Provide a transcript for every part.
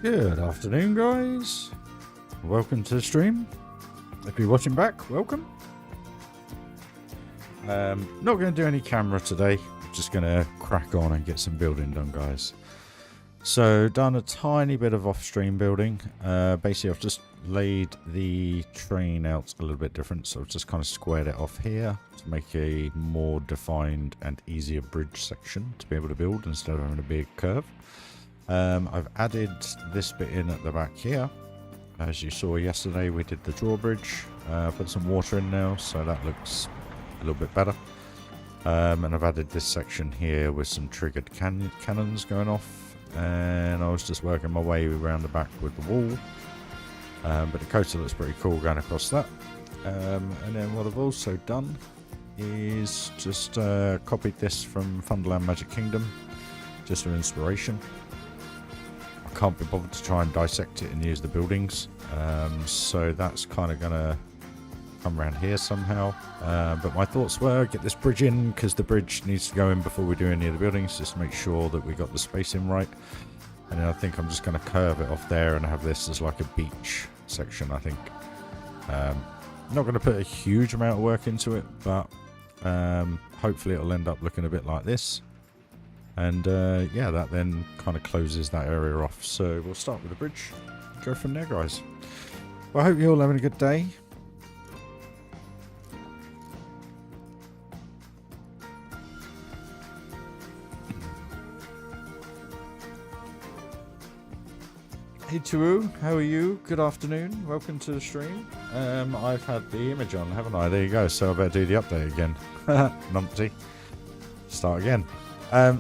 Good afternoon, guys. Welcome to the stream. If you're watching back, welcome. Not going to do any camera today. Just going to crack on and get some building done, guys. So, done a tiny bit of off-stream building. Basically, I've just laid the train out a little bit different. So, I've just kind of squared it off here to make a more defined and easier bridge section to be able to build instead of having a big curve. I've added this bit in at the back here. As you saw yesterday, we did the drawbridge. Put some water in now, so that looks a little bit better. And I've added this section here with some triggered cannons going off. And I was just working my way around the back with the wall. But the coaster looks pretty cool going across that. And then what I've also done is just copied this from Funderland Magic Kingdom, just for inspiration. Can't be bothered to try and dissect it and use the buildings, so that's kind of gonna come around here somehow, but my thoughts were get this bridge in because the bridge needs to go in before we do any of the buildings, just to make sure that we got the spacing right. And then I think I'm just going to curve it off there and have this as like a beach section. I think not going to put a huge amount of work into it, but hopefully it'll end up looking a bit like this. And yeah, that then kind of closes that area off. So we'll start with the bridge, go from there, guys. Well, I hope you're all having a good day. Hey Tuwu, how are you? Good afternoon, welcome to the stream. I've had the image on, haven't I? There you go, so I better do the update again. Numpty. Start again.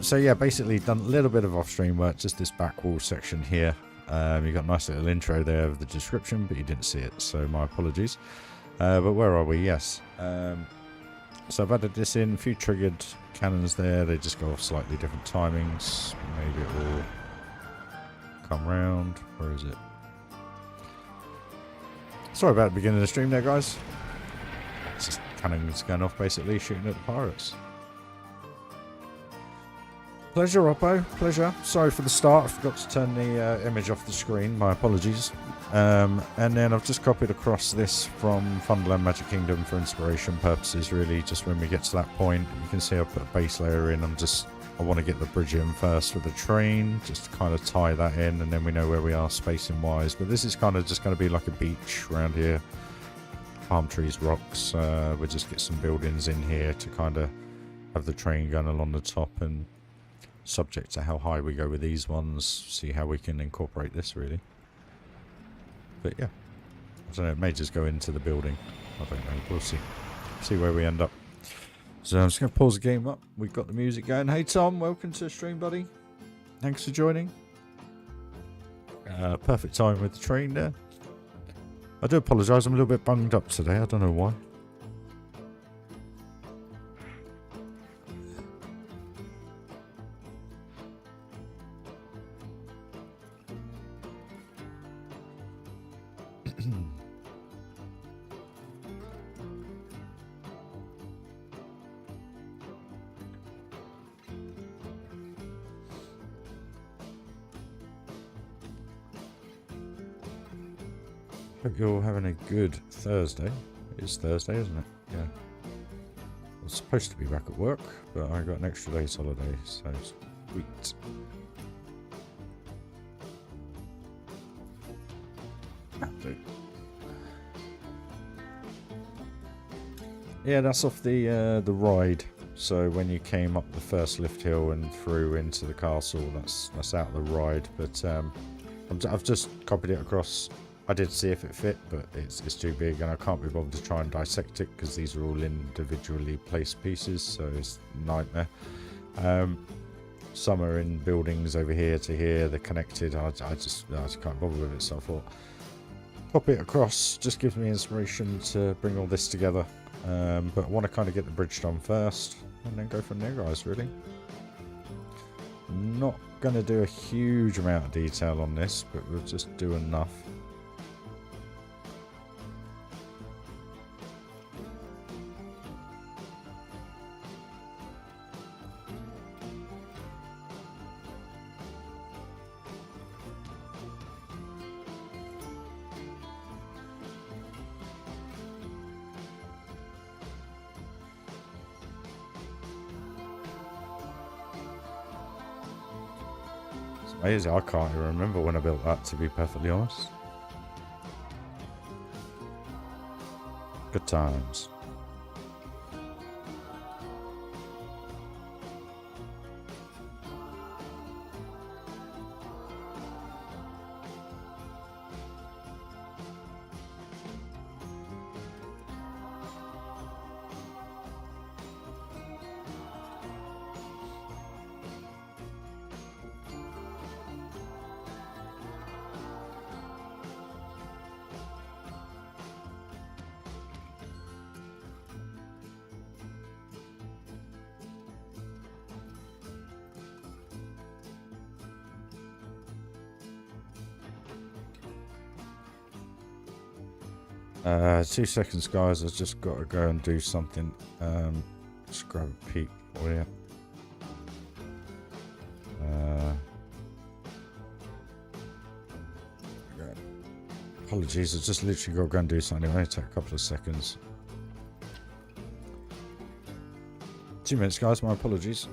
So yeah, basically done a little bit of off-stream work, just this back wall section here. You got a nice little intro there of the description, but you didn't see it, so my apologies. But where are we? Yes. So I've added this in, a few triggered cannons there. They just go off slightly different timings. Maybe it will come round. Where is it? Sorry about the beginning of the stream there, guys. It's just cannons going off, basically shooting at the pirates. Pleasure, Oppo. Pleasure. Sorry for the start. I forgot to turn the image off the screen. My apologies. And then I've just copied across this from Funderland Magic Kingdom for inspiration purposes, really. Just when we get to that point, you can see I've put a base layer in. I want to get the bridge in first with the train, just to kind of tie that in, and then we know where we are spacing wise. But this is kind of just going to be like a beach around here. Palm trees, rocks. We'll just get some buildings in here to kind of have the train going along the top, and subject to how high we go with these ones, see how we can incorporate this, really. But yeah, I don't know, it may just go into the building. I don't know, we'll see. See where we end up. So I'm just going to pause the game up. We've got the music going. Hey Tom, welcome to the stream, buddy. Thanks for joining. Perfect time with the train there. I do apologise, I'm a little bit bunged up today. I don't know why. Hope you're having a good Thursday. It's Thursday, isn't it? Yeah. I was supposed to be back at work, but I got an extra day's holiday, so sweet. Yeah, that's off the ride. So when you came up the first lift hill and through into the castle, that's out of the ride. But I've just copied it across. I did see if it fit, but it's too big, and I can't be bothered to try and dissect it because these are all individually placed pieces, so it's a nightmare. Some are in buildings over here to here, they're connected. I just can't bother with it, so I thought copy it across, just gives me inspiration to bring all this together. But I want to kind of get the bridge done first and then go from there, guys, really. Not going to do a huge amount of detail on this, but we'll just do enough. Amazing. I can't even remember when I built that, to be perfectly honest. Good times. Two seconds, guys. I've just got to go and do something. Just grab a peek for you. Apologies, I just literally got to go and do something. It'll only take a couple of seconds. 2 minutes, guys. My apologies.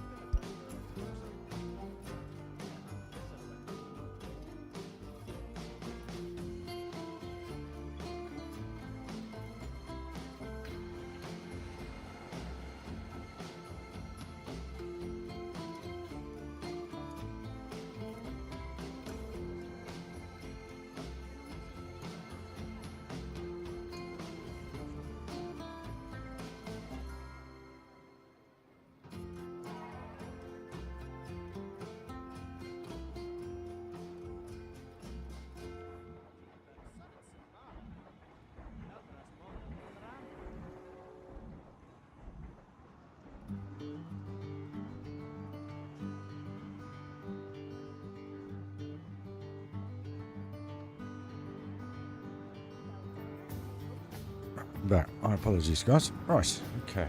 Back. My apologies, guys. Right. Okay.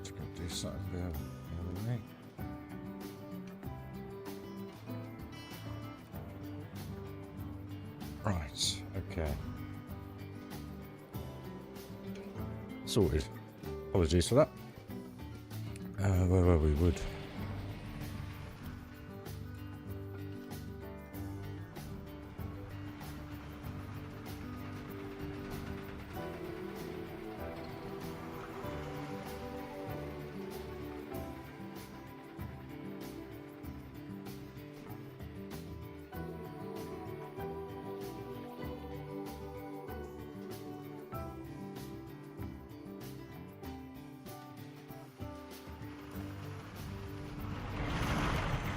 Just gonna do something the other way. Right. Okay. Sorted. Apologies for that. Where were we? Wood.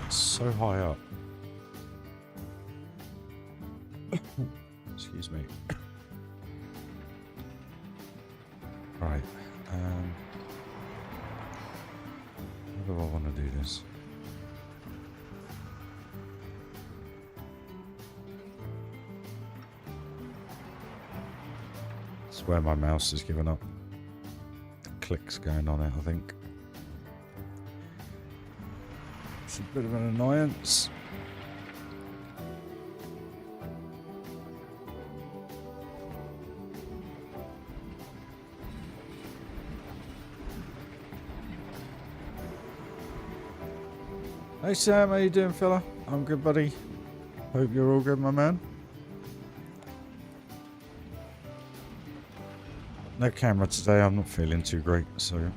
So high up. Excuse me. Right. How do I want to do this? It's where my mouse is giving up. Clicks going on it, I think. It's a bit of an annoyance. Hey Sam, how you doing, fella? I'm good, buddy. Hope you're all good, my man. No camera today. I'm not feeling too great, so.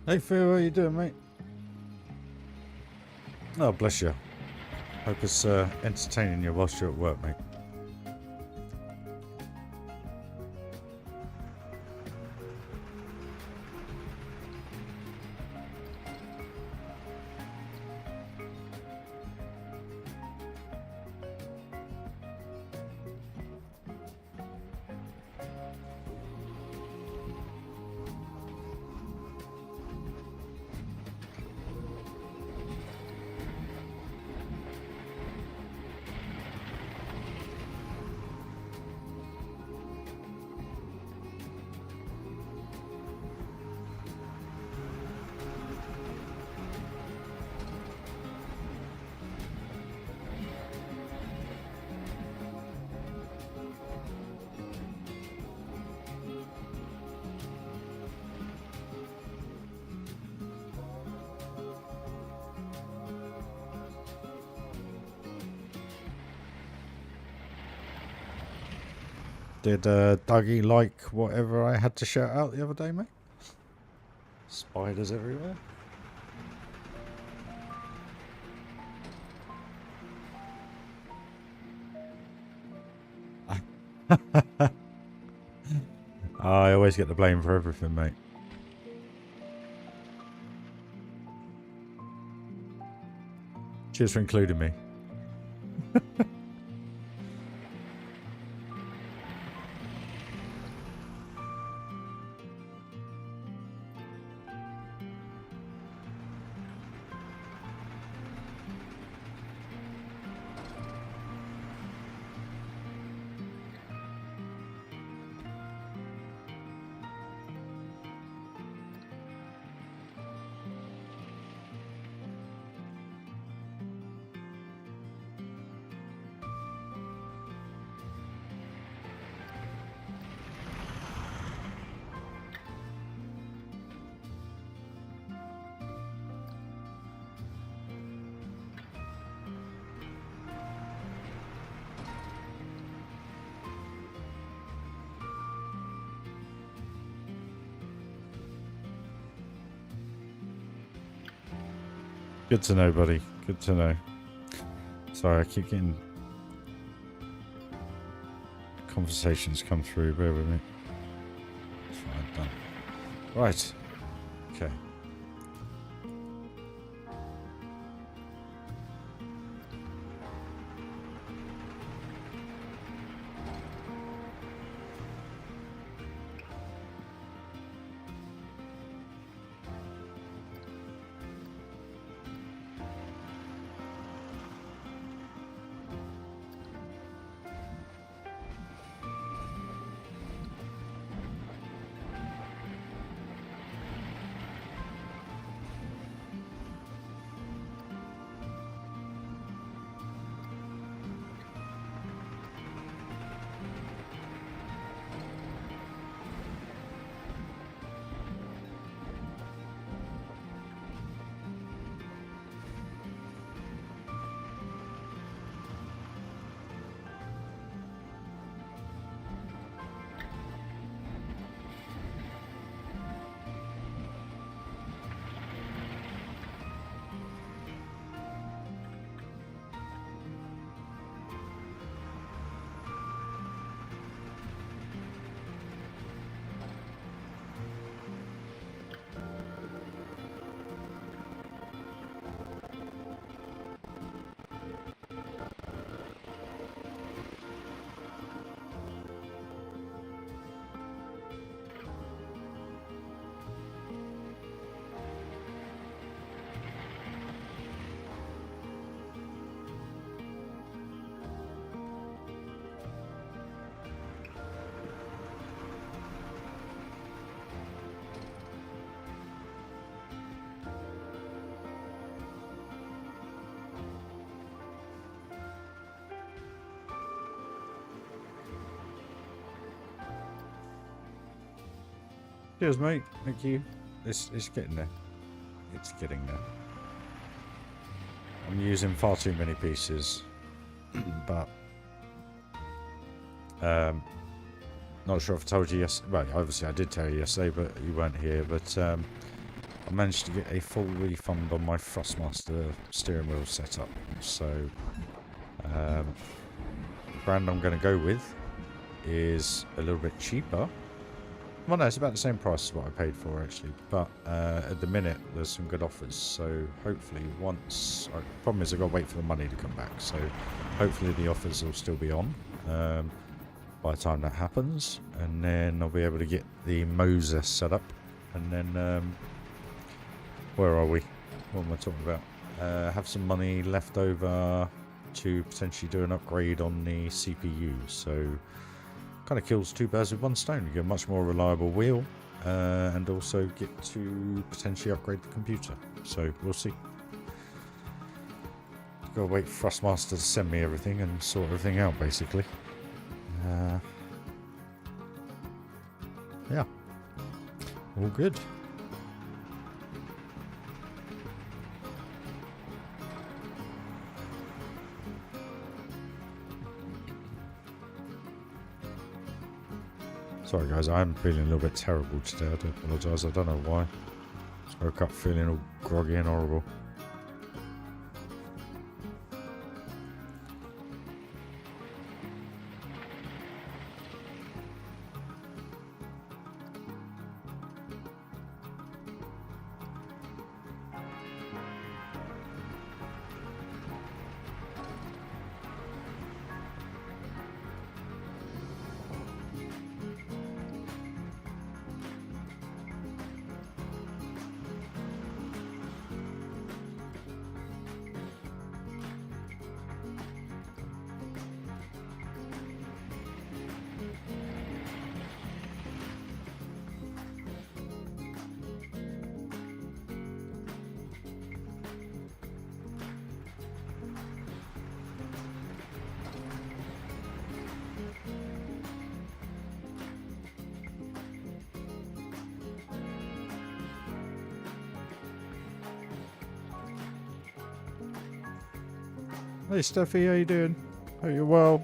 Hey Phil, how you doing, mate? Oh, bless you. Hope it's entertaining you whilst you're at work, mate. Did Dougie like whatever I had to shout out the other day, mate? Spiders everywhere. I always get the blame for everything, mate. Cheers for including me. Good to know, buddy. Good to know. Sorry, I keep getting conversations come through. Bear with me. Fine, done. Right. Okay. Cheers, mate. Thank you. It's getting there. It's getting there. I'm using far too many pieces, but not sure if I told you yesterday. Well, obviously I did tell you yesterday, but you weren't here. But I'm managed to get a full refund on my Thrustmaster steering wheel setup. So, the brand I'm going to go with is a little bit cheaper. Well, no, it's about the same price as what I paid for, actually. But at the minute, there's some good offers. So hopefully once... problem is I've got to wait for the money to come back. So hopefully the offers will still be on by the time that happens. And then I'll be able to get the Moser set up. And then... where are we? What am I talking about? Have some money left over to potentially do an upgrade on the CPU. So... kind of kills two birds with one stone. You get a much more reliable wheel and also get to potentially upgrade the computer. So we'll see. Gotta wait for Thrustmaster to send me everything and sort everything out basically. Yeah. All good. Sorry guys, I'm feeling a little bit terrible today. I do apologise. I don't know why. Just woke up feeling all groggy and horrible. Hey Steffi, how you doing? Hope you're well.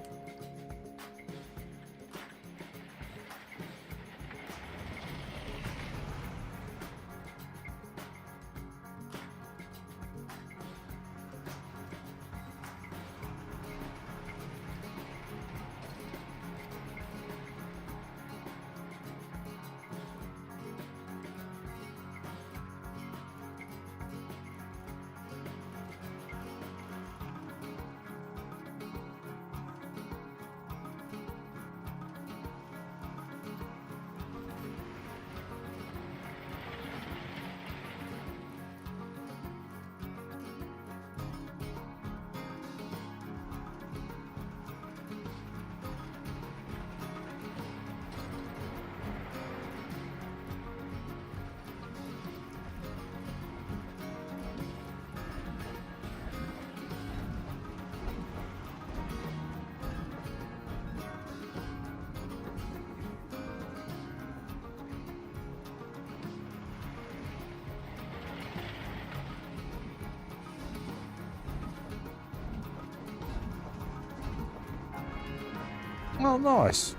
Oh, nice.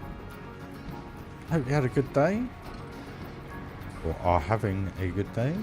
Hope you had a good day. Or are having a good day.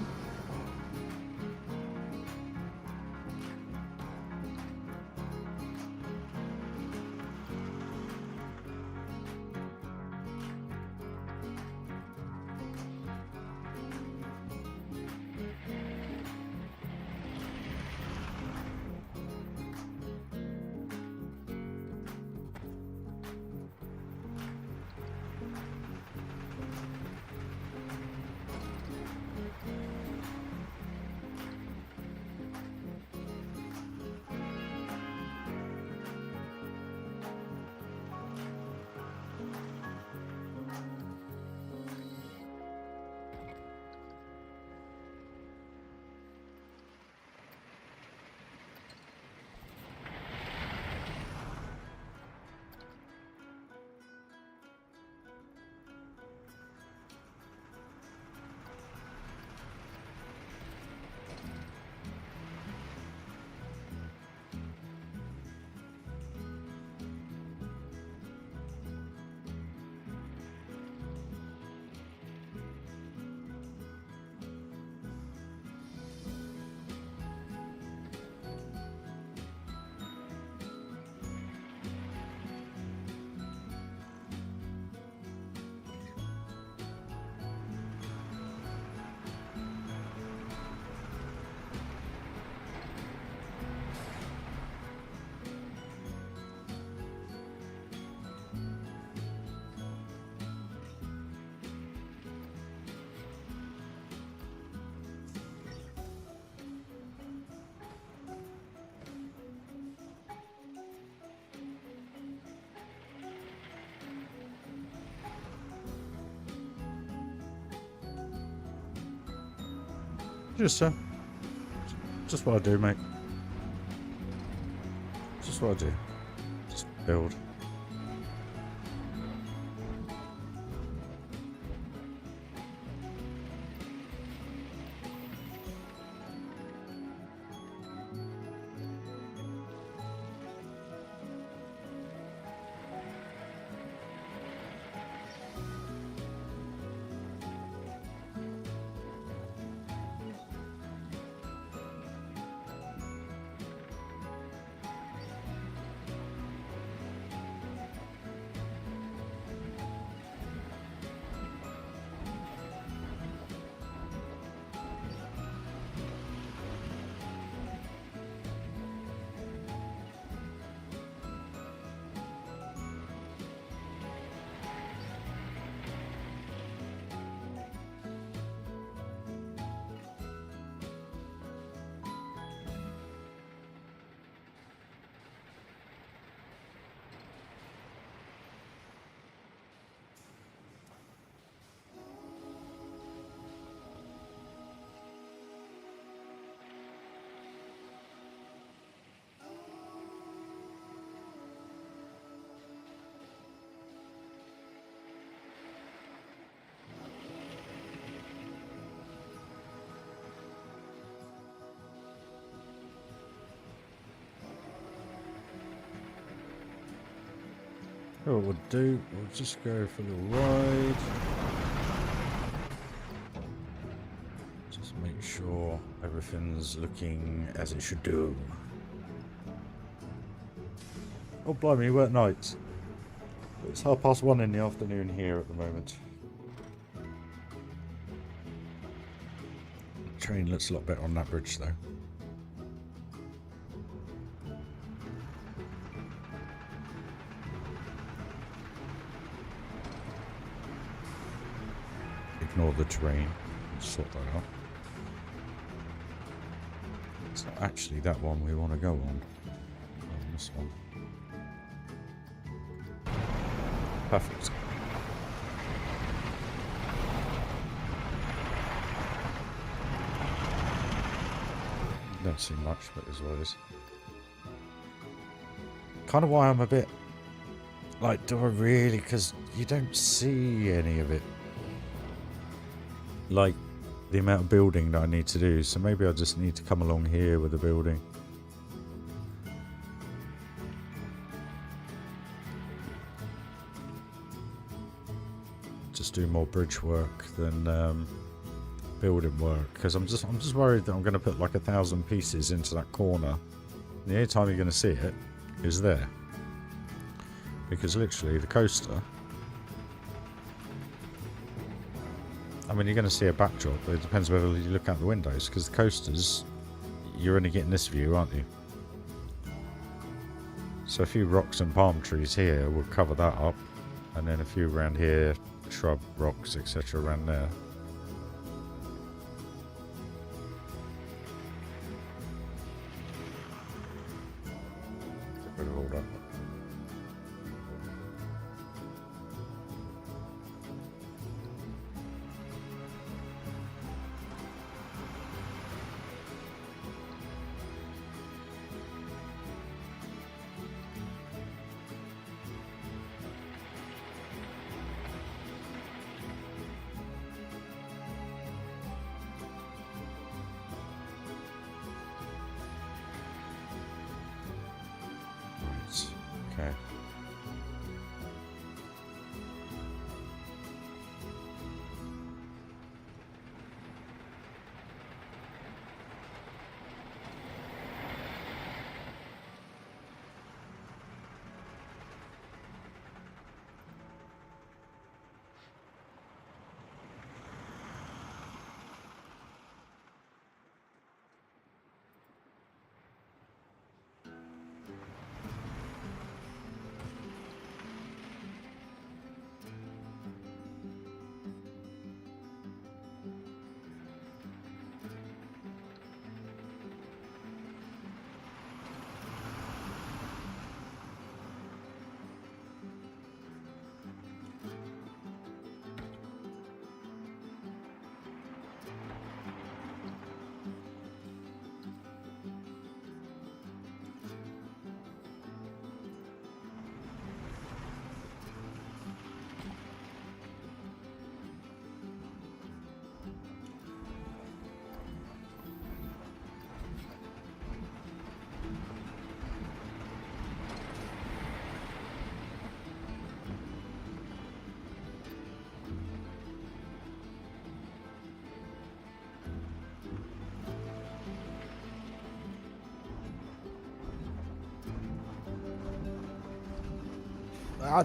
Just so. Just what I do, mate. Just what I do. Just build. What we'll do, we'll just go for the ride. Just make sure everything's looking as it should do. Oh blimey, we're at night. It's 1:30 in the afternoon here at the moment. The train looks a lot better on that bridge though. Ignore the terrain, sort that out. It's not actually that one we want to go on. This one. Perfect. Don't see much, but as well as. Kind of why I'm a bit like, do I really? Because you don't see any of it. Like the amount of building that I need to do, so maybe I just need to come along here with the building. Just do more bridge work than building work, because I'm just worried that I'm going to put like 1,000 pieces into that corner. And the only time you're going to see it is there, because literally the coaster. I mean, you're going to see a backdrop, but it depends whether you look out the windows, because the coasters, you're only getting this view, aren't you? So a few rocks and palm trees here will cover that up, and then a few around here, shrub, rocks, etc. around there. Get rid of all that.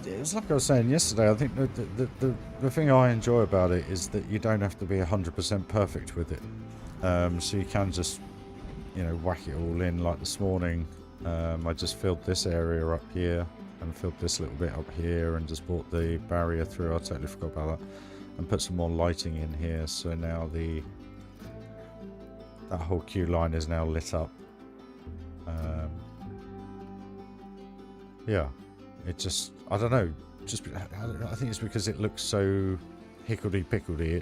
it's like I was saying yesterday. I think the thing I enjoy about it is that you don't have to be 100% perfect with it. So you can just, you know, whack it all in. Like this morning, I just filled this area up here and filled this little bit up here and just brought the barrier through. I totally forgot about that. And put some more lighting in here. So now that whole queue line is now lit up. Yeah, it just, I don't know, I think it's because it looks so hickledy-pickledy.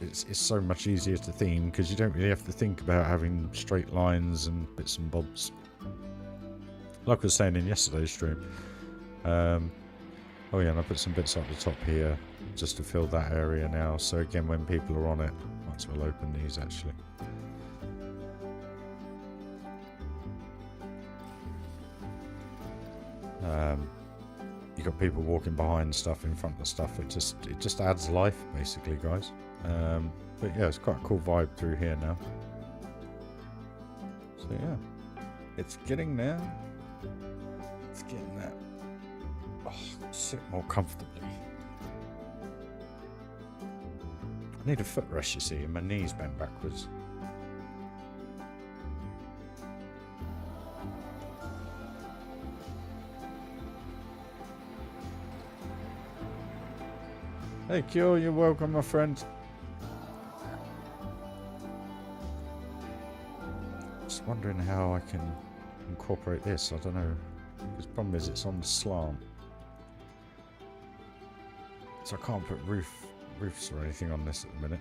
It's so much easier to theme because you don't really have to think about having straight lines and bits and bobs. Like I was saying in yesterday's stream. Oh yeah, and I put some bits up the top here just to fill that area now. So again, when people are on it, might as well open these actually. You got people walking behind stuff, in front of stuff. It just adds life, basically, guys. But yeah, it's quite a cool vibe through here now. So yeah, it's getting there. It's getting there. Oh, sit more comfortably. I need a footrest, you see, and my knees bent backwards. Hey Q, you're welcome, my friend. Just wondering how I can incorporate this. I don't know. Because the problem is it's on the slant, so I can't put roofs or anything on this at the minute.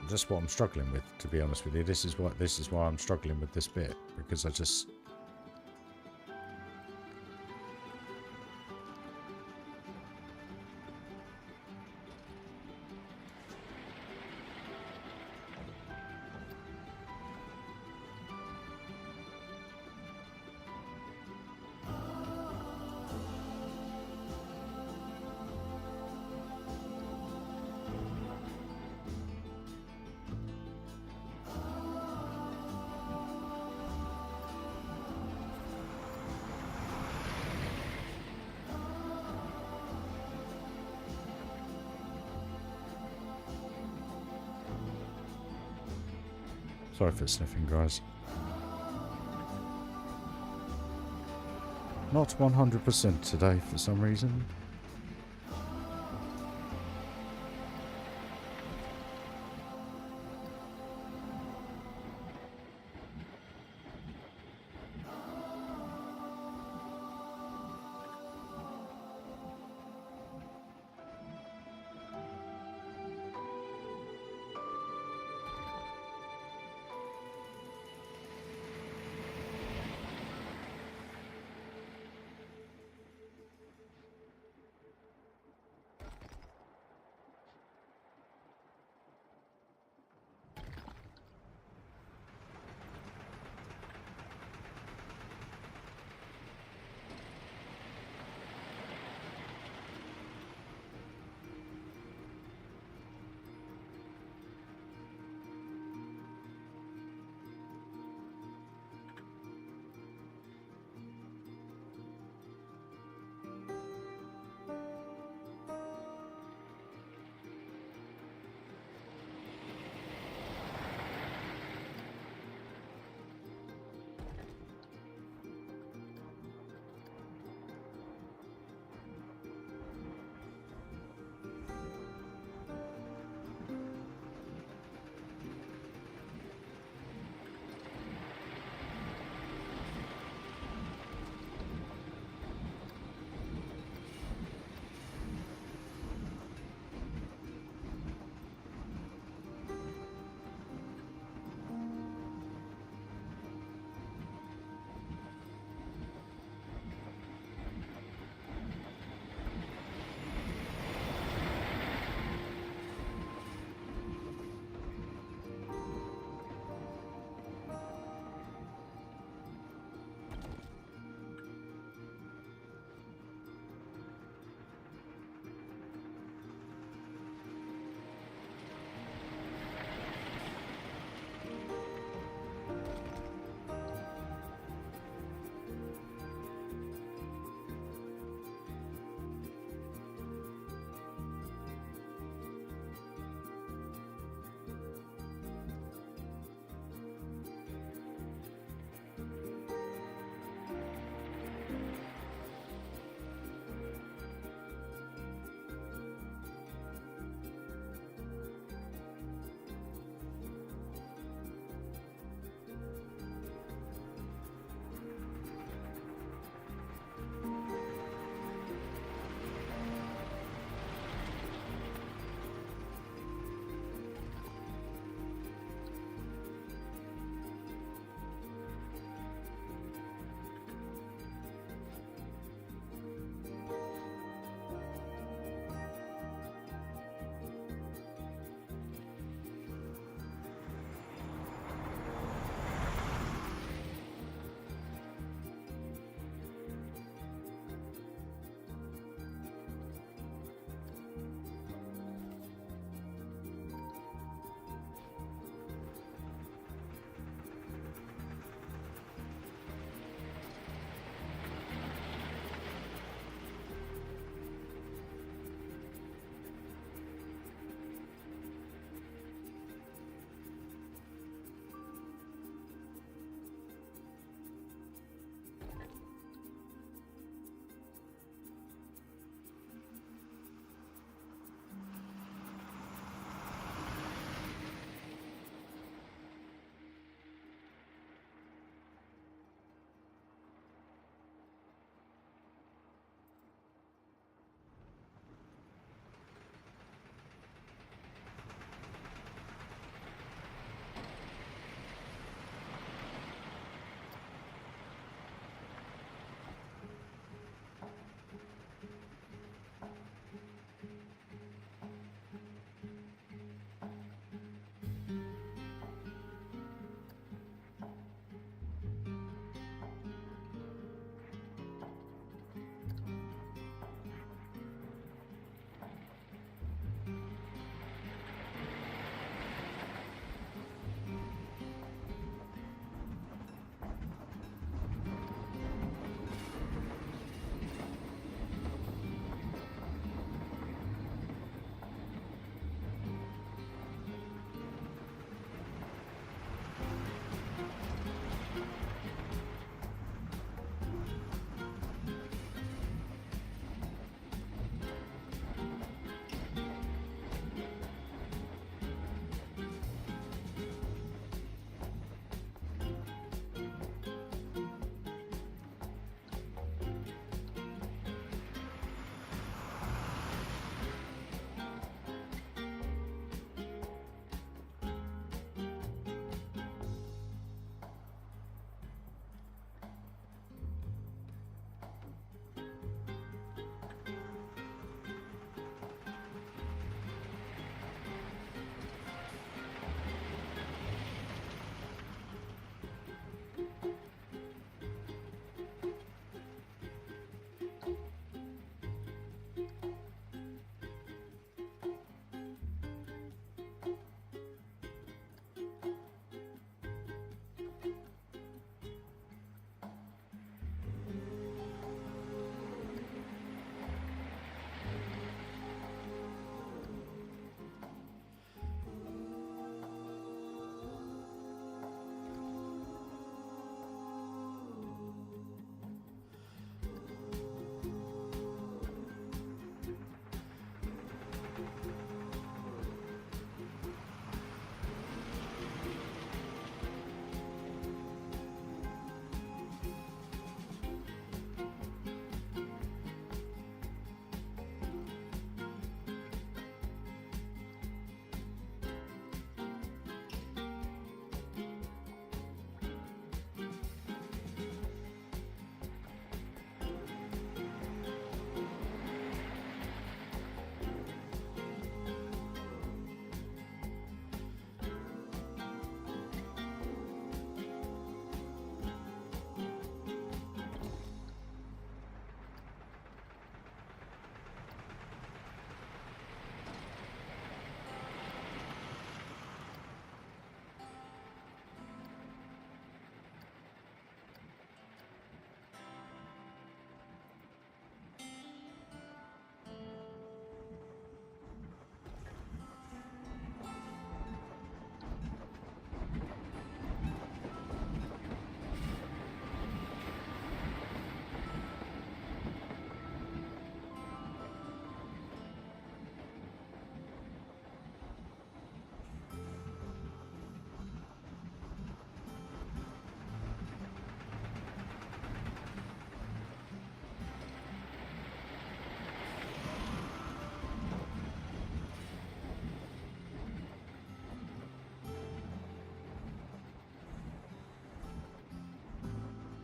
That's what I'm struggling with, to be honest with you. This is why I'm struggling with this bit, because I just. Sorry for sniffing, guys. Not 100% today for some reason.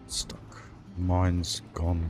Stuck. Mine's gone.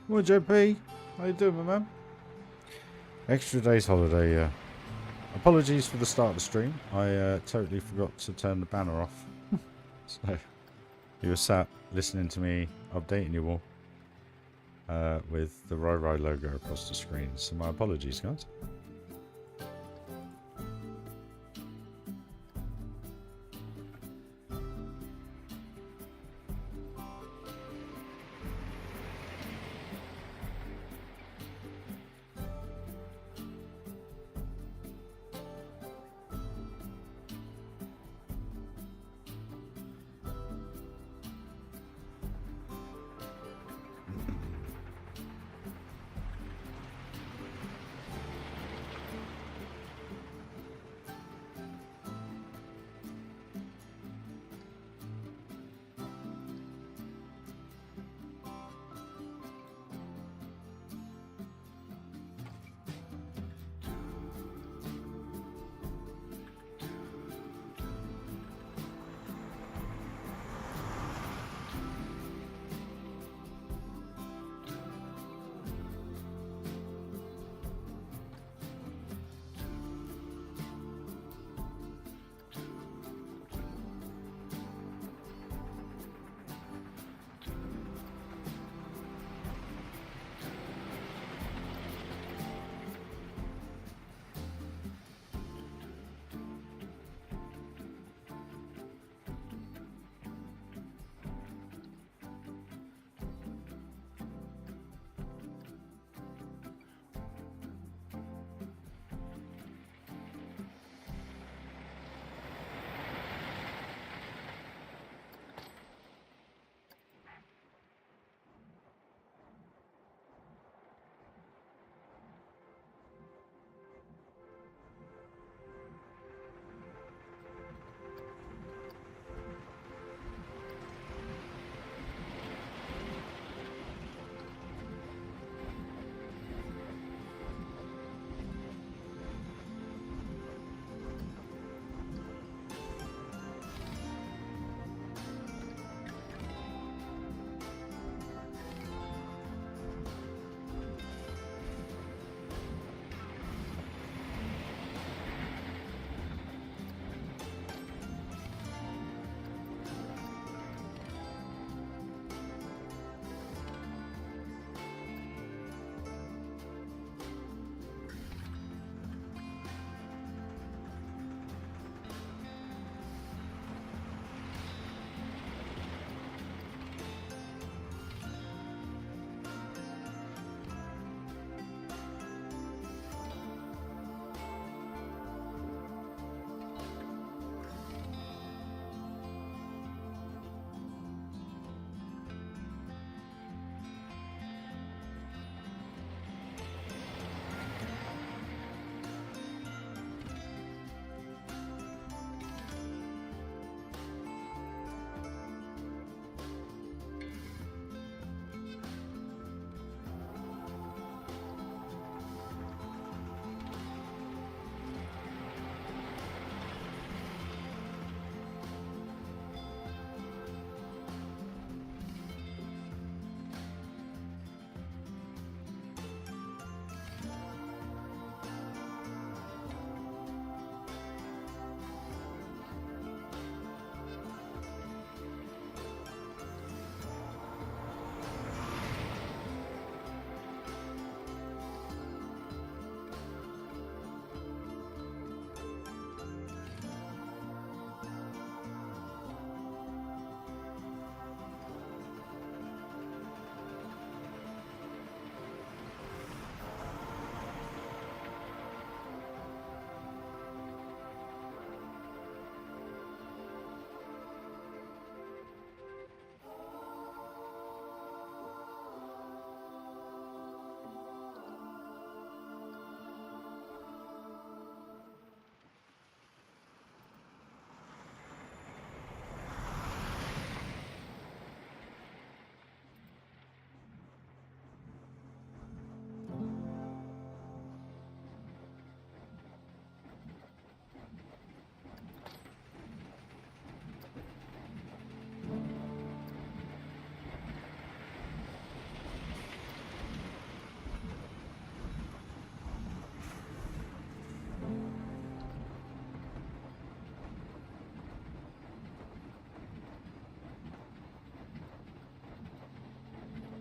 Well, JP, how you doing, my man? Extra day's holiday, yeah. Apologies for the start of the stream. I totally forgot to turn the banner off. So, you were sat listening to me updating you all with the RyRy logo across the screen. So my apologies, guys.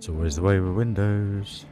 It's always the way with Windows.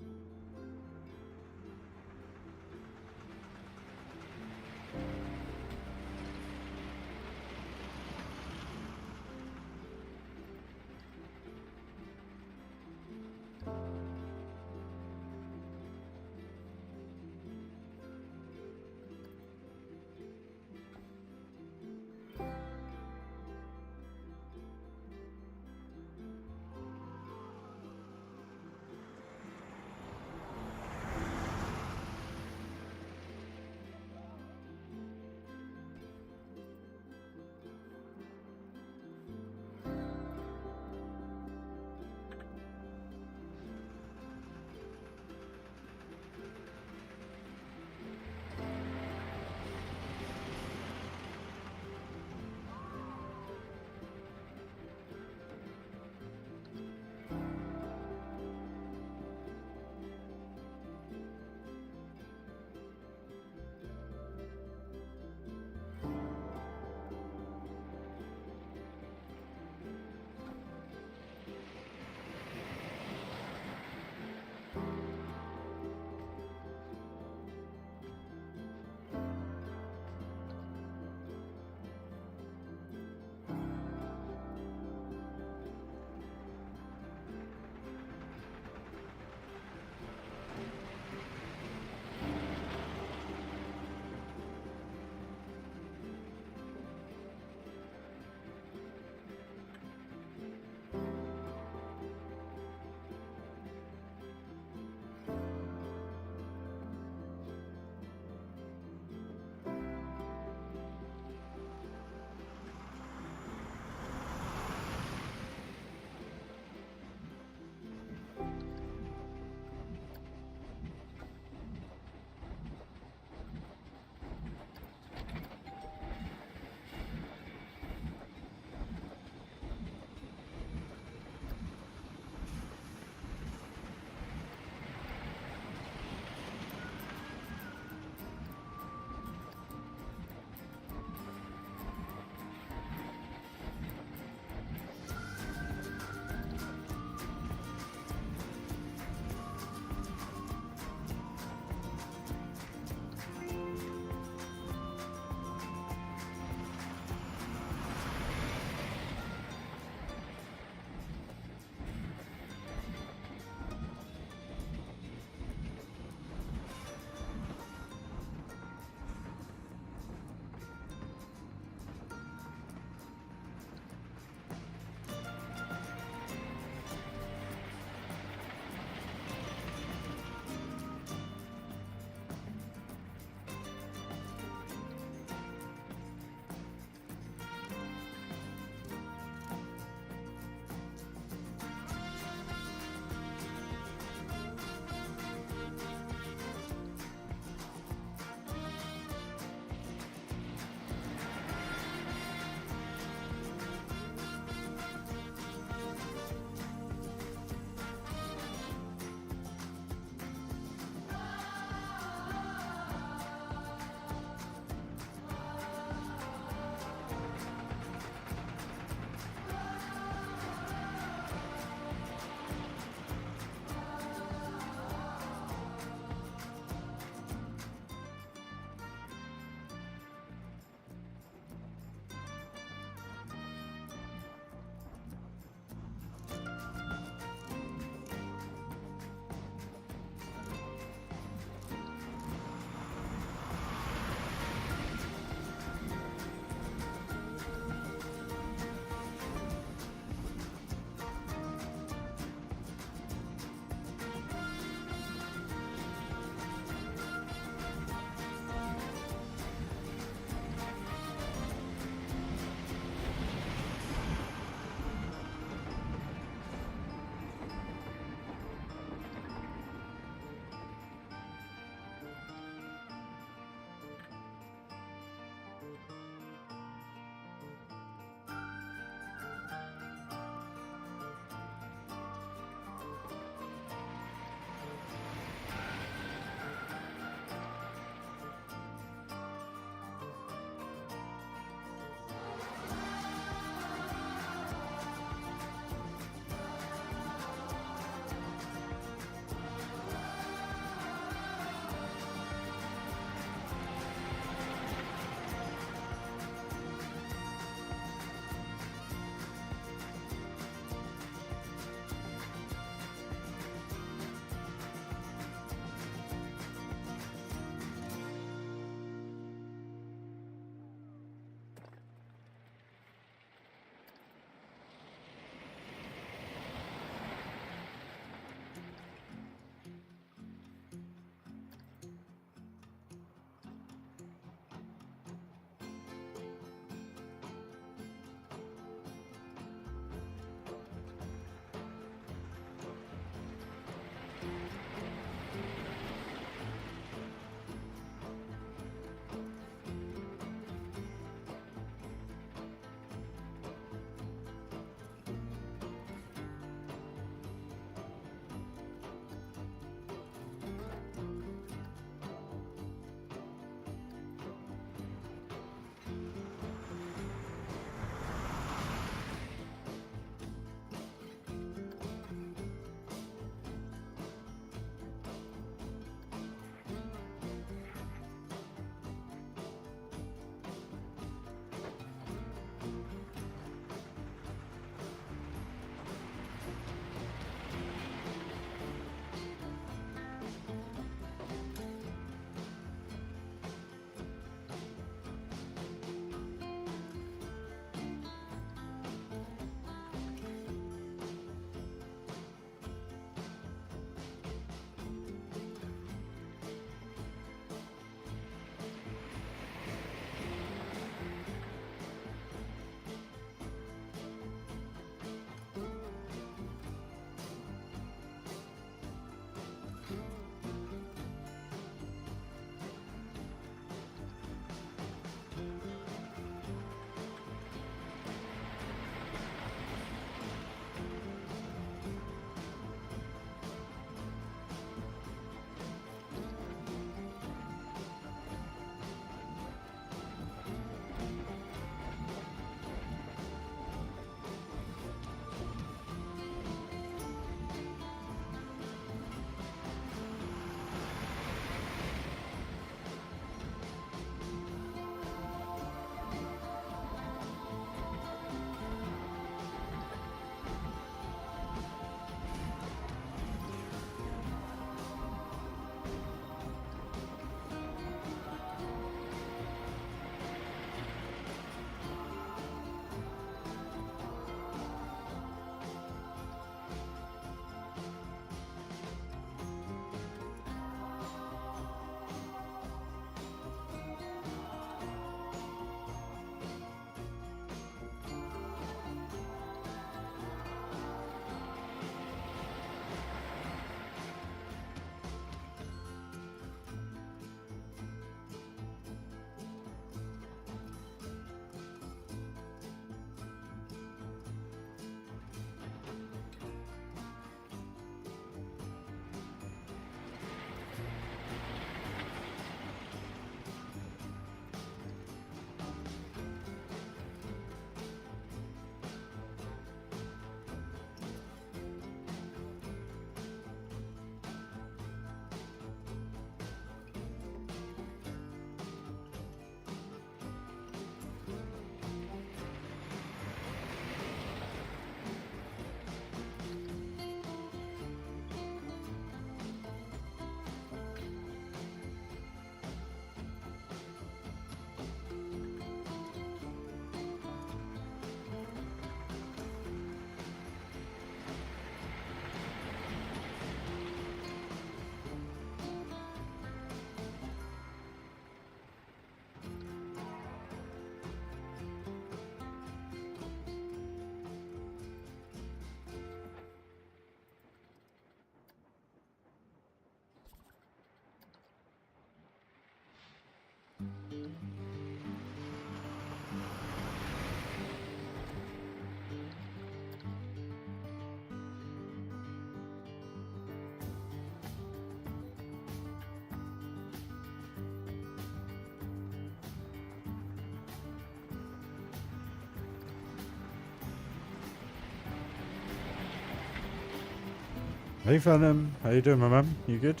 Hey Venom, how you doing my man? You good?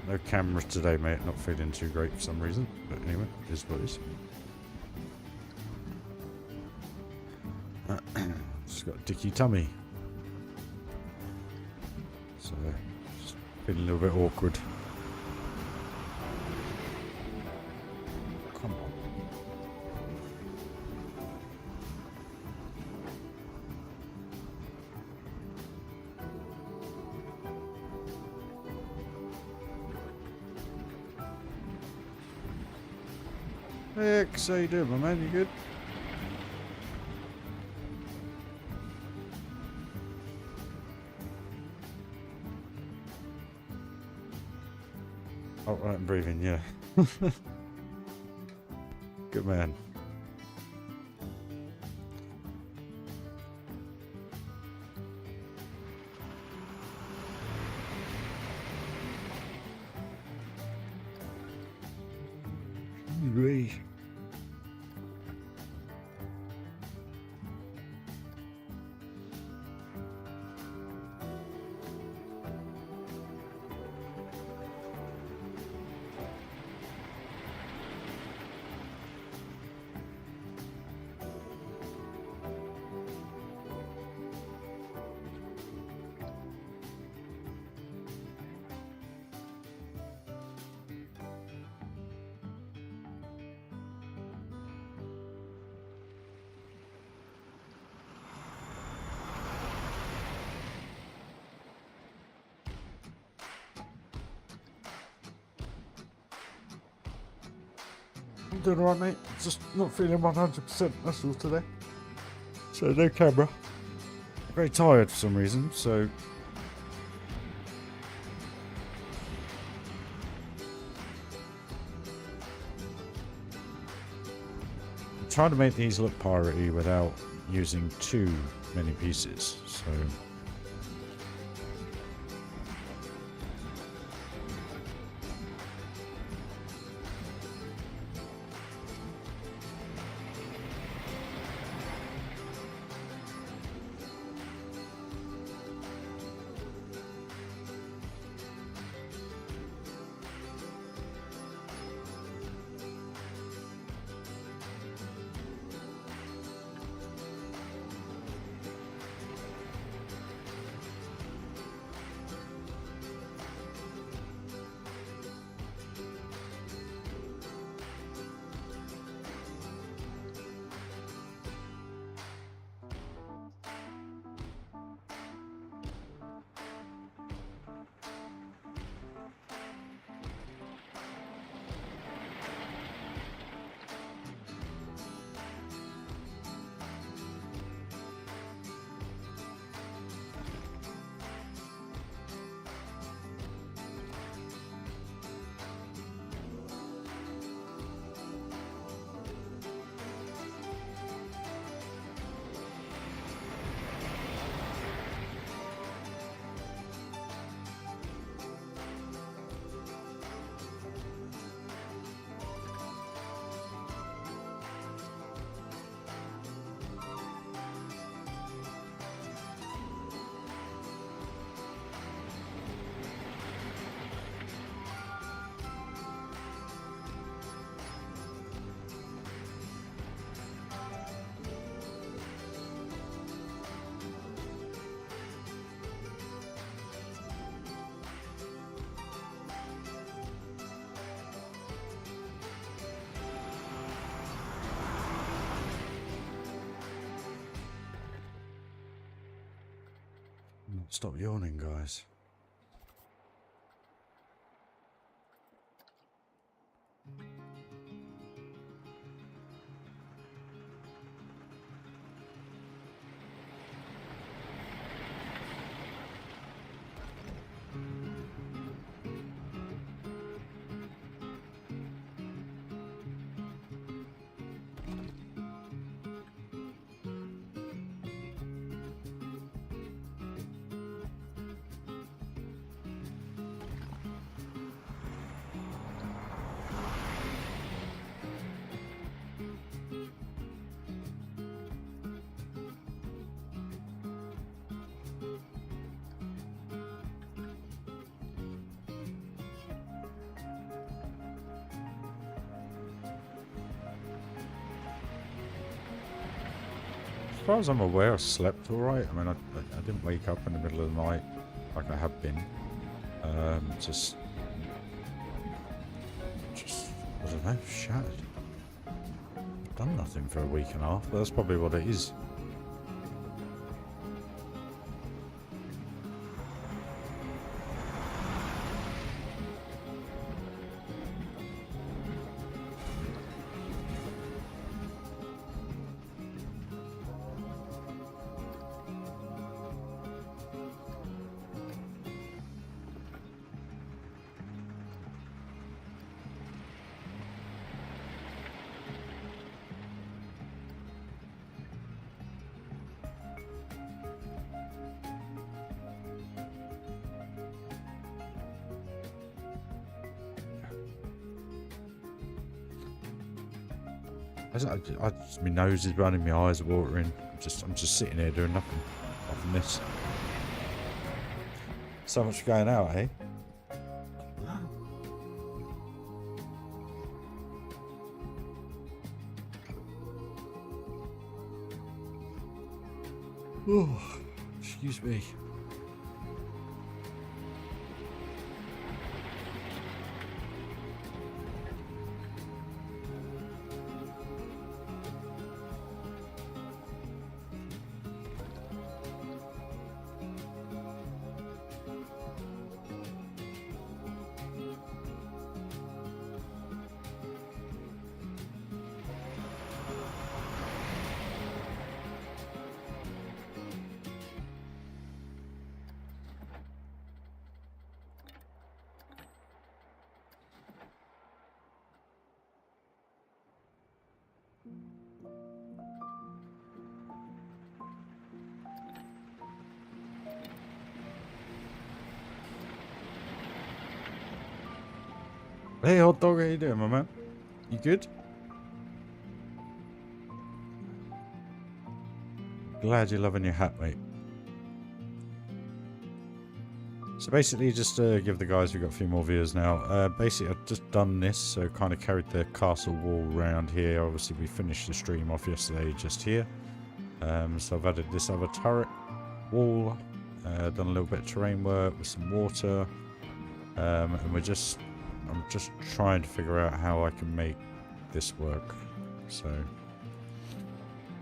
No camera today mate, not feeling too great for some reason. But anyway, it is what it is. Just got a dicky tummy. So, just feeling a little bit awkward. Come on. Hey X, how you doing my man? You good? Oh, right, I'm breathing, yeah. Good man. RyRy. I'm doing alright mate, just not feeling 100%, that's all today. So no camera. Very tired for some reason, so... I'm trying to make these look piratey without using too many pieces, so... Stop yawning, guys. far as I'm aware, I slept alright. I mean, I didn't wake up in the middle of the night like I have been. Just, I don't know, shattered. I've done nothing for a week and a half, but that's probably what it is. My nose is running, my eyes are watering. I'm just sitting here doing nothing other than this. So much for going out, eh? Oh, excuse me. Hey, hot dog, how you doing, my man? You good? Glad you're loving your hat, mate. So basically, just to give the guys, we've got a few more viewers now. Basically, I've just done this, so kind of carried the castle wall around here. Obviously, we finished the stream off yesterday just here. So I've added this other turret wall, done a little bit of terrain work with some water, and I'm just trying to figure out how I can make this work. So,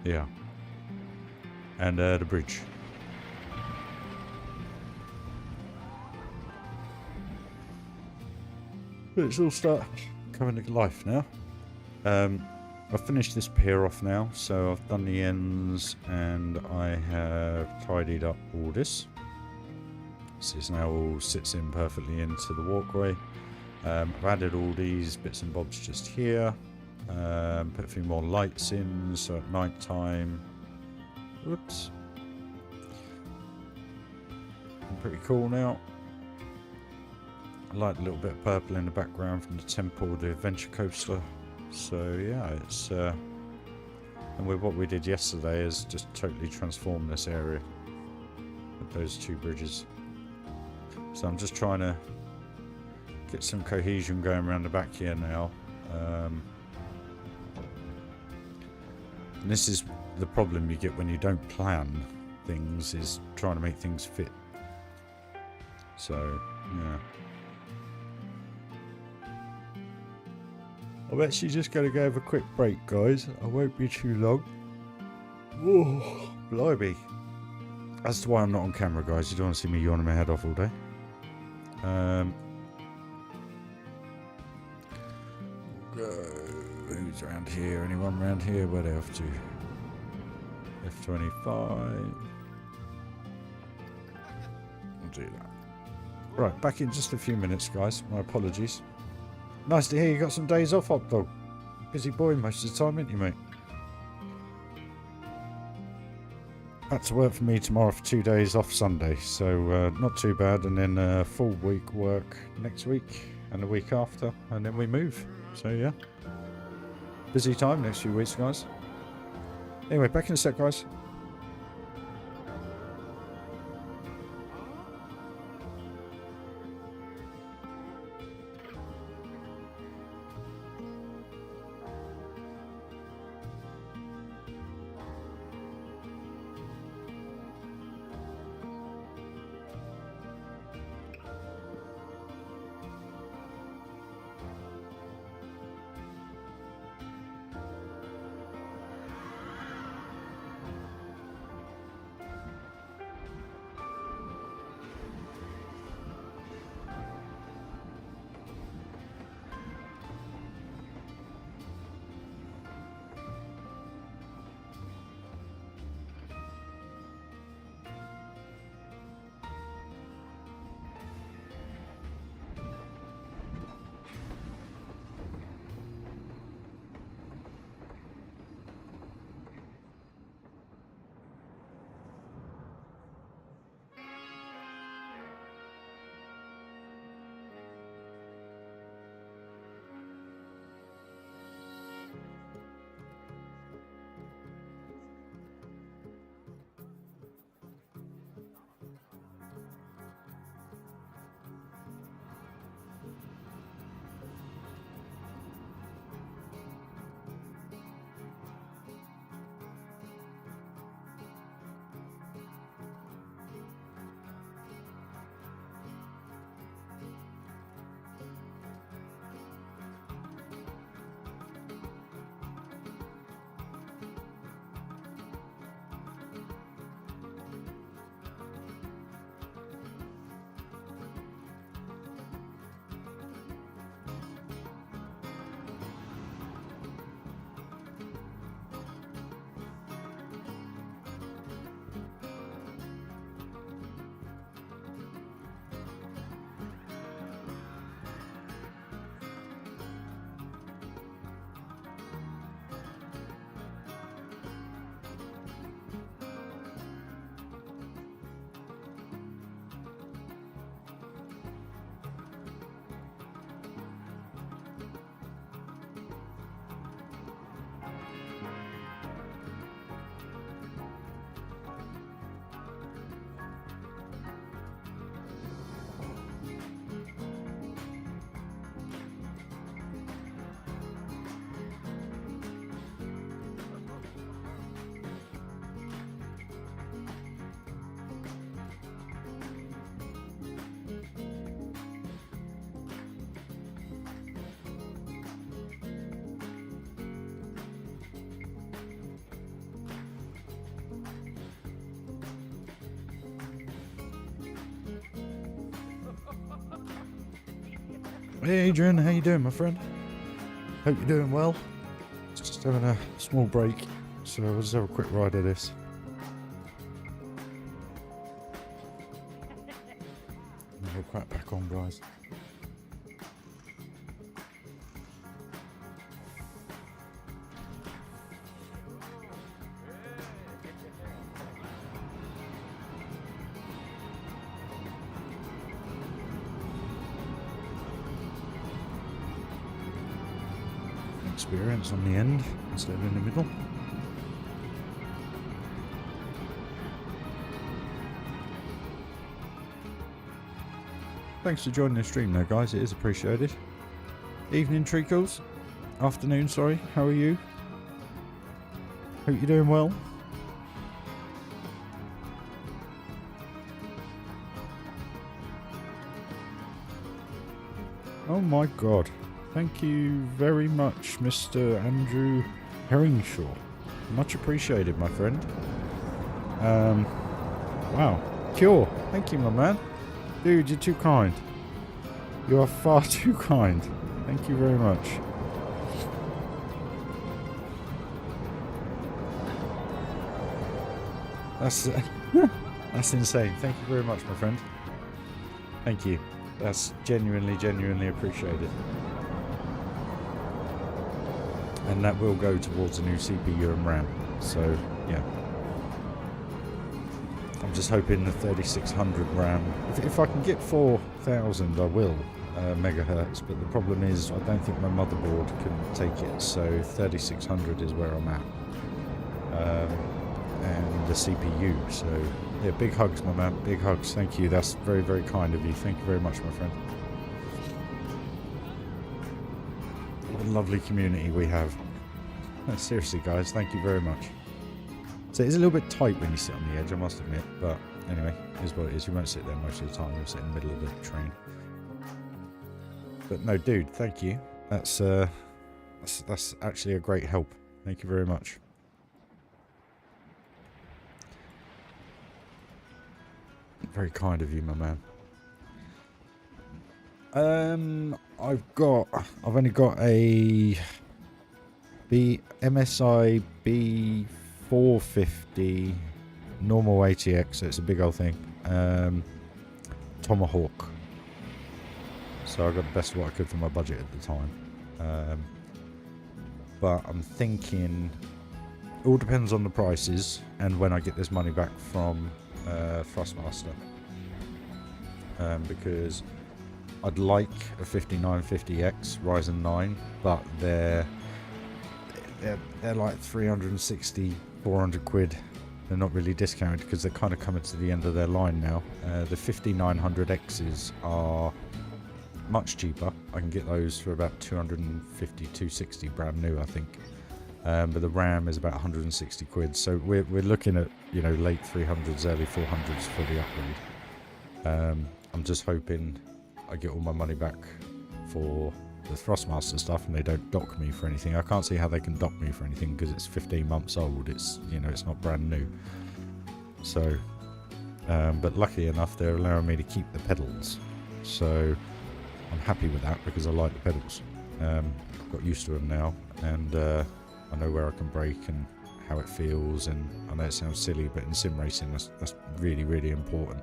yeah. And the bridge. But it's all start coming to life now. I've finished this pier off now, so I've done the ends and I have tidied up all this. So this now all sits in perfectly into the walkway. I've added all these bits and bobs just here. Put a few more lights in, so at night time. Whoops. Pretty cool now. I like the little bit of purple in the background from the temple, the adventure coaster. So yeah, it's and with what we did yesterday is just totally transformed this area with those two bridges. So I'm just trying to get some cohesion going around the back here now. And this is the problem you get when you don't plan things, is trying to make things fit. So yeah, I'm actually just going to go have a quick break, guys. I won't be too long. Oh, blimey. That's why I'm not on camera, guys. You don't want to see me yawning my head off all day. Who's around here? Anyone around here? Where are they off to? F25. I'll do that. Right, back in just a few minutes, guys. My apologies. Nice to hear you got some days off, hot dog. Busy boy most of the time, ain't you, mate? Back to work for me tomorrow for 2 days off Sunday, so not too bad. And then a full week work next week and the week after, and then we move. So yeah, busy time next few weeks, guys. Anyway, back in a sec, guys. Hey Adrian, how you doing, my friend? Hope you're doing well. Just having a small break, so I'll just have a quick ride of this. We'll crack back on, guys. Experience on the end instead of in the middle. Thanks for joining the stream though, guys, it is appreciated. Evening treacles. Afternoon, sorry, how are you? Hope you're doing well. Oh my god. Thank you very much, Mr. Andrew Herringshaw. Much appreciated, my friend. Wow. Cure. Thank you, my man. Dude, you're too kind. You are far too kind. Thank you very much. That's insane. Thank you very much, my friend. Thank you. That's genuinely appreciated. And that will go towards a new CPU and RAM. So, yeah. I'm just hoping the 3600 RAM... If I can get 4000, I will. Megahertz. But the problem is, I don't think my motherboard can take it. So, 3600 is where I'm at. And the CPU. So, yeah, big hugs, my man. Big hugs. Thank you. That's very kind of you. Thank you very much, my friend. What a lovely community we have. No, seriously, guys, thank you very much. So it's a little bit tight when you sit on the edge, I must admit. But anyway, it is what it is. You won't sit there most of the time. You'll sit in the middle of the train. But no, dude, thank you. That's actually a great help. Thank you very much. Very kind of you, my man. I've only got a MSI B450 normal ATX, so it's a big old thing. Tomahawk. So I got the best of what I could for my budget at the time. But I'm thinking, it all depends on the prices and when I get this money back from Thrustmaster. Because I'd like a 5950X Ryzen 9, but they're like 360, 400 quid. They're not really discounted because they're kind of coming to the end of their line now. The 5900Xs are much cheaper. I can get those for about 250, 260 brand new, I think. But the RAM is about 160 quid. So we're looking at, you know, late 300s, early 400s for the upgrade. I'm just hoping I get all my money back for the Thrustmaster stuff and they don't dock me for anything. I can't see how they can dock me for anything because it's 15 months old. It's, you know, it's not brand new. So, but luckily enough, they're allowing me to keep the pedals. So I'm happy with that because I like the pedals. I've got used to them now, and I know where I can brake and how it feels. And I know it sounds silly, but in sim racing, that's really important.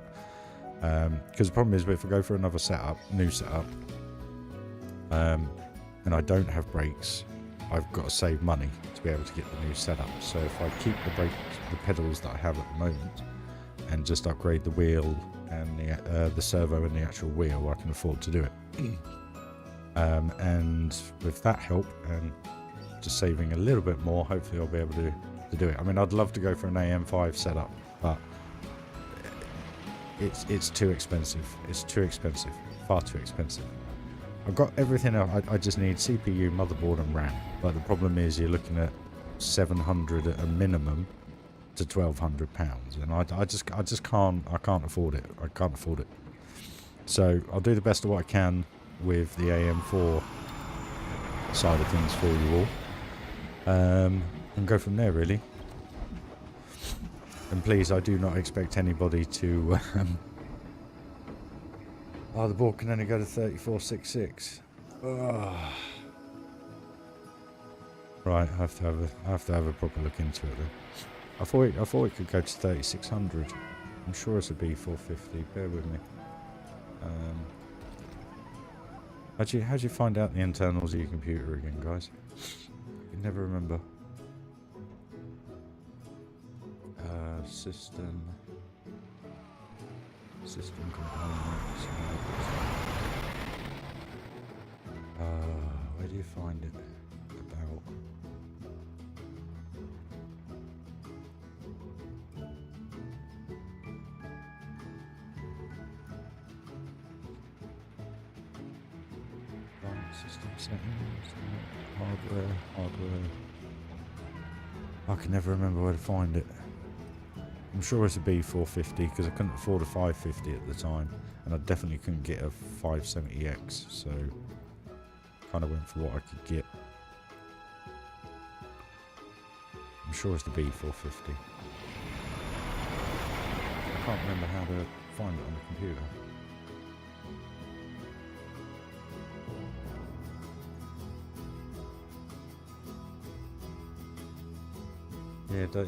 Because the problem is, if I go for another setup, new setup, and I don't have brakes, I've got to save money to be able to get the new setup. So if I keep the pedals that I have at the moment, and just upgrade the wheel and the servo and the actual wheel, I can afford to do it. And with that help and just saving a little bit more, hopefully I'll be able to do it. I mean, I'd love to go for an AM5 setup, but it's too expensive. It's too expensive. Far too expensive. I've got everything else. I just need CPU, motherboard and RAM. But the problem is you're looking at 700 at a minimum to £1,200, and I just can't afford it. I can't afford it. So I'll do the best of what I can with the AM4 side of things for you all, and go from there really. And please, I do not expect anybody to oh, the board can only go to 3466. Ugh. Right, I have to have a proper look into it then. I thought it could go to 3600. I'm sure it's a B450. Bear with me. How'd you find out the internals of your computer again, guys? You never remember. System components. Where do you find it? About. System settings, hardware. I can never remember where to find it. I'm sure it's a B450 because I couldn't afford a 550 at the time, and I definitely couldn't get a 570X, so kind of went for what I could get. I'm sure it's the B450. I can't remember how to find it on the computer.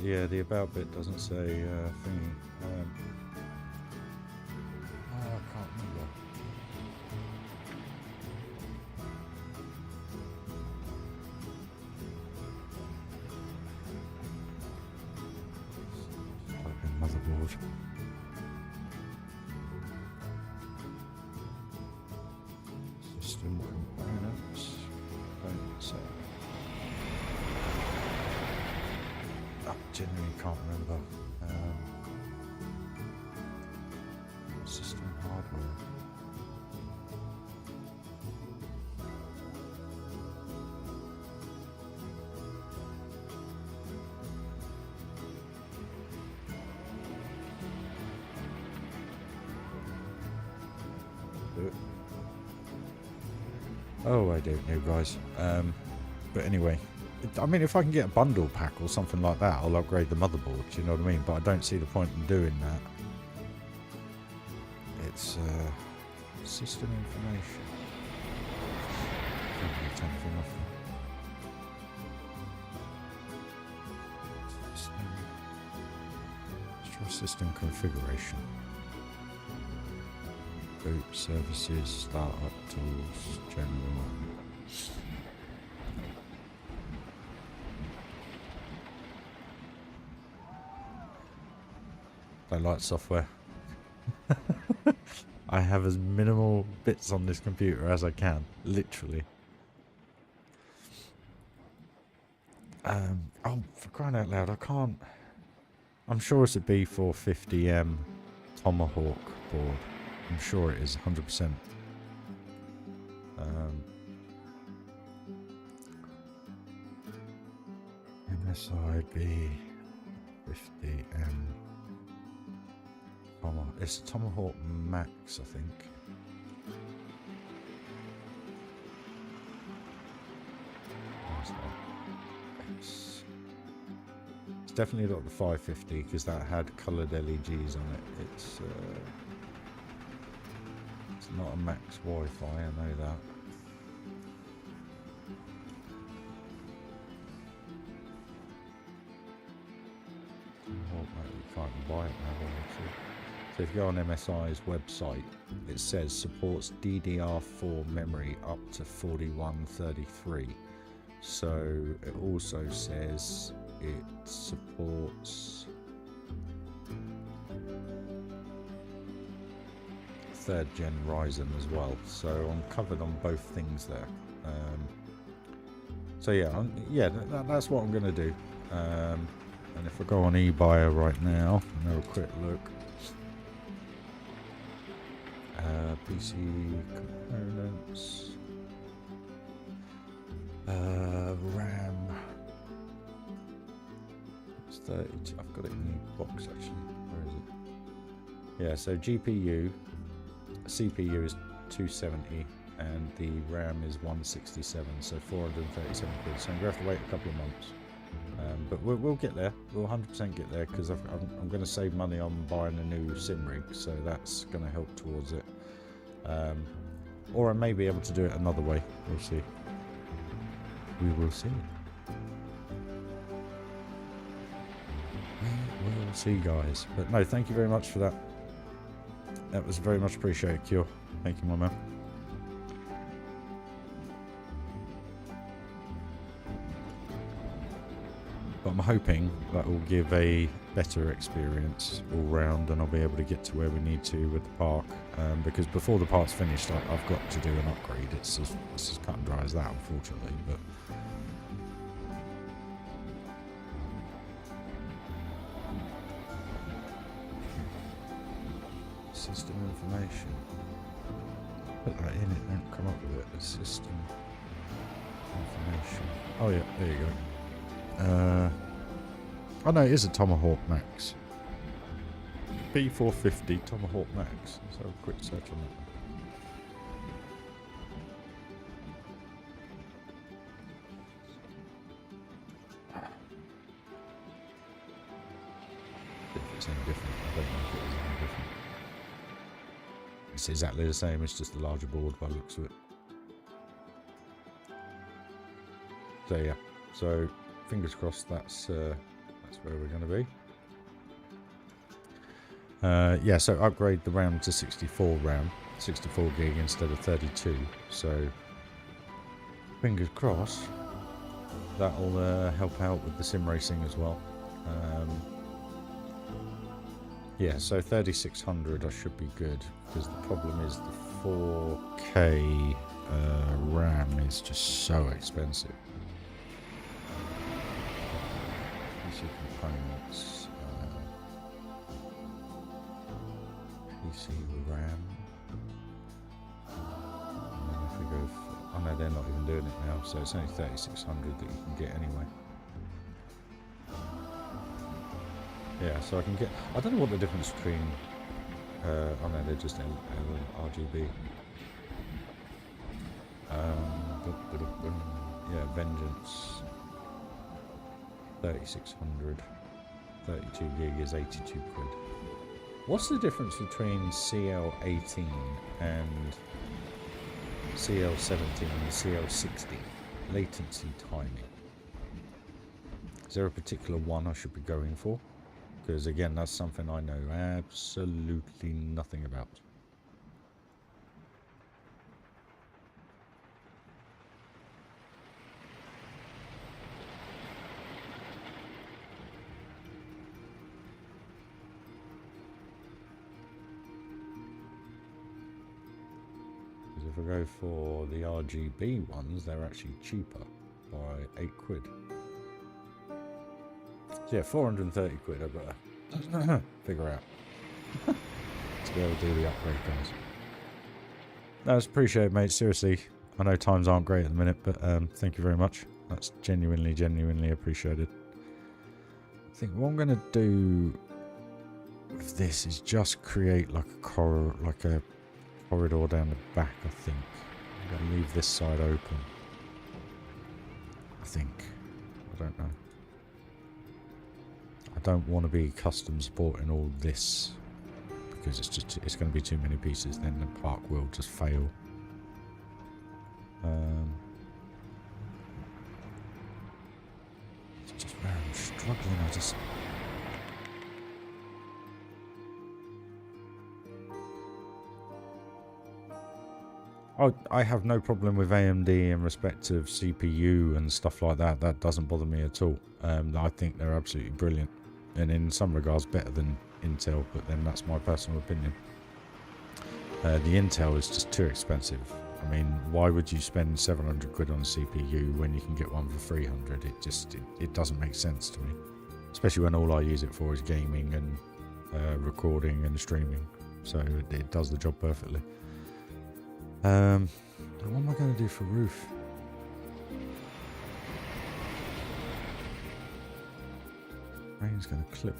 Yeah, the about bit doesn't say thingy. I can't remember. Type in motherboard. System components. Don't say. I genuinely can't remember. System hardware. Oh, I don't know, guys. But anyway. I mean, if I can get a bundle pack or something like that, I'll upgrade the motherboard, do you know what I mean? But I don't see the point in doing that. It's system information. Can't turn anything off. System configuration. Boot services, startup tools, general. I like software. I have as minimal bits on this computer as I can, literally. Oh, for crying out loud, I can't. I'm sure it's a B450M Tomahawk board. I'm sure it is 100%. MSI B50M. It's Tomahawk Max, I think. It's definitely not the 550 because that had coloured LEDs on it. It's not a Max Wi-Fi, I know that. Tomahawk Max, you can't buy it now, obviously. So if you go on MSI's website, it says supports DDR4 memory up to 4133. So it also says it supports 3rd gen Ryzen as well. So I'm covered on both things there. So yeah, that's what I'm going to do. And if I go on eBuyer right now and have a quick look. PC components, RAM, it's 32, I've got it in the box actually, where is it? Yeah, so GPU, CPU is 270 and the RAM is 167, so 437 quid, so I'm going to have to wait a couple of months. But we'll get there, we'll 100% get there because I'm going to save money on buying a new sim rig, so that's going to help towards it. Or I may be able to do it another way. We'll see. We will see. We will see, guys. But no, thank you very much for that. That was very much appreciated, Cure. Thank you, my man. But I'm hoping that will give a better experience all round, and I'll be able to get to where we need to with the park. Because before the park's finished, I've got to do an upgrade. It's as cut and dry as that, unfortunately. But system information. Put that in, it won't come up with it. System information. Oh yeah, there you go. Oh no, it is a Tomahawk Max. B450 Tomahawk Max. Let's have a quick search on that. If it's any different, I don't know if it is any different. It's exactly the same, it's just a larger board by the looks of it. So yeah, so fingers crossed that's where we're going to be. Yeah, so upgrade the RAM to 64 RAM, 64 gig instead of 32. So fingers crossed that'll help out with the sim racing as well. Yeah, so 3600 I should be good, because the problem is the 4K RAM is just so expensive. PC components, PC RAM, and then if we go for, oh no, they're not even doing it now, so it's only 3600 that you can get anyway. Yeah, so I can get, I don't know what the difference between, oh no, they're just RGB. Yeah, Vengeance, 3600, 32 gig is 82 quid. What's the difference between CL18 and CL17 and CL60? Latency timing. Is there a particular one I should be going for? Because again, that's something I know absolutely nothing about. Because if I go for the RGB ones, they're actually cheaper by 8 quid. So yeah, 430 quid I've got to figure out to be able to do the upgrade, guys. That's appreciated, mate. Seriously, I know times aren't great at the minute, but thank you very much. That's genuinely appreciated. I think what I'm going to do with this is just create like a corridor down the back. I think I'm going to leave this side open. I think. I don't know. I don't want to be custom supporting all this because it's going to be too many pieces. Then the park will just fail. It's just where I'm struggling. I have no problem with AMD in respect of CPU and stuff like that. That doesn't bother me at all. I think they're absolutely brilliant, and in some regards better than Intel, but then that's my personal opinion. The Intel is just too expensive. I mean, why would you spend 700 quid on a CPU when you can get one for 300? It doesn't make sense to me, especially when all I use it for is gaming and recording and streaming, so it does the job perfectly. What am I going to do for roof? Rain's going to clip.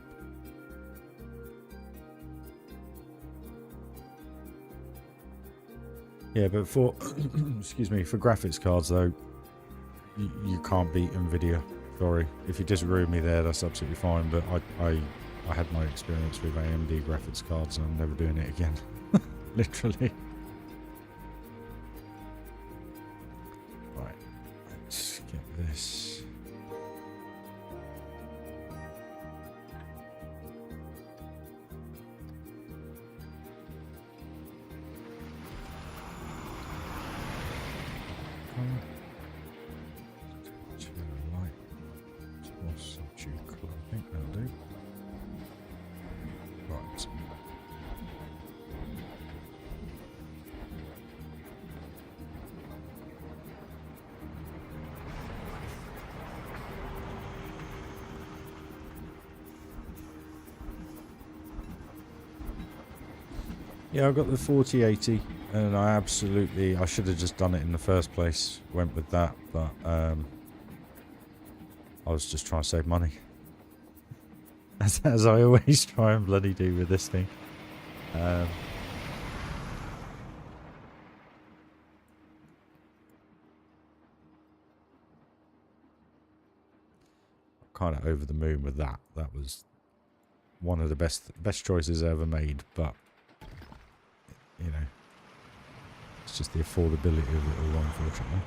Yeah, but for excuse me, for graphics cards though, you can't beat Nvidia. Sorry, if you disagree with me there, that's absolutely fine. But I had my experience with AMD graphics cards, and I'm never doing it again. Literally. this. Right. Yeah, I got the 4080 and I should have just done it in the first place. Went with that, but I was just trying to save money. As I always try and bloody do with this thing. Kind of over the moon with that. That was one of the best choices I ever made, but you know, it's just the affordability of it all, unfortunately.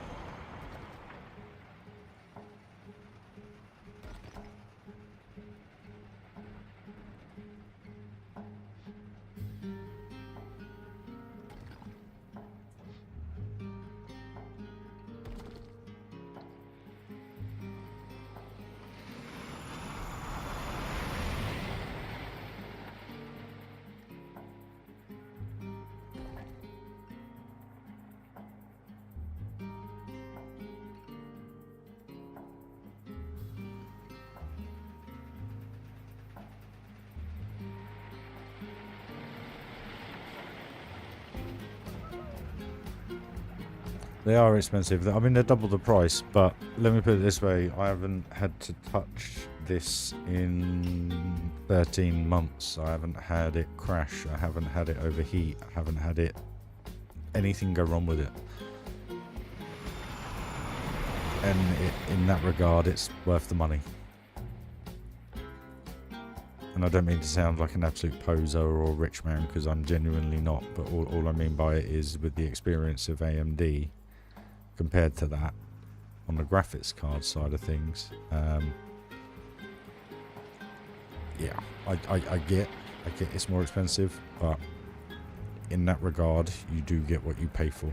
They are expensive. I mean, they're double the price, but let me put it this way. I haven't had to touch this in 13 months. I haven't had it crash. I haven't had it overheat. I haven't had anything go wrong with it. And in that regard, it's worth the money. And I don't mean to sound like an absolute poser or rich man, because I'm genuinely not. But all I mean by it is, with the experience of AMD, compared to that, on the graphics card side of things, yeah, I get it's more expensive, but in that regard, you do get what you pay for.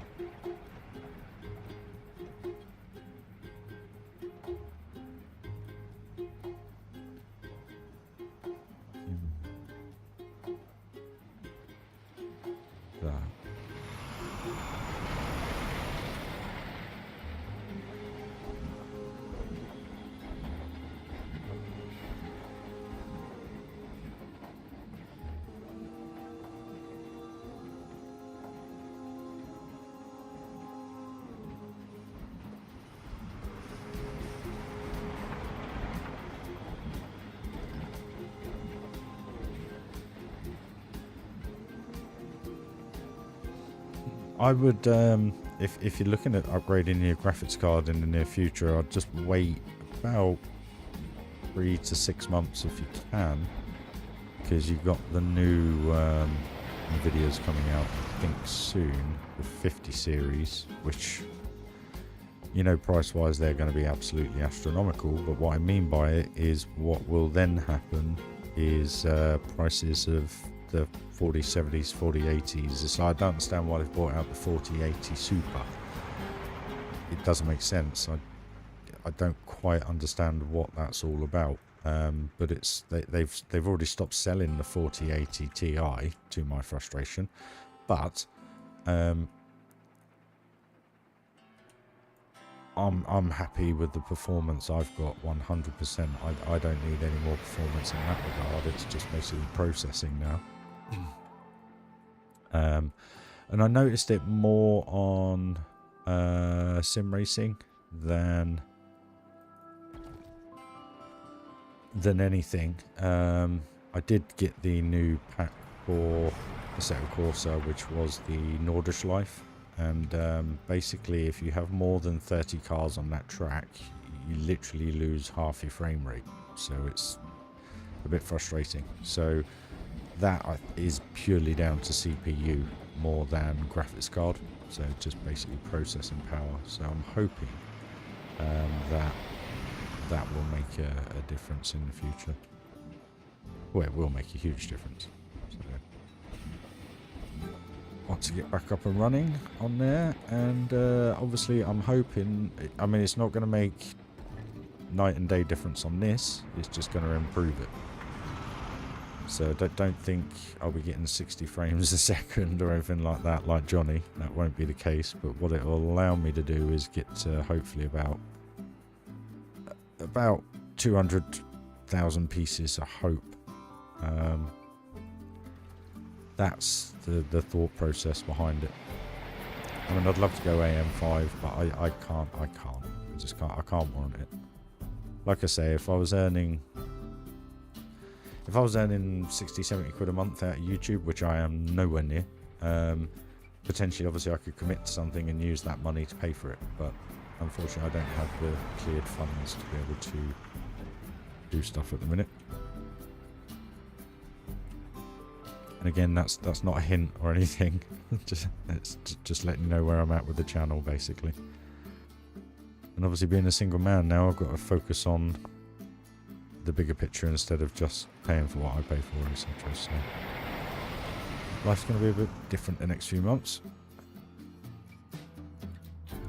I would, if you're looking at upgrading your graphics card in the near future, I'd just wait about 3 to 6 months if you can, because you've got the new Nvidias coming out, I think soon, the 50 series, which, you know, price-wise they're going to be absolutely astronomical. But what I mean by it is, what will then happen is prices of the 4070s, 4080s. So I don't understand why they've brought out the 4080 Super. It doesn't make sense. I don't quite understand what that's all about. But it's they've already stopped selling the 4080 Ti, to my frustration. But I'm happy with the performance I've got 100%. I don't need any more performance in that regard. It's just basically processing now. And I noticed it more on sim racing than anything. I did get the new pack for Assetto Corsa, which was the Nordschleife, and basically if you have more than 30 cars on that track, you literally lose half your frame rate, so it's a bit frustrating. So that is purely down to CPU more than graphics card, so just basically processing power. So I'm hoping that will make a difference in the future. Well, it will make a huge difference. So, want to get back up and running on there, and obviously I'm hoping, I mean, it's not going to make night and day difference on this, it's just going to improve it. So don't think I'll be getting 60 frames a second or anything like that, like Johnny. That won't be the case, but what it will allow me to do is get hopefully about 200,000 pieces, I hope. That's the thought process behind it. I mean, I'd love to go AM5, but I can't. I just can't. I can't warrant it. Like I say, if I was earning 60, 70 quid a month out of YouTube, which I am nowhere near, potentially, obviously, I could commit to something and use that money to pay for it. But unfortunately, I don't have the cleared funds to be able to do stuff at the minute. And again, that's not a hint or anything. It's just letting you know where I'm at with the channel, basically. And obviously, being a single man now, I've got to focus on the bigger picture instead of just paying for what I pay for, etc. So life's going to be a bit different the next few months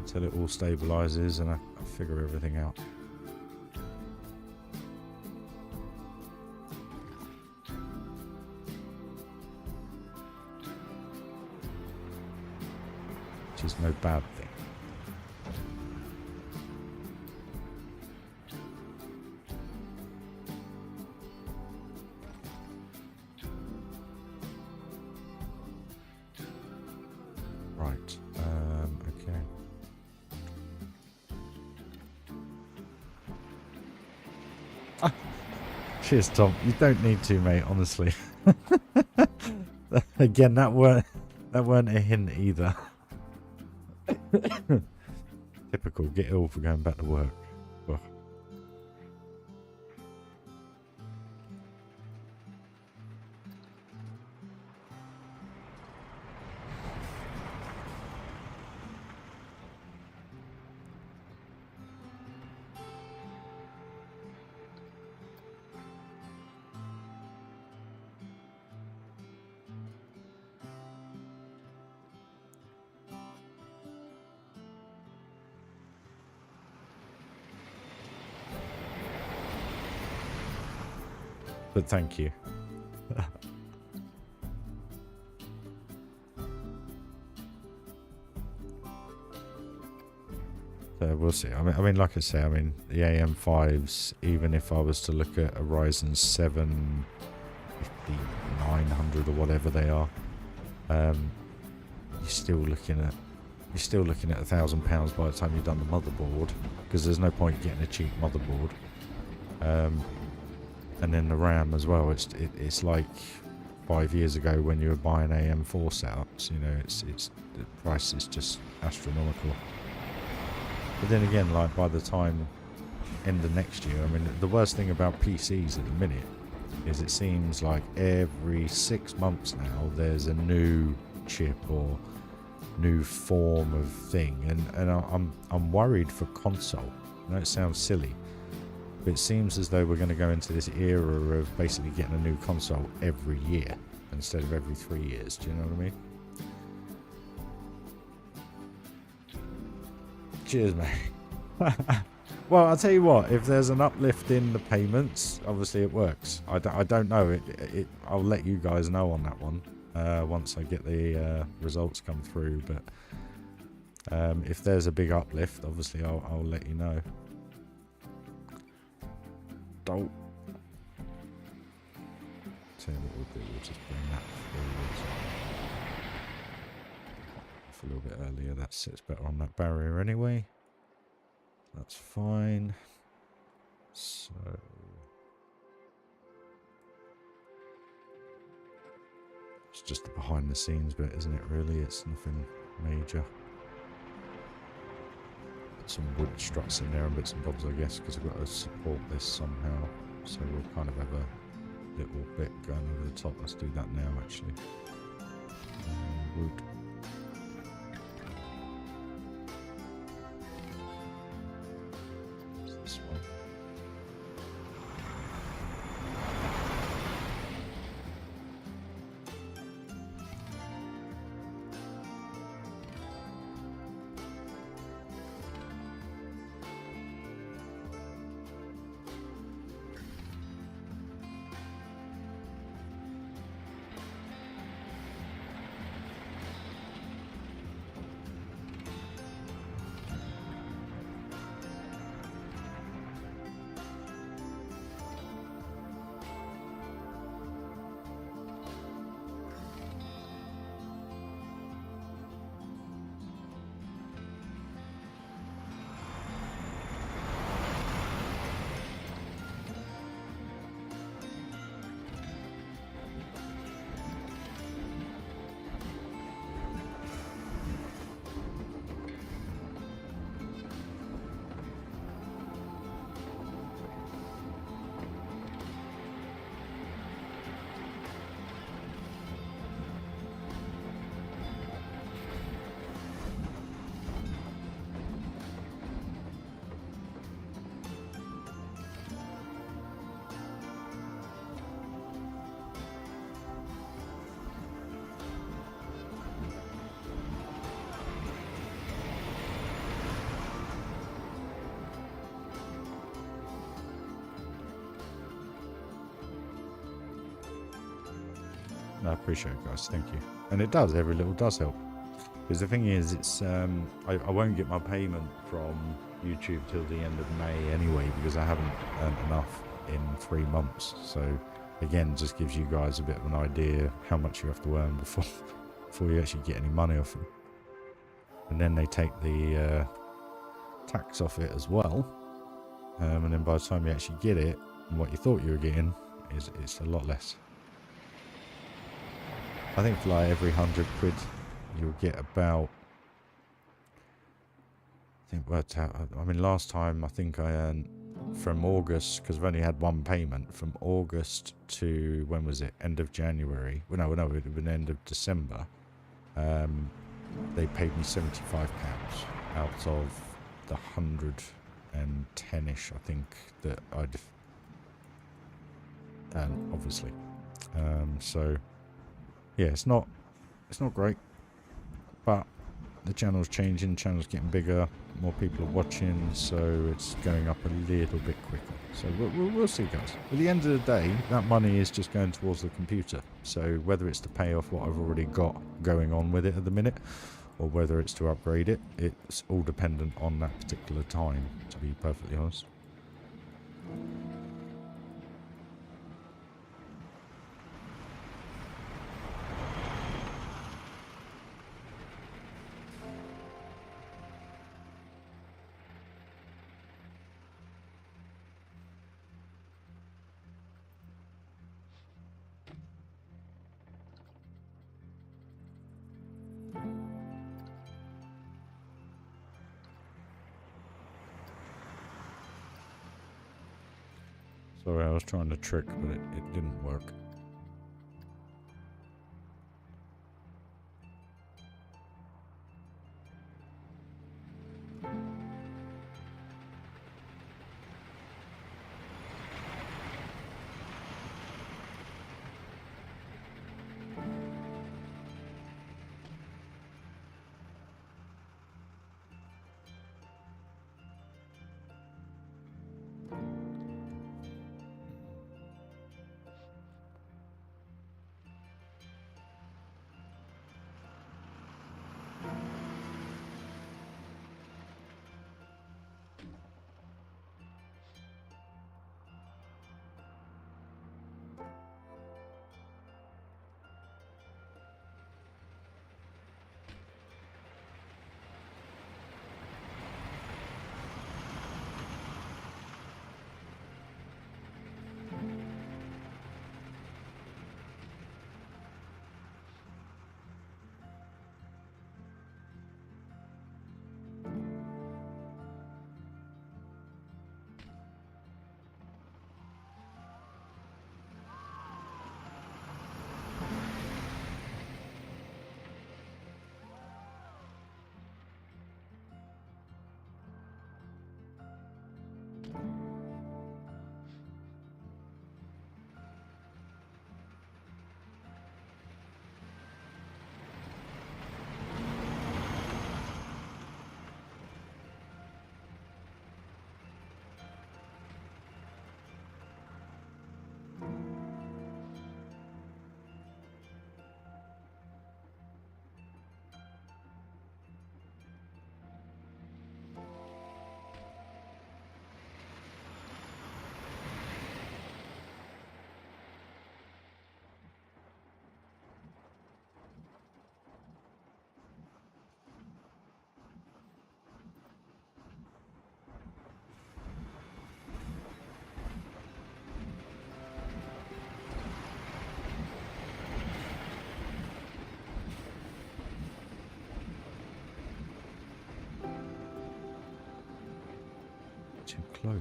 until it all stabilizes and I figure everything out. Which is no bad thing. Right, okay. Cheers, Tom. You don't need to, mate, honestly. Again, that weren't a hint either. Typical, get ill for going back to work. Ugh. But thank you. So we'll see. I mean, like I say, I mean, the AM5s, even if I was to look at a Ryzen 7 5900 or whatever they are, you're still looking at £1,000 by the time you've done the motherboard, because there's no point getting a cheap motherboard. And then the RAM as well. It's like 5 years ago when you were buying AM4 setups. You know, it's the price is just astronomical. But then again, like by the time end of next year, I mean, the worst thing about PCs at the minute is it seems like every 6 months now there's a new chip or new form of thing, and I'm worried for console. I know it sounds silly, but it seems as though we're going to go into this era of basically getting a new console every year instead of every 3 years. Do you know what I mean? Cheers, mate. Well, I'll tell you what, if there's an uplift in the payments, obviously it works. I don't know. I'll let you guys know on that one once I get the results come through. But if there's a big uplift, obviously I'll let you know. Don't. Tell you what we'll do, we'll just bring that forward. A little bit earlier, that sits better on that barrier anyway. That's fine. So it's just the behind the scenes bit, isn't it, really? It's nothing major. Put some wood struts in there and bits and bobs, I guess, because I've got to support this somehow. So we'll kind of have a little bit going over the top. Let's do that now, actually. Wood. I appreciate it, guys. Thank you. And it does. Every little does help. Because the thing is, it's I won't get my payment from YouTube till the end of May anyway, because I haven't earned enough in 3 months. So again, just gives you guys a bit of an idea how much you have to earn before you actually get any money off them. And then they take the tax off it as well. And then by the time you actually get it, and what you thought you were getting it's a lot less. I think for like every 100 quid you'll get about, I think worked out, I mean last time I think I earned from August, because I've only had one payment, from August to, when was it, end of January, well no, it would have been end of December, they paid me £75 out of the 110-ish I think that I'd earned, obviously. So yeah, it's not great, but the channel's changing, channel's getting bigger, more people are watching, so it's going up a little bit quicker. So we'll see, guys. At the end of the day, that money is just going towards the computer. So whether it's to pay off what I've already got going on with it at the minute, or whether it's to upgrade it, it's all dependent on that particular time, to be perfectly honest. Sorry, I was trying to trick, but it didn't work. Too close.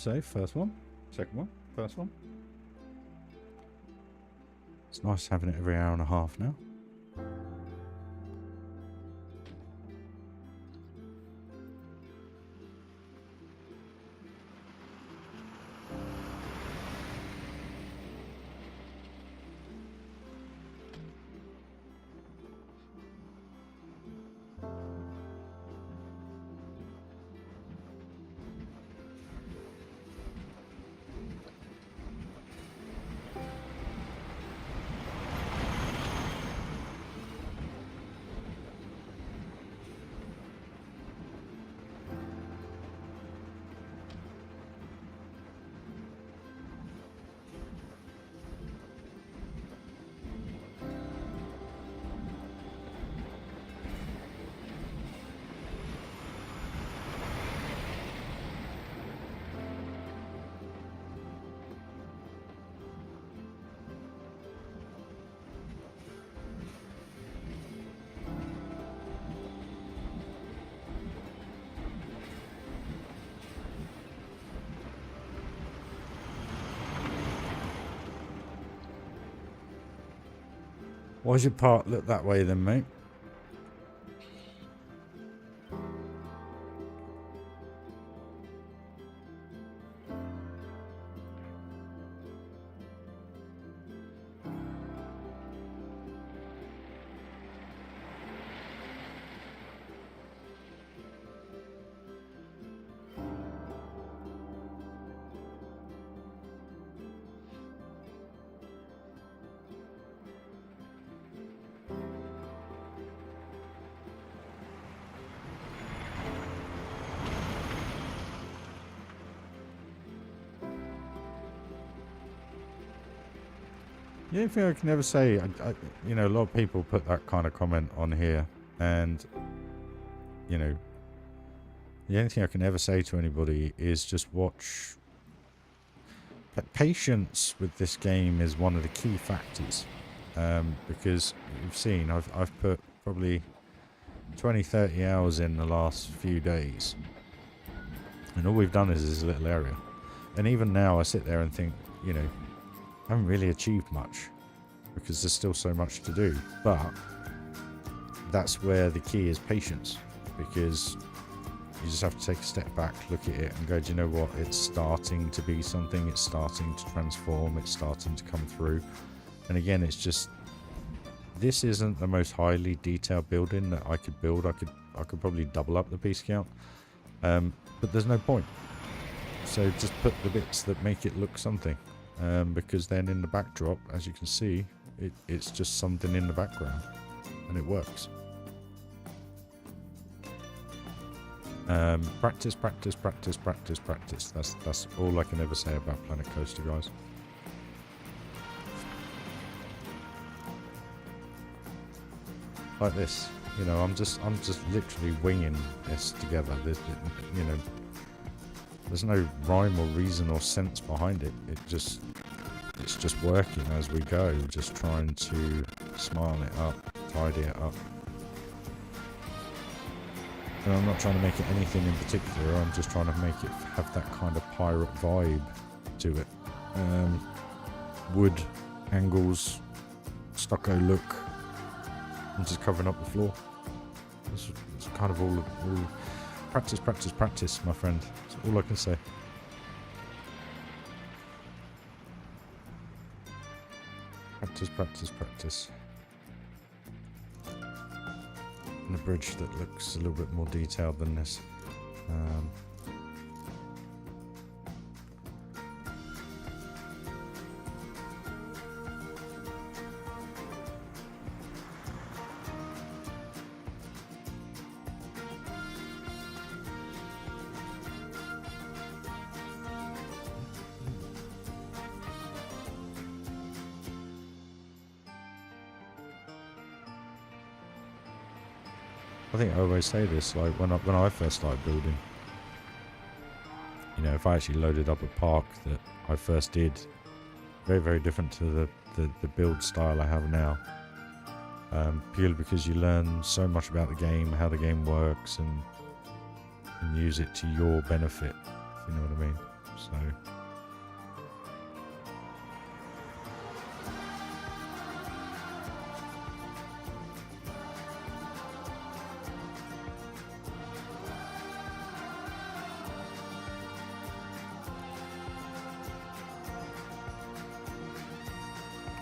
say first one, second one, first one. It's nice having it every hour and a half now. Why does your part look that way then, mate? The only thing I can ever say, you know, a lot of people put that kind of comment on here, and, you know, the only thing I can ever say to anybody is just watch. Patience with this game is one of the key factors, because you've seen I've put probably 20-30 hours in the last few days, and all we've done is this little area, and even now I sit there and think, you know, I haven't really achieved much because there's still so much to do. But that's where the key is patience, because you just have to take a step back, look at it and go, do you know what, it's starting to be something, it's starting to transform, it's starting to come through. And again, it's just, this isn't the most highly detailed building that I could build. I could probably double up the piece count, but there's no point. So just put the bits that make it look something. Because then in the backdrop, as you can see, it's just something in the background, and it works. Practice, practice, practice, practice, practice. That's all I can ever say about Planet Coaster, guys. Like this, you know, I'm just literally winging this together. This, you know. There's no rhyme or reason or sense behind it. It's just working as we go, just trying to smile it up, tidy it up. And I'm not trying to make it anything in particular, I'm just trying to make it have that kind of pirate vibe to it. Wood, angles, stucco look. I'm just covering up the floor. It's kind of all practice, practice, practice, my friend. That's all I can say. Practice, practice, practice. And a bridge that looks a little bit more detailed than this. I think I always say this, like when I first started building, you know, if I actually loaded up a park that I first did, very, very different to the build style I have now, purely because you learn so much about the game, how the game works, and use it to your benefit, if you know what I mean. So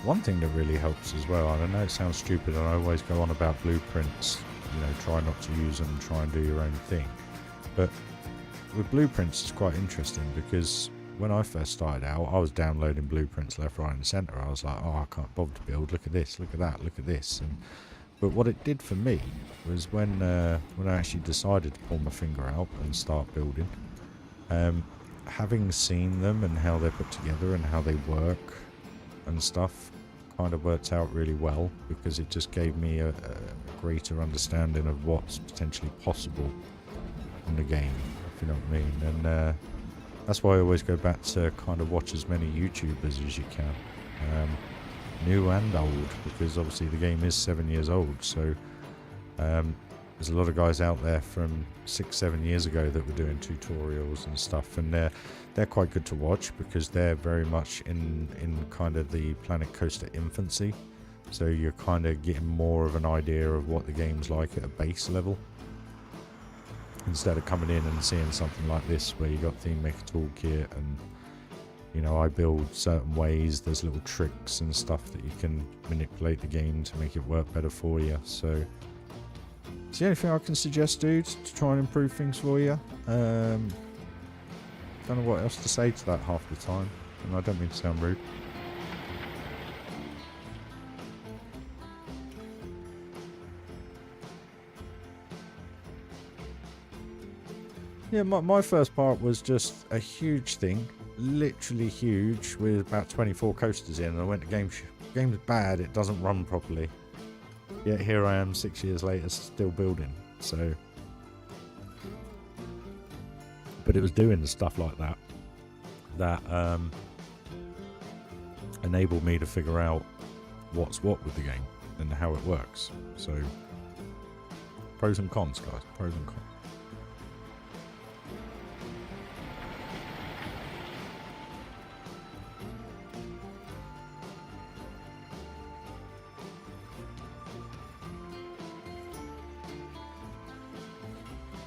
one thing that really helps as well, and I know it sounds stupid and I always go on about blueprints, you know, try not to use them, try and do your own thing, but with blueprints it's quite interesting because when I first started out I was downloading blueprints left, right and centre. I was like, oh, I can't bother to build, look at this, look at that, look at this. But what it did for me was when I actually decided to pull my finger out and start building, having seen them and how they're put together and how they work and stuff kind of worked out really well, because it just gave me a greater understanding of what's potentially possible in the game, if you know what I mean. And that's why I always go back to kind of watch as many YouTubers as you can, new and old, because obviously the game is 7 years old, so there's a lot of guys out there from 6-7 years ago that were doing tutorials and stuff, and they're quite good to watch because they're very much in kind of the Planet Coaster infancy, so you're kind of getting more of an idea of what the game's like at a base level, instead of coming in and seeing something like this where you got Theme Maker Toolkit and, you know, I build certain ways, there's little tricks and stuff that you can manipulate the game to make it work better for you. So it's the only thing I can suggest, dude, to try and improve things for you. Don't know what else to say to that half the time, and I don't mean to sound rude. Yeah, my first part was just a huge thing, literally huge, with about 24 coasters in, and I went to game's bad, it doesn't run properly. Yet here I am 6 years later still building, so. But it was doing stuff like that that enabled me to figure out what's what with the game and how it works. So pros and cons, guys, pros and cons.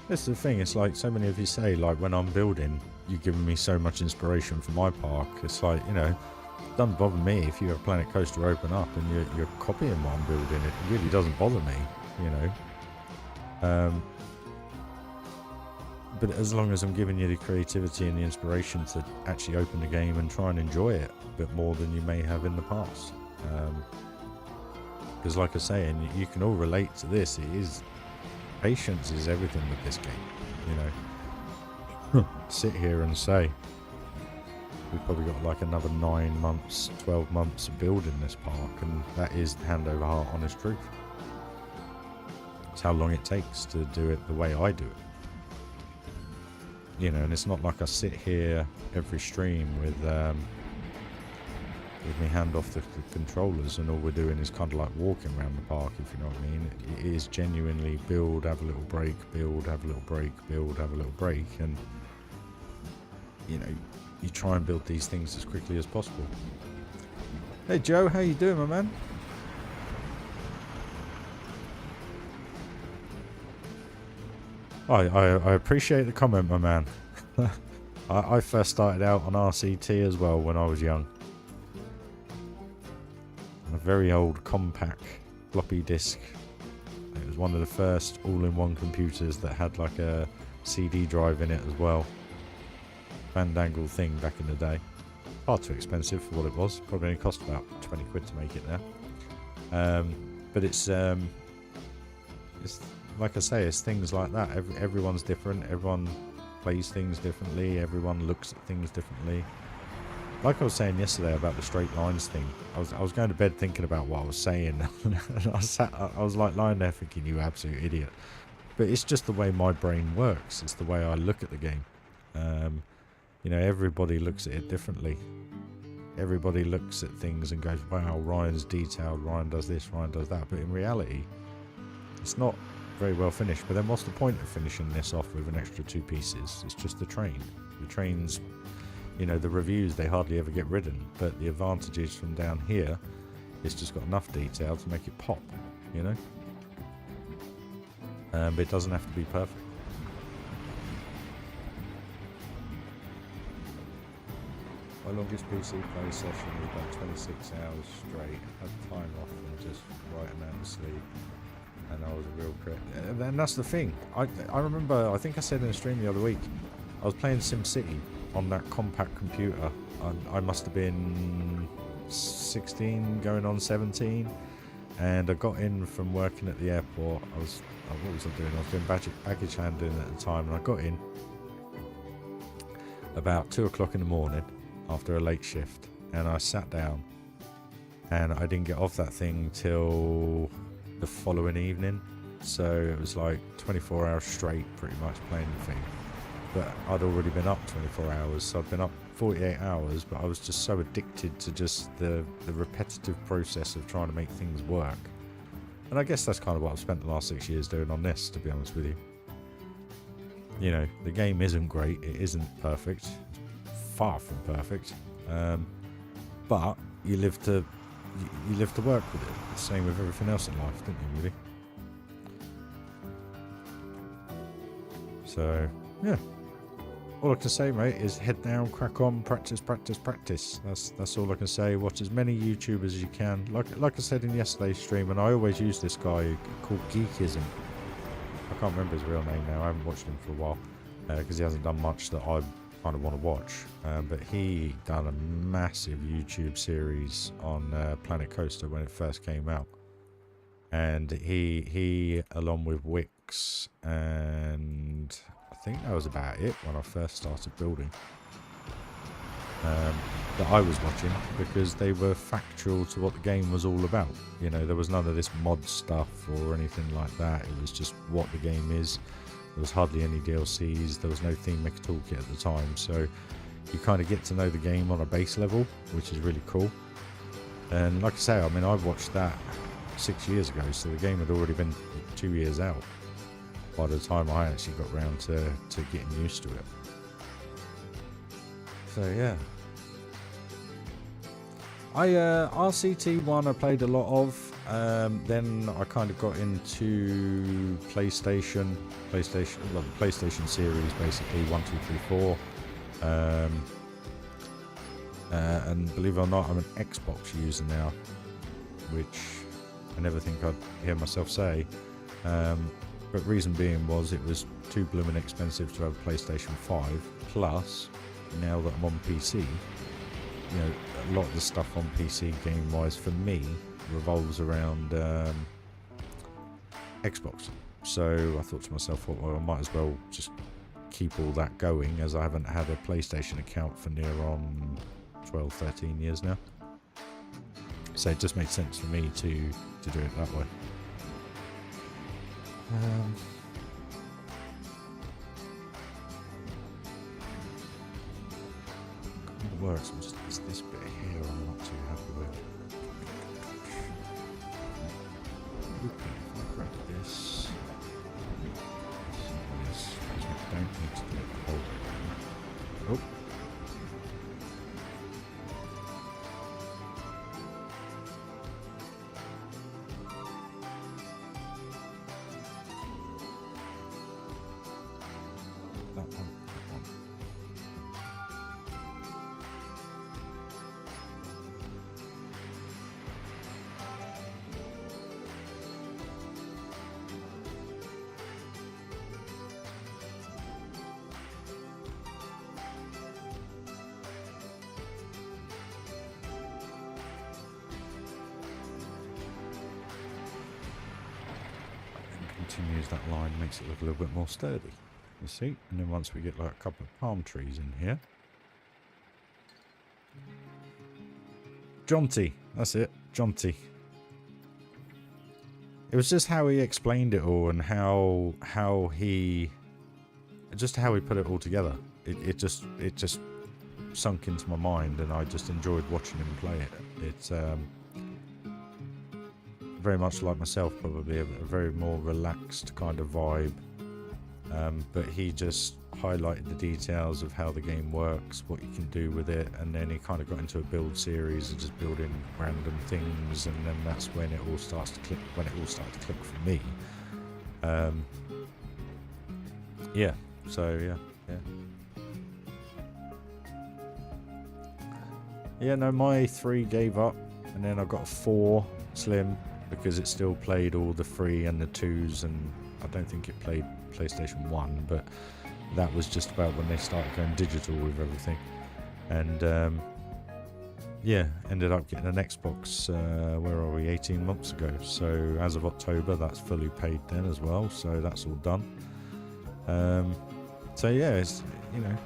This is the thing, it's like so many of you say, like when I'm building, you're giving me so much inspiration for my park. It's like, you know, it doesn't bother me if you have Planet Coaster open up and you're copying what I'm building. It really doesn't bother me, you know. But as long as I'm giving you the creativity and the inspiration to actually open the game and try and enjoy it a bit more than you may have in the past. Because like I say, and you can all relate to this, it is... patience is everything with this game, you know. Sit here and say we've probably got like another 9 months, 12 months of building this park, and that is hand over heart honest truth. It's how long it takes to do it the way I do it, you know. And it's not like I sit here every stream with me hand off the controllers and all we're doing is kind of like walking around the park, if you know what I mean. It is genuinely build, have a little break, build, have a little break, build, have a little break, and you know, you try and build these things as quickly as possible. Hey Joe, how you doing, my man? I appreciate the comment, my man. I first started out on RCT as well when I was young. A very old compact floppy disk. It was one of the first all-in-one computers that had like a CD drive in it as well. Fandangle thing back in the day. Far too expensive for what it was. Probably only cost about 20 quid to make it now. But it's like I say, it's things like that. Everyone's different. Everyone plays things differently. Everyone looks at things differently. Like I was saying yesterday about the straight lines thing, I was going to bed thinking about what I was saying, and I was like lying there thinking, you absolute idiot. But it's just the way my brain works. It's the way I look at the game. You know, everybody looks at it differently. Everybody looks at things and goes, wow, Ryan's detailed, Ryan does this, Ryan does that. But in reality, it's not very well finished. But then what's the point of finishing this off with an extra 2 pieces? It's just the train. The train's You know, the reviews, they hardly ever get ridden, but the advantages from down here, it's just got enough detail to make it pop, you know? But it doesn't have to be perfect. My longest PC play session was about 26 hours straight. Had time off and just writing out to sleep. And I was a real crit. And that's the thing. I remember, I think I said in a stream the other week, I was playing SimCity on that compact computer. I must have been 16 going on 17. And I got in from working at the airport. What was I doing? I was doing baggage handling at the time. And I got in about 2 o'clock in the morning after a late shift, and I sat down and I didn't get off that thing till the following evening, so it was like 24 hours straight pretty much playing the thing. But I'd already been up 24 hours, so I'd been up 48 hours, but I was just so addicted to just the repetitive process of trying to make things work. And I guess that's kind of what I've spent the last 6 years doing on this, to be honest with you. You know, the game isn't great, it isn't perfect, far from perfect, but you live to work with it. The same with everything else in life, don't you, really? So yeah, all I can say, mate, is head down, crack on, practice. That's all I can say. Watch as many YouTubers as you can. Like I said in yesterday's stream, and I always use this guy called Geekism. I can't remember his real name now. I haven't watched him for a while because he hasn't done much that I kind of want to watch, but he done a massive YouTube series on Planet Coaster when it first came out, and he along with Wix, and I think that was about it when I first started building, that I was watching, because they were factual to what the game was all about. You know, there was none of this mod stuff or anything like that. It was just what the game is. There was hardly any DLCs, there was no theme maker toolkit at the time, so you kind of get to know the game on a base level, which is really cool. And like I say, I mean, I watched that 6 years ago, so the game had already been 2 years out by the time I actually got round to getting used to it. So yeah. RCT1 I played a lot of, then I kind of got into PlayStation series, basically 1, 2, 3, 4, and believe it or not, I'm an Xbox user now, which I never think I'd hear myself say, but reason being was it was too blooming expensive to have a PlayStation 5, plus now that I'm on PC, you know, a lot of the stuff on PC game wise for me revolves around Xbox. So I thought to myself, well, I might as well just keep all that going, as I haven't had a PlayStation account for near on 12, 13 years now. So it just made sense for me to do it that way. It works. It's this bit here I'm not too happy with. Okay, if I grab this, because we don't need to do it the whole way. Oh. That one. Continues that line, makes it look a little bit more sturdy, you see. And then once we get like a couple of palm trees in here, jaunty, that's it, jaunty. It was just how he explained it all, and how he put it all together. It just sunk into my mind, and I just enjoyed watching him play it. It's very much like myself, probably a very more relaxed kind of vibe. but he just highlighted the details of how the game works, what you can do with it, and then he kind of got into a build series of just building random things, and then that's when it all starts to click. When it all started to click for me. Yeah. So yeah. Yeah, no, my 3 gave up, and then I got a 4 Slim because it still played all the 3 and the 2s, and I don't think it played PlayStation 1, but that was just about when they started going digital with everything. And yeah, ended up getting an Xbox, where are we, 18 months ago. So as of October, that's fully paid then as well, so that's all done. So yeah, it's, you know,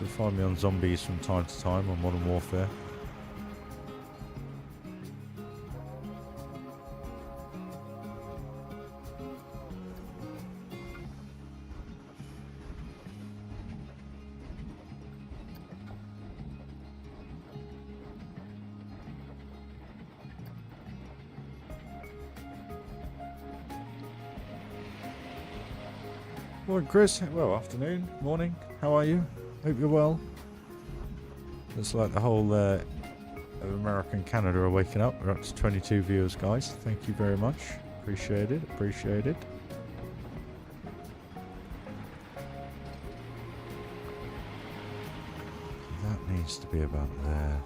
you'll find me on zombies from time to time on Modern Warfare. Morning, Chris. Well, afternoon, morning. How are you? Hope you're well. Looks like the whole of America and Canada are waking up. We're up to 22 viewers, guys. Thank you very much. Appreciate it. Appreciate it. That needs to be about there.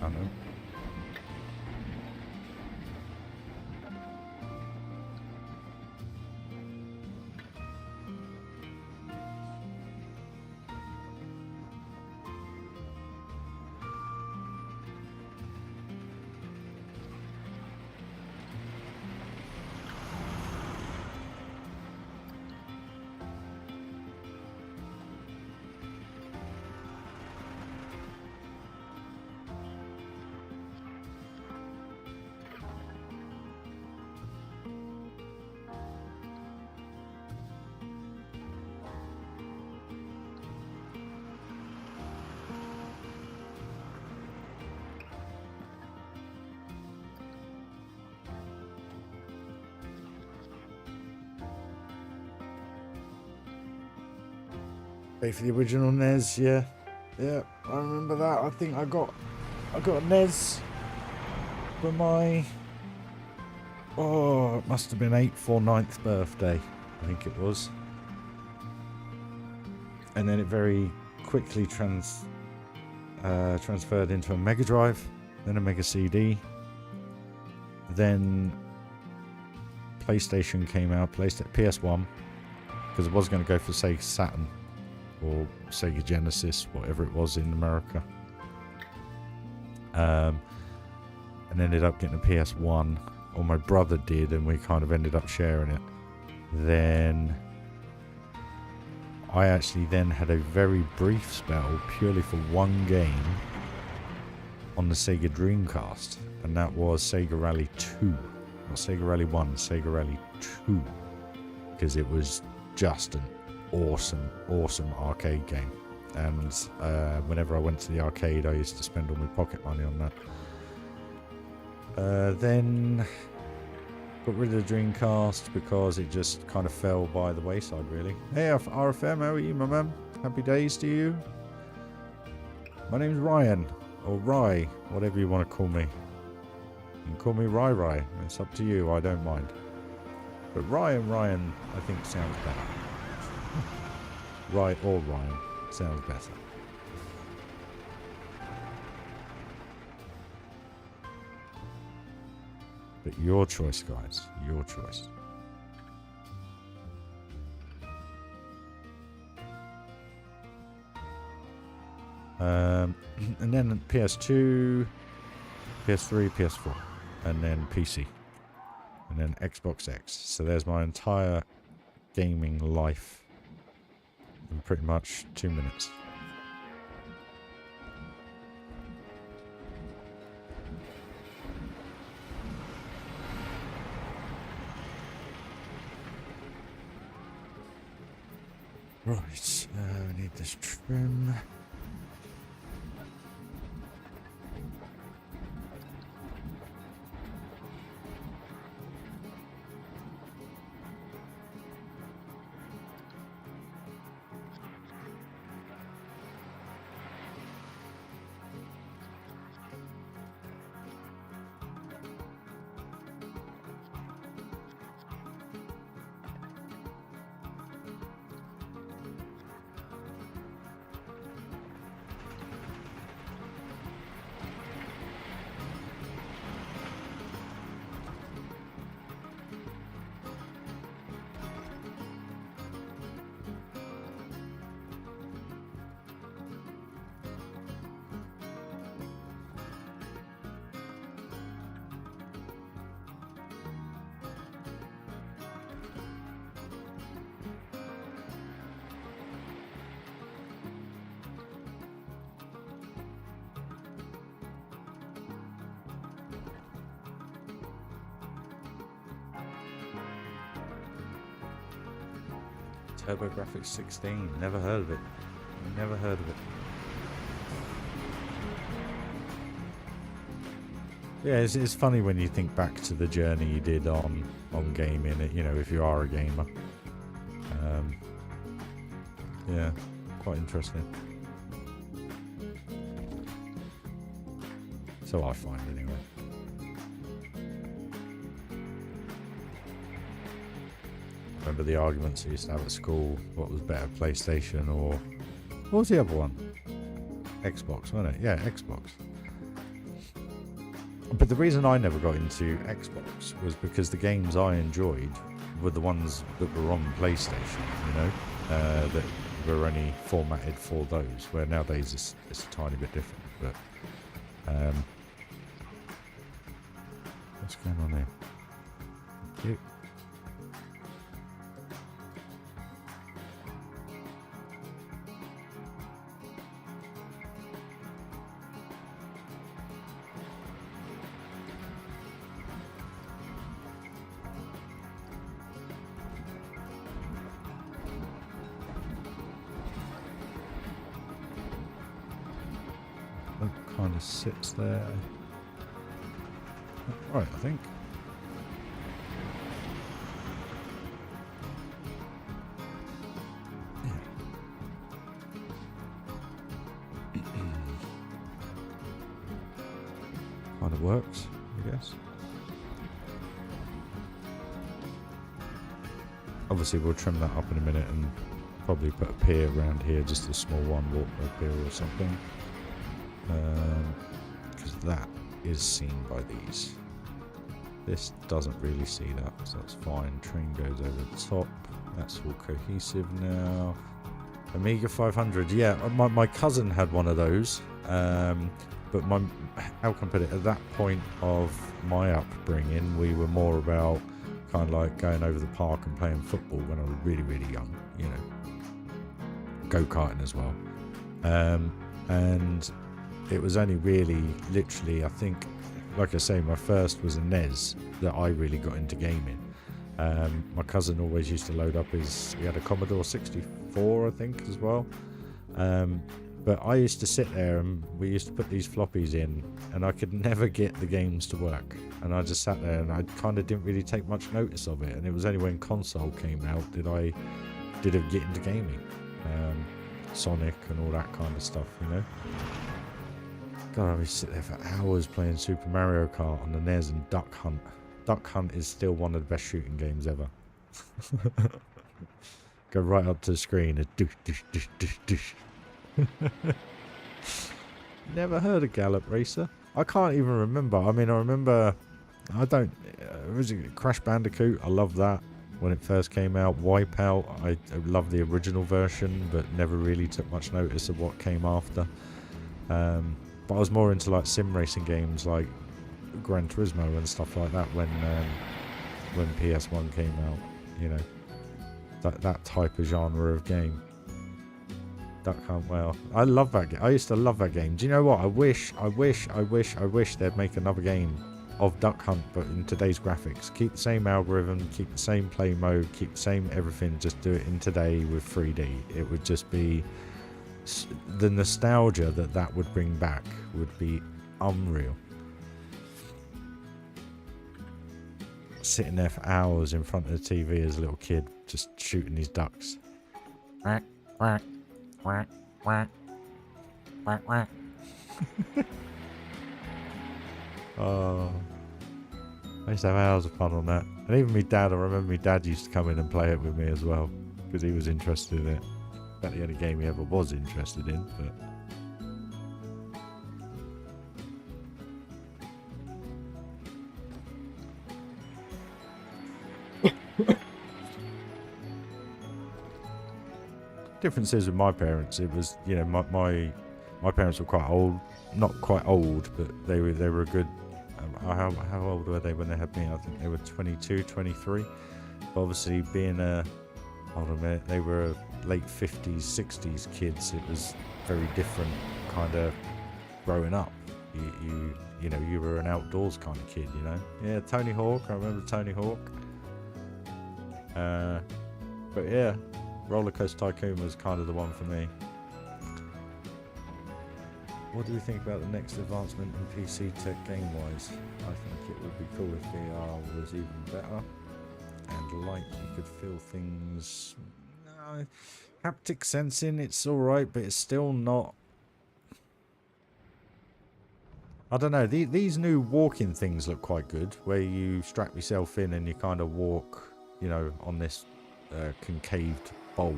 I know. Pay for the original NES, yeah. Yeah, I remember that. I think I got a NES for my, oh, it must have been 8th or 9th birthday, I think it was. And then it very quickly transferred into a Mega Drive, then a Mega CD. Then PlayStation came out, PS1, because I was going to go for Sega Saturn or Sega Genesis, whatever it was in America. And ended up getting a PS1, or my brother did, and we kind of ended up sharing it. Then I actually then had a very brief spell purely for one game on the Sega Dreamcast, and that was Sega Rally 2. Not Sega Rally 1, Sega Rally 2. Because it was just an awesome, awesome arcade game. And whenever I went to the arcade, I used to spend all my pocket money on that. Then got rid of the Dreamcast because it just kind of fell by the wayside, really. Hey, RFM, how are you, my man? Happy days to you. My name's Ryan. Or Ry, whatever you want to call me. You can call me RyRy. It's up to you, I don't mind. But Ryan, I think sounds better. Ry or Ryan sounds better. But your choice, guys. Your choice. And then PS2, PS3, PS4, and then PC, and then Xbox X. So there's my entire gaming life in pretty much 2 minutes. Right, we need this trim. TurboGrafx 16, never heard of it. Never heard of it. Yeah, it's funny when you think back to the journey you did on gaming, you know, if you are a gamer. Yeah, quite interesting. So I find anyway. Remember the arguments we used to have at school, what was better, PlayStation or... What was the other one? Xbox, wasn't it? Yeah, Xbox. But the reason I never got into Xbox was because the games I enjoyed were the ones that were on PlayStation, you know? That were only formatted for those, where nowadays it's a tiny bit different, but... what's going on here? Thank you. Kind of sits there. Right, I think. Yeah. Kind of works, I guess. Obviously, we'll trim that up in a minute and probably put a pier around here, just a small one, walkway pier or something. Because that is seen by these. This doesn't really see that, so that's fine. Train goes over the top. That's all cohesive now. Amiga 500, yeah. My cousin had one of those, but how can I put it? At that point of my upbringing, we were more about kind of like going over the park and playing football when I was really, really young, you know. go-karting as well. And it was only really, literally, I think, like I say, my first was a NES that I really got into gaming. My cousin always used to load up he had a Commodore 64, I think, as well. But I used to sit there and we used to put these floppies in, and I could never get the games to work. And I just sat there and I kind of didn't really take much notice of it. And it was only when console came out did I get into gaming. Sonic and all that kind of stuff, you know. God, I used to sit there for hours playing Super Mario Kart on the NES and Duck Hunt. Duck Hunt is still one of the best shooting games ever. Go right up to the screen and doosh, doosh, doosh, doosh, doosh. Never heard of Gallop Racer. I can't even remember. I mean, I remember... was it Crash Bandicoot? I love that when it first came out. Wipeout, I love the original version, but never really took much notice of what came after. But I was more into like sim racing games like Gran Turismo and stuff like that when PS1 came out. You know, that type of genre of game. Duck Hunt, well, I love that game. I used to love that game. Do you know what? I wish they'd make another game of Duck Hunt, but in today's graphics. Keep the same algorithm, keep the same play mode, keep the same everything, just do it in today with 3D. It would just be... the nostalgia that would bring back would be unreal. Sitting there for hours in front of the TV as a little kid, just shooting these ducks. Quack, quack, quack, quack, quack, quack. Oh, I used to have hours of fun on that. And even my dad, I remember my dad used to come in and play it with me as well, because he was interested in it. That's the only game he ever was interested in, but... Differences with my parents, it was, you know, my parents were quite old, not quite old, but they were a good, how old were they when they had me? I think they were 22, 23, but obviously being hold on a minute, they were late 50s, 60s kids, it was very different kind of growing up. You know, you were an outdoors kind of kid, you know. Yeah, Tony Hawk, I remember Tony Hawk. But yeah, Roller Coaster Tycoon was kind of the one for me. What do we think about the next advancement in PC tech game-wise? I think it would be cool if VR was even better. And like you could feel things... No, haptic sensing, it's alright, but it's still not... I don't know, these new walking things look quite good, where you strap yourself in and you kind of walk, you know, on this concaved bowl.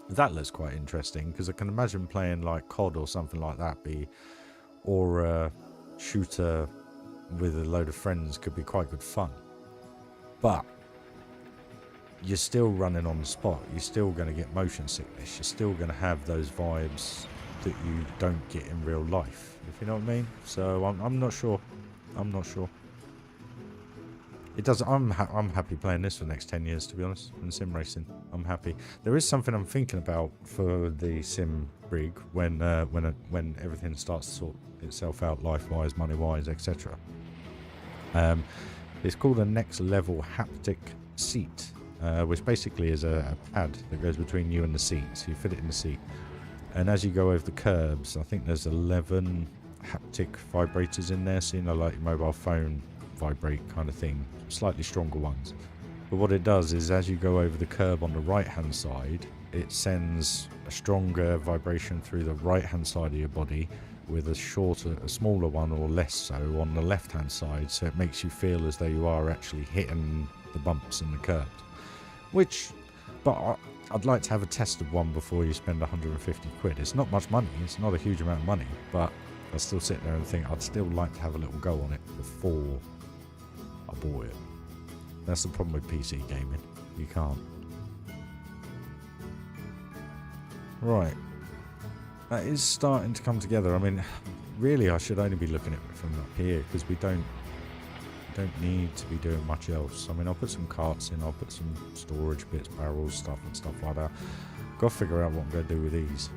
That looks quite interesting, because I can imagine playing like COD or something like that, or a shooter with a load of friends could be quite good fun. But you're still running on the spot, you're still going to get motion sickness, you're still going to have those vibes that you don't get in real life, if you know what I mean. So I'm not sure. It does. I'm happy playing this for the next 10 years, to be honest. In sim racing, I'm happy. There is something I'm thinking about for the sim rig when everything starts to sort itself out, life-wise, money-wise, etc. It's called a next level haptic seat, which basically is a pad that goes between you and the seat. So you fit it in the seat, and as you go over the curbs, I think there's 11 haptic vibrators in there. So you know, like your mobile phone vibrate kind of thing, slightly stronger ones. But what it does is, as you go over the curb on the right hand side, it sends a stronger vibration through the right hand side of your body, with a smaller one or less so on the left hand side, so it makes you feel as though you are actually hitting the bumps and the curbs. But I'd like to have a test of one before you spend 150 quid. It's not much money, it's not a huge amount of money, but I still sit there and think I'd still like to have a little go on it before I bought it. That's the problem with PC gaming. You can't. Right. That is starting to come together. I mean, really I should only be looking at it from up here, because we don't Don't need to be doing much else. I mean, I'll put some carts in, I'll put some storage bits, barrels, stuff and stuff like that. Got to figure out what I'm going to do with these.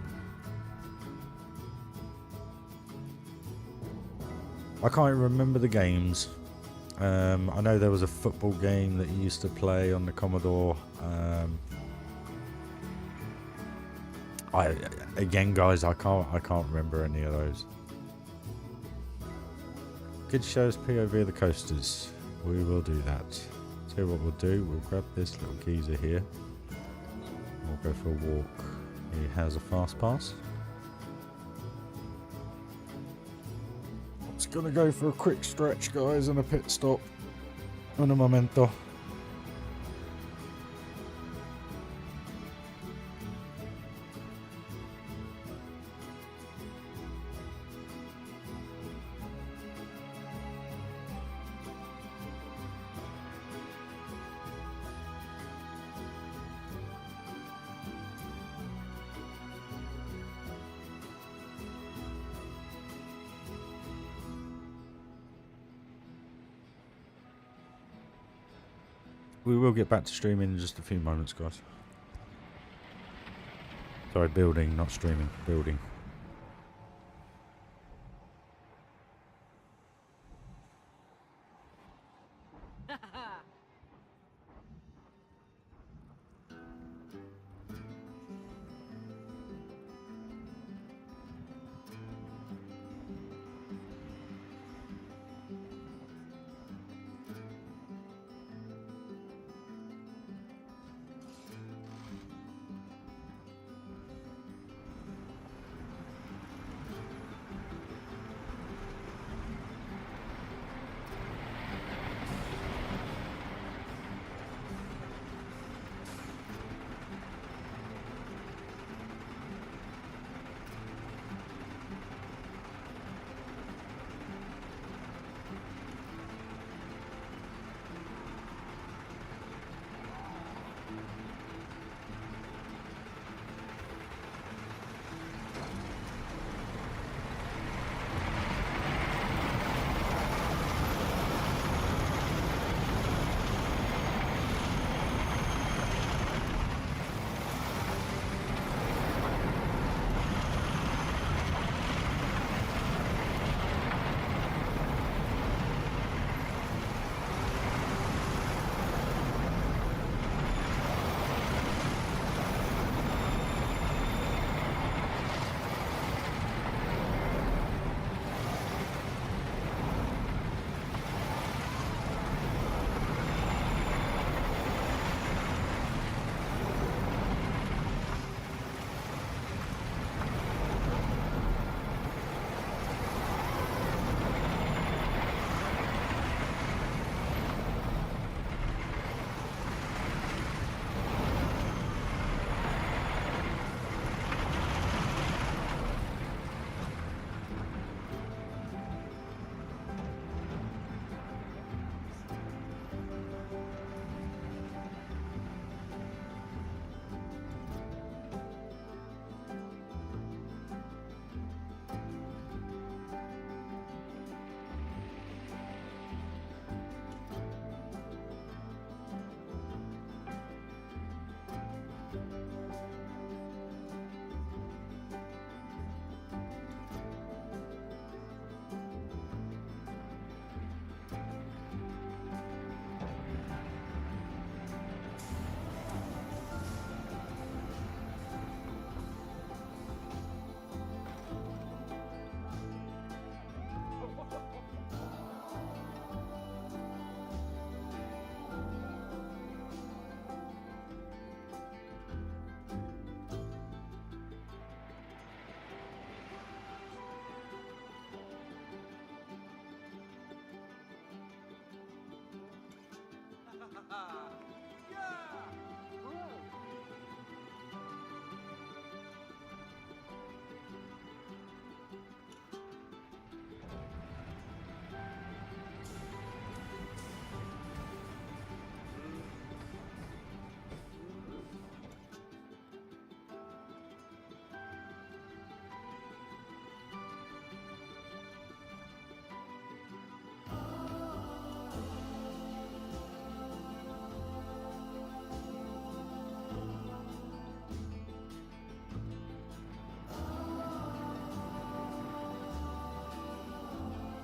I can't remember the games. I know there was a football game that you used to play on the Commodore. Again, guys, I can't remember any of those. Could you show us POV of the coasters? We will do that. Tell you what we'll do. We'll grab this little geezer here. We'll go for a walk. He has a fast pass. It's gonna go for a quick stretch, guys, and a pit stop. Un momento. We will get back to streaming in just a few moments, guys. Sorry, building, not streaming. Building.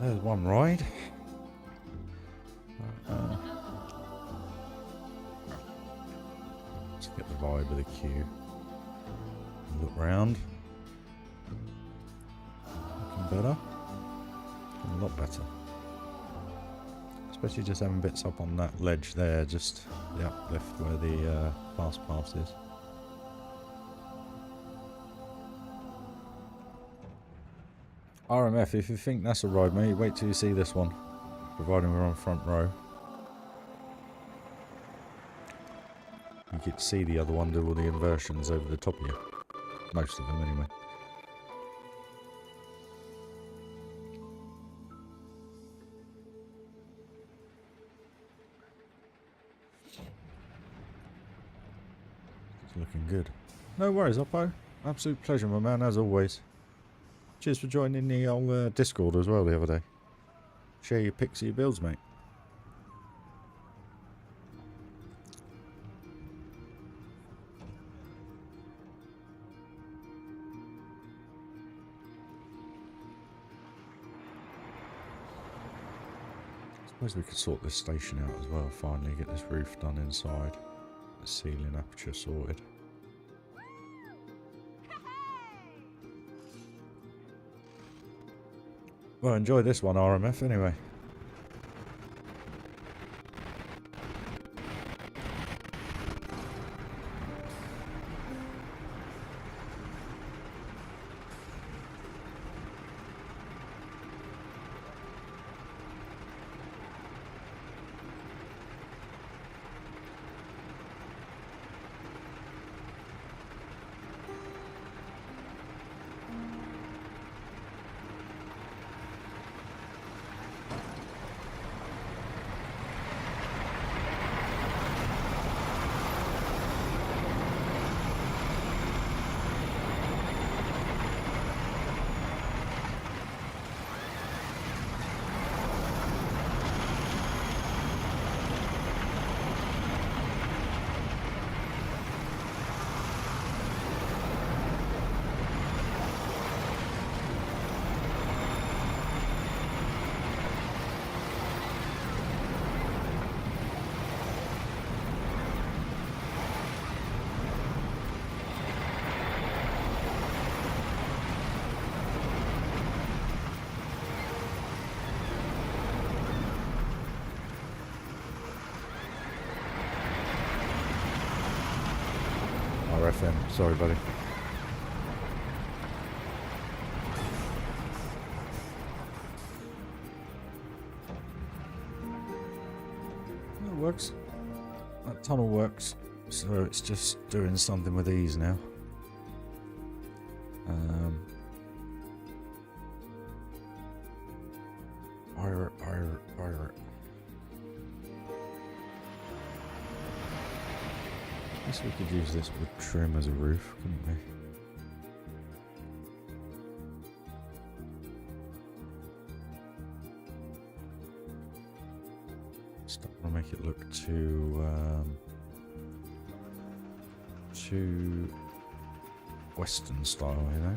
There's one ride. Let's get the vibe of the queue. Look round. Looking better. Looking a lot better. Especially just having bits up on that ledge there, just the uplift where the fast pass is. RMF, if you think that's a ride, mate, wait till you see this one. Providing we're on front row. You get to see the other one do all the inversions over the top of you. Most of them, anyway. It's looking good. No worries, Oppo. Absolute pleasure, my man, as always. Cheers for joining the old Discord as well the other day. Share your pics of your builds, mate. I suppose we could sort this station out as well, finally get this roof done inside. The ceiling aperture sorted. Well, enjoy this one, RMF, anyway. RFM, sorry buddy. That works. That tunnel works. So it's just doing something with these now. RyRy. I guess we could use this wood trim as a roof, couldn't we? Just don't want to make it look too Western style, you know?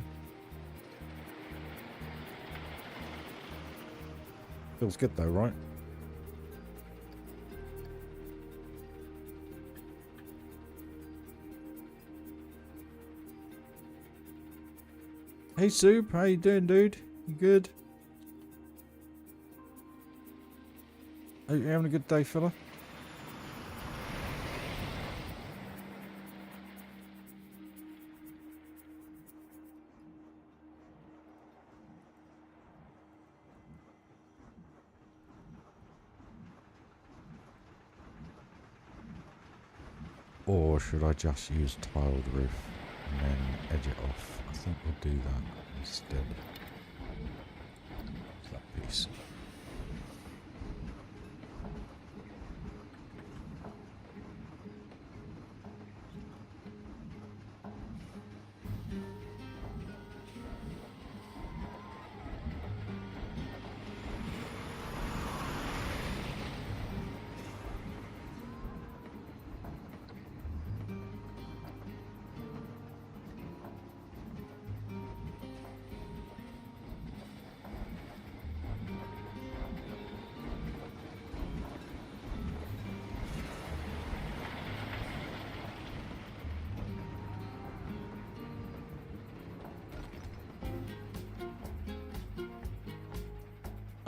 Feels good though, right? Hey Soup, how you doing, dude? You good? Are you having a good day, fella? Or should I just use tiled roof and then edge it off? I think we'll do that instead. That piece.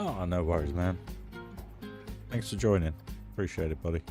Oh, no worries, man. Thanks for joining. Appreciate it, buddy.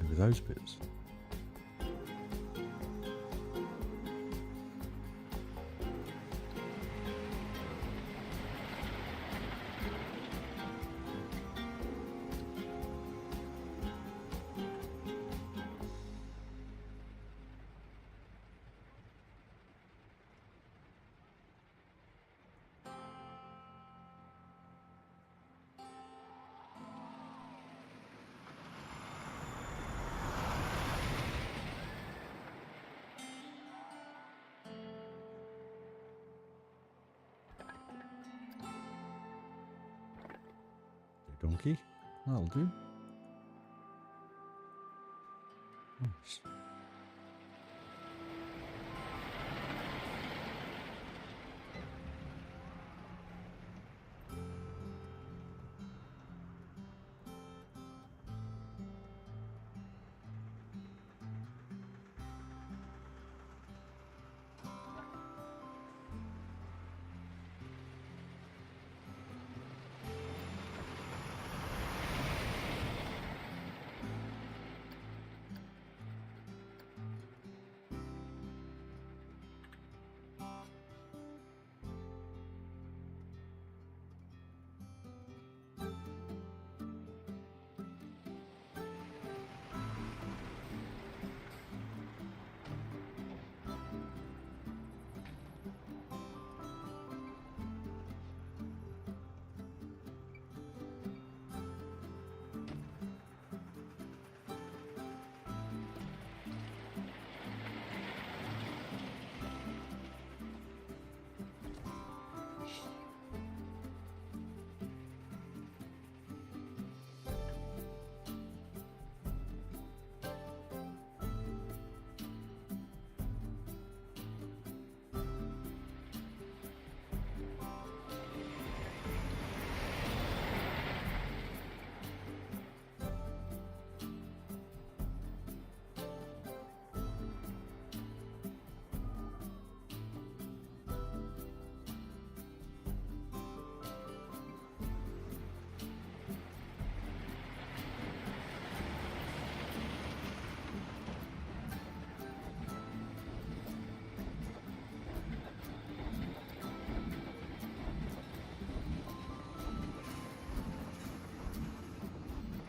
With those bits. Donkey, that'll do. Nice.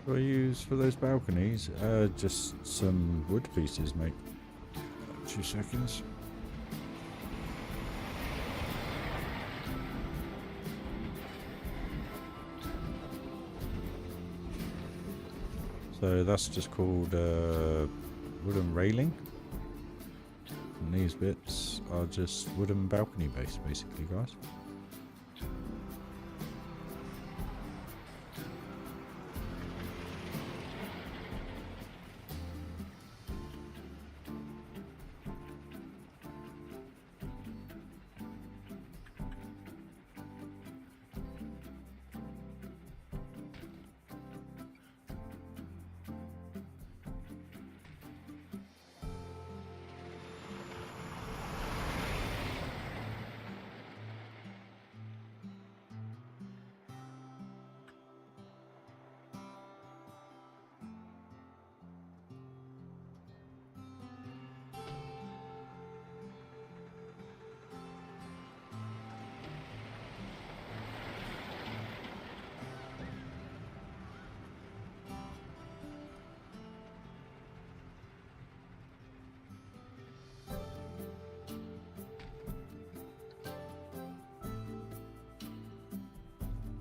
What do I use for those balconies? Just some wood pieces, mate. 2 seconds. So that's just called wooden railing. And these bits are just wooden balcony base, basically, guys.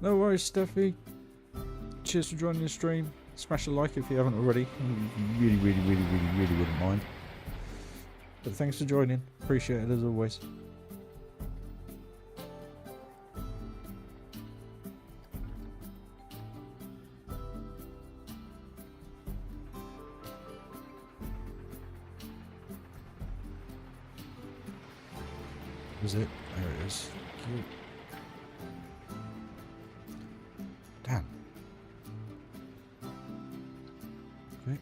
No worries, Steffi. Cheers for joining the stream. Smash a like if you haven't already. Really wouldn't mind. But thanks for joining. Appreciate it as always. Is it? There it is. Cute. Damn. Okay.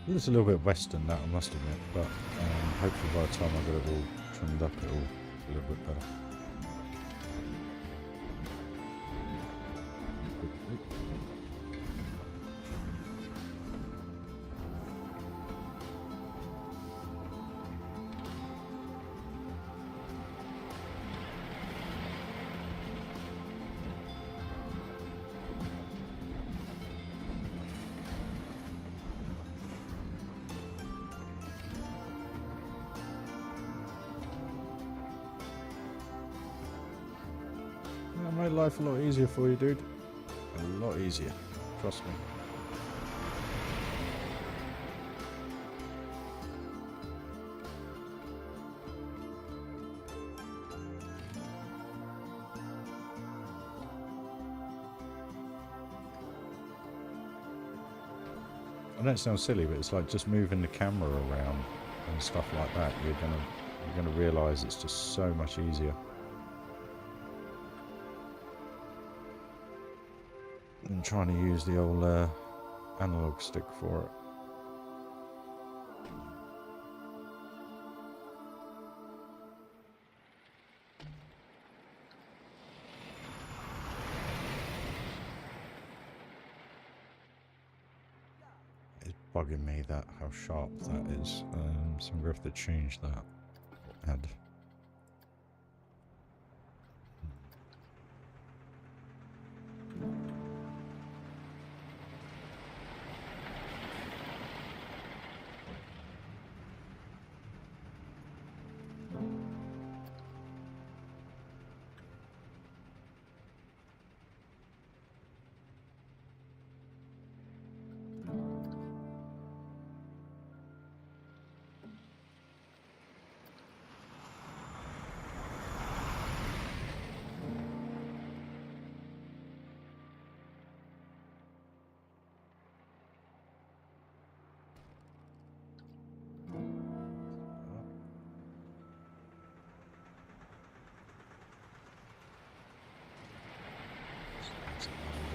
It looks a little bit western, that I must admit, but hopefully by the time I get it all trimmed up, it'll be a little bit better. I made life a lot easier for you, dude. A lot easier. Trust me. I know it sounds silly, but it's like just moving the camera around and stuff like that. You're gonna realise it's just so much easier. I'm trying to use the old analog stick for it. It's bugging me that how sharp that is, so I'm going to have to change that. Add.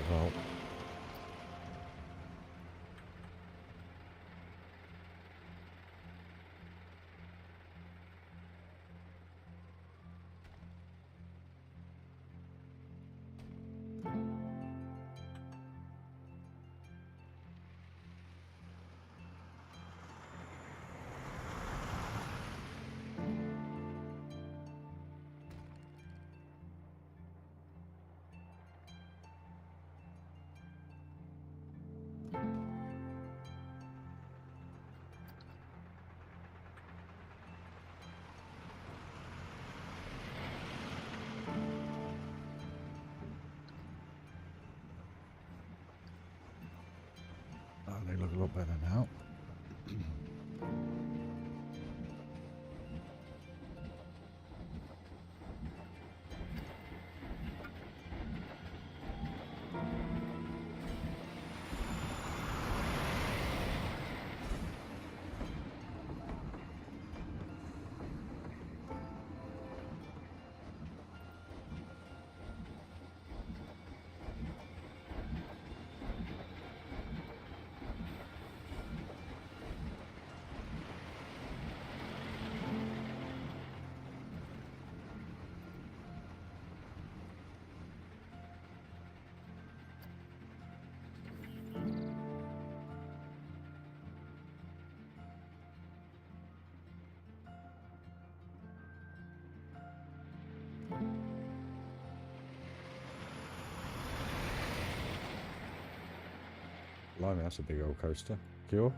Well, oh, they look a lot better now. Blimey, that's a big old coaster. Cure?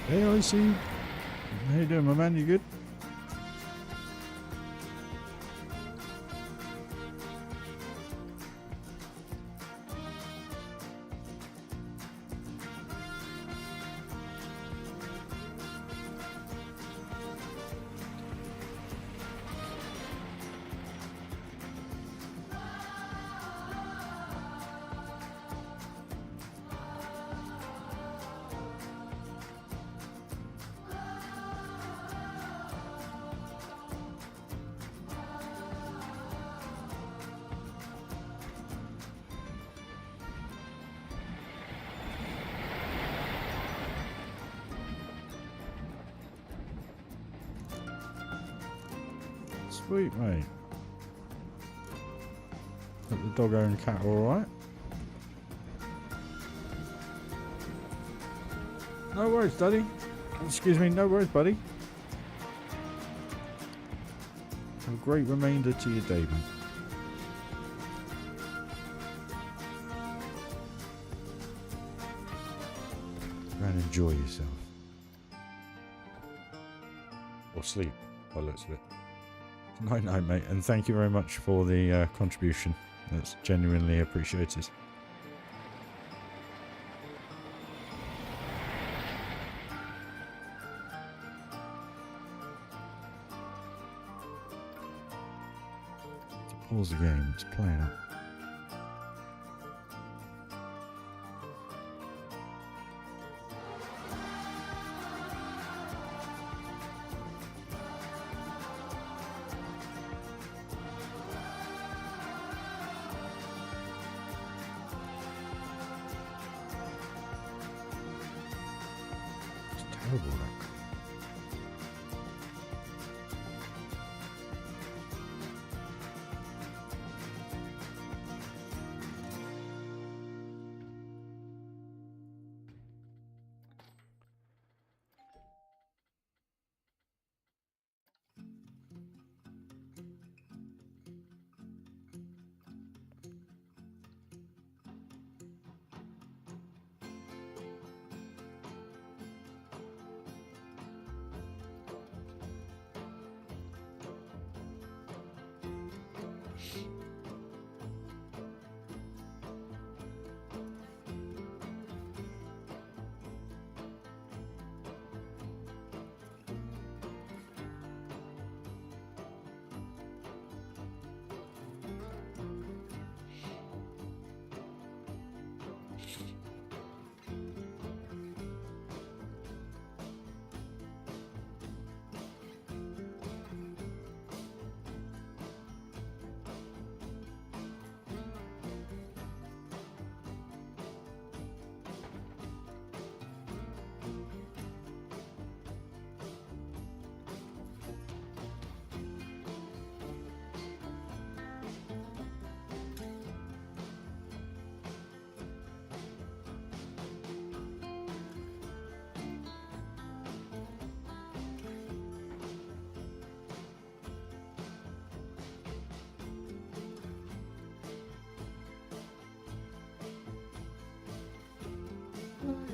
Hey, I see you. How you doing, my man? You good? Sweet, mate. Hope the doggo and cat are alright. No worries, Daddy. Excuse me, no worries, buddy. Have a great remainder to your day, mate. Go and enjoy yourself. Or sleep, by the looks of it. Night night, mate, and thank you very much for the contribution. That's genuinely appreciated. To pause the game, it's playing up. Terrible luck.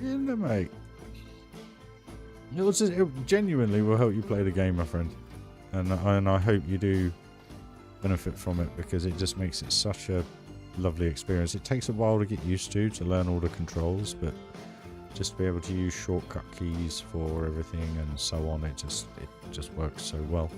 In there, mate. It genuinely will help you play the game, my friend, and I hope you do benefit from it, because it just makes it such a lovely experience. It takes a while to get used to learn all the controls, but just to be able to use shortcut keys for everything and so on, it just works so well.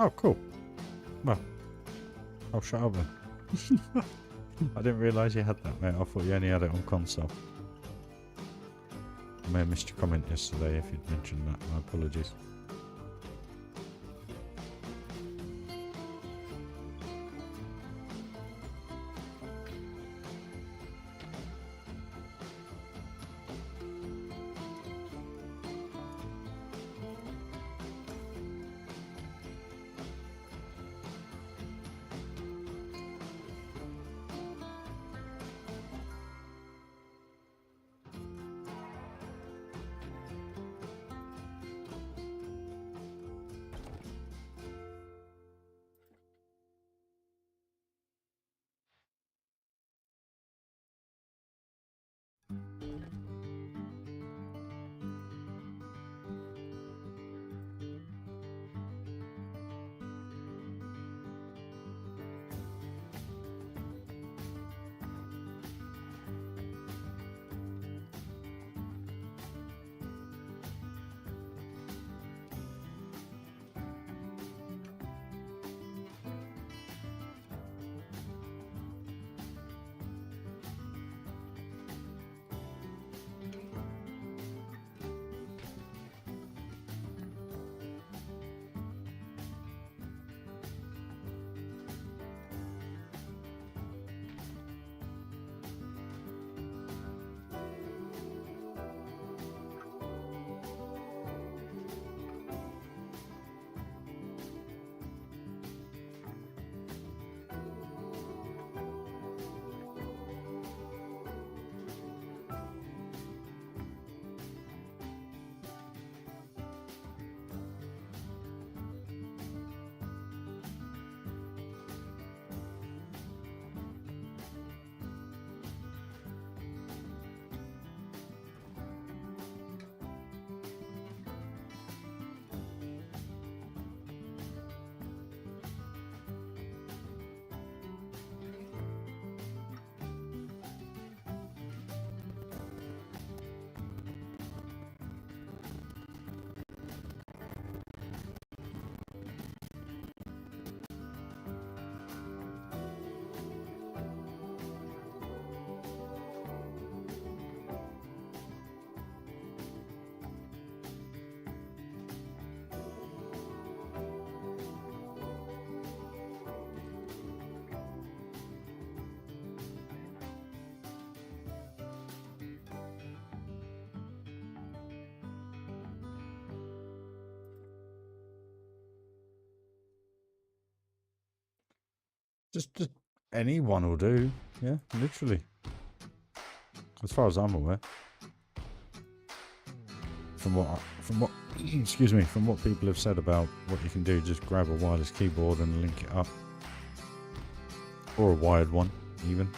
Oh, cool. Well, I'll shut up then. I didn't realise you had that, mate. I thought you only had it on console. I may have missed your comment yesterday if you'd mentioned that. My apologies. Just anyone will do. Yeah, literally. As far as I'm aware. From what excuse me, from what people have said about what you can do, just grab a wireless keyboard and link it up. Or a wired one, even.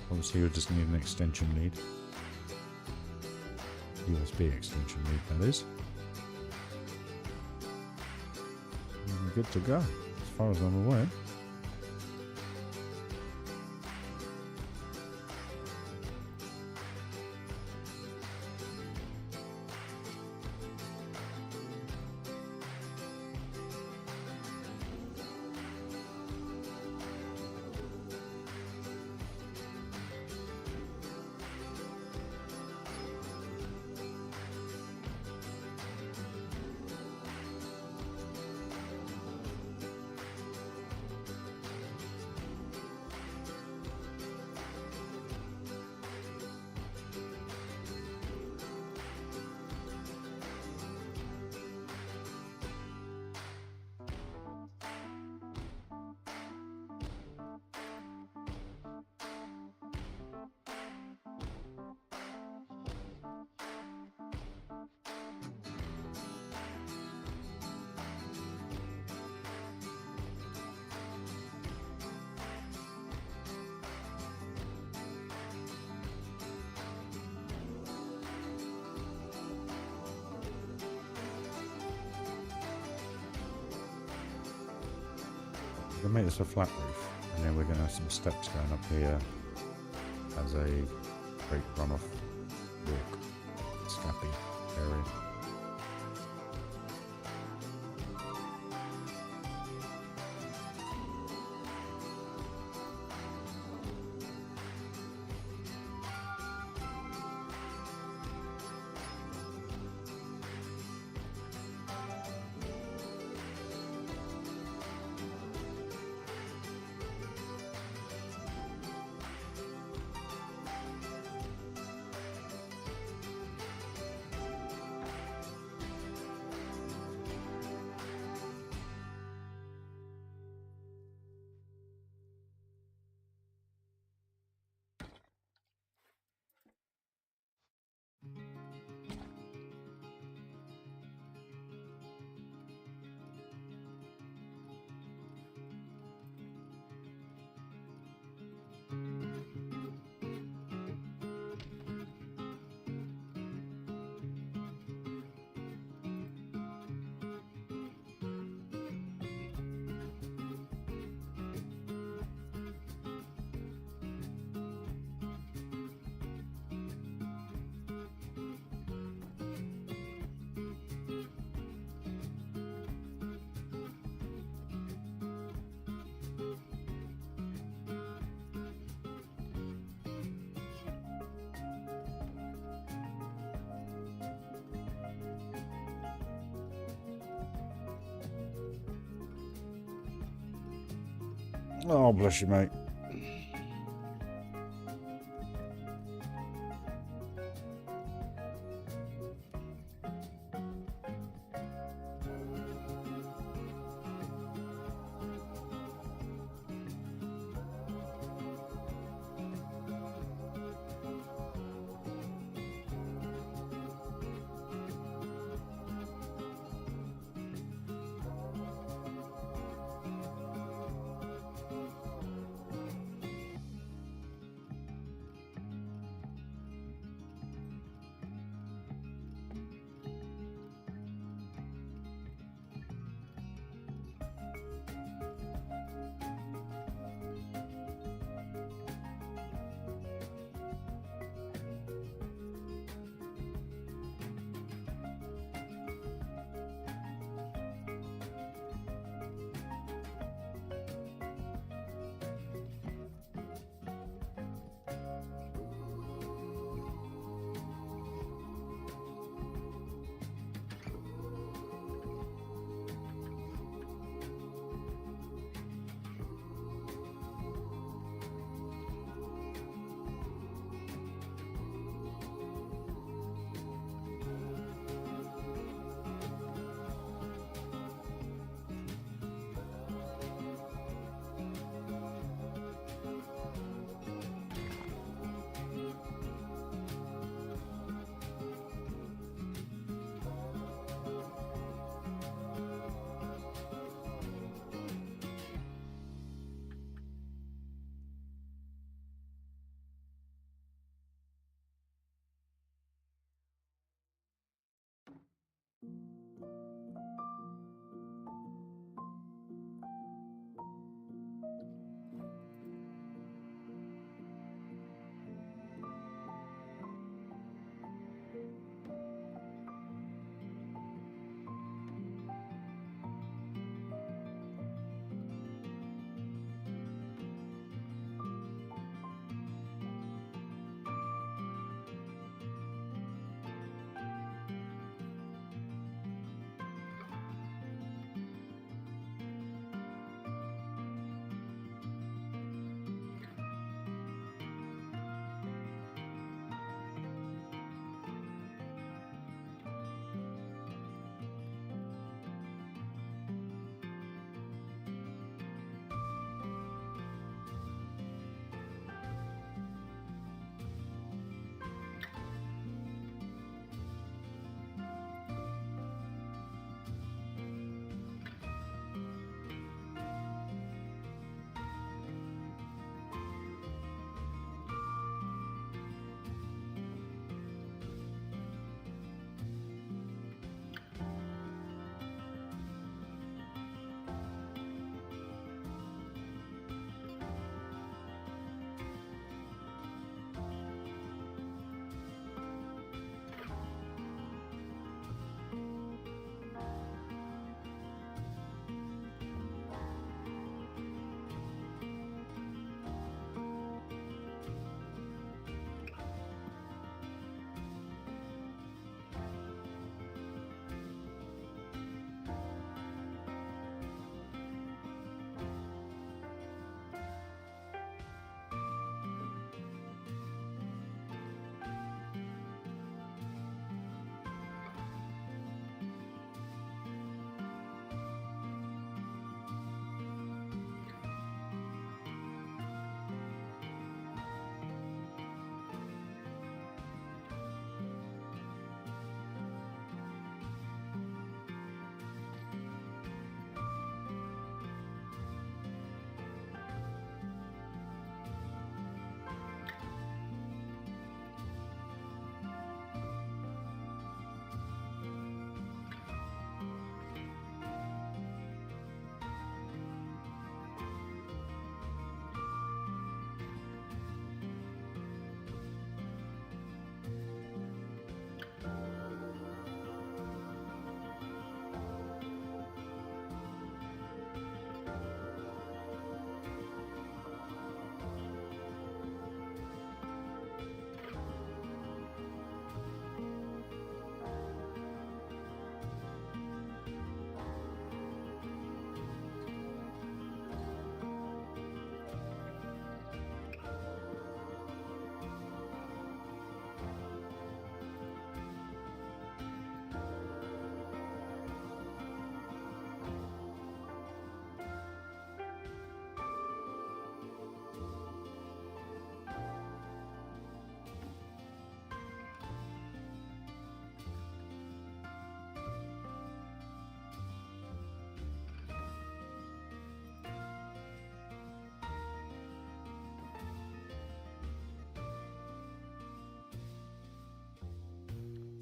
Obviously you'll just need an extension lead. USB extension lead, that is. And you're good to go, as far as I'm aware. We'll make this a flat roof, and then we're going to have some steps going up here as a great runoff walk, scappy area. Oh, bless you, mate.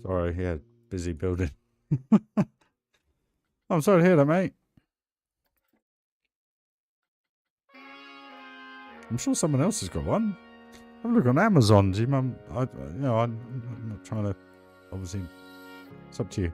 Sorry, yeah, busy building. I'm sorry to hear that, mate. I'm sure someone else has got one. Have a look on Amazon. Do you, I'm not trying to. Obviously, it's up to you.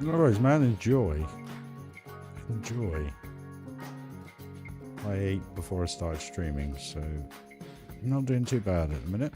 No worries, man. Enjoy. Enjoy. I ate before I started streaming, so not doing too bad at the minute.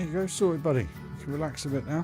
There you go, sorted, buddy. You can relax a bit now.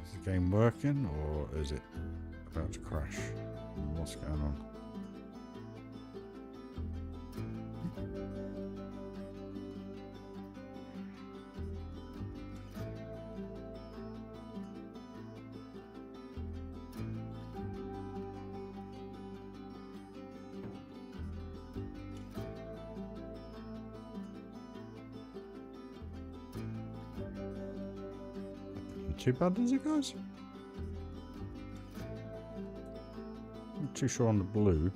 Is the game working or is it about to crash? What's going on? Too bad, is it, guys? I'm not too sure on the blue.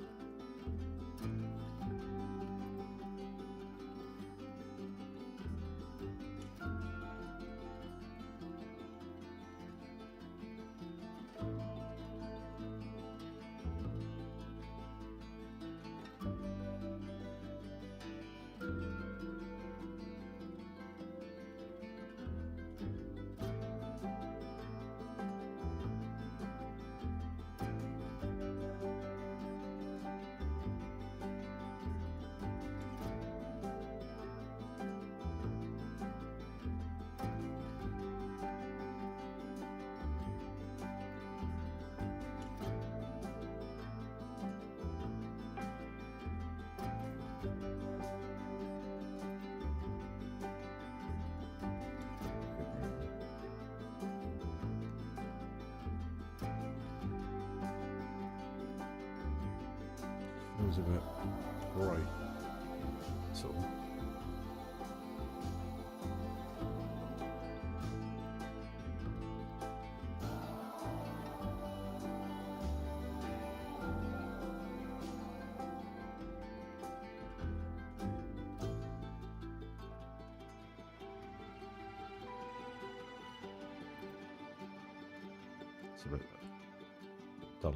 Feels a bit bright. So. It's a bit duller.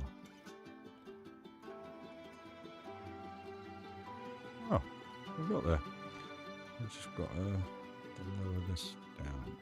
Oh, we got there. We've just got to lower this down.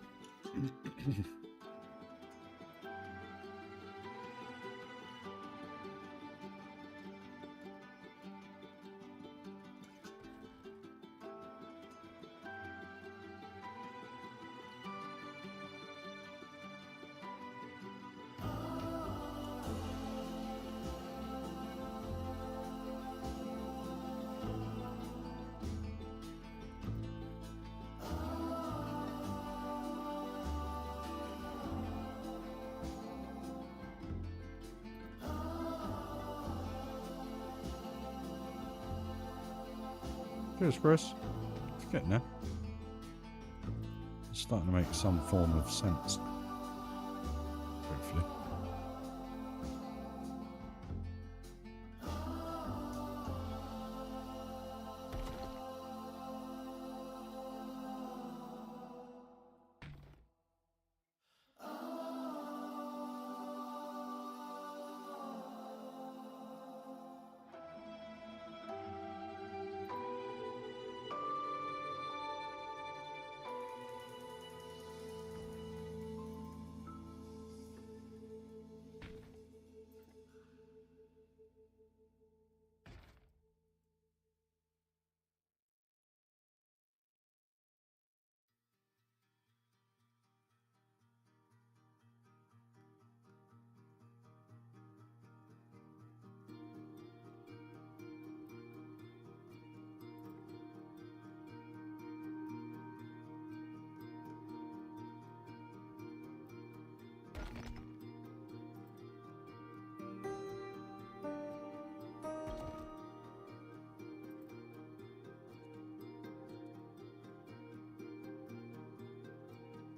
Cheers, Chris. It's getting there. It's starting to make some form of sense. Hopefully.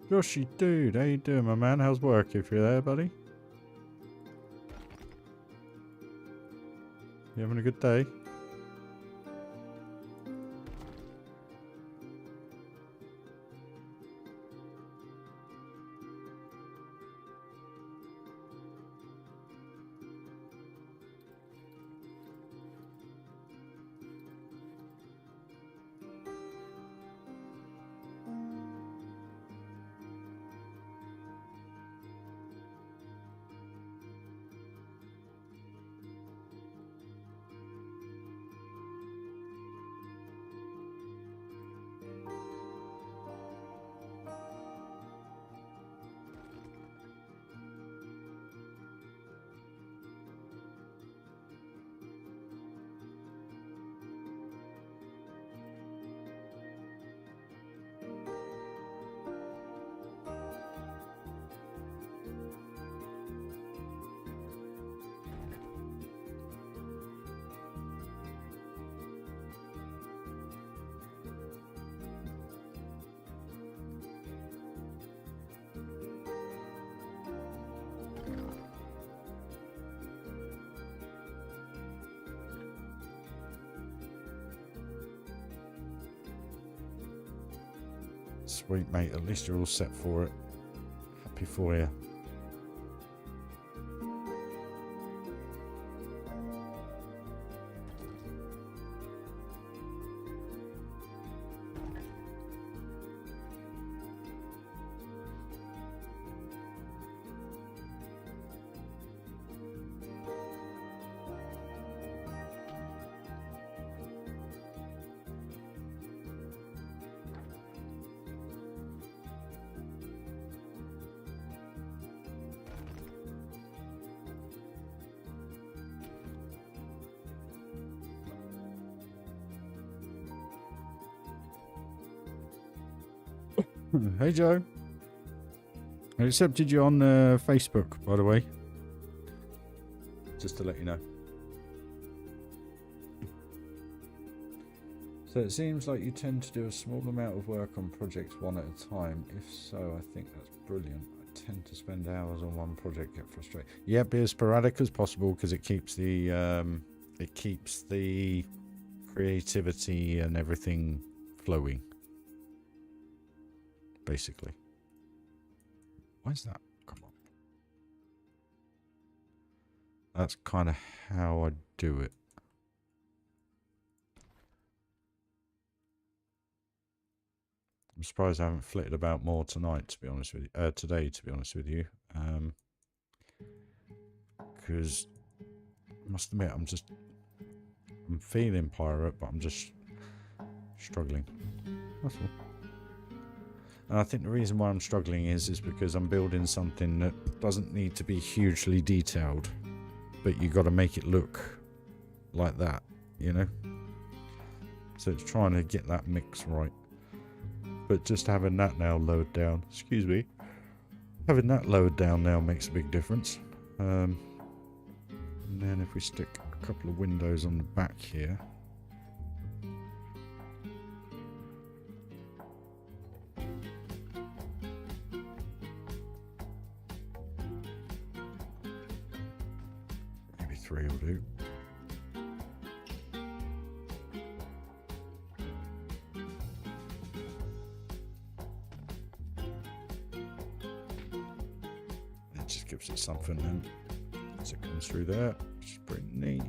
Joshy, dude, how you doing, my man? How's work if you're there, buddy? You having a good day? Sweet, mate. At least you're all set for it. Happy for you. Hey Joe, I accepted you on Facebook, by the way, just to let you know. So it seems like you tend to do a small amount of work on projects one at a time. If so, I think that's brilliant. I tend to spend hours on one project, get frustrated. Yeah, be as sporadic as possible because it keeps the creativity and everything flowing. Basically. Why is that? Come on. That's kind of how I do it. I'm surprised I haven't flitted about more tonight, to be honest with you. Today, to be honest with you. Because I must admit, I'm feeling pirate, but I'm just struggling. That's all. And I think the reason why I'm struggling is because I'm building something that doesn't need to be hugely detailed, but you got to make it look like that, you know? So it's trying to get that mix right. But just having that now lowered down, excuse me, having that lowered down now makes a big difference. And then if we stick a couple of windows on the back here, 3 will do. It just gives it something then as it comes through there, which is pretty neat.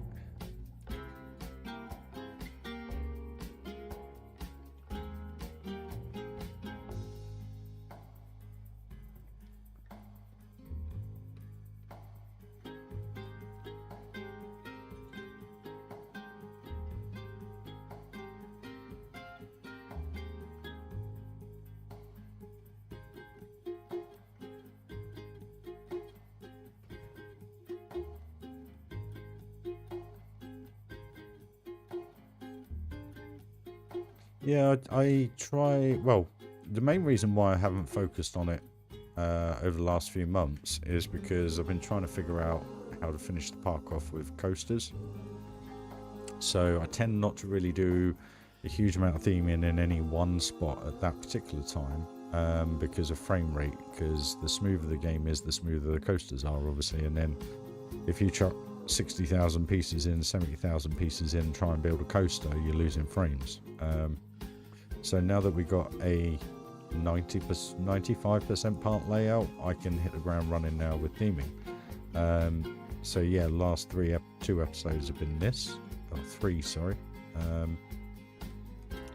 Yeah, I try. Well, the main reason why I haven't focused on it over the last few months is because I've been trying to figure out how to finish the park off with coasters. So I tend not to really do a huge amount of theming in any one spot at that particular time because of frame rate. Because the smoother the game is, the smoother the coasters are, obviously. And then if you chuck 60,000 pieces in, 70,000 pieces in, try and build a coaster, you're losing frames. So now that we got a 95% part layout, I can hit the ground running now with theming. So yeah, last two episodes have been this, or 3, sorry.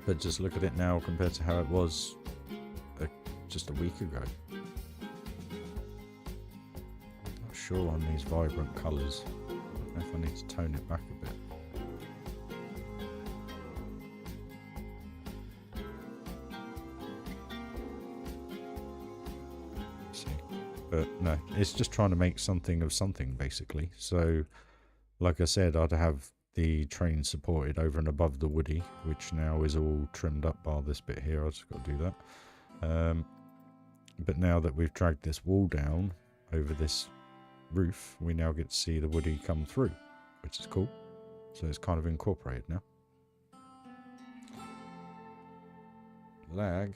But just look at it now compared to how it was just a week ago. Not sure on these vibrant colours. I don't know if I need to tone it back a bit. But no, it's just trying to make something of something, basically. So, like I said, I'd have the train supported over and above the woody, which now is all trimmed up bar this bit here. I just got to do that. But now that we've dragged this wall down over this roof, we now get to see the woody come through, which is cool. So it's kind of incorporated now. Lag.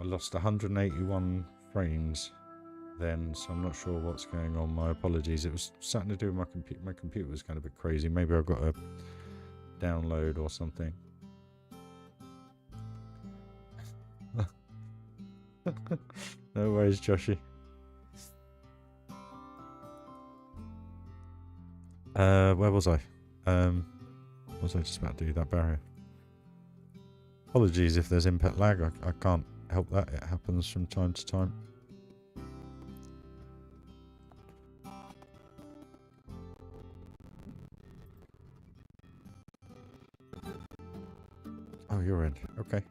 I lost 181 frames then, so I'm not sure what's going on. My apologies. It was something to do with my computer. My computer was kind of a bit crazy. Maybe I've got a download or something. No worries, Joshy. Where was I? What was I just about to do? That barrier. Apologies if there's input lag. I can't help that. It happens from time to time. Oh, you're in. Okay.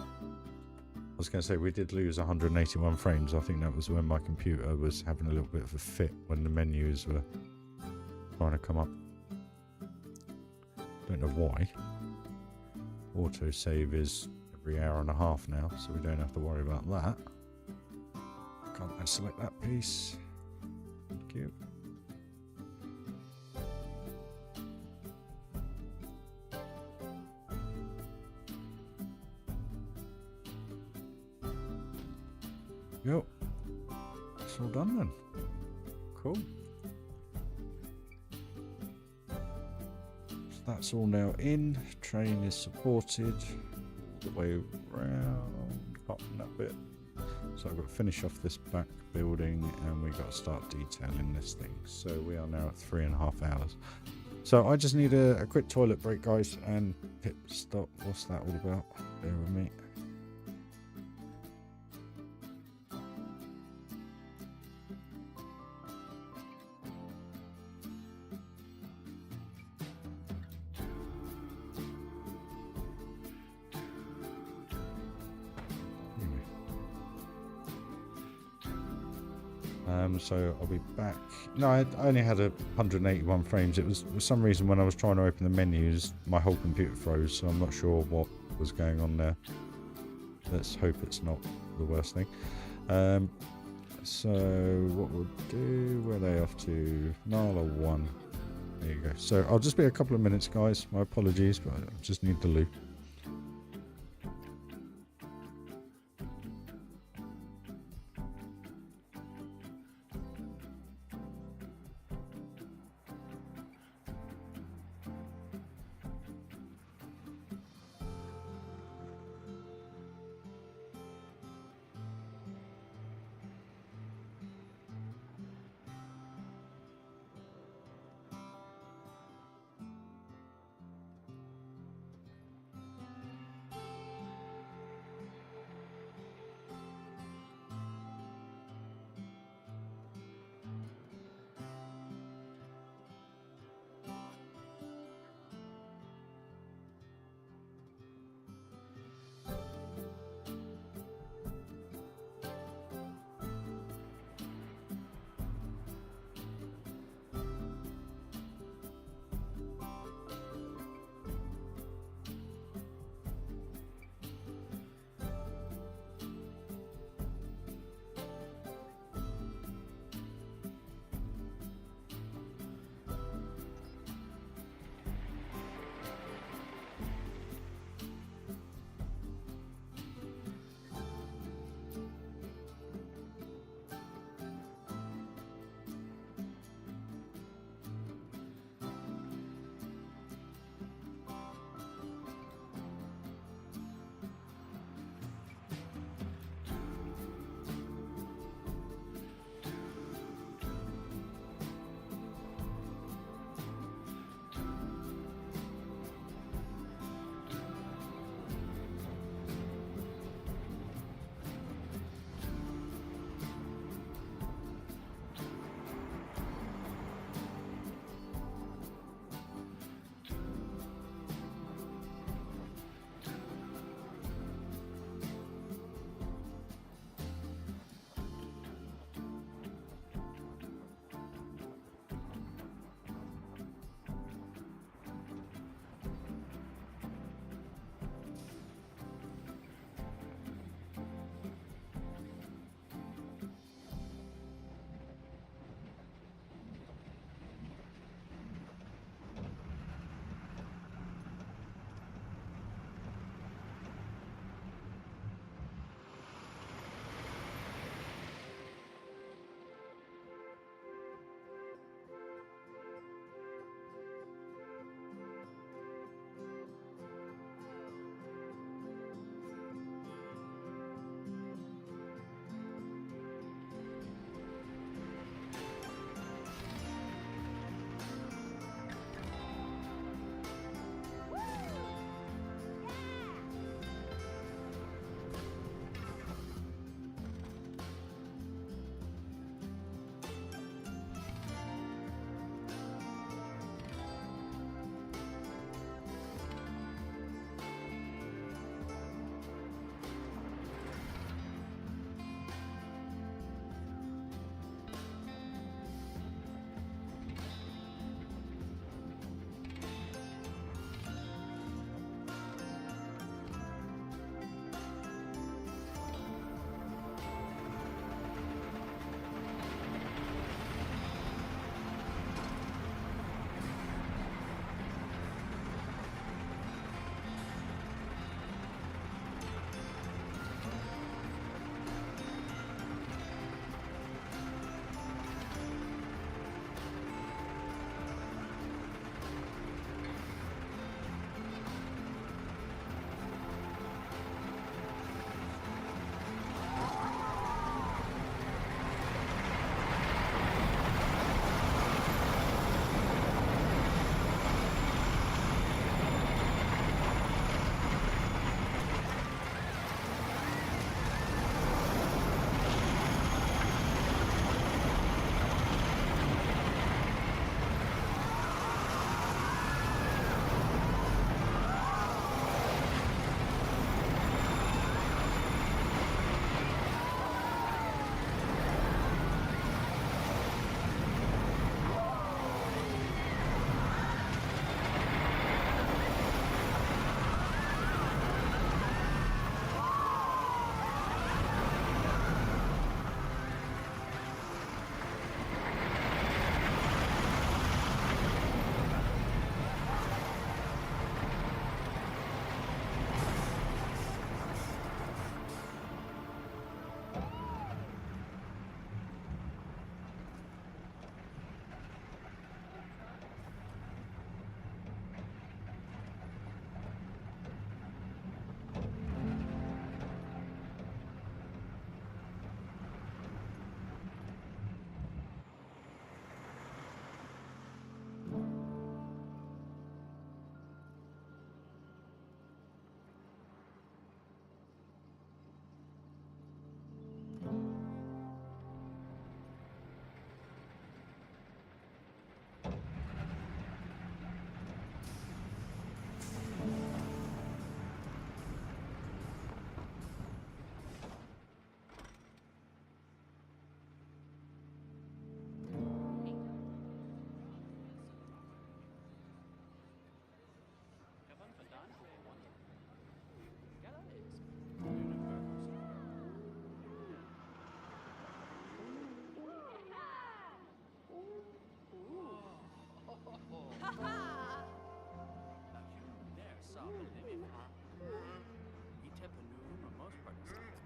I was going to say, we did lose 181 frames. I think that was when my computer was having a little bit of a fit when the menus were trying to come up. Don't know why. Autosave is every hour and a half now, so we don't have to worry about that. Can't I select that piece? Thank you. Yep. It's all done then. Cool. That's all now in. Train is supported all the way around, apart from that bit. So I've got to finish off this back building and we've got to start detailing this thing. So we are now at 3.5 hours. So I just need a quick toilet break, guys, and pit stop. What's that all about? Bear with me. So I'll be back. No, I only had 181 frames. It was for some reason when I was trying to open the menus, my whole computer froze, so I'm not sure what was going on there. Let's hope it's not the worst thing. So what we'll do, where are they off to? Nala 1. There you go. So I'll just be a couple of minutes, guys. My apologies, but I just need the loot.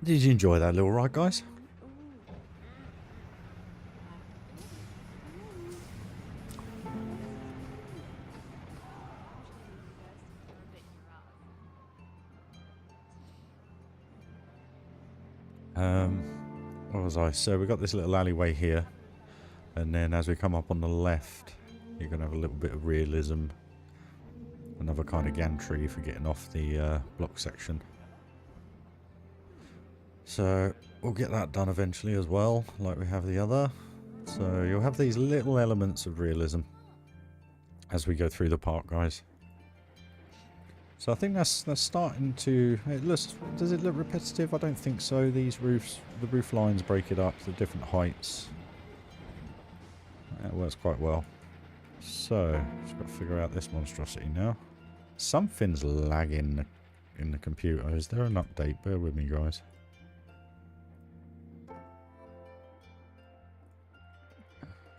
Did you enjoy that little ride, guys? What was I? So we got this little alleyway here, and then as we come up on the left, you're going to have a little bit of realism. Another kind of gantry for getting off the block section. So we'll get that done eventually as well, like we have the other. So you'll have these little elements of realism as we go through the park, guys. So I think that's starting to... Does it look repetitive? I don't think so. These roofs, the roof lines break it up to different heights. That works quite well. So, just got to figure out this monstrosity now. Something's lagging in the computer. Is there an update? Bear with me, guys.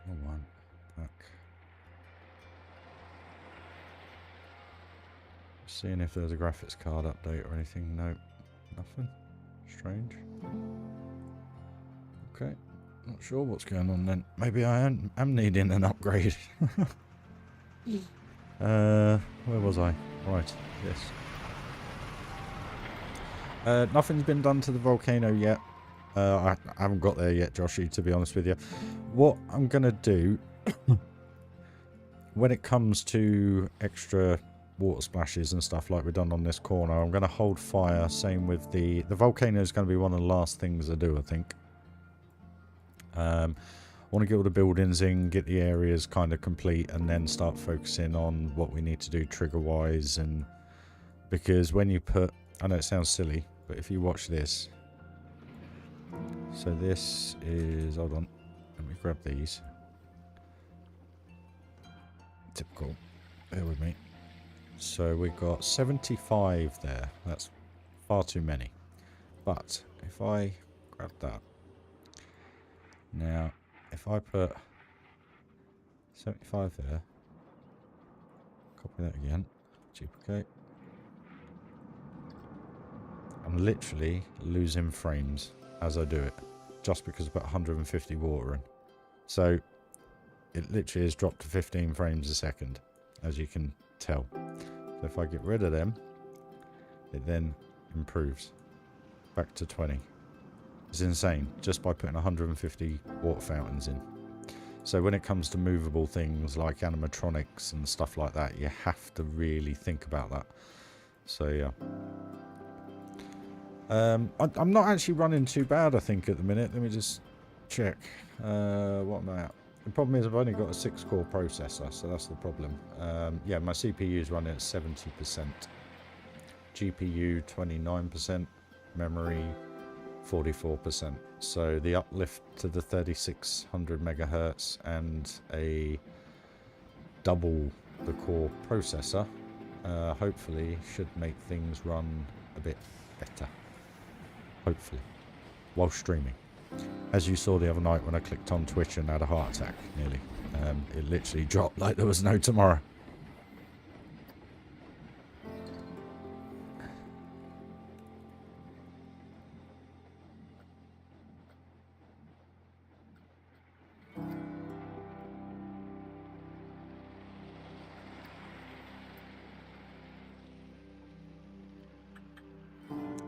Hold on. Back. Seeing if there's a graphics card update or anything. Nope. Nothing. Strange. Okay. Not sure what's going on then. Maybe I am needing an upgrade. Where was I? Right. Yes. Nothing's been done to the volcano yet. I haven't got there yet, Joshy, to be honest with you. What I'm going to do when it comes to extra water splashes and stuff like we've done on this corner, I'm going to hold fire. Same with the volcano is going to be one of the last things I do, I think. I want to get all the buildings in, get the areas kind of complete, and then start focusing on what we need to do trigger wise. And because when you put, I know it sounds silly, but if you watch this, so this is, hold on, let me grab these. Typical, bear with me. So we've got 75 there. That's far too many. But if I grab that. Now, if I put 75 there. Copy that again. Duplicate. I'm literally losing frames as I do it. Just because I put 150 water in. So, it literally has dropped to 15 frames a second. As you can tell. So if I get rid of them, it then improves back to 20. It's insane just by putting 150 water fountains in. So when it comes to movable things like animatronics and stuff like that, you have to really think about that. So yeah. I'm not actually running too bad, I think, at the minute. Let me just check. What am I at? The problem is I've only got a 6-core processor, so that's the problem. Yeah, my CPU is running at 70%. GPU 29%. Memory 44%. So the uplift to the 3600 megahertz and a double the core processor hopefully should make things run a bit better. Hopefully. While streaming. As you saw the other night when I clicked on Twitch and had a heart attack, nearly. It literally dropped like there was no tomorrow.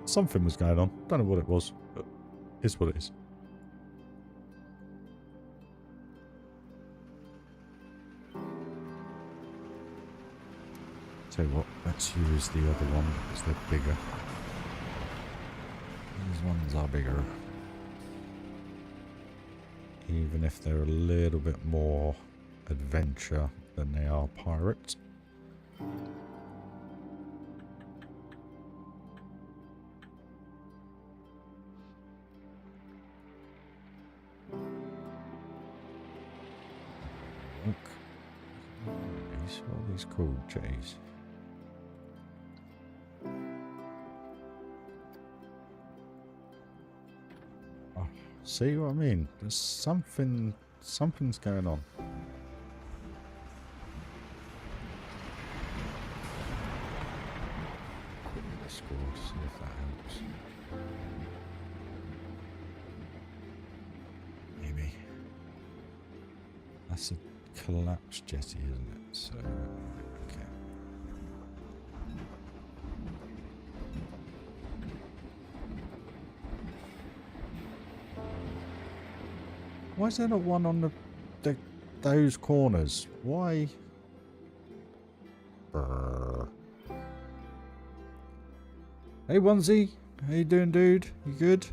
Something was going on. Don't know what it was, but it's what it is. Tell you what, let's use the other one because they're bigger. These ones are bigger. Even if they're a little bit more adventure than they are pirate. What are these called, J's? Oh, see what I mean? There's something's going on. Quickly the score, see if that helps. That's a collapsed jetty, isn't it? So, okay. Why is there not one on those corners? Why? Brr. Hey, Onesie. How you doing, dude? You good?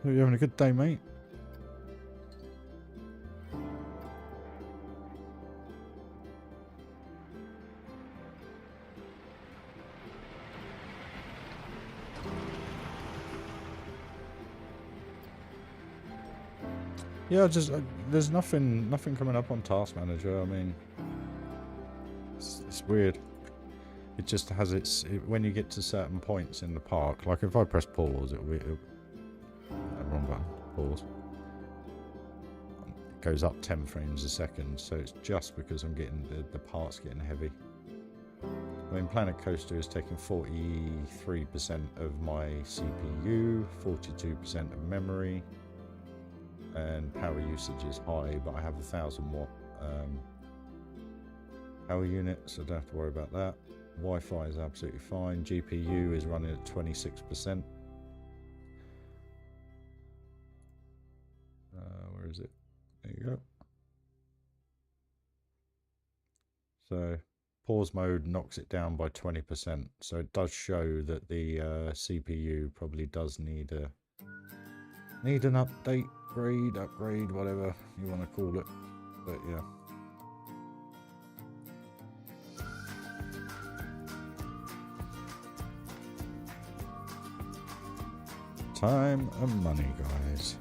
Are you having a good day, mate? Yeah, just there's nothing coming up on Task Manager. I mean, it's weird. It just has when you get to certain points in the park. Like if I press pause, wrong button. Pause. It goes up 10 frames a second. So it's just because I'm getting the parts getting heavy. I mean, Planet Coaster is taking 43% of my CPU, 42% of memory. And power usage is high, but I have 1,000 watt power unit, so I don't have to worry about that. Wi-Fi is absolutely fine. GPU is running at 26%. Where is it? There you go. So pause mode knocks it down by 20%. So it does show that the CPU probably does need an update. Upgrade, whatever you want to call it, but yeah. Time and money, guys.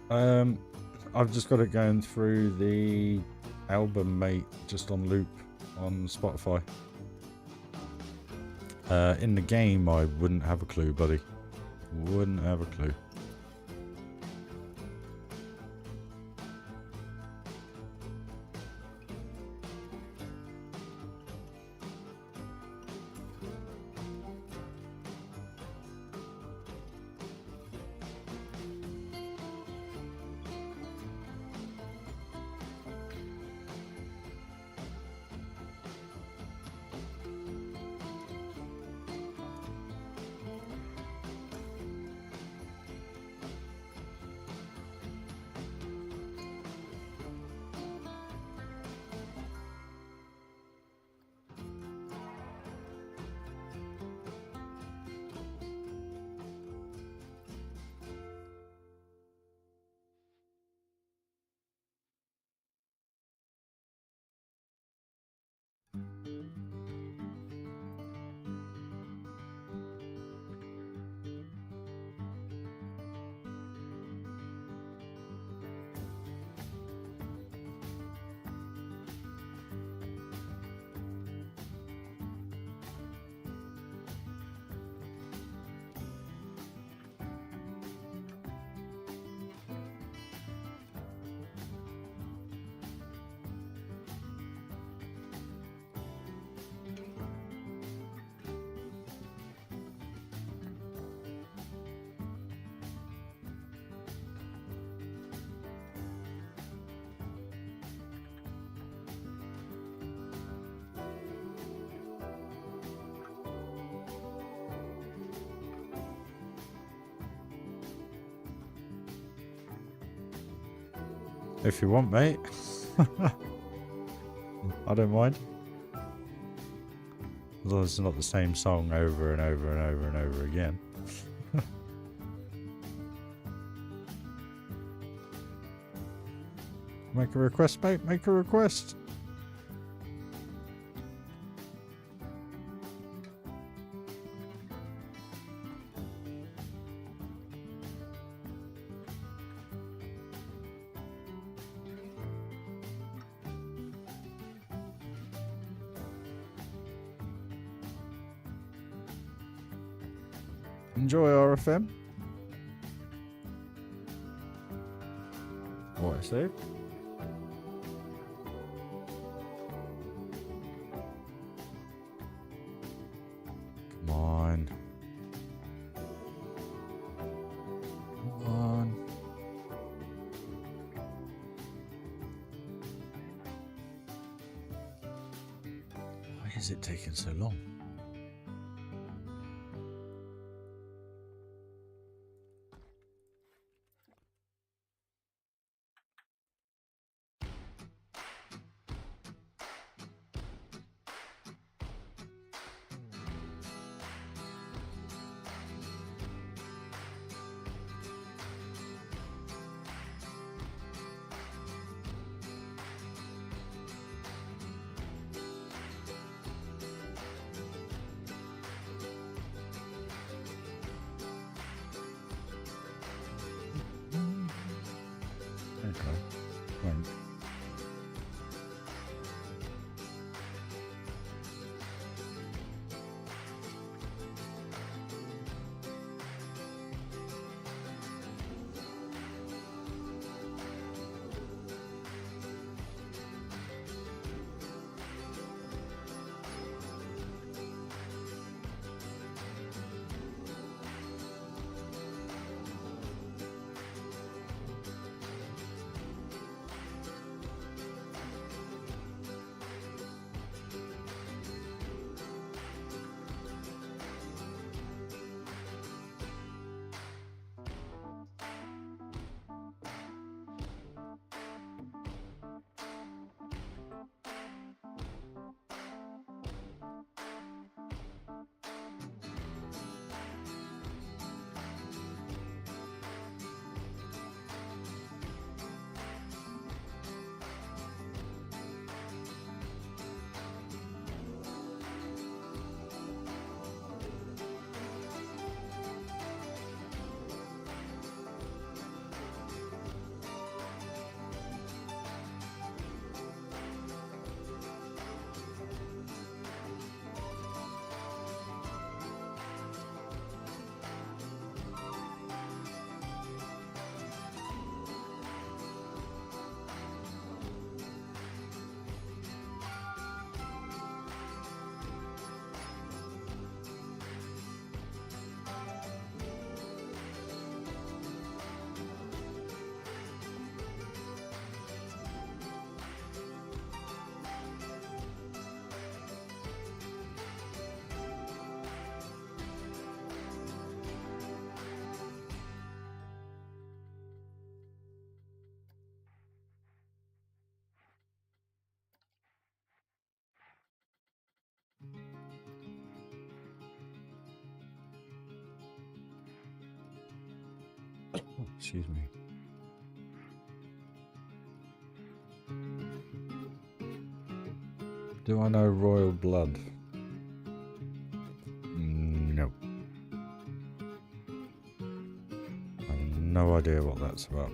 I've just got it going through the album, mate, just on loop on Spotify. In the game, I wouldn't have a clue, buddy. Wouldn't have a clue. If you want, mate. I don't mind. As long as it's not the same song over and over and over and over again. Make a request, mate. Make a request. Enjoy RFM. What I say? Come on. Come on. Why is it taking so long? Excuse me. Do I know royal blood? No. I have no idea what that's about.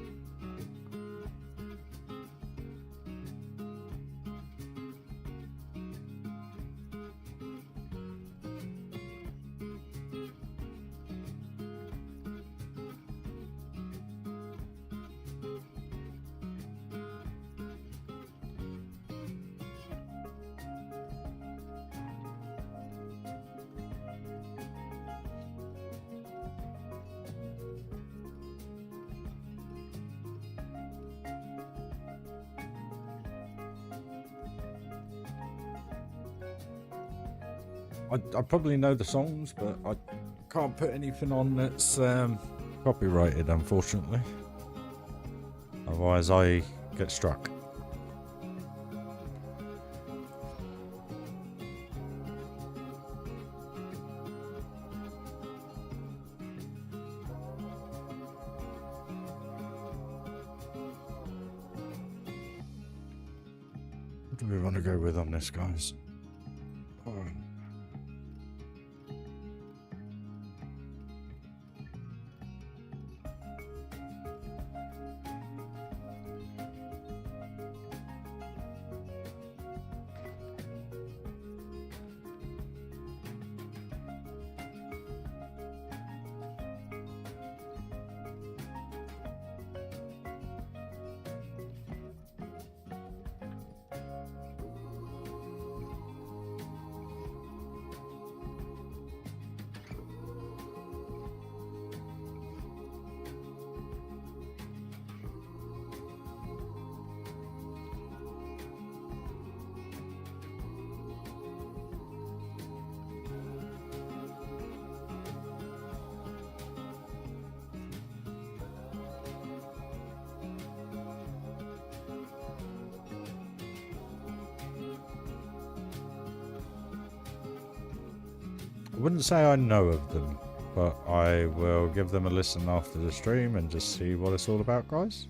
I probably know the songs, but I can't put anything on that's copyrighted, unfortunately. Otherwise, I get struck. What do we want to go with on this, guys? I wouldn't say I know of them, but I will give them a listen after the stream and just see what it's all about, guys.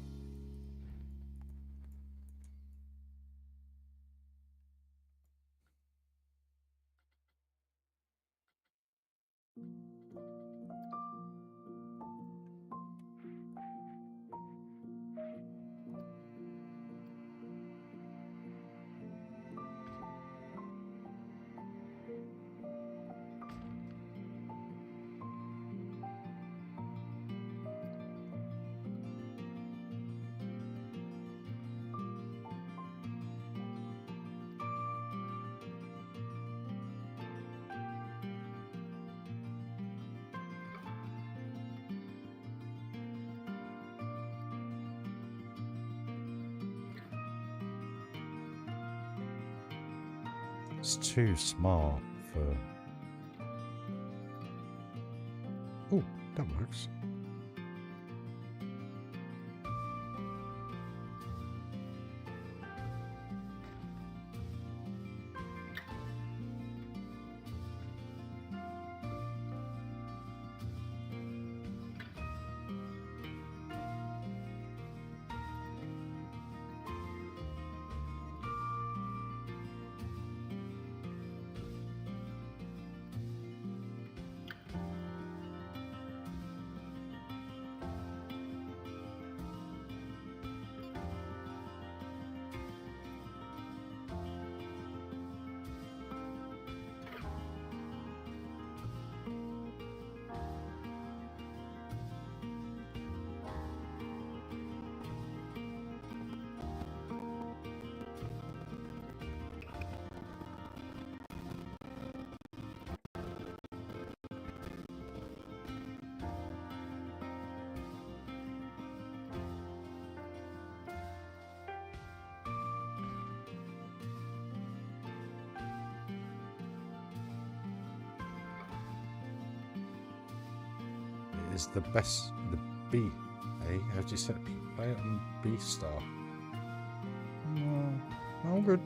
It's too smart for... Oh, that works. Is the best, the B, eh? How do you say it? Play it on B star. Oh, good.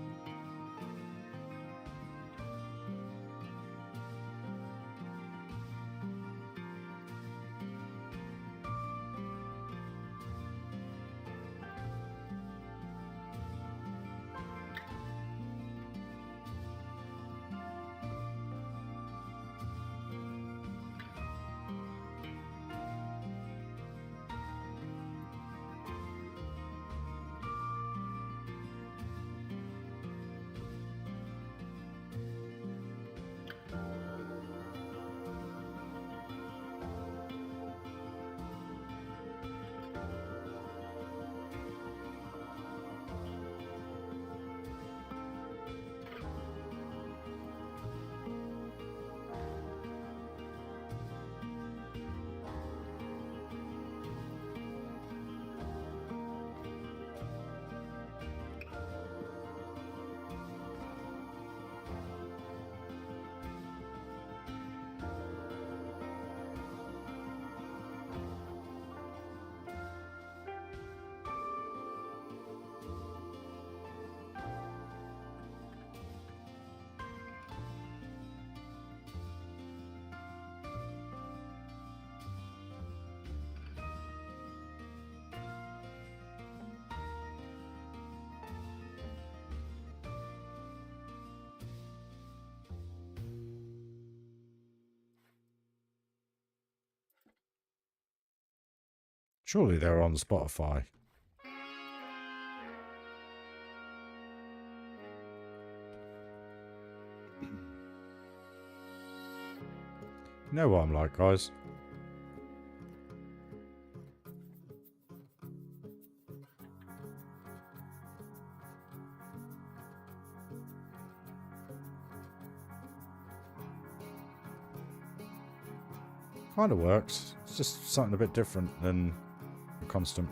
Surely they're on Spotify. You know what I'm like, guys? Kind of works. It's just something a bit different than the constant,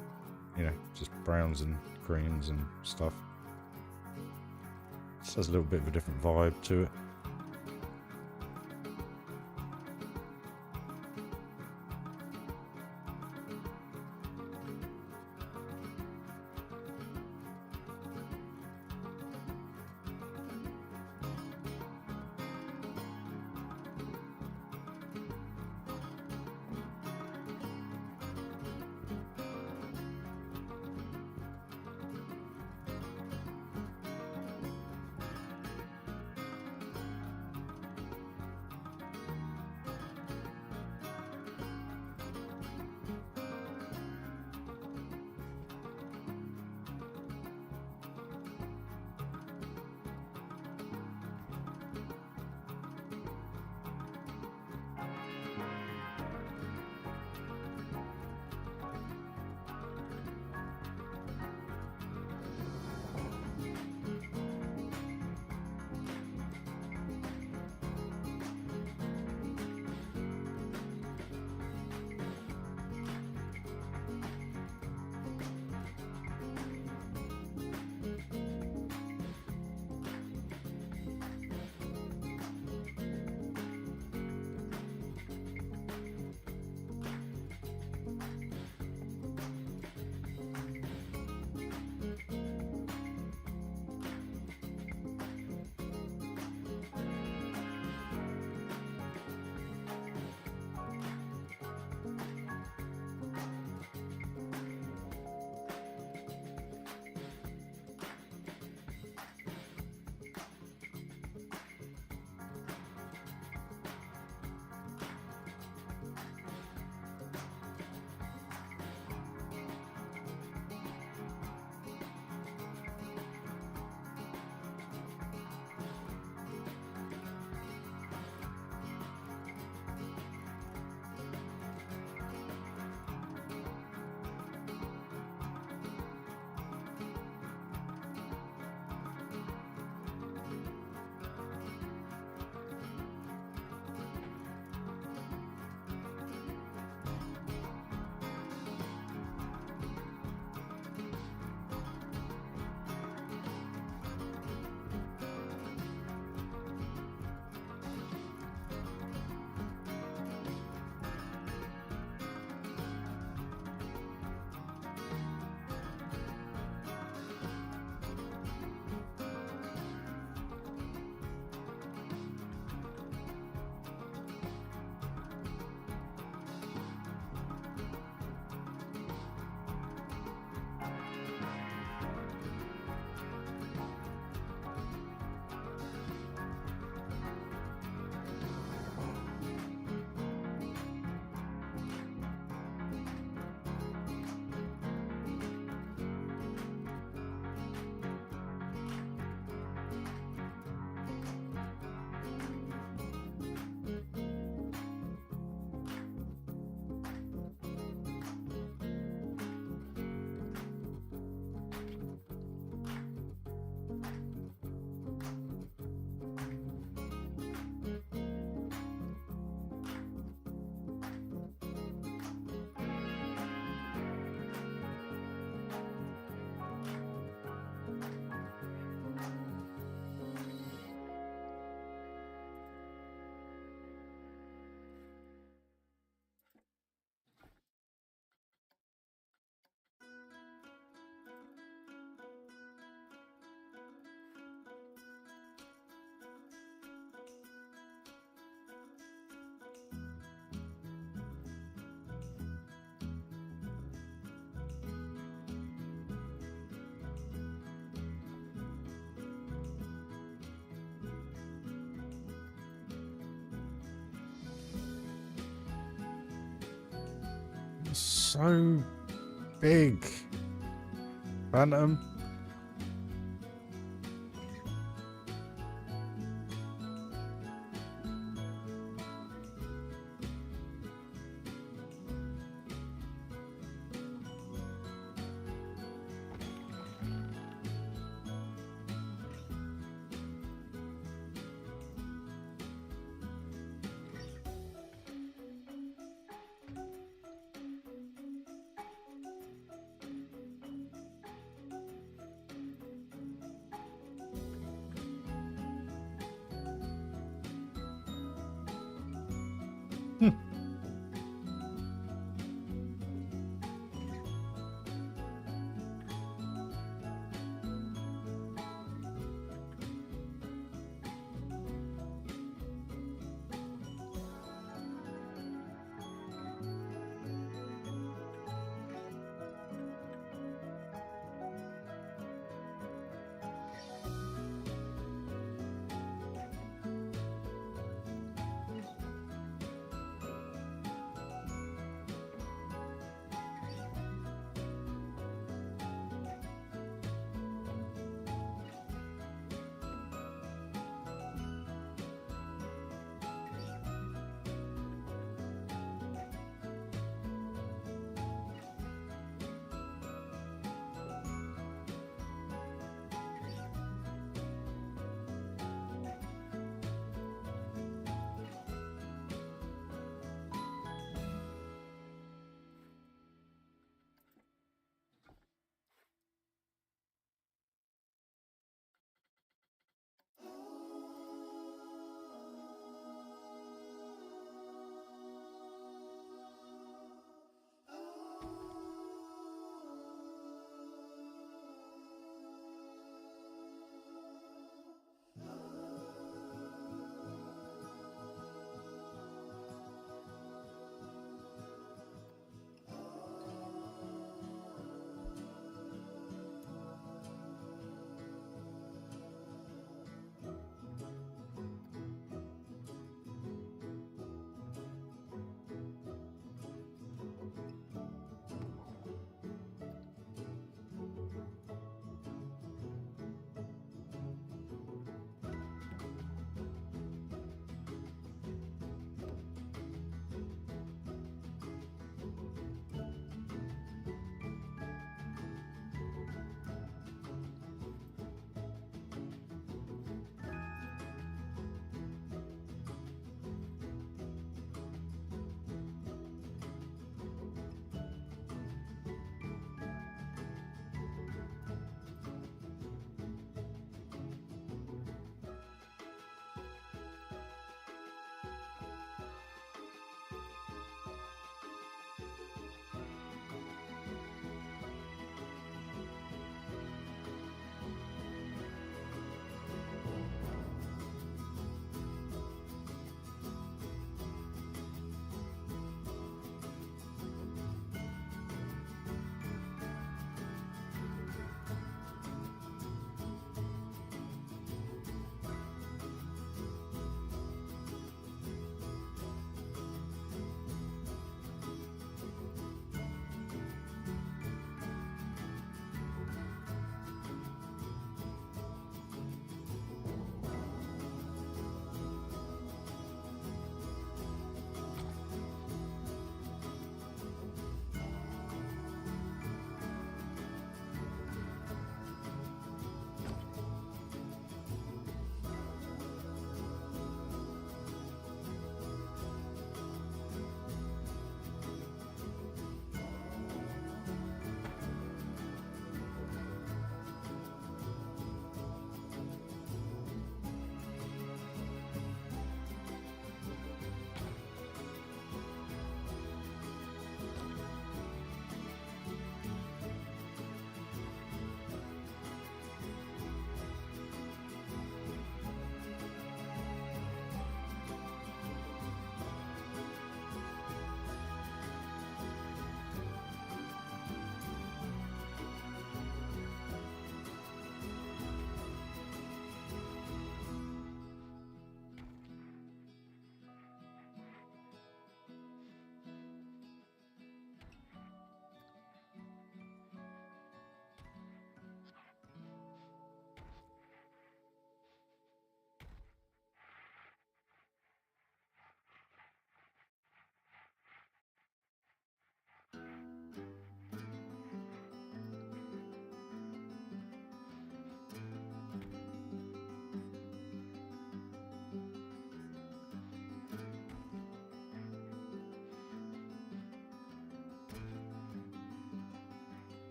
you know, just browns and greens and stuff. Just has a little bit of a different vibe to it. So big. Phantom.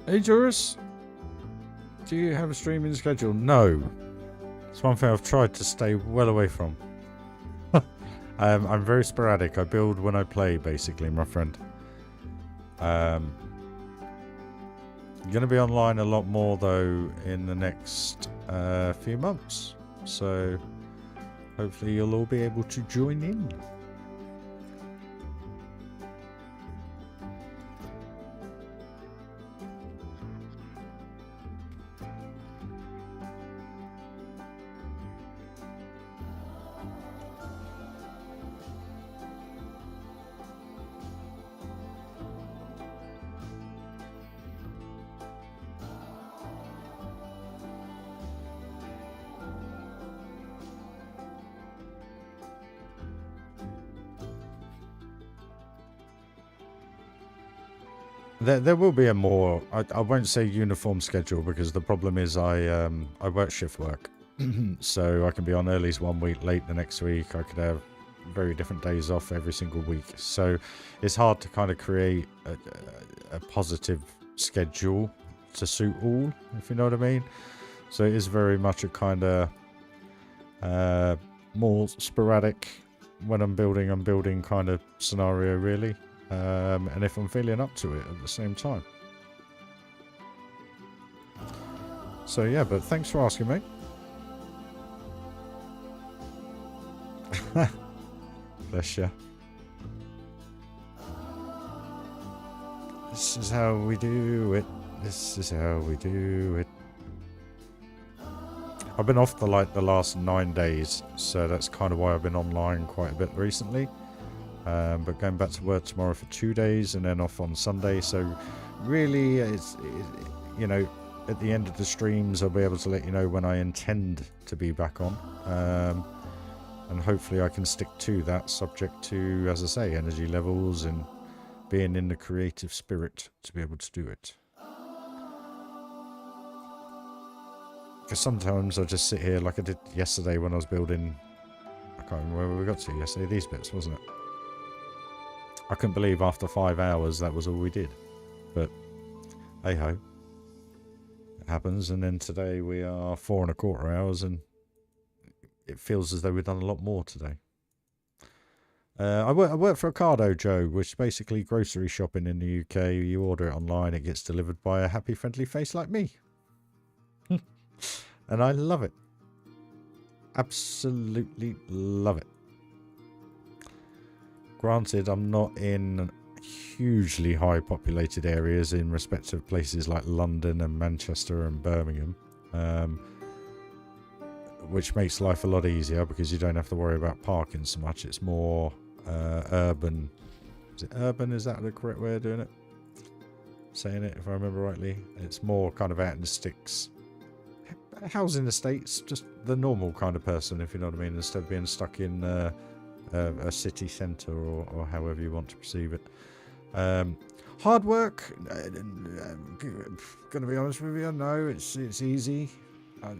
Hey, Joris. Do you have a streaming schedule? No. It's one thing I've tried to stay well away from. I'm very sporadic. I build when I play, basically, my friend. I'm going to be online a lot more, though, in the next few months. So, hopefully you'll all be able to join in. There will be a more, I won't say uniform schedule, because the problem is I work shift work. So I can be on earlies one week, late the next week. I could have very different days off every single week. So it's hard to kind of create a positive schedule to suit all, if you know what I mean. So it is very much a kind of more sporadic. When I'm building kind of scenario, really. And if I'm feeling up to it at the same time. So yeah, but thanks for asking, mate. Bless you. This is how we do it. This is how we do it. I've been off for like the last 9 days, so that's kind of why I've been online quite a bit recently. But going back to work tomorrow for 2 days and then off on Sunday. So really, you know, at the end of the streams, I'll be able to let you know when I intend to be back on. And hopefully I can stick to that, subject to, as I say, energy levels and being in the creative spirit to be able to do it. Because sometimes I just sit here like I did yesterday when I was building, I can't remember where we got to yesterday, these bits, wasn't it? I couldn't believe after 5 hours that was all we did. But, hey ho. It happens, and then today we are 4¼ hours, and it feels as though we've done a lot more today. I work for Ocado, Joe, which is basically grocery shopping in the UK. You order it online, it gets delivered by a happy, friendly face like me. And I love it. Absolutely love it. Granted, I'm not in hugely high populated areas in respect of places like London and Manchester and Birmingham, which makes life a lot easier because you don't have to worry about parking so much. It's more urban. Is it urban? Is that the correct way of doing it? Saying it, if I remember rightly. It's more kind of out in the sticks. Housing estates, just the normal kind of person, if you know what I mean, instead of being stuck in a city centre or however you want to perceive it. Hard work, gonna be honest with you, no, it's easy.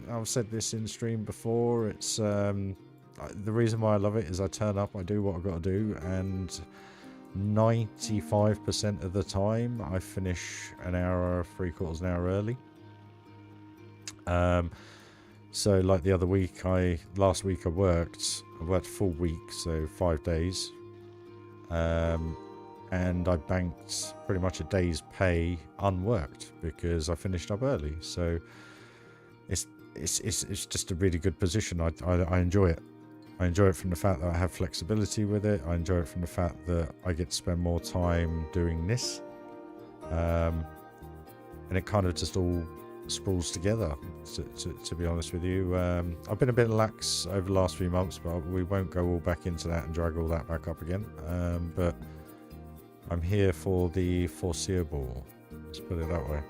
I've said this in stream before. It's the reason why I love it is I turn up, I do what I've got to do, and 95% of the time I finish an hour, 3/4 an hour early. So like the other week, last week I worked full week, so 5 days, and I banked pretty much a day's pay unworked because I finished up early. So it's just a really good position. I enjoy it. I enjoy it from the fact that I have flexibility with it. I enjoy it from the fact that I get to spend more time doing this, and it kind of just all sprawls together, to be honest with you. I've been a bit lax over the last few months, but we won't go all back into that and drag all that back up again. But I'm here for the foreseeable, let's put it that way.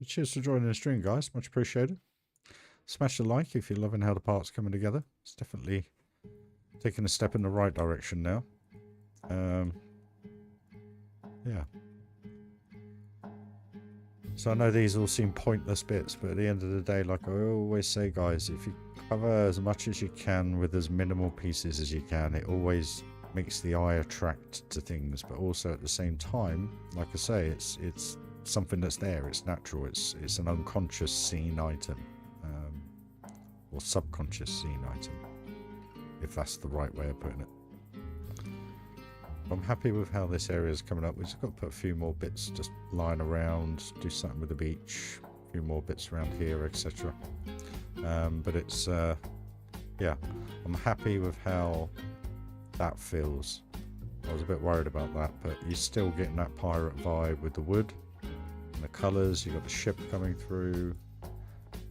cheers for joining the stream, guys. Much appreciated. Smash the like if you're loving how the parts coming together. It's definitely taking a step in the right direction now. Yeah. So I know these all seem pointless bits, but at the end of the day, like I always say, guys, if you cover as much as you can with as minimal pieces as you can, it always makes the eye attract to things. But also at the same time, like I say, it's something that's there. It's natural. It's an unconscious scene item, or subconscious scene item, if that's the right way of putting it. I'm happy with how this area is coming up. We've just got to put a few more bits just lying around, do something with the beach, a few more bits around here, etc. But it's, yeah, I'm happy with how that feels. I was a bit worried about that, but you're still getting that pirate vibe with the wood and the colours. You've got the ship coming through,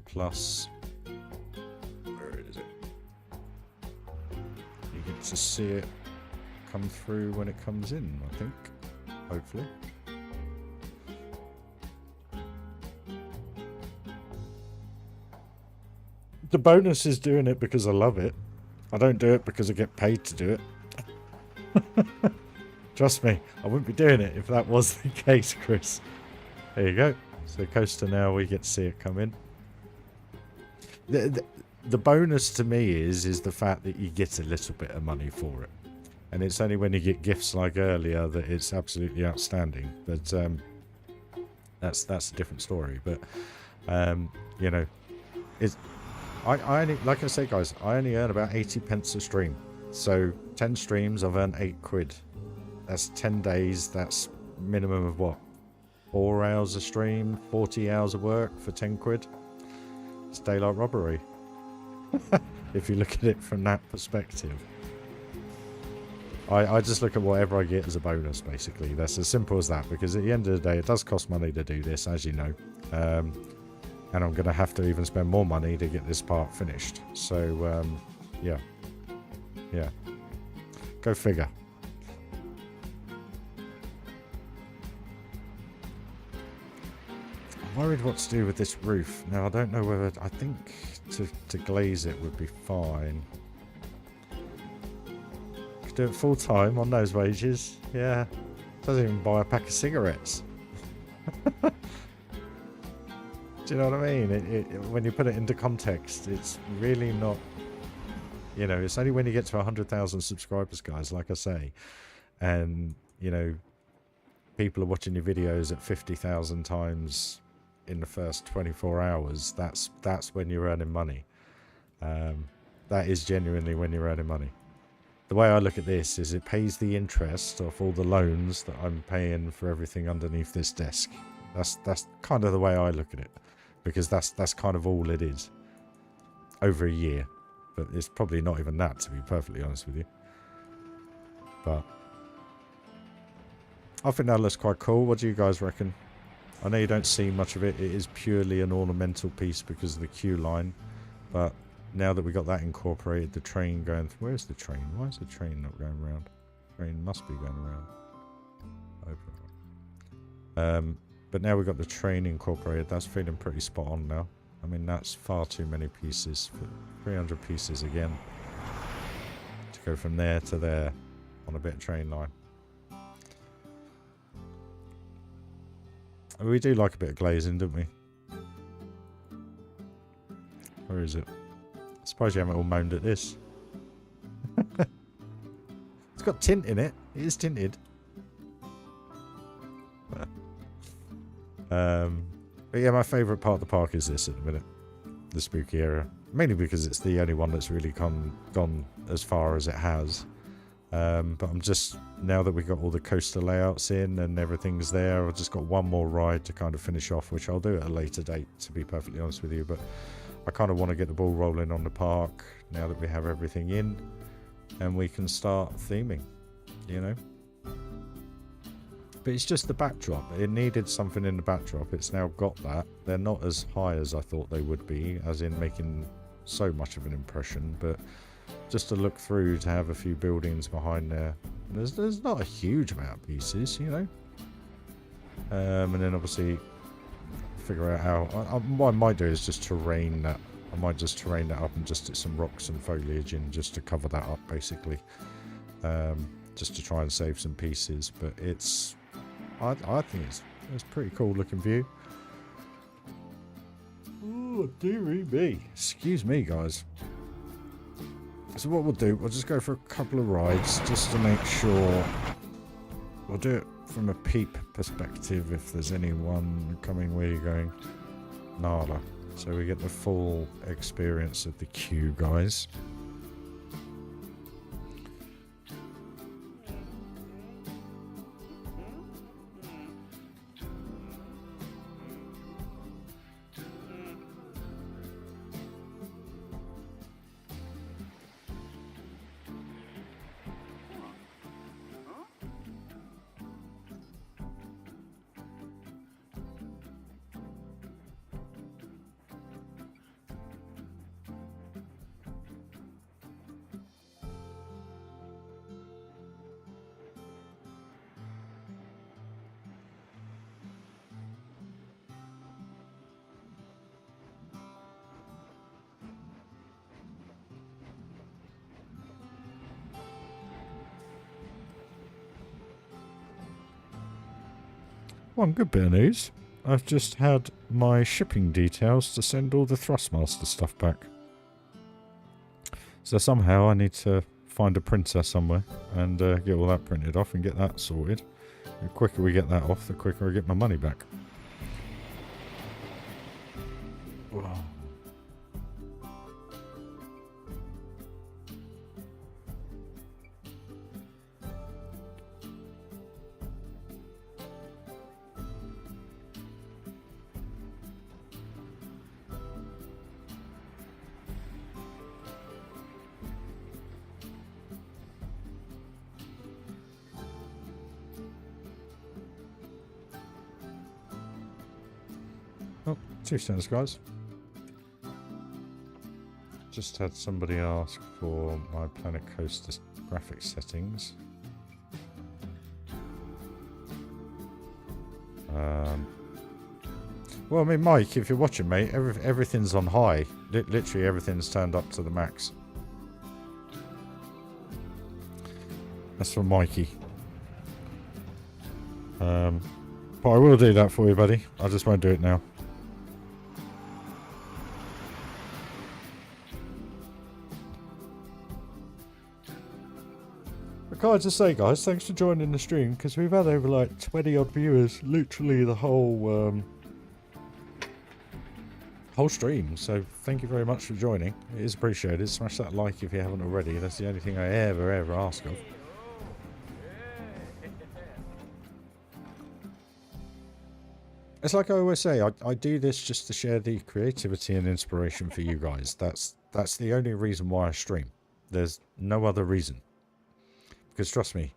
plus, where is it? You get to see it come through when it comes in, I think, hopefully. The bonus is doing it because I love it. I don't do it because I get paid to do it. Trust me, I wouldn't be doing it if that was the case, Chris. There you go. So coaster now, we get to see it come in. The bonus to me is the fact that you get a little bit of money for it. And it's only when you get gifts like earlier that it's absolutely outstanding. But that's a different story. But you know, I only, like I say, guys, I only earn about 80 pence a stream. So 10 streams, I've earned £8. That's 10 days. That's minimum of what? 4 hours a stream, 40 hours of work for 10 quid. It's daylight robbery. If you look at it from that perspective. I just look at whatever I get as a bonus, basically. That's as simple as that, because at the end of the day, it does cost money to do this, as you know. And I'm going to have to even spend more money to get this part finished. So, yeah. Yeah. Go figure. I'm worried what to do with this roof. Now, I don't know whether... I think to glaze it would be fine. Do it full time on those wages. Yeah, doesn't even buy a pack of cigarettes. Do you know what I mean? When you put it into context, it's really not. You know, it's only when you get to 100,000 subscribers, guys. Like I say, and you know, people are watching your videos at 50,000 times in the first 24 hours. That's when you're earning money. That is genuinely when you're earning money. The way I look at this is it pays the interest off all the loans that I'm paying for everything underneath this desk. That's kind of the way I look at it, because that's kind of all it is over a year. But it's probably not even that, to be perfectly honest with you. But I think that looks quite cool. What do you guys reckon? I know you don't see much of it. It is purely an ornamental piece because of the queue line, but now that we got that incorporated, the train going... Where's the train? Why is the train not going around? Train must be going around. But now we've got the train incorporated. That's feeling pretty spot on now. I mean, that's far too many pieces. 300 pieces again. To go from there to there on a bit of train line. We do like a bit of glazing, don't we? Where is it? I suppose you haven't all moaned at this. It's got tint in it. It is tinted. But yeah, my favourite part of the park is this at the minute. The spooky area. Mainly because it's the only one that's really gone as far as it has. But I'm just, now that we've got all the coaster layouts in and everything's there, I've just got one more ride to kind of finish off, which I'll do at a later date, to be perfectly honest with you. But I kind of want to get the ball rolling on the park now that we have everything in, and we can start theming, you know. But it's just the backdrop. It needed something in the backdrop. It's now got that. They're not as high as I thought they would be, as in making so much of an impression, but just to look through, to have a few buildings behind there. And there's not a huge amount of pieces, you know. And then obviously figure out how. What I might do is just terrain that. I might just terrain that up and just get some rocks and foliage in just to cover that up, basically. Just to try and save some pieces. But it's, I think it's a pretty cool looking view. Oh, dearie me. Excuse me, guys. So what we'll do, we'll just go for a couple of rides just to make sure. We'll do it from a peep perspective if there's anyone coming. Where you're going? Nala. So we get the full experience of the queue, guys. One good bit of news. I've just had my shipping details to send all the Thrustmaster stuff back. So somehow I need to find a printer somewhere and get all that printed off and get that sorted. The quicker we get that off, the quicker I get my money back. Wow. Oh, 2 cents, guys. Just had somebody ask for my Planet Coaster graphics settings. Well, I mean, Mike, if you're watching, mate, everything's on high. Literally everything's turned up to the max. That's from Mikey. But I will do that for you, buddy. I just won't do it now. Can I just say, guys, thanks for joining the stream, because we've had over like 20 odd viewers, literally the whole stream. So thank you very much for joining. It is appreciated. Smash that like if you haven't already. That's the only thing I ever ask of. It's like I always say, I do this just to share the creativity and inspiration for you guys. That's the only reason why I stream. There's no other reason. Because trust me,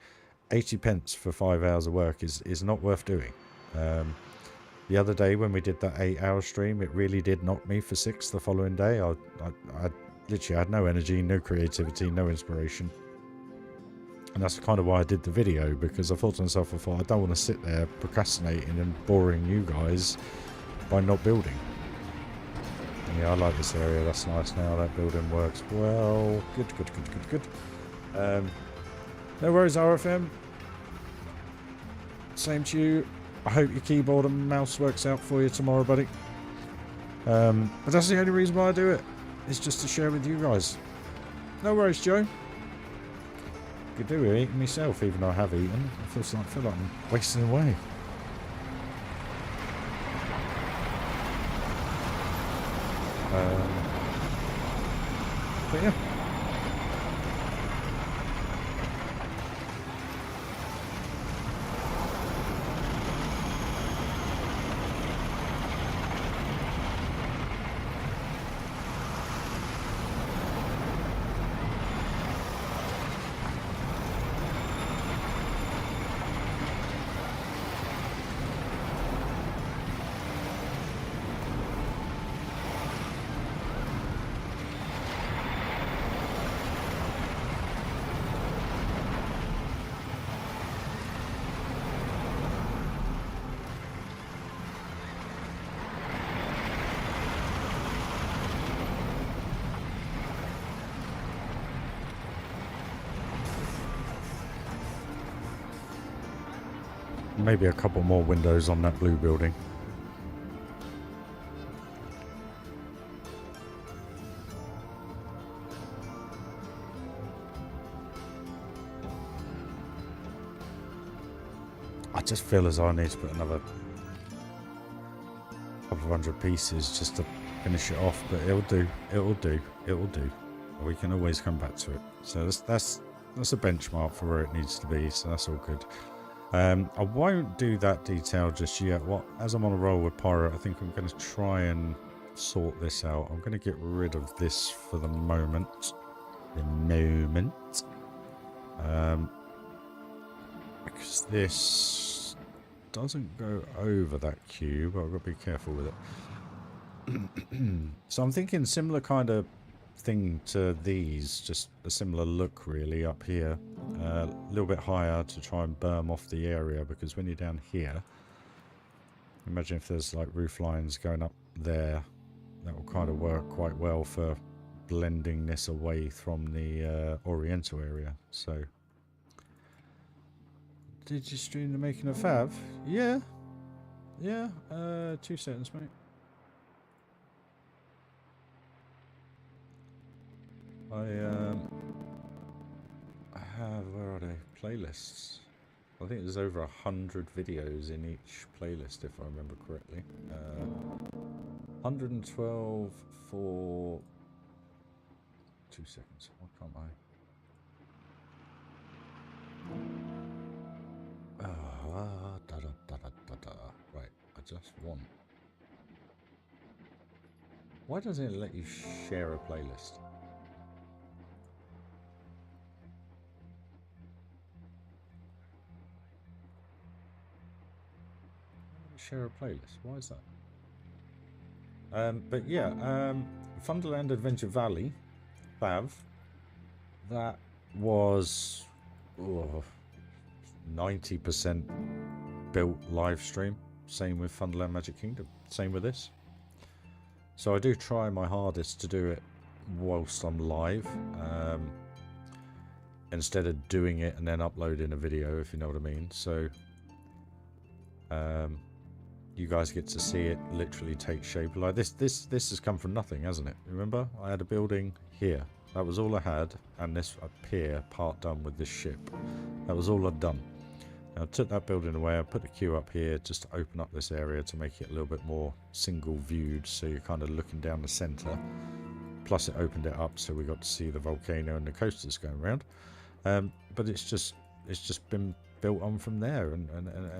80 pence for 5 hours of work is not worth doing. The other day when we did that 8-hour stream, it really did knock me for 6 the following day. I literally had no energy, no creativity, no inspiration. And that's kind of why I did the video, because I thought to myself, I don't want to sit there procrastinating and boring you guys by not building. And yeah, I like this area. That's nice now. That building works well. Good. No worries, RFM. Same to you. I hope your keyboard and mouse works out for you tomorrow, buddy. But that's the only reason why I do it. It's just to share with you guys. No worries, Joe. Could do with eating myself, even though I have eaten. I feel like I'm wasting away. But yeah. maybe a couple more windows on that blue building. I just feel as though I need to put another couple of hundred pieces just to finish it off, but it'll do. It'll do. It'll do. We can always come back to it. So that's a benchmark for where it needs to be. So that's all good. I won't do that detail just yet. As I'm on a roll with Pyro, I think I'm going to try and sort this out. I'm going to get rid of this for the moment. Because this doesn't go over that cube. I've got to be careful with it. So I'm thinking similar kind of thing to these, just a similar look really up here. A little bit higher to try and berm off the area, because when you're down here, imagine if there's like roof lines going up there, that will kind of work quite well for blending this away from the Oriental area. So did you stream the making of Fav? Yeah. 2 seconds, mate. I have, where are they? Playlists. I think there's over 100 videos in each playlist, if I remember correctly. 112 for 2 seconds. Why can't I? Right, I just want. Why doesn't it let you share a playlist? Share a playlist. Why is that? But yeah, Funderland Adventure Valley, Fav. That was 90% built live stream. Same with Funderland Magic Kingdom. Same with this. So I do try my hardest to do it whilst I'm live, instead of doing it and then uploading a video, if you know what I mean. So you guys get to see it literally take shape. Like this has come from nothing, hasn't it? Remember, I had a building here. That was all I had, and this a pier part done with this ship. That was all I'd done. I took that building away, I put the queue up here just to open up this area to make it a little bit more single viewed, so you're kind of looking down the centre. Plus it opened it up so we got to see the volcano and the coasters going around. But it's just been built on from there, and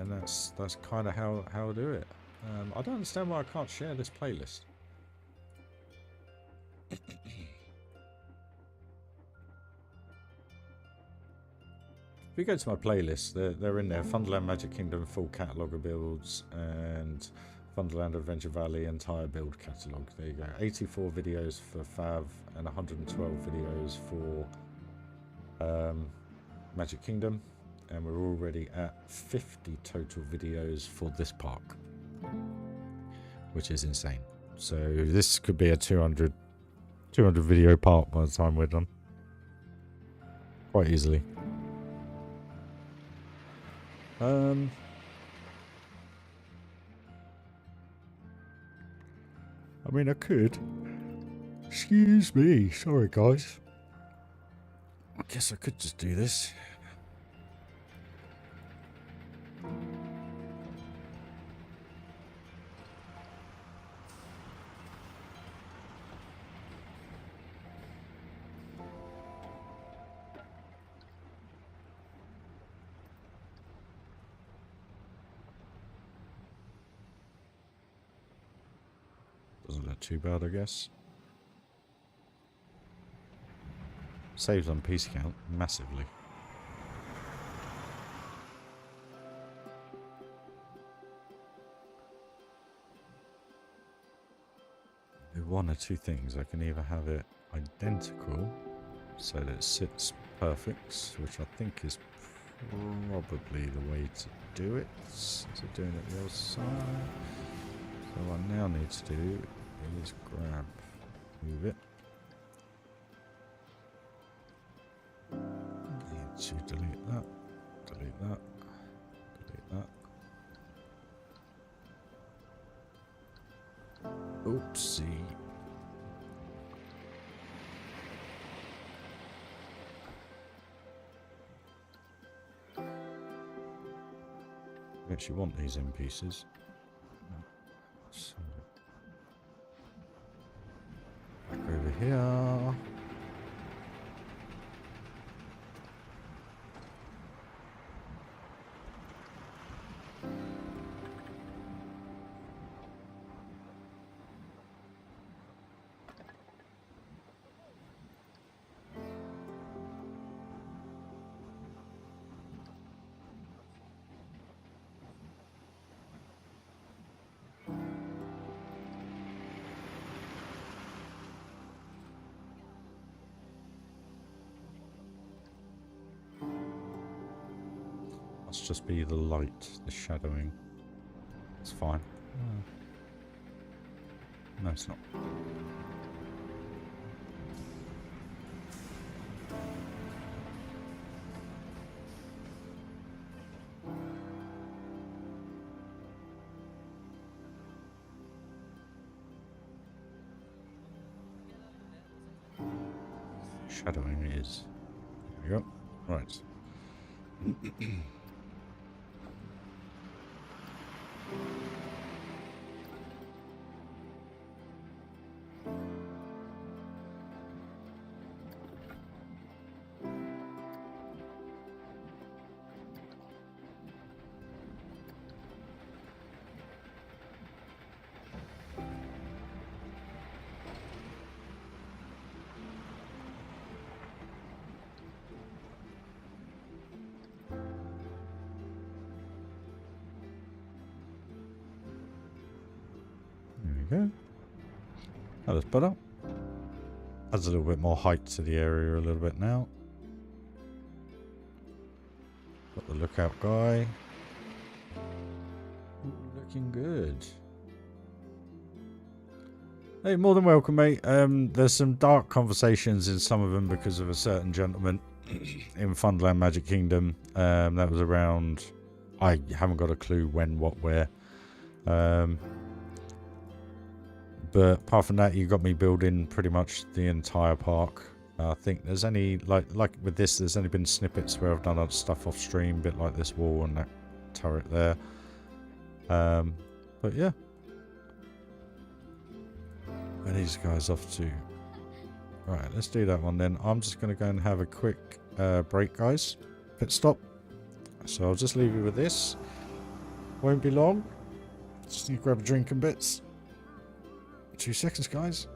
that's kind of how I do it. I don't understand why I can't share this playlist. If you go to my playlist, they're in there. Funderland Magic Kingdom full catalogue of builds, and Funderland Adventure Valley entire build catalogue. There you go. 84 videos for Fav and 112 videos for Magic Kingdom, and we're already at 50 total videos for this park, which is insane. So this could be a 200 video park by the time we're done, quite easily. I mean, I could. Excuse me. Sorry, guys. I guess I could just do this. Doesn't look too bad, I guess. Saves on piece count massively. Do one or two things. I can either have it identical so that it sits perfect, which I think is probably the way to do it. Is it doing it the other side? So what I now need to do is move it. Need to delete that, delete that, delete that. Oopsie. We actually want these in pieces. So, back over here. Must just be the light, the shadowing. It's fine. No, it's not. Shadowing is. There we go. Right. There we go. That looks better. Adds a little bit more height to the area a little bit now. Got the lookout guy. Ooh, looking good. Hey, more than welcome, mate. There's some dark conversations in some of them because of a certain gentleman in Funderland Magic Kingdom. That was around... I haven't got a clue when, what, where. But apart from that, you got me building pretty much the entire park. I think there's only, like with this, there's only been snippets where I've done other stuff off stream, a bit like this wall and that turret there. But yeah. Where are these guys off to? Right, let's do that one then. I'm just going to go and have a quick break, guys. Pit stop. So I'll just leave you with this. Won't be long. Just need to grab a drink and bits. 2 seconds, guys.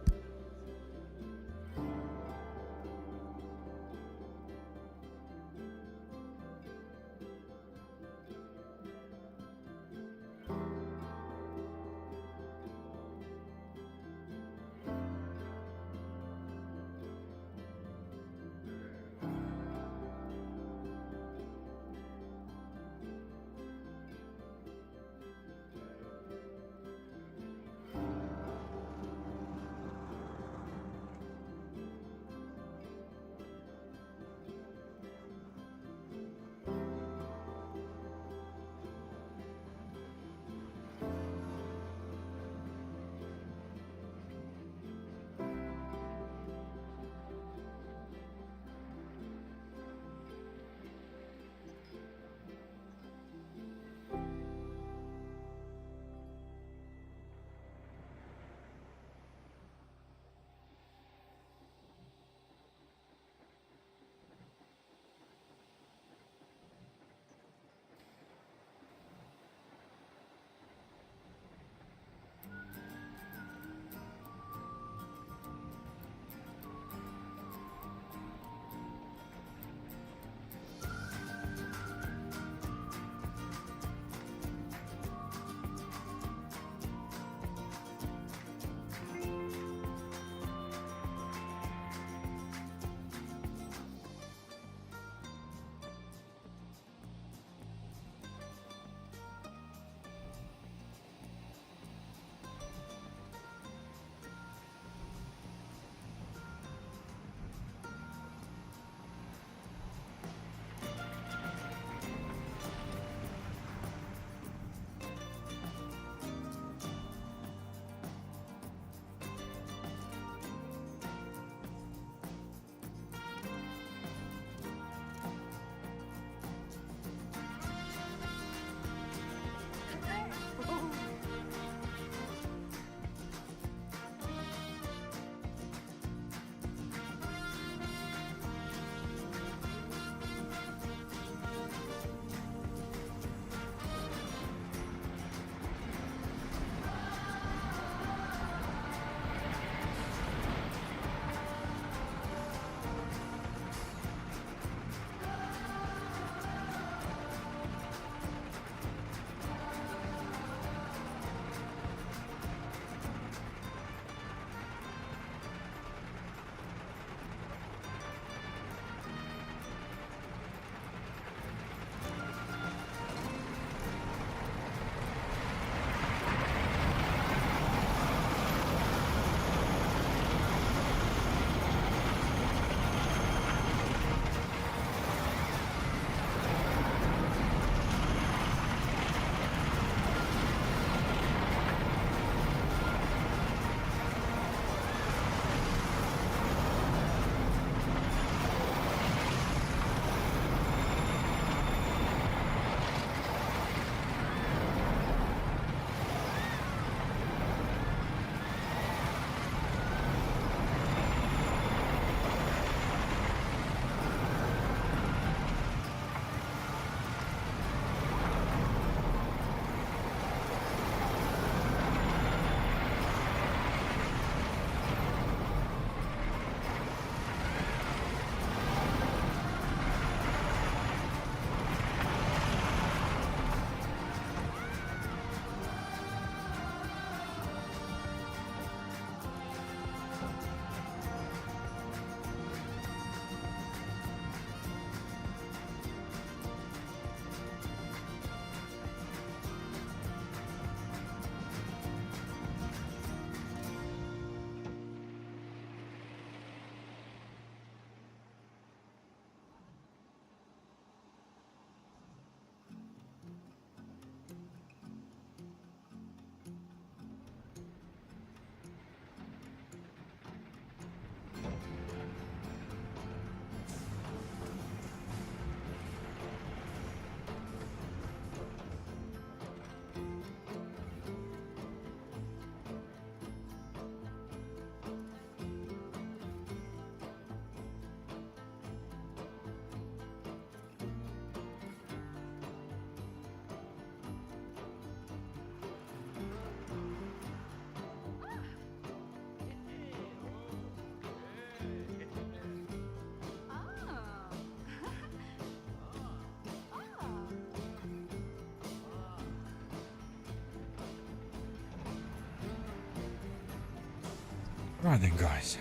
Right then, guys.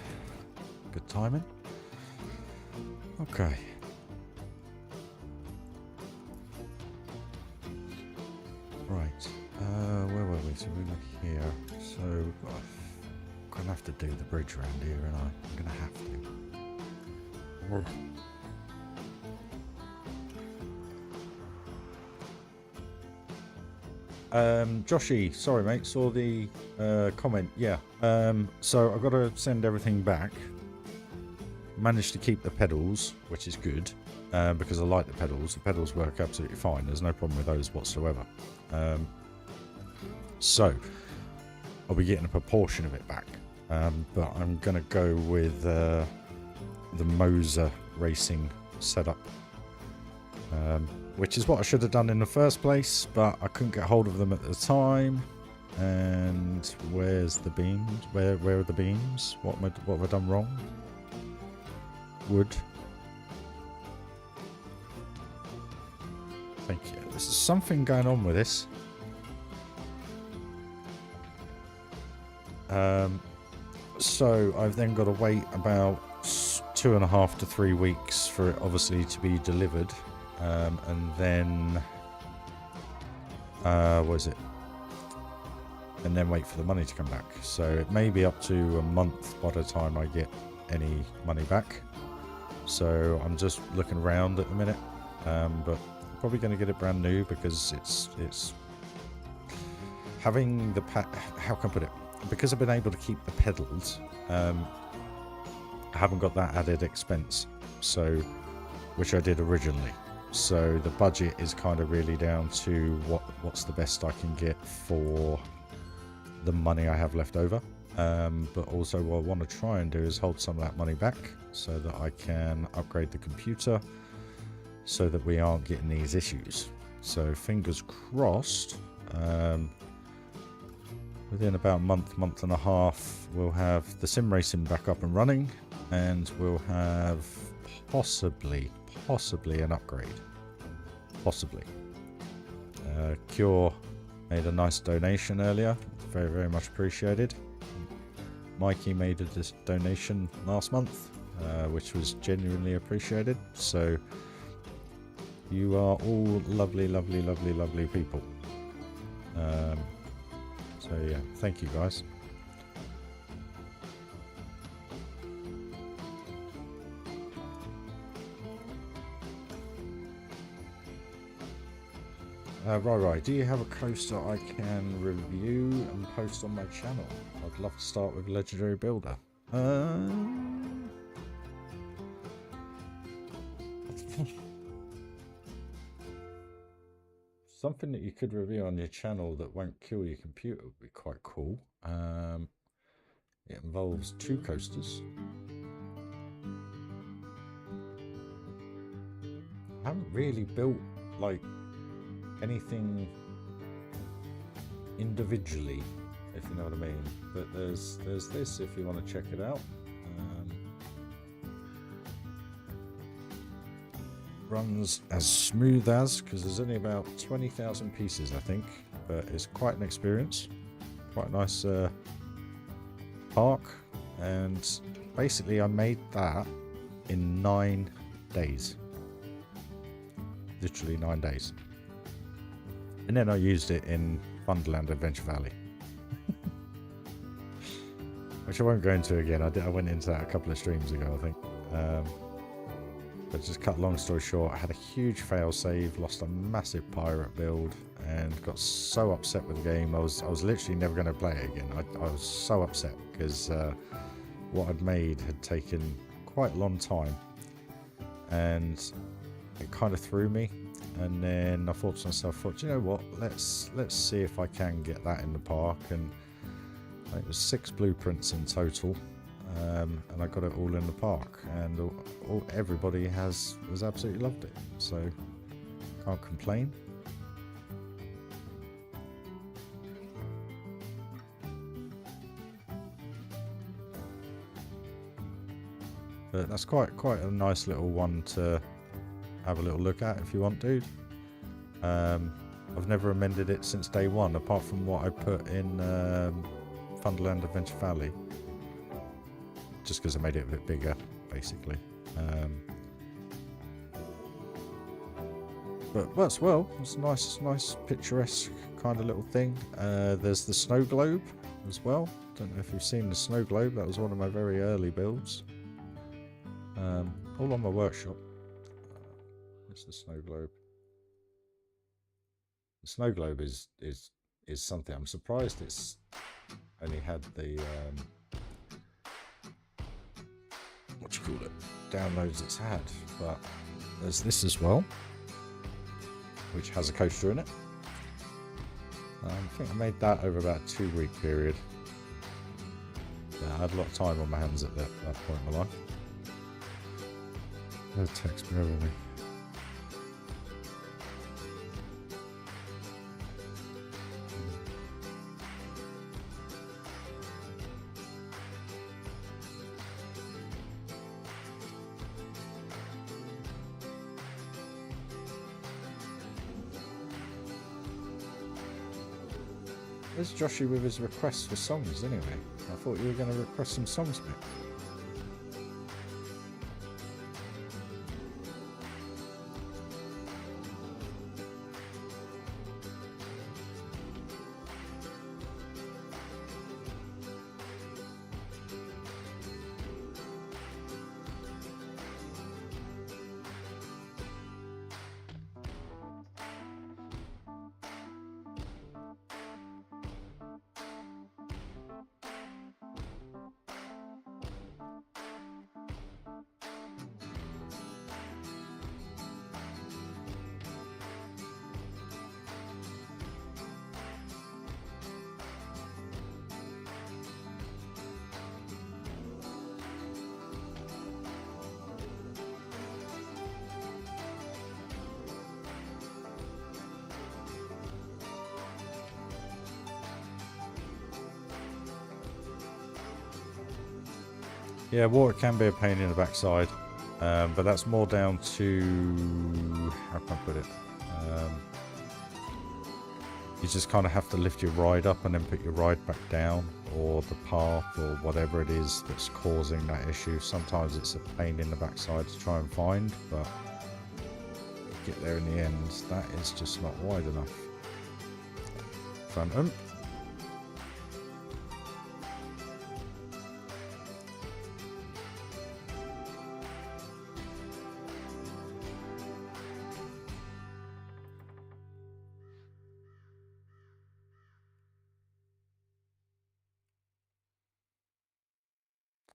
Good timing. Okay. Right. Where were we? So we were here. So I'm gonna have to do the bridge around here, and I'm gonna have to. Joshy, sorry mate, saw the comment. Yeah. So I've got to send everything back. Managed to keep the pedals, which is good, because I like the pedals. The pedals work absolutely fine. There's no problem with those whatsoever. So I'll be getting a proportion of it back, but I'm going to go with the Moser racing setup, which is what I should have done in the first place, but I couldn't get hold of them at the time. And where's the beams? Where are the beams? What have I done wrong? Wood. Thank you. There's something going on with this. So I've then got to wait about 2.5 to 3 weeks for it obviously to be delivered, and then what is it? And then wait for the money to come back. So it may be up to a month by the time I get any money back. So I'm just looking around at the minute, but I'm probably going to get it brand new because it's having the how can I put it? Because I've been able to keep the pedals, I haven't got that added expense, so which I did originally. So the budget is kind of really down to what's the best I can get for the money I have left over. But also what I want to try and do is hold some of that money back so that I can upgrade the computer so that we aren't getting these issues. So fingers crossed, within about a month and a half, we'll have the sim racing back up and running, and we'll have possibly an upgrade. Possibly. Cure made a nice donation earlier. Very, very much appreciated. Mikey made a donation last month, which was genuinely appreciated. So you are all lovely, lovely, lovely, lovely people. So yeah, thank you guys. RyRy, do you have a coaster I can review and post on my channel? I'd love to start with Legendary Builder. Something that you could review on your channel that won't kill your computer would be quite cool. It involves 2 coasters. I haven't really built like anything individually, if you know what I mean, but there's this if you want to check it out. Runs as smooth as, because there's only about 20,000 pieces I think, but it's quite an experience, quite a nice park, and basically I made that in 9 days, literally 9 days. And then I used it in Funderland Adventure Valley. Which I won't go into again. I went into that a couple of streams ago, I think. But just cut a long story short, I had a huge fail-save, lost a massive pirate build, and got so upset with the game. I was literally never going to play it again. I was so upset because what I'd made had taken quite a long time, and it kind of threw me. And then I thought to myself, you know what, let's see if I can get that in the park. And I think it was 6 blueprints in total, and I got it all in the park, and everybody has absolutely loved it, so can't complain. But that's quite a nice little one to have a little look at if you want, dude. I've never amended it since day one, apart from what I put in Funderland Adventure Valley. just because I made it a bit bigger, basically. But works well. It's a nice picturesque kind of little thing. There's the snow globe as well. Don't know if you've seen the snow globe. That was one of my very early builds. All on my workshop. It's the snow globe. The snow globe is something. I'm surprised it's only had the what do you call it? Downloads it's had, but there's this as well, which has a coaster in it. I think I made that over about a 2-week period. Yeah, I had a lot of time on my hands at that point in my life. No text, bear with me. Where's Joshy with his requests for songs anyway? I thought you were going to request some songs, mate. Yeah, water can be a pain in the backside, but that's more down to, how can I put it, you just kind of have to lift your ride up and then put your ride back down, or the path, or whatever it is that's causing that issue. Sometimes it's a pain in the backside to try and find, but you get there in the end, that is just not wide enough. Phantom.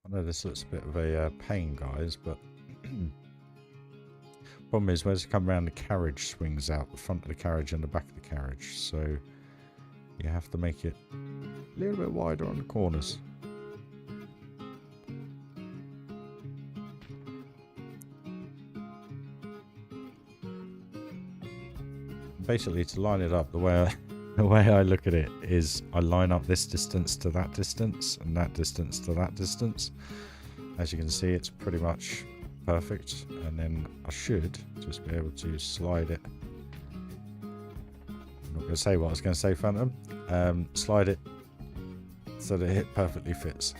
I know this looks a bit of a pain, guys, but problem is, as you come around, the carriage swings out, the front of the carriage and the back of the carriage, so you have to make it a little bit wider on the corners. Basically, to line it up, the way I look at it is I line up this distance to that distance and that distance to that distance. As you can see, it's pretty much perfect, and then I should just be able to slide it. I'm not going to say what I was going to say, Phantom. Slide it so that it perfectly fits.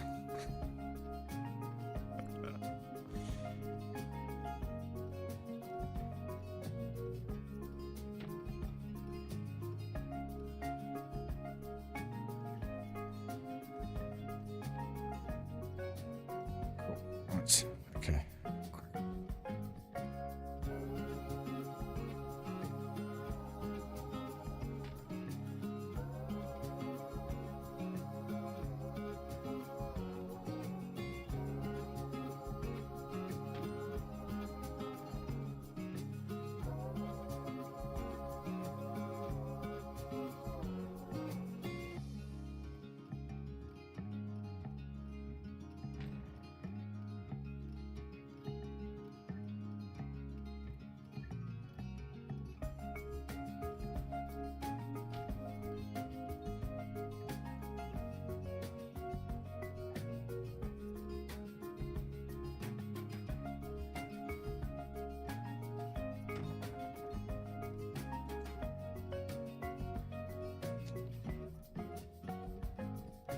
Okay.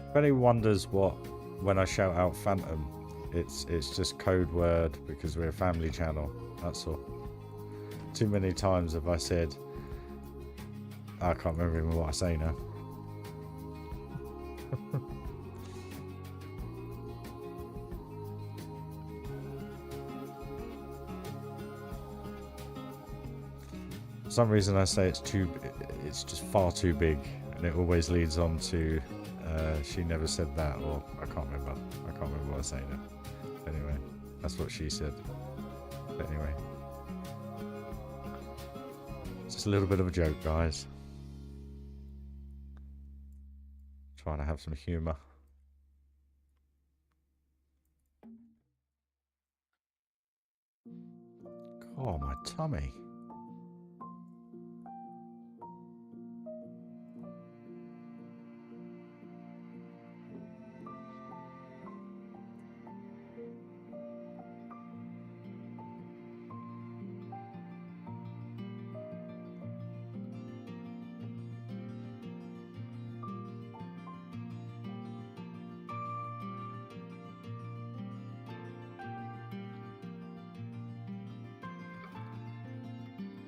If anyone wonders when I shout out Phantom, It's just code word because we're a family channel. That's all. Too many times have I said, I can't remember even what I say now. For some reason I say it's just far too big, and it always leads on to she never said that, or I can't remember what I say now. Anyway, that's what she said. But anyway, just a little bit of a joke, guys. Trying to have some humour. Oh, my tummy.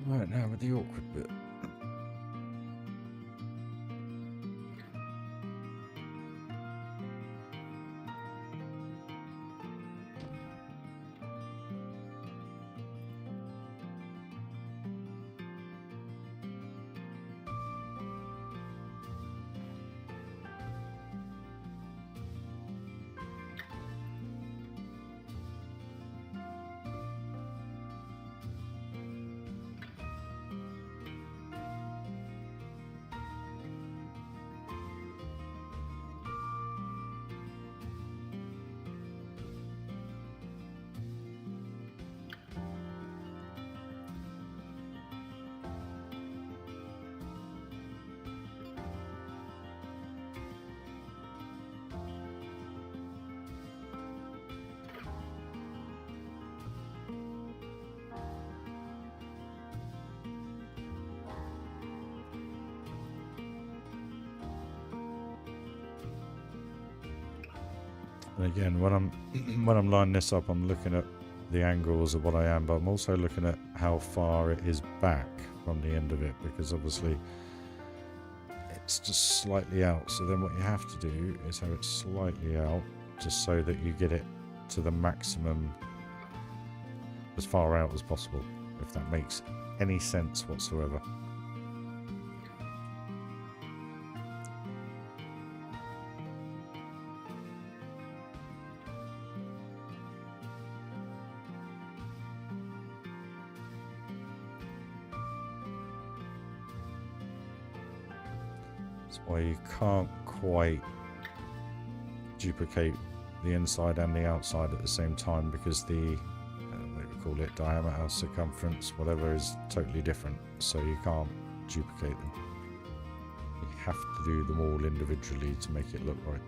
Right, now with the awkward bit. And again, when I'm lining this up, I'm looking at the angles of what I am, but I'm also looking at how far it is back from the end of it, because obviously it's just slightly out. So then what you have to do is have it slightly out, just so that you get it to the maximum, as far out as possible, if that makes any sense whatsoever. That's why you can't quite duplicate the inside and the outside at the same time, because the what do we call it, diameter, circumference, whatever, is totally different, so you can't duplicate them. You have to do them all individually to make it look right.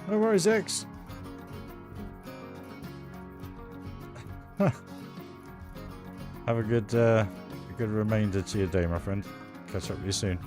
No worries, X. Have a good remainder to your day, my friend. Catch up with you soon.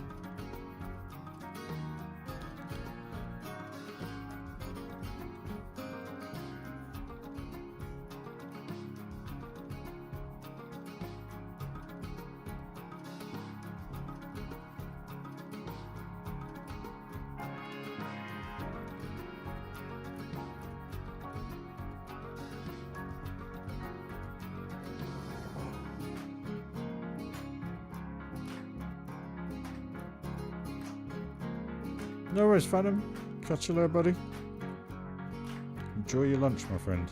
No worries, Phantom. Catch you later, buddy. Enjoy your lunch, my friend.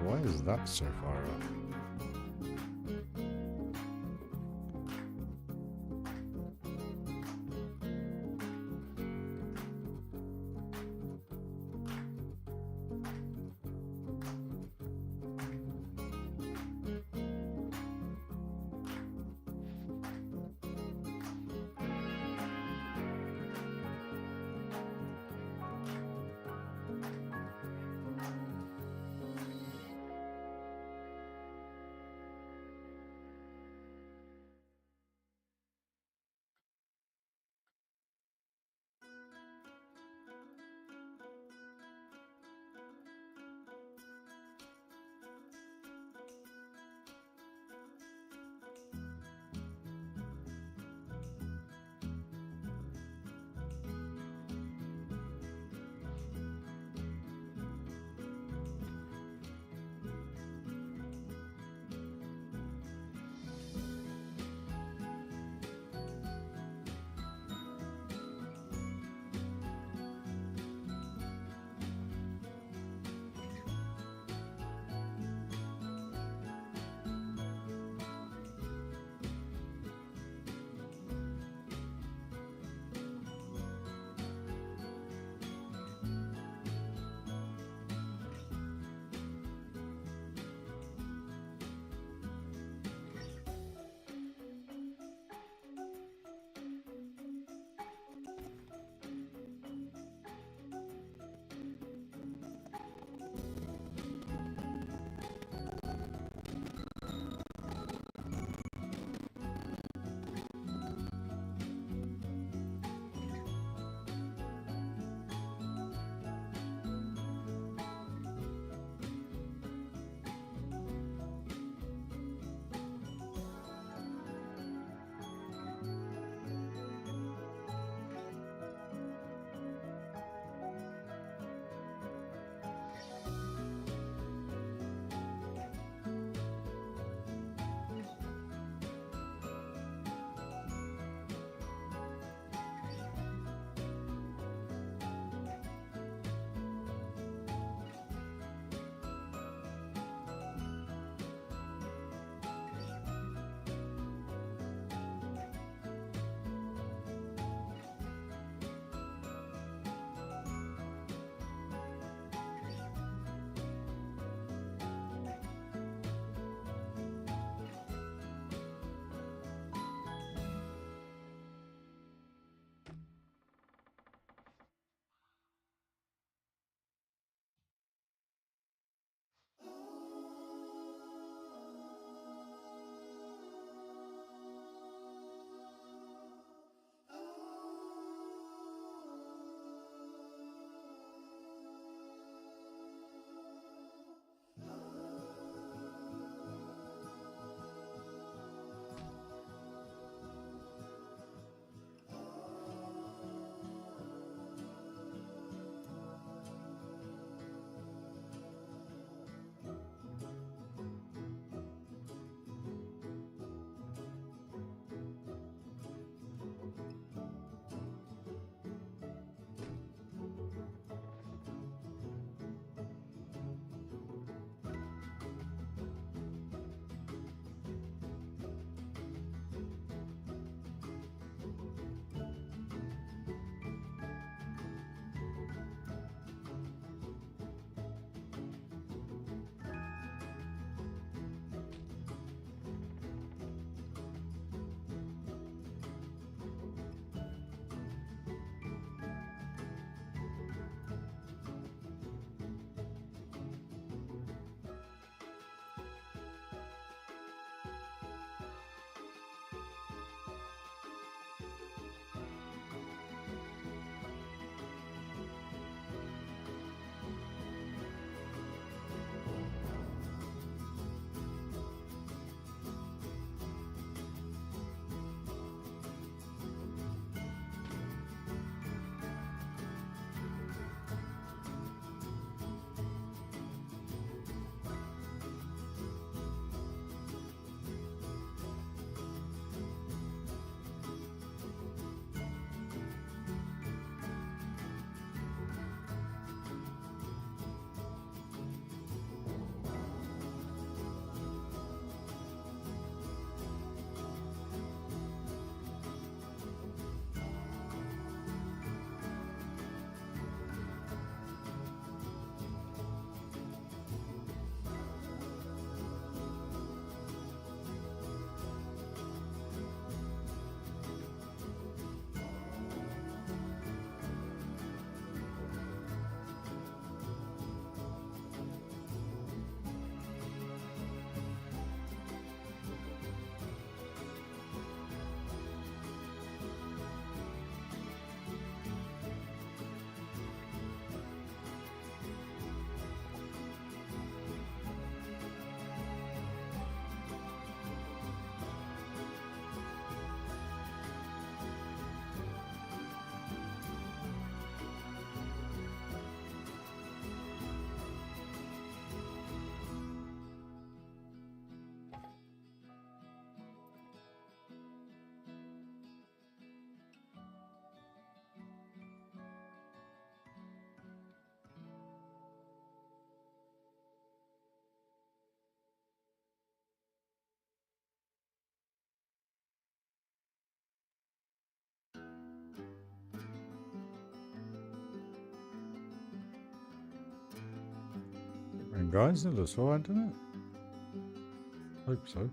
Why is that so far up? looking, guys. It looks alright, doesn't it? Hope so.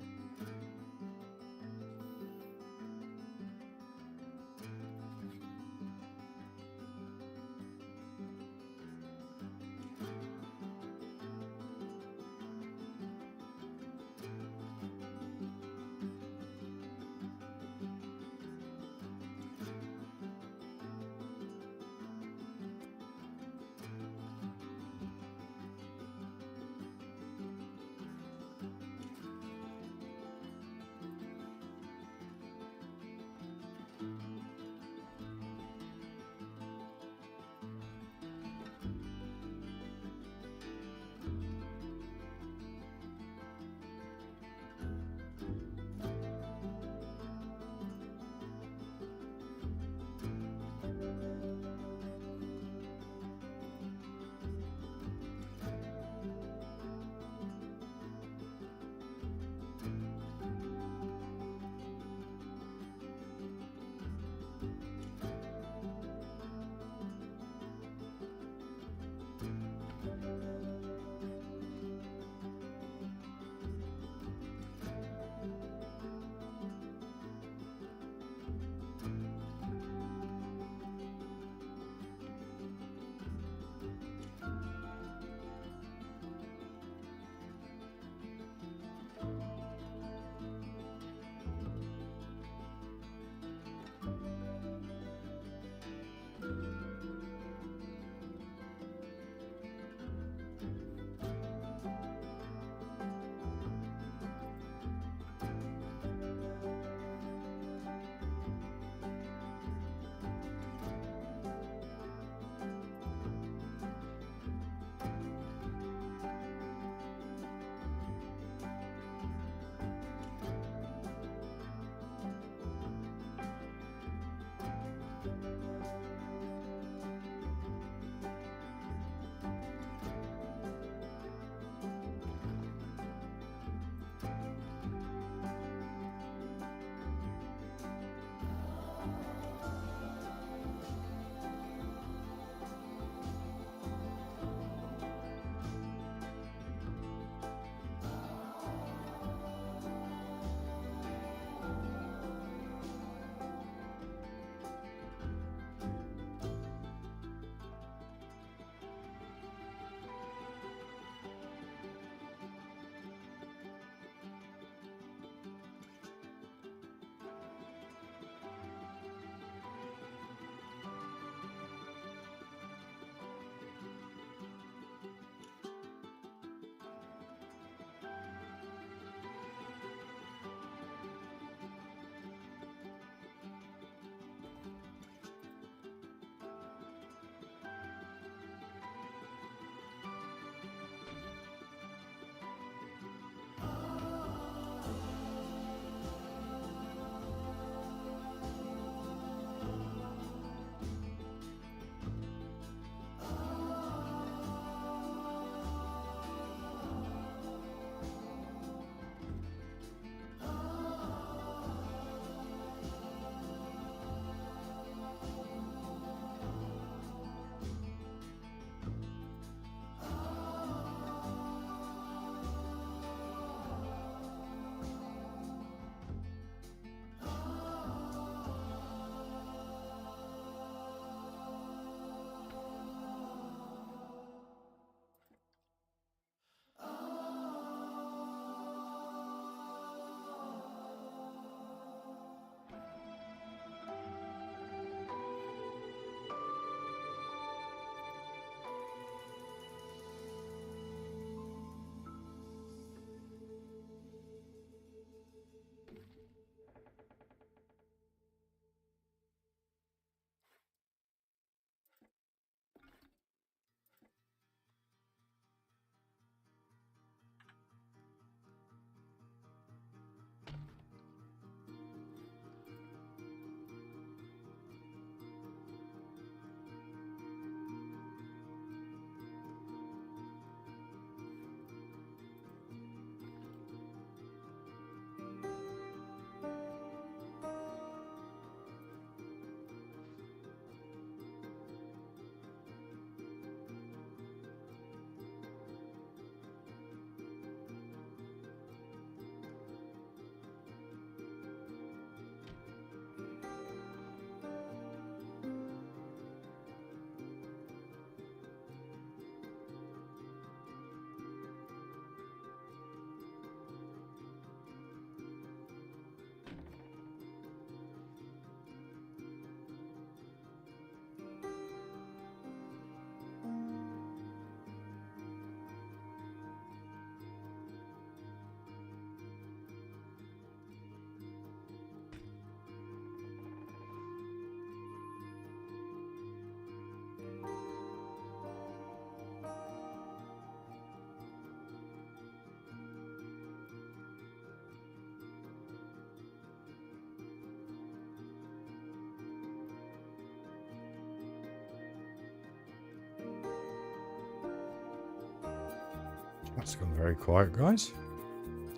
That's gone very quiet, guys.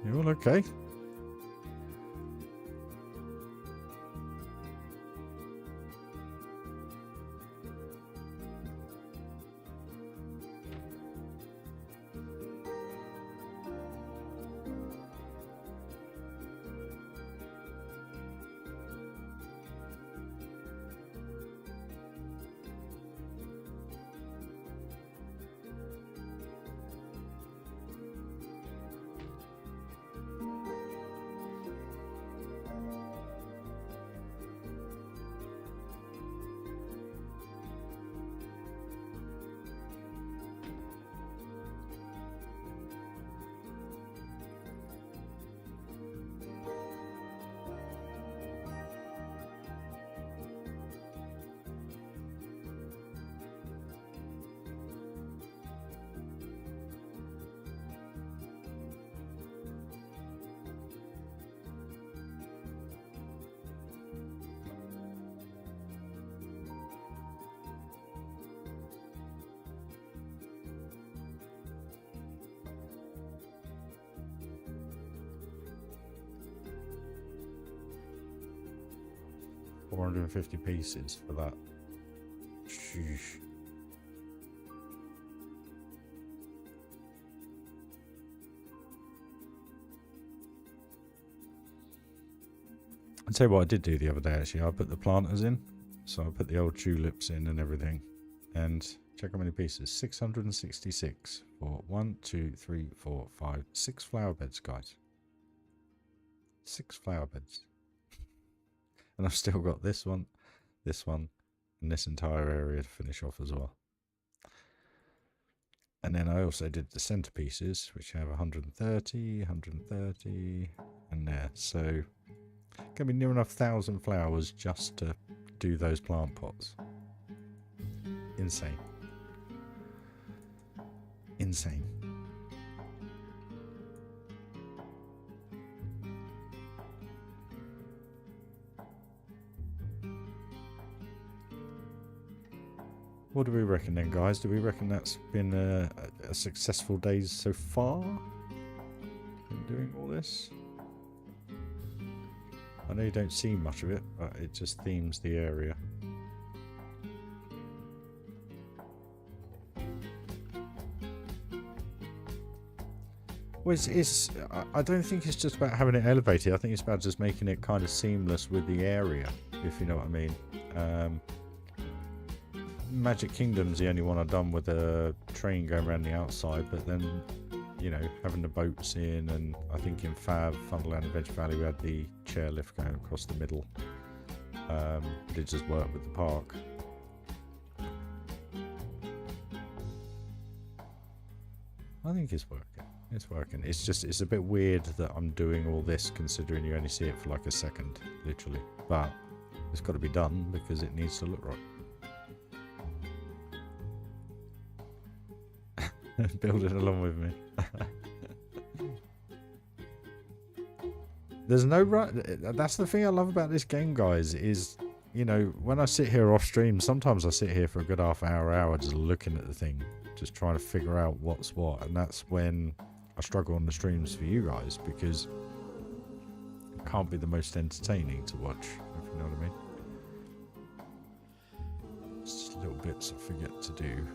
You all okay? $450 pieces for that. Sheesh. I'll tell you what I did do the other day actually. I put the planters in. So I put the old tulips in and everything. And check how many pieces. 666 for 1, 2, 3, 4, 5, 6 flower beds, guys. 6 flower beds. And I've still got this one, and this entire area to finish off as well. And then I also did the centerpieces, which have 130, 130, and there. So, gonna be near enough 1,000 flowers just to do those plant pots. Insane. Insane. What do we reckon then, guys? Do we reckon that's been a successful day so far? In doing all this? I know you don't see much of it, but it just themes the area. Well, I don't think it's just about having it elevated. I think it's about just making it kind of seamless with the area, if you know what I mean. Magic Kingdom's the only one I've done with a train going around the outside, but then, you know, having the boats in, and I think in Funderland and Veg Valley we had the chairlift going across the middle. It just worked with the park. I think it's working. It's working. It's just, it's a bit weird that I'm doing all this considering you only see it for like a second, literally. But it's got to be done because it needs to look right. Build it along with me. There's no right. That's the thing I love about this game, guys, is, you know, when I sit here off stream, sometimes I sit here for a good half hour just looking at the thing, just trying to figure out what's what, and that's when I struggle on the streams for you guys, because it can't be the most entertaining to watch, if you know what I mean. Just little bits I forget to do.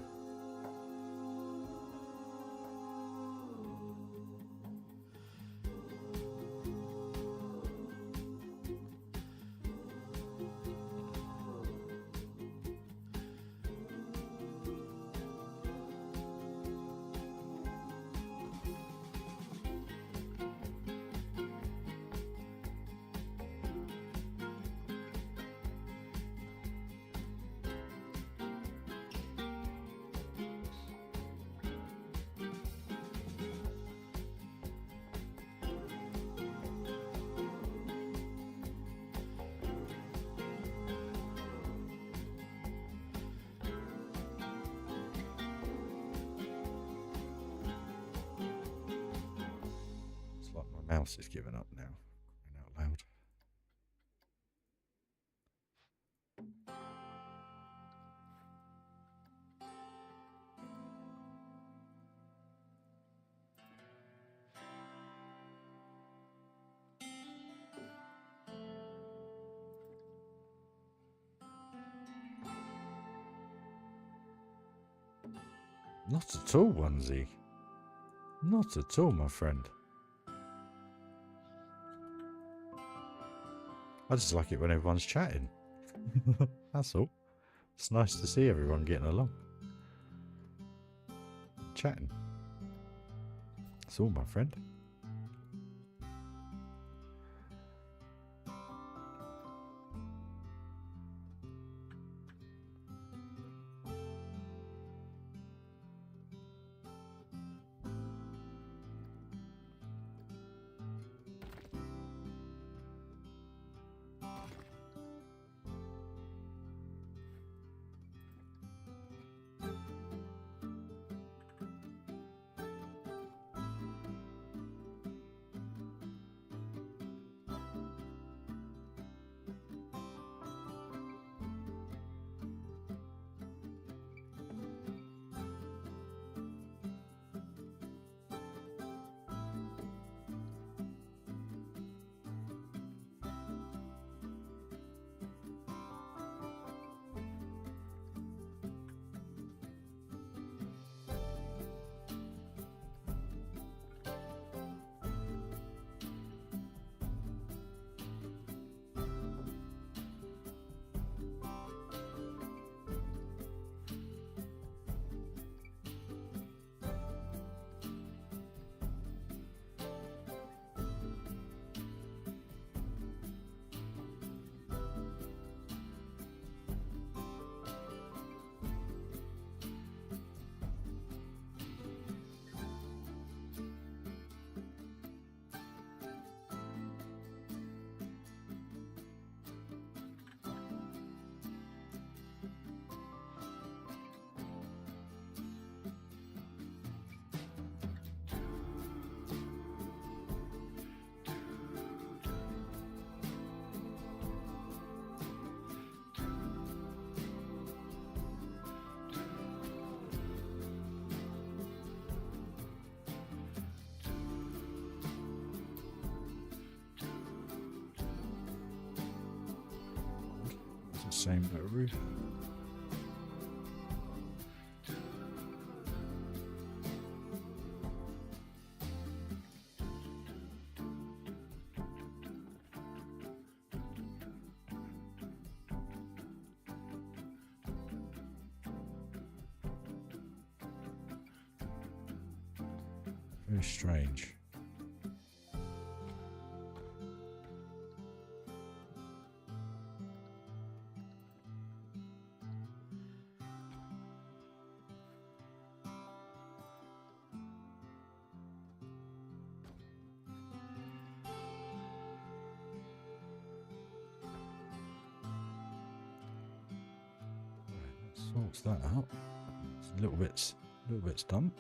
Mouse is giving up now. Out loud. Not at all, Onesie. Not at all, my friend. I just like it when everyone's chatting. That's all. It's nice to see everyone getting along. Chatting. That's all, my friend. Same bit of roof. Very strange. Sorts that out. It's little bits done.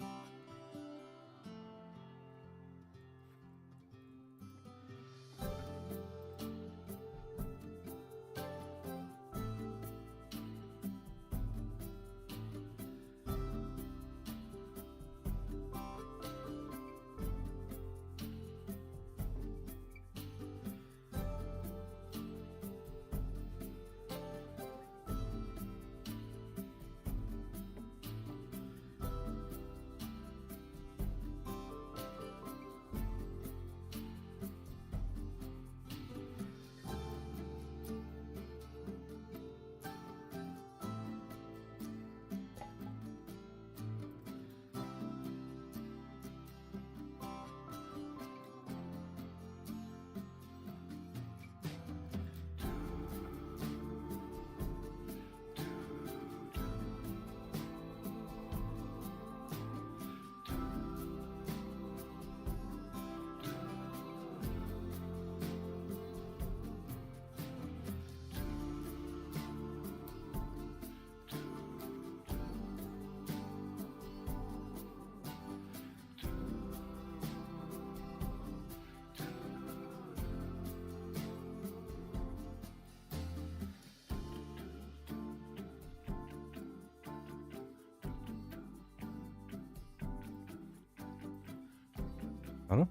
Pardon?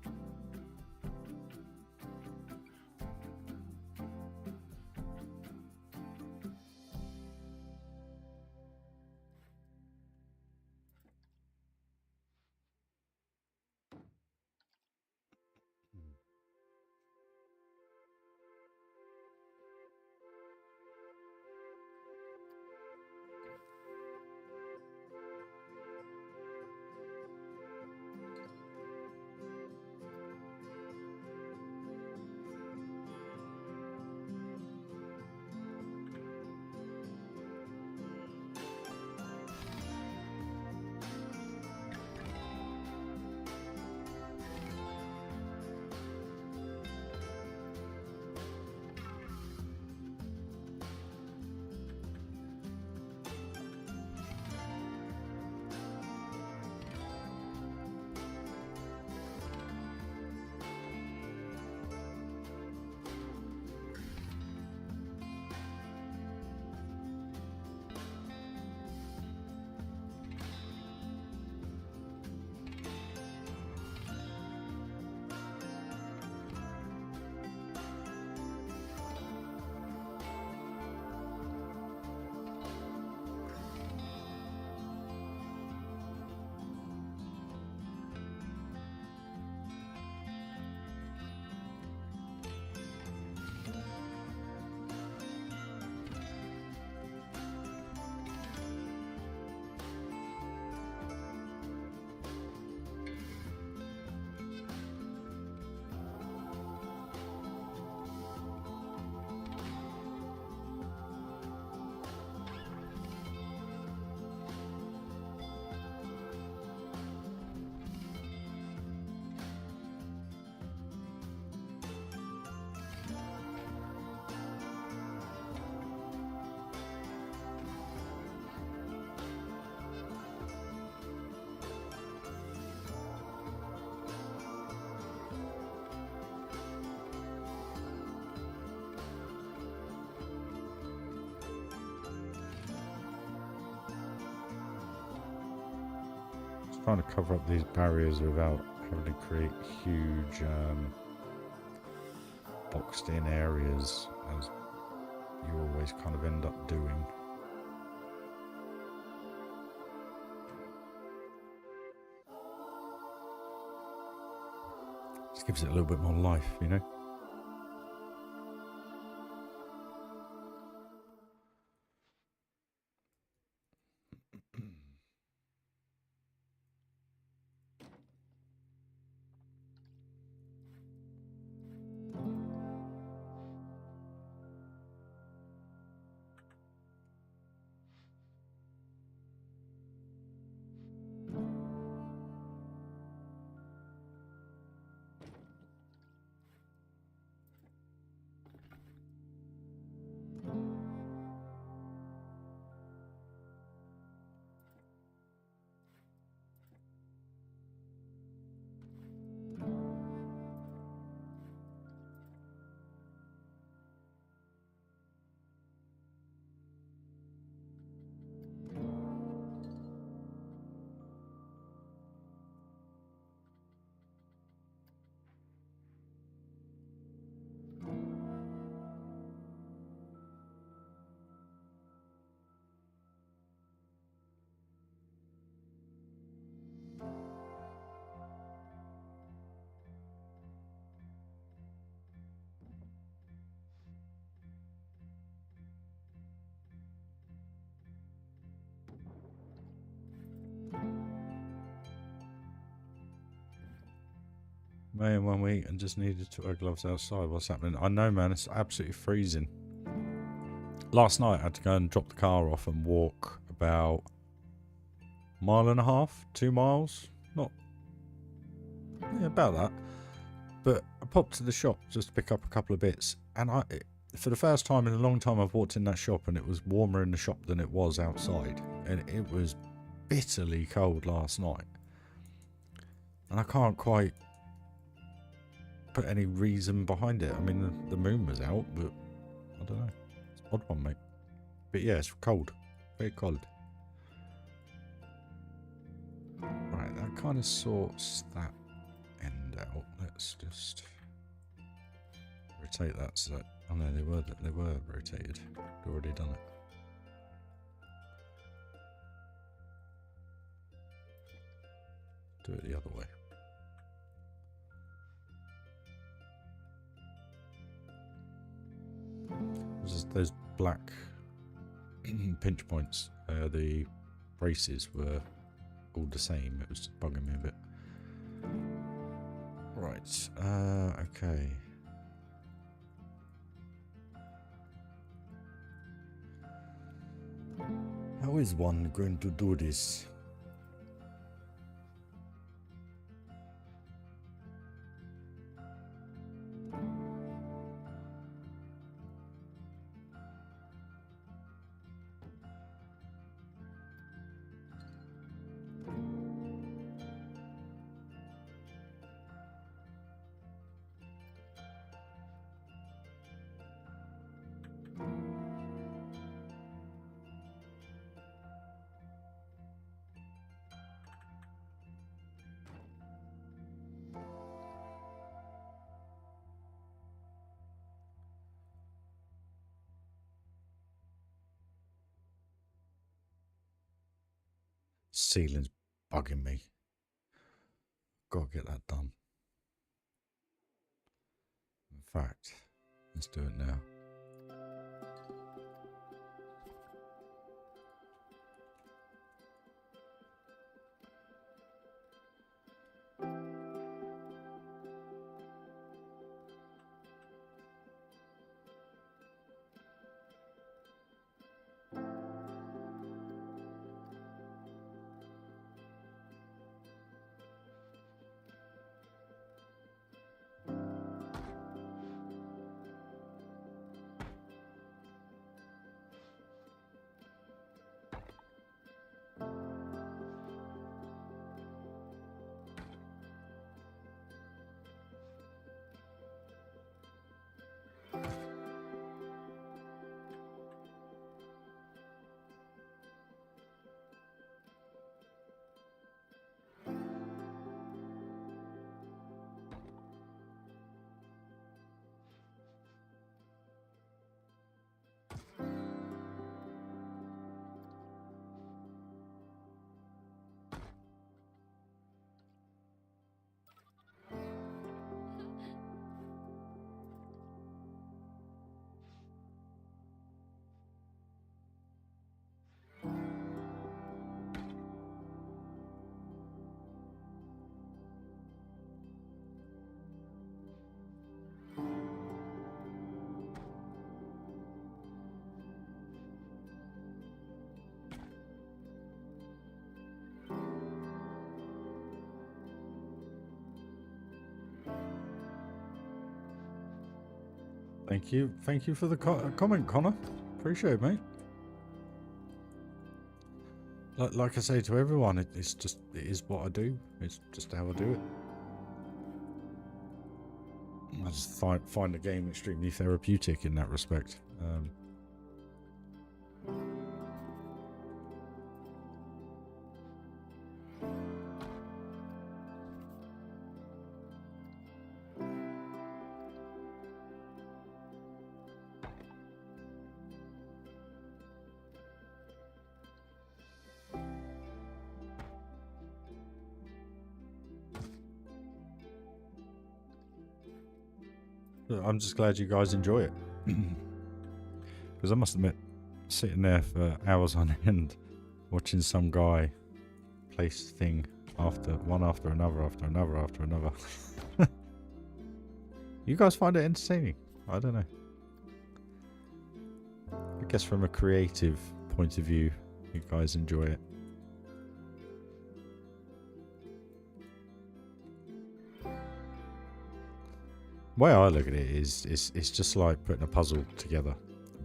trying to cover up these barriers without having to create huge boxed in areas, as you always kind of end up doing. Just gives it a little bit more life, you know. May in 1 week and just needed to wear gloves outside. What's happening? I know, man. It's absolutely freezing. Last night I had to go and drop the car off and walk about 1.5 miles, 2 miles. Not... yeah, about that. But I popped to the shop just to pick up a couple of bits. And for the first time in a long time, I've walked in that shop and it was warmer in the shop than it was outside. And it was bitterly cold last night. And I can't quite put any reason behind it. I mean, the moon was out, but I don't know. It's an odd one, mate. But yeah, it's cold. Very cold. Right, that kind of sorts that end out. Let's just rotate that so that... oh no, they were rotated. I'd already done it. Do it the other way. Those black pinch points, the braces were all the same. It was just bugging me a bit. Right, okay. How is one going to do this? Ceiling's bugging me. Gotta get that done. In fact, let's do it now. Thank you for the comment, Connor. Appreciate it, mate. Like I say to everyone, it is what I do. It's just how I do it. I just find the game extremely therapeutic in that respect. I'm just glad you guys enjoy it. Because I must admit, sitting there for hours on end, watching some guy place thing one after another. You guys find it entertaining? I don't know. I guess from a creative point of view, you guys enjoy it. The way I look at it is it's just like putting a puzzle together,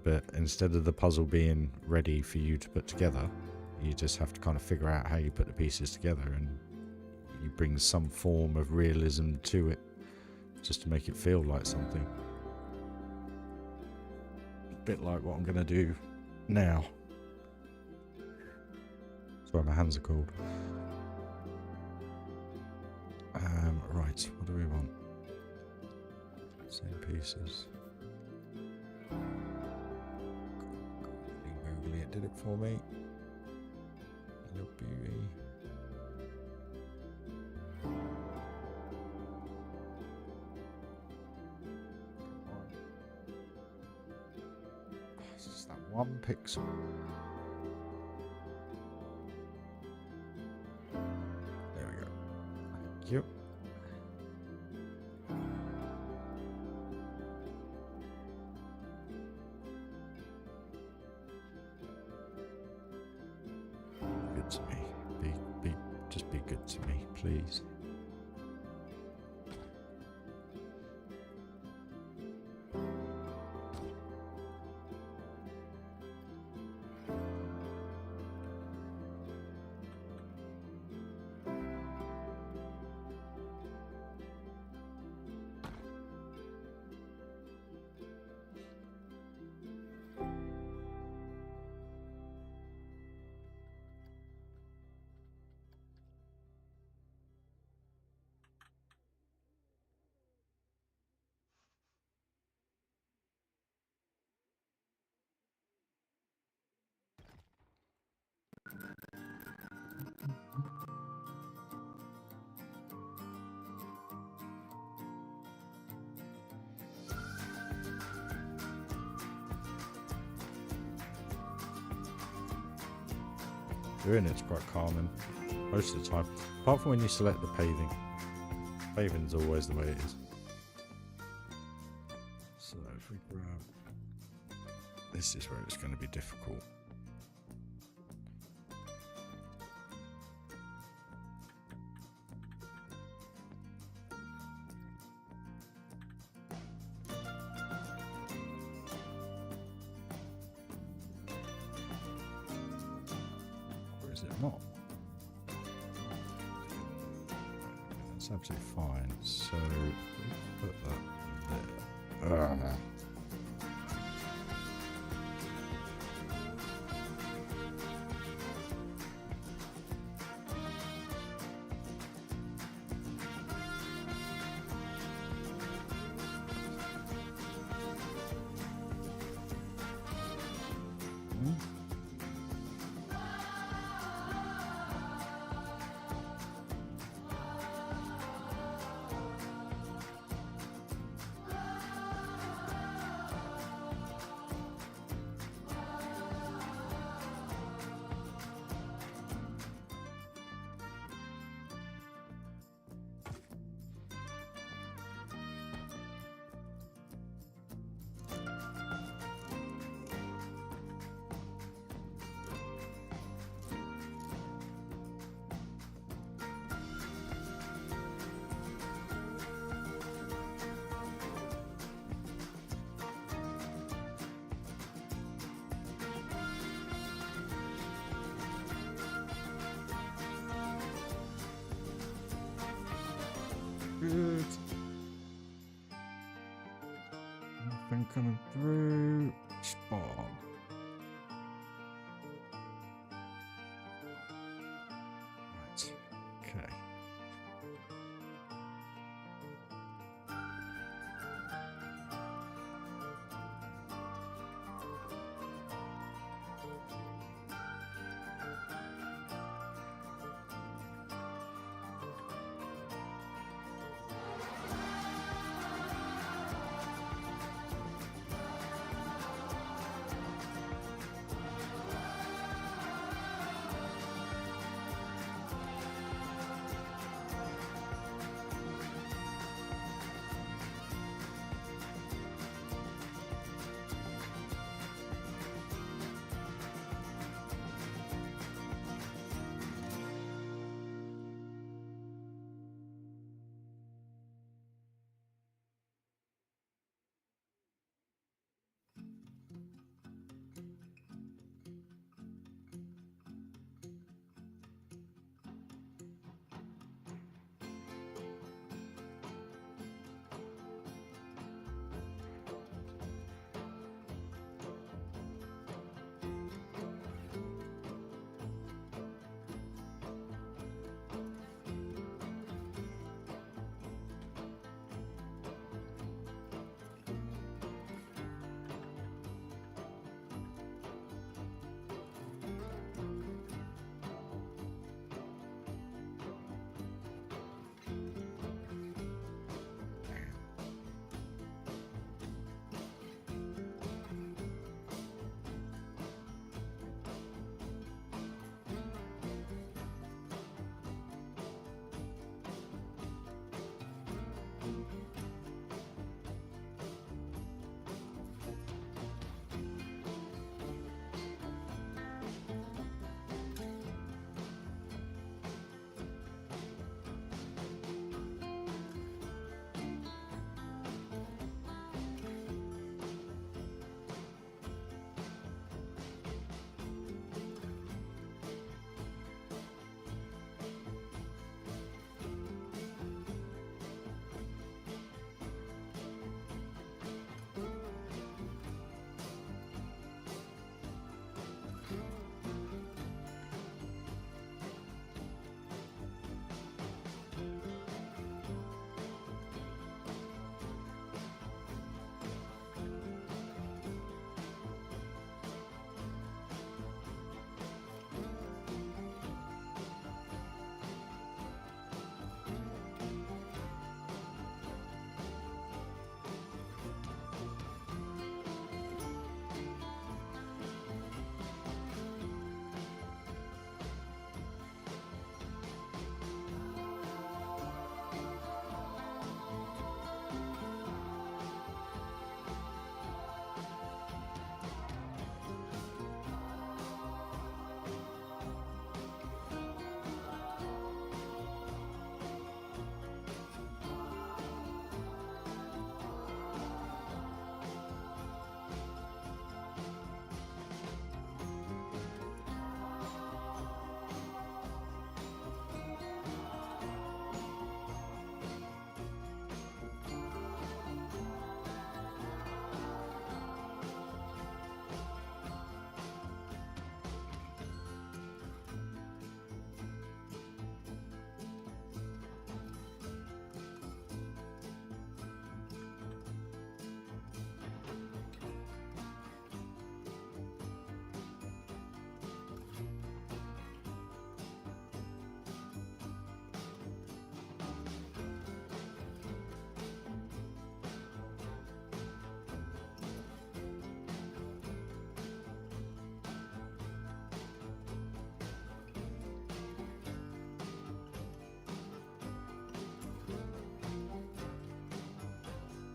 but instead of the puzzle being ready for you to put together, you just have to kind of figure out how you put the pieces together, and you bring some form of realism to it just to make it feel like something. A bit like what I'm going to do now. Sorry, my hands are cold. Right, what do we want? Same pieces. Googly, it did it for me. Little beauty. It's just that one pixel. There we go. Thank you. To me, just be good to me, please. Doing it's quite calming most of the time, apart from when you select the paving. Paving's always the way it is. So if we grab, this is where it's going to be difficult. Not. That's absolutely fine. So put that there. Good. Nothing coming through. Spawn. Right. Okay.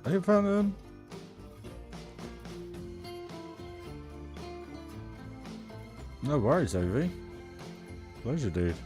Hey, Phantom. No worries, Ovi. Pleasure, dude.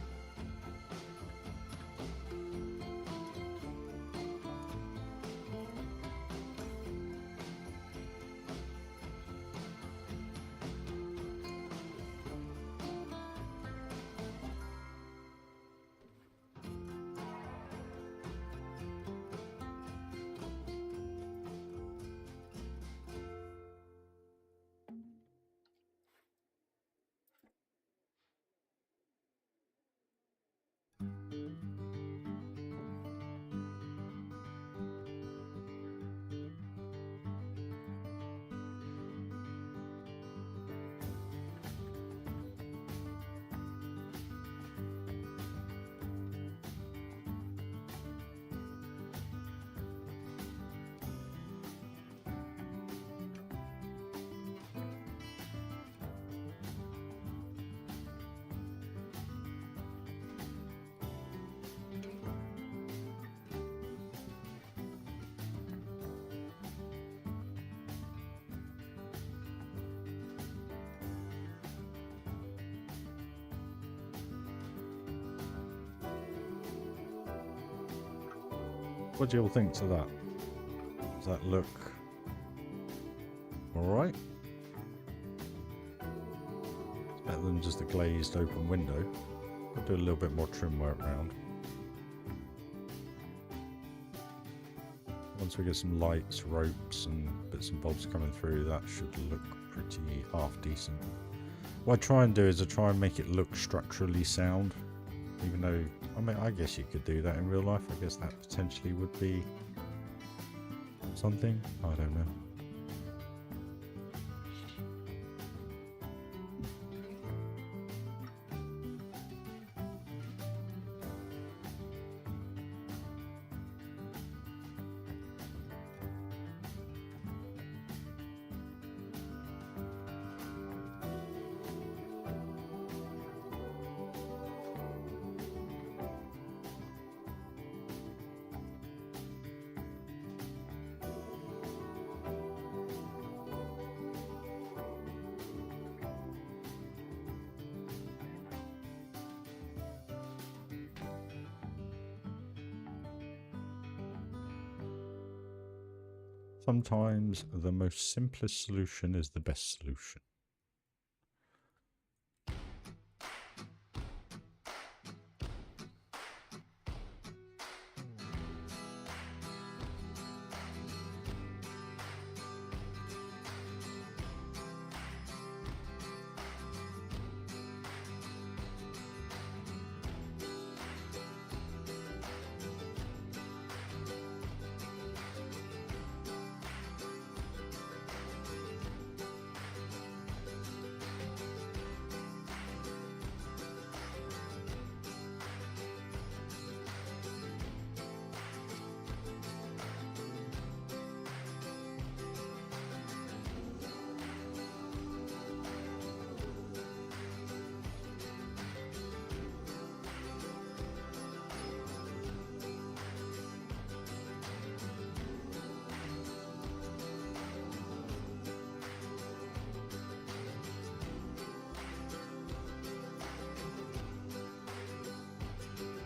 What do you all think to that? Does that look alright? It's better than just a glazed open window. I'll do a little bit more trim work around. Once we get some lights, ropes and bits and bobs coming through, that should look pretty half decent. What I try and do is I try and make it look structurally sound, even though, I mean, I guess you could do that in real life. I guess that potentially would be something. I don't know. Sometimes the most simplest solution is the best solution.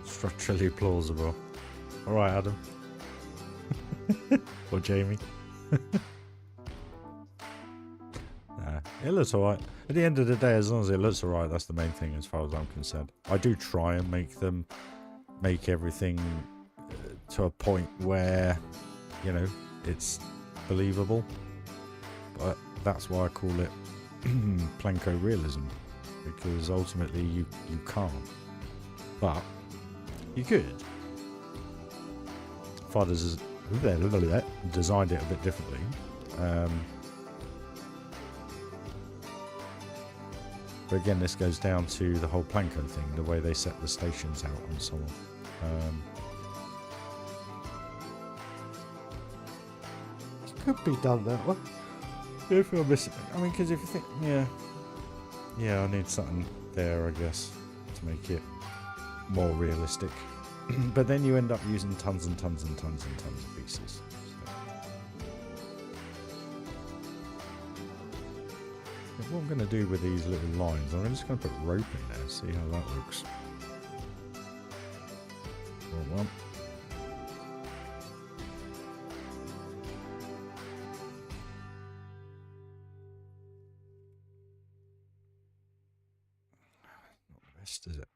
Structurally plausible. Alright, Adam. Or Jamie. Nah, it looks alright. At the end of the day, as long as it looks alright, that's the main thing as far as I'm concerned. I do try and make everything to a point where, you know, it's believable. But that's why I call it Planko realism. Because ultimately you can't. But you could. Father's designed it a bit differently. But again, this goes down to the whole Planko thing, the way they set the stations out and so on. It could be done that way. If you're missing, I mean, because if you think, yeah, I need something there, I guess, to make it more realistic. But then you end up using tons and tons and tons and tons of pieces. So. What I'm going to do with these little lines, I'm just going to put rope in there, see how that looks. Wrong one. Not the best, is it?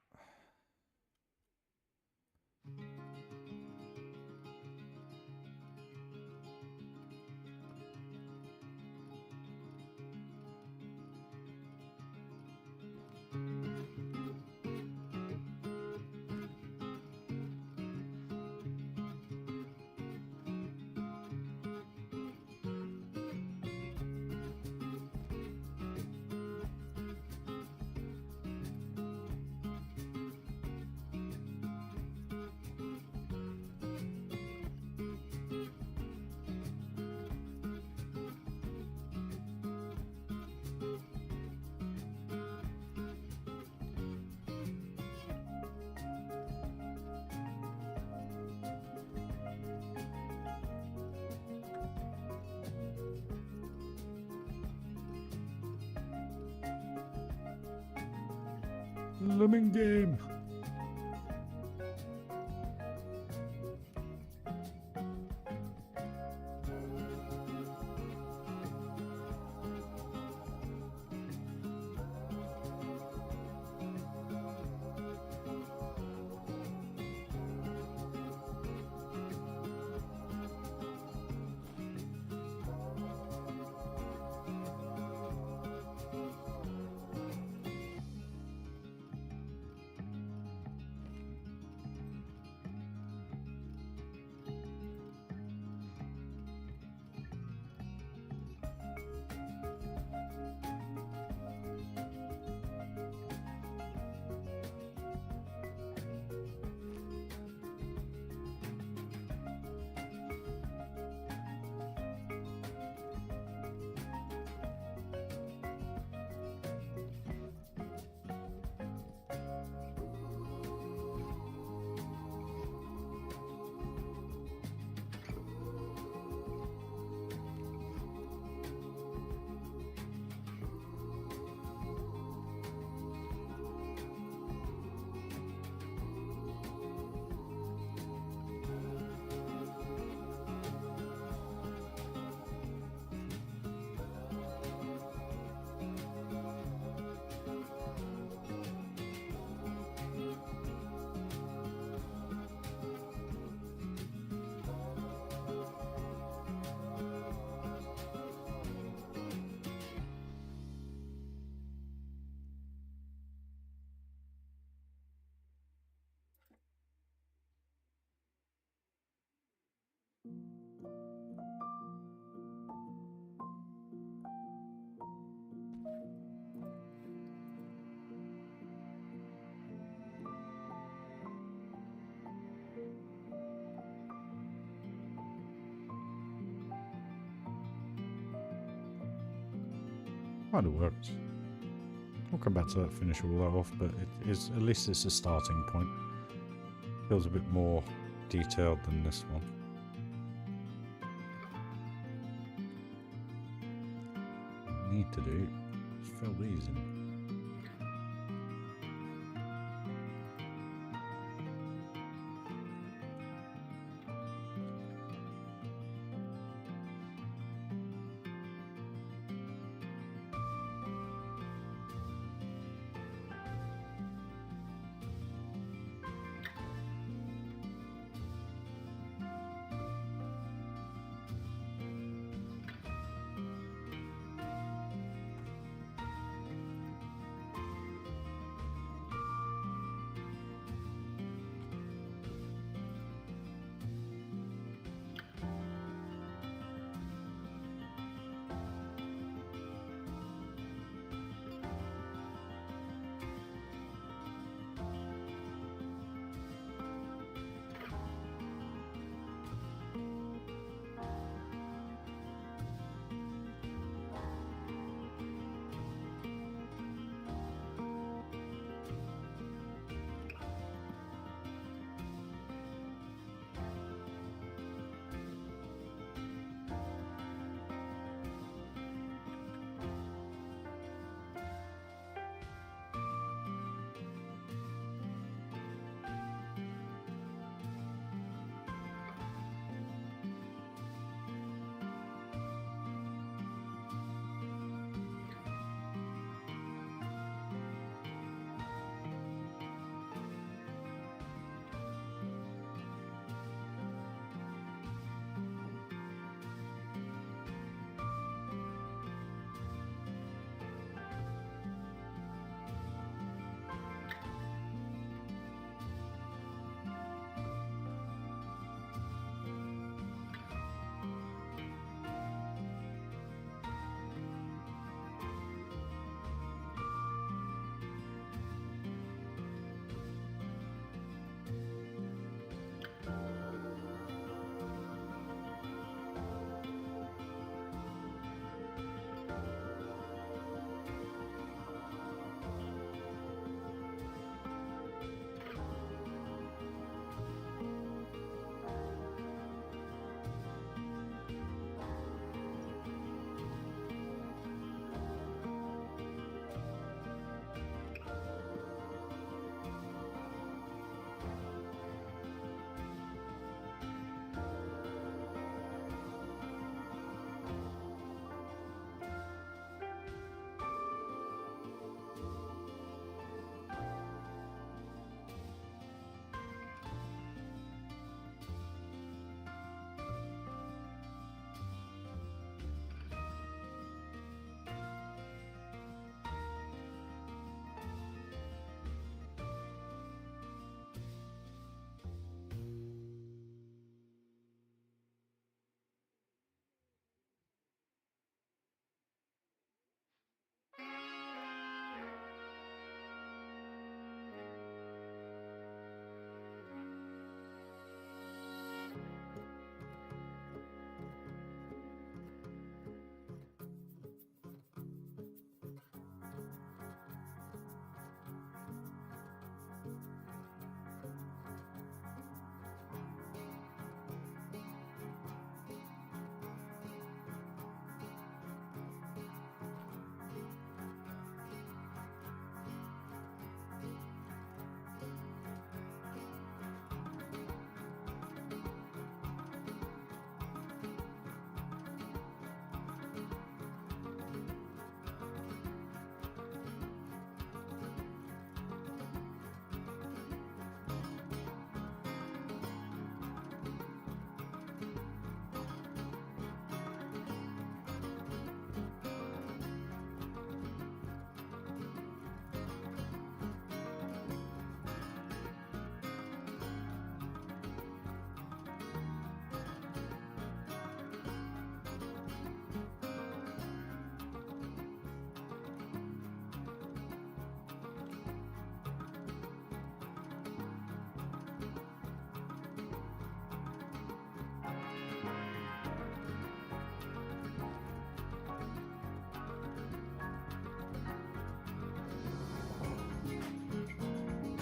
Lemon game. Kind of works. We'll come back to that, finish all that off, but it is, at least it's a starting point. Feels a bit more detailed than this one. What we need to do is fill these in.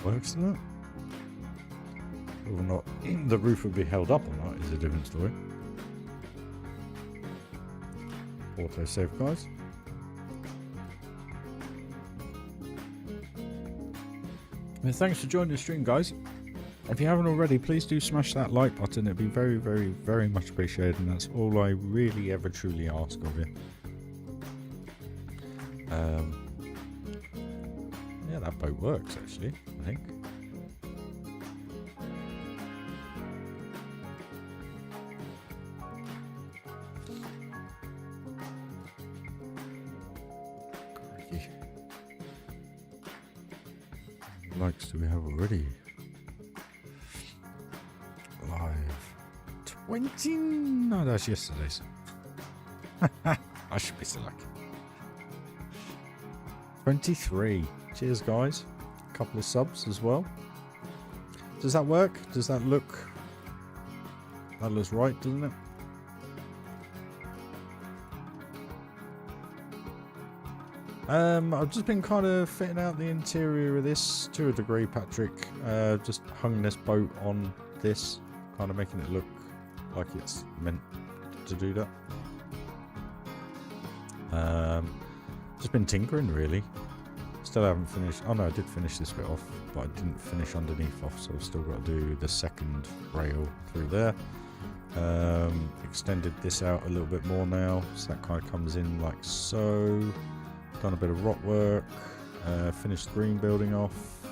works, doesn't it? Whether or not the roof would be held up or not is a different story. Auto save, guys. And thanks for joining the stream, guys. If you haven't already, please do smash that like button. It'd be very, very, very much appreciated, and that's all I really ever truly ask of you. Yeah, that boat works actually, I think. Crikey. How many likes do we have already? Live 20? No, that's yesterday's. I should be so lucky. 23. Cheers, guys. A couple of subs as well. Does that work? Does that look... That looks right, doesn't it? I've just been kind of fitting out the interior of this to a degree, Patrick. Just hung this boat on this, kind of making it look like it's meant to do that. Just been tinkering, really. Still haven't finished. Oh no, I did finish this bit off, but I didn't finish underneath off, so I've still got to do the second rail through there. Extended this out a little bit more now, so that kind of comes in like so. Done a bit of rock work, finished green building off,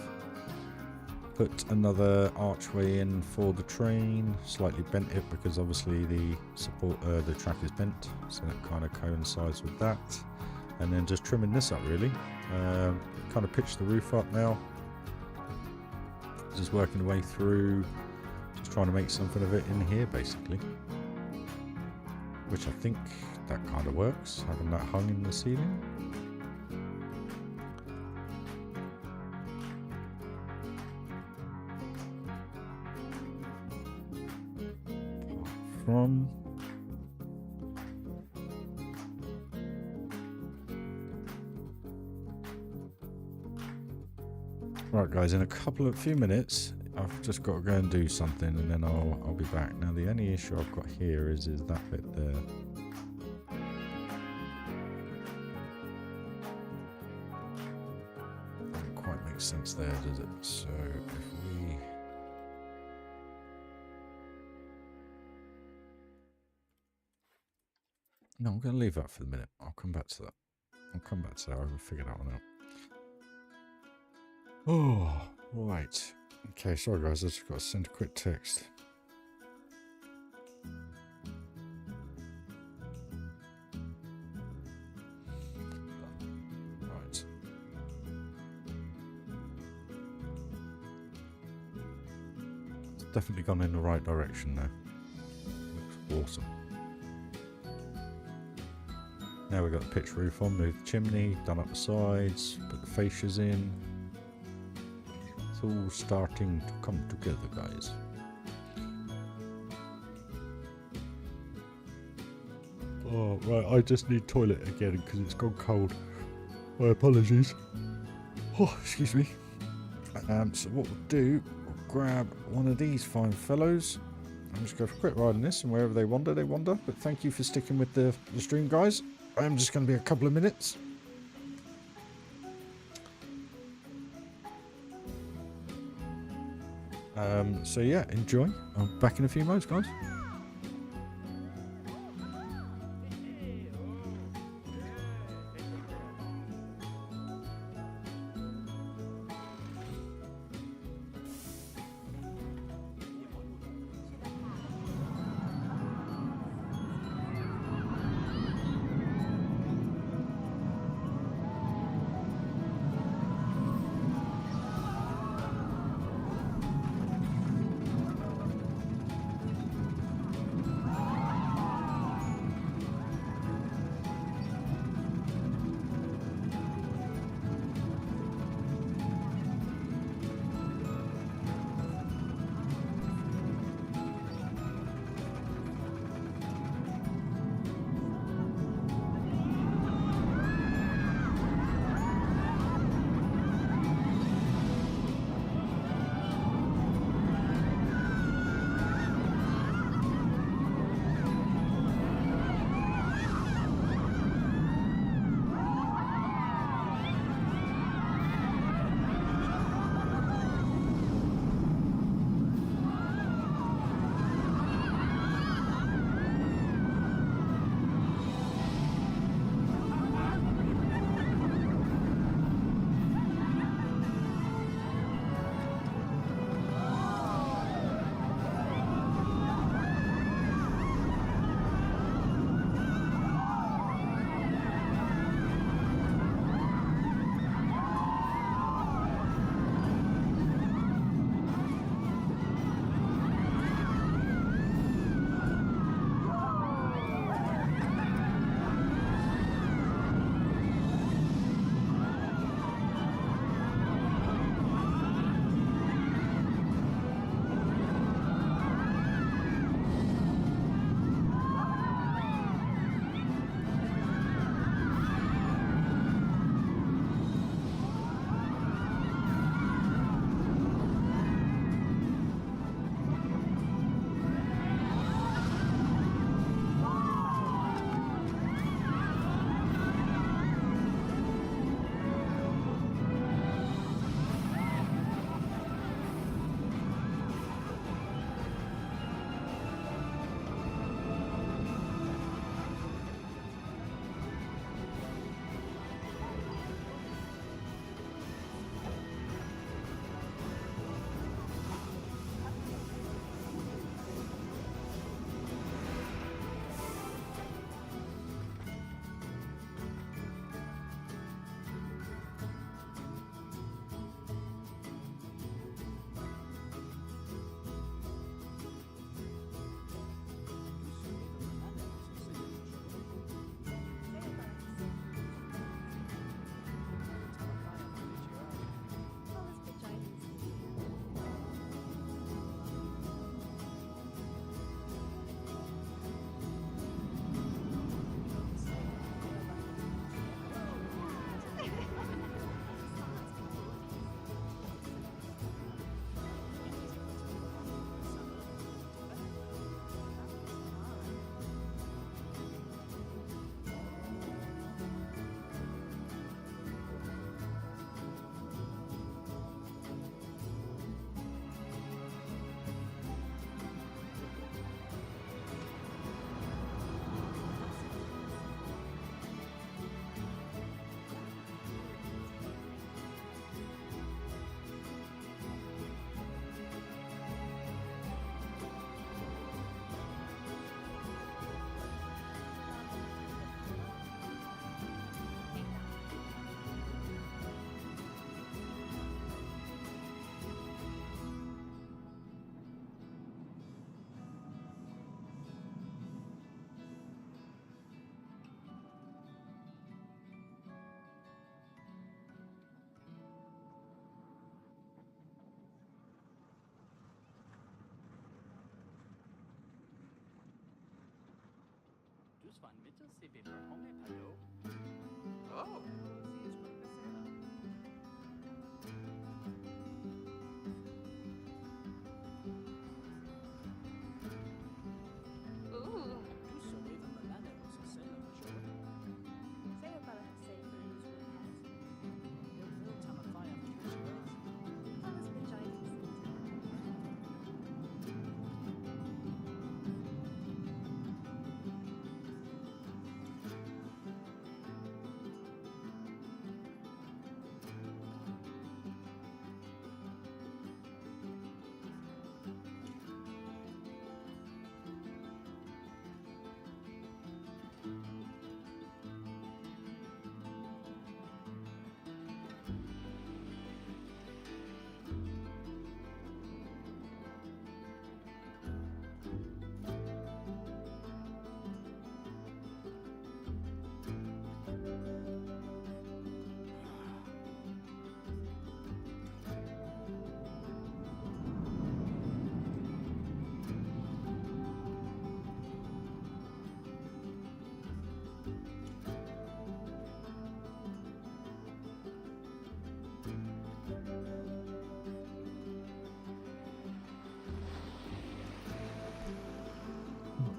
put another archway in for the train, slightly bent it because obviously the support, the track is bent, so that kind of coincides with that. And then just trimming this up really, kind of pitched the roof up now, just working the way through, just trying to make something of it in here basically, which I think that kind of works, having that hung in the ceiling. From right, guys, in a few minutes I've just got to go and do something, and then I'll be back. Now the only issue I've got here is that bit there. Doesn't quite make sense there, does it? So if we no, I'm going to leave that for the minute. I'll come back to that. I'll figure that one out. Oh, right. Okay, sorry guys, I just got to send a quick text. Right. It's definitely gone in the right direction now. Looks awesome. Now we've got the pitch roof on, moved the chimney, done up the sides, put the fascias in. It's all starting to come together, guys. Oh, right, I just need toilet again because it's gone cold. My apologies. Oh, excuse me. So what we'll do, we'll grab one of these fine fellows. I'm just going for a quick ride on this, and wherever they wander, they wander. But thank you for sticking with the stream, guys. I'm just going to be a couple of minutes. So yeah, enjoy. I'm back in a few moments, guys. Oh.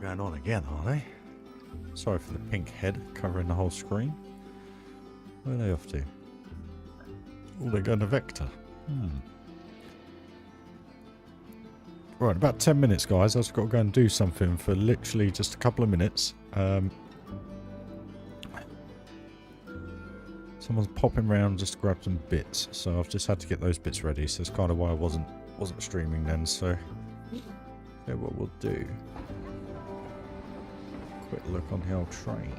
Going on again, are they? Sorry for the pink head covering the whole screen. Where are they off to? Oh, they're going to Vector. Right, about 10 minutes, guys. I've got to go and do something for literally just a couple of minutes. Someone's popping around just to grab some bits, so I've just had to get those bits ready. So that's kind of why I wasn't streaming then. So yeah, what we'll do. Quick look on the old train.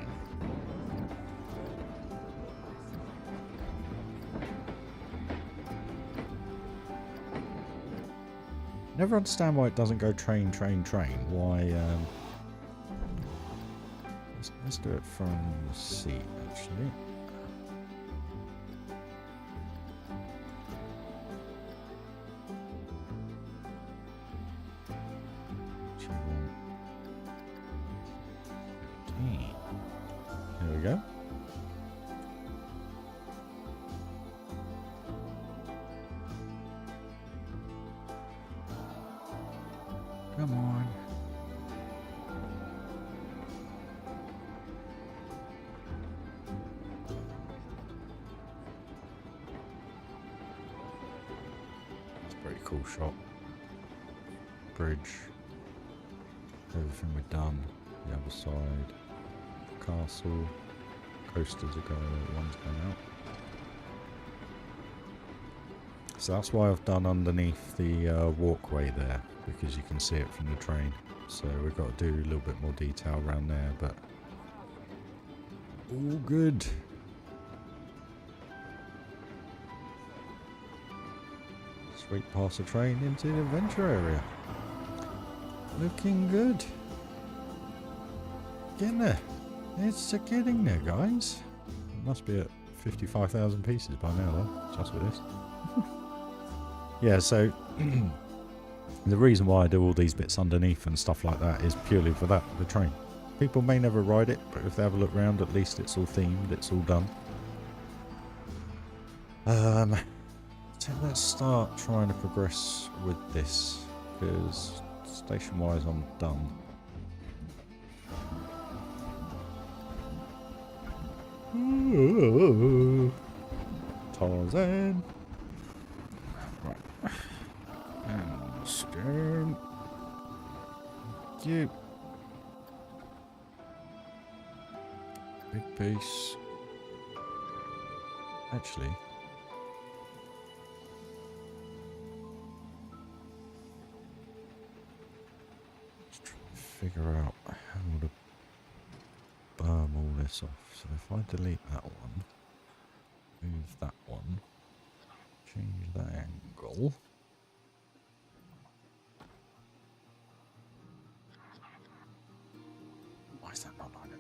Never understand why it doesn't go train, train, train. Why? Let's do it from the seat actually. There we go. Come on. That's a pretty cool shot. Bridge. Everything we've done. The other side. Castle. Coasters are going, one's going out. So that's why I've done underneath the walkway there, because you can see it from the train. So we've got to do a little bit more detail around there, but all good. Straight past the train into the adventure area. Looking good. Getting there. It's getting there, guys. It must be at 55,000 pieces by now, though, just with this. Yeah, so the reason why I do all these bits underneath and stuff like that is purely for that, the train. People may never ride it, but if they have a look around, at least it's all themed, it's all done. So let's start trying to progress with this, because station-wise I'm done. Tarzan. Right. And scan. You. Big piece. Actually. Let's try and figure out how to burn all this off. So if I delete that one, move that one, change that angle. Why is that not on it?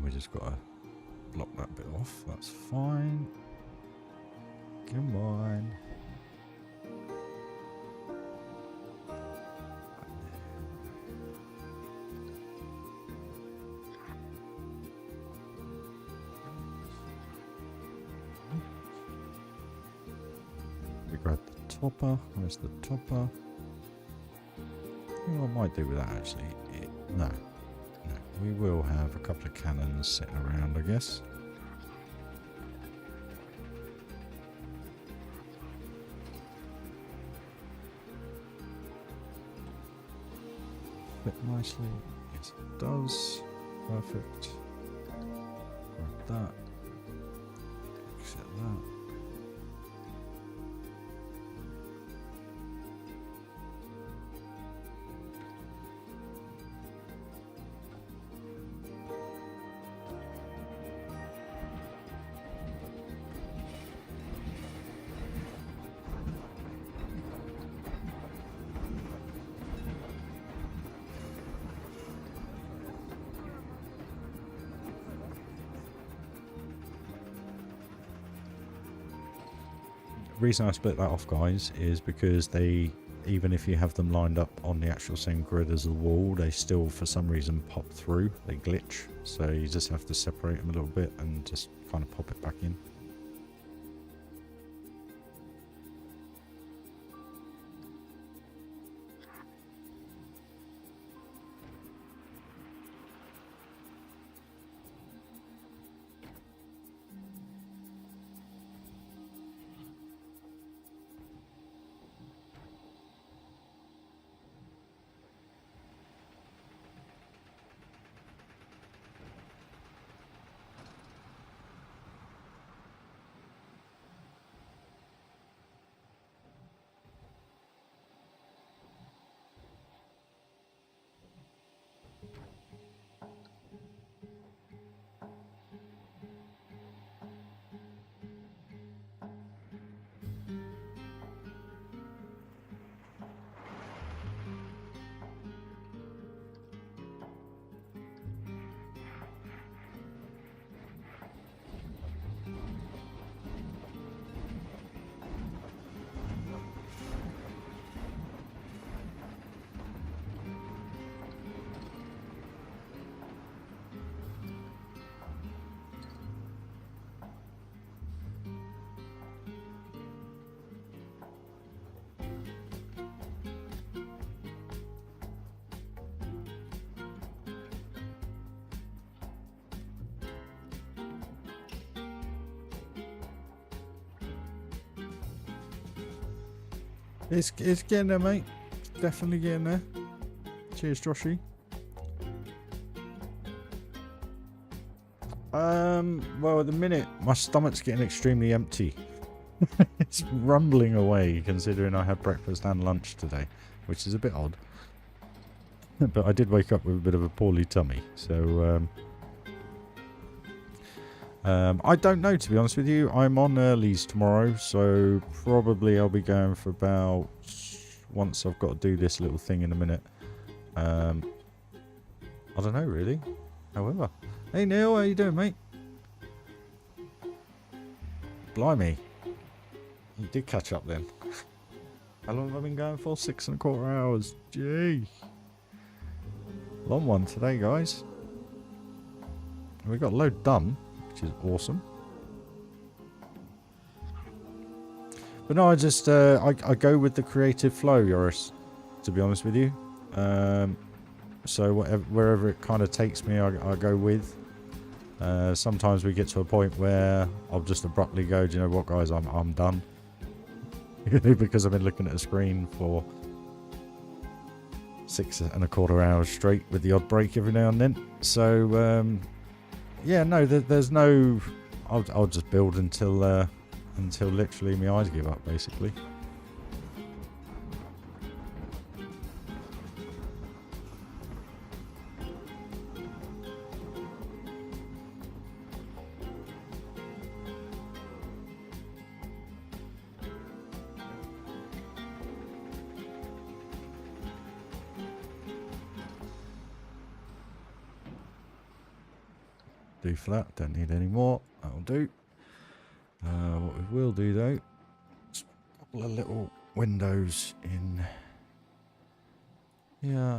we just got to block that bit off. That's fine. Come on. We grab the topper. Where's the topper? What I might do with that actually. No. We will have a couple of cannons sitting around, I guess. Fit nicely. Yes, it does. Perfect. Grab that. Accept that. The reason I split that off, guys, is because they, even if you have them lined up on the actual same grid as the wall, they still for some reason pop through. They glitch, so you just have to separate them a little bit and just kind of pop it back in. It's getting there, mate. It's definitely getting there. Cheers, Joshy. Well, at the minute, my stomach's getting extremely empty. It's rumbling away, considering I had breakfast and lunch today, which is a bit odd. But I did wake up with a bit of a poorly tummy, so I don't know, to be honest with you. I'm on earlies tomorrow, so probably I'll be going for about, once I've got to do this little thing in a minute. I don't know, really. However, hey Neil, how you doing, mate? Blimey, you did catch up then. How long have I been going for? 6¼ hours. Gee, long one today, guys. We got a load done, which is awesome. But no, I just I go with the creative flow, Yoris, to be honest with you. So wherever it kind of takes me, I go with. Sometimes we get to a point where I'll just abruptly go, do you know what, guys, I'm done. Because I've been looking at a screen for 6¼ hours straight with the odd break every now and then. So yeah, no, there's no. I'll just build until literally my eyes give up, basically. do for that. Don't need any more. That'll do. What we will do though, is a couple of little windows in. Yeah.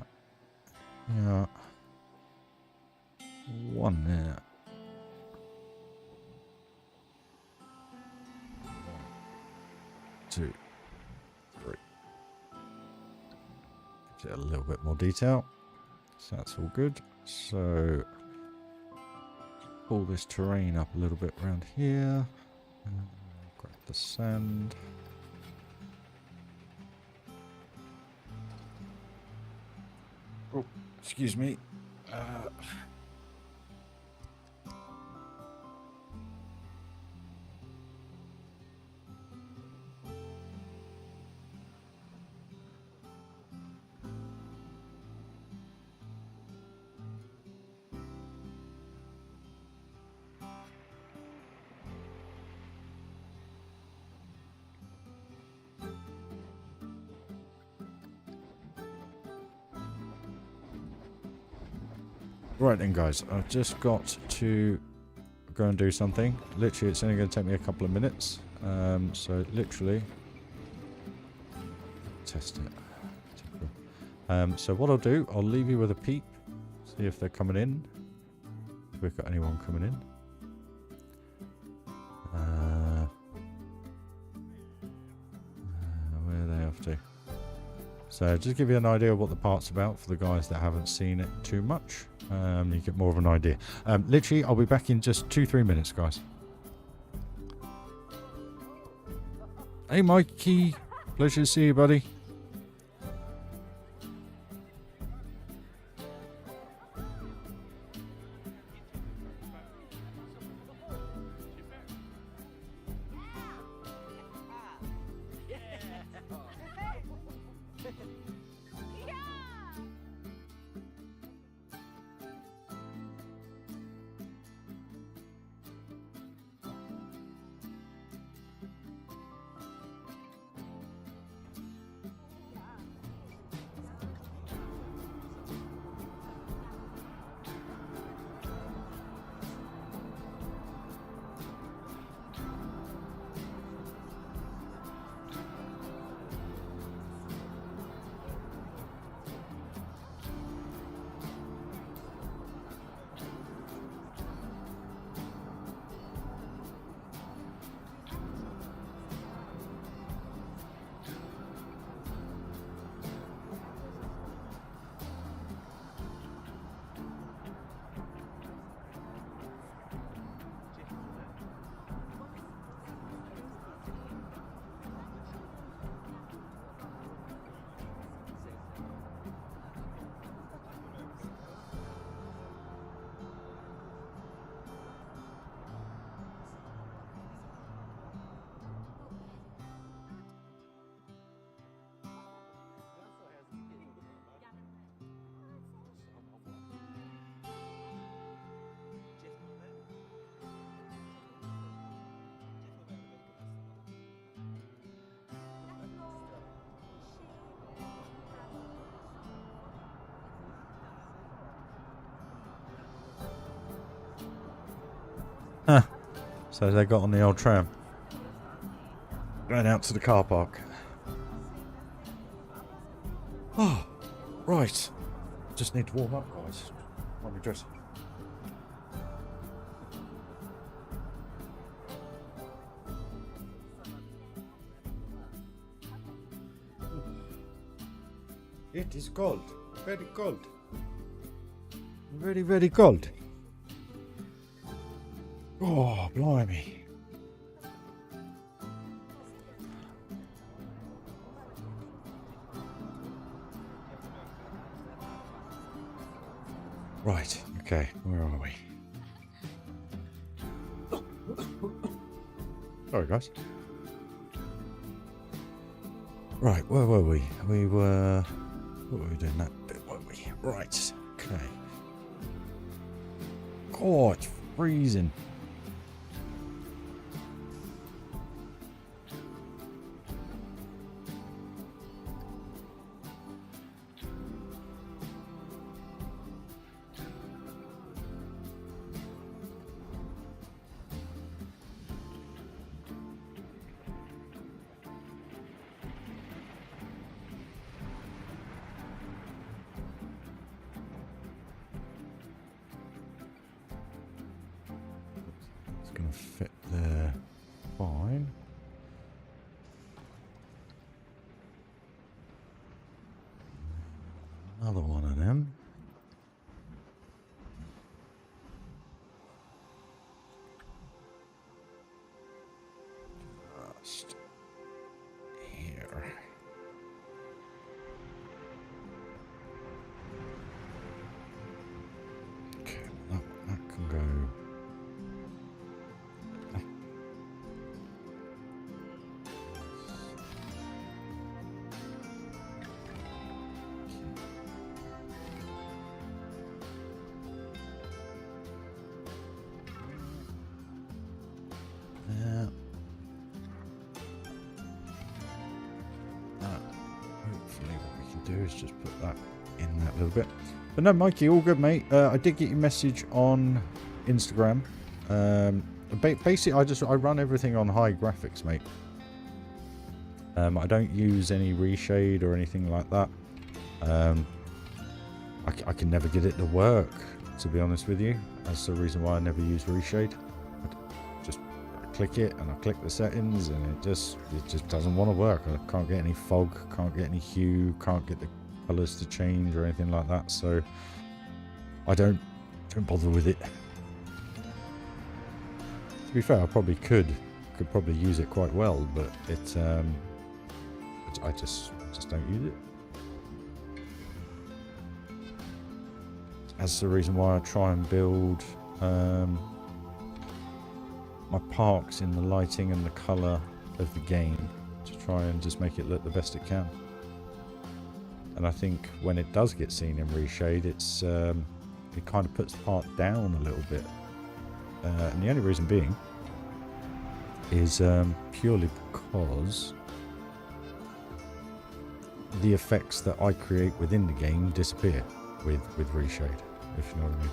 One there. 2, 3. Gives it a little bit more detail. So that's all good. So pull this terrain up a little bit around here. Grab the sand. Oh, excuse me. Right then guys, I've just got to go and do something. Literally it's only going to take me a couple of minutes. So literally test it. So what I'll do, I'll leave you with a peep. See if they're coming in. If we've got anyone coming in. Where are they off to? So just give you an idea of what the part's about for the guys that haven't seen it too much. You get more of an idea. Literally, I'll be back in just 2-3 minutes, guys. Hey, Mikey. Pleasure to see you, buddy. Huh. So they got on the old tram. Going out to the car park. Oh, right. Just need to warm up, guys. Let me dress. It is cold. Very cold. Very, very cold. Oh, blimey. Right, okay, where are we? Sorry, guys. Right, where were we? We were... What were we doing that bit, weren't we? Right, okay. Oh, it's freezing. gonna fit there fine. Another one of them. Just here. Okay, that can go. Hopefully what we can do is just put that in that little bit. But no, Mikey, all good, mate. I did get your message on Instagram. Basically, I run everything on high graphics, mate. I don't use any reshade or anything like that. I can never get it to work, to be honest with you. That's the reason why I never use reshade. I click it and I click the settings and it just doesn't want to work. I can't get any fog, can't get any hue, can't get the colors to change or anything like that. So I don't bother with it. To be fair, I probably could probably use it quite well, but I just don't use it. That's the reason why I try and build my parks in the lighting and the colour of the game to try and just make it look the best it can. And I think when it does get seen in reshade, it kind of puts the park down a little bit. And the only reason being is purely because the effects that I create within the game disappear with reshade, if you know what I mean.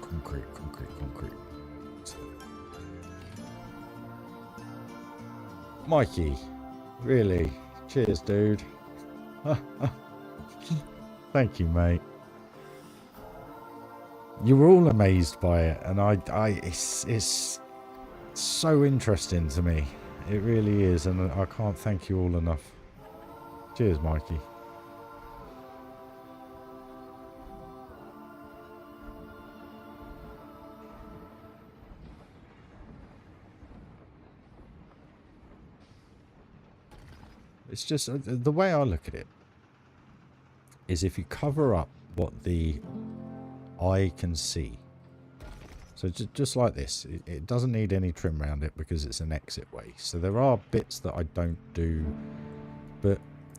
Concrete. So. Mikey, really? Cheers, dude. Thank you, mate. You were all amazed by it, and it's so interesting to me. It really is, and I can't thank you all enough. Cheers, Mikey. It's just the way I look at it is if you cover up what the eye can see. So just like this, it doesn't need any trim around it because it's an exit way. So there are bits that I don't do, but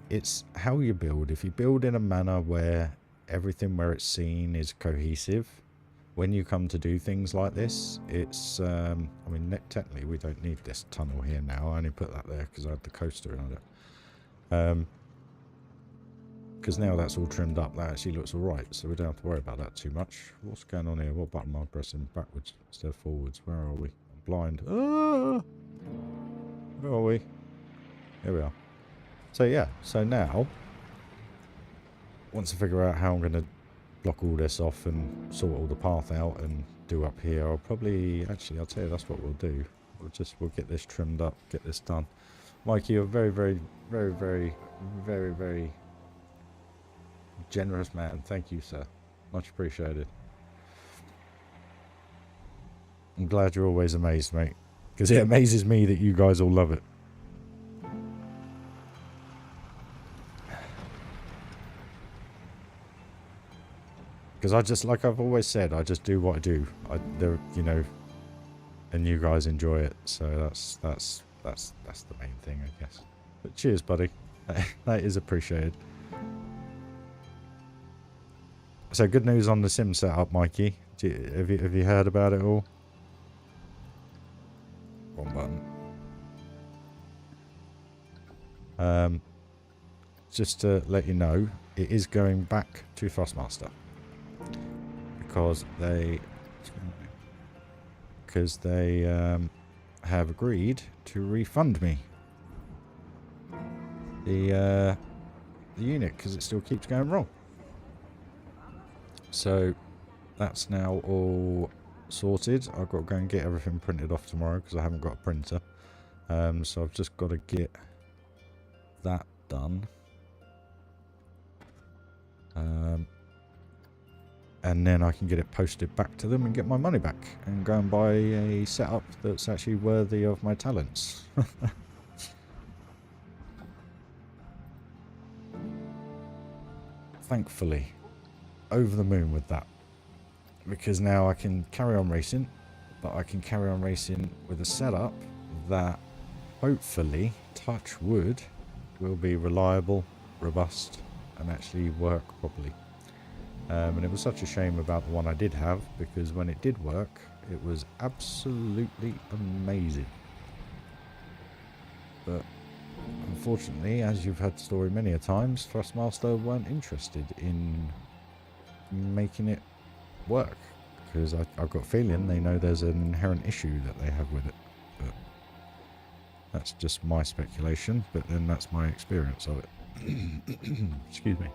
it's how you build. If you build in a manner where everything where it's seen is cohesive, when you come to do things like this, it's, I mean, technically we don't need this tunnel here now. I only put that there because I had the coaster in it. Because now that's all trimmed up, that actually looks alright, so we don't have to worry about that too much. What's going on here? What button am I pressing? Backwards instead of forwards? Where are we? I'm blind. Ah! Where are we? Here we are. So yeah, so now, once I figure out how I'm going to block all this off and sort all the path out and do up here, I'll probably, actually I'll tell you that's what we'll do. We'll get this trimmed up, get this done. Mikey, you're a very, very, very, very, very, very generous man. Thank you, sir. Much appreciated. I'm glad you're always amazed, mate. Because it amazes me that you guys all love it. Because I just, like I've always said, I just do what I do. You know, and you guys enjoy it. So that's the main thing, I guess. But cheers, buddy. That is appreciated. So good news on the sim setup, Mikey. Have you heard about it all? Wrong button. Just to let you know, it is going back to Thrustmaster because they have agreed to refund me the unit because it still keeps going wrong. So that's now all sorted. I've got to go and get everything printed off tomorrow because I haven't got a printer. So I've just got to get that done. And then I can get it posted back to them and get my money back and go and buy a setup that's actually worthy of my talents. Thankfully, over the moon with that, because now I can carry on racing, but I can carry on racing with a setup that hopefully, touch wood, will be reliable, robust, and actually work properly. And it was such a shame about the one I did have, because when it did work, it was absolutely amazing. But unfortunately, as you've heard the story many a times, Thrustmaster weren't interested in making it work, because I've got a feeling they know there's an inherent issue that they have with it. But that's just my speculation, but then that's my experience of it. Excuse me.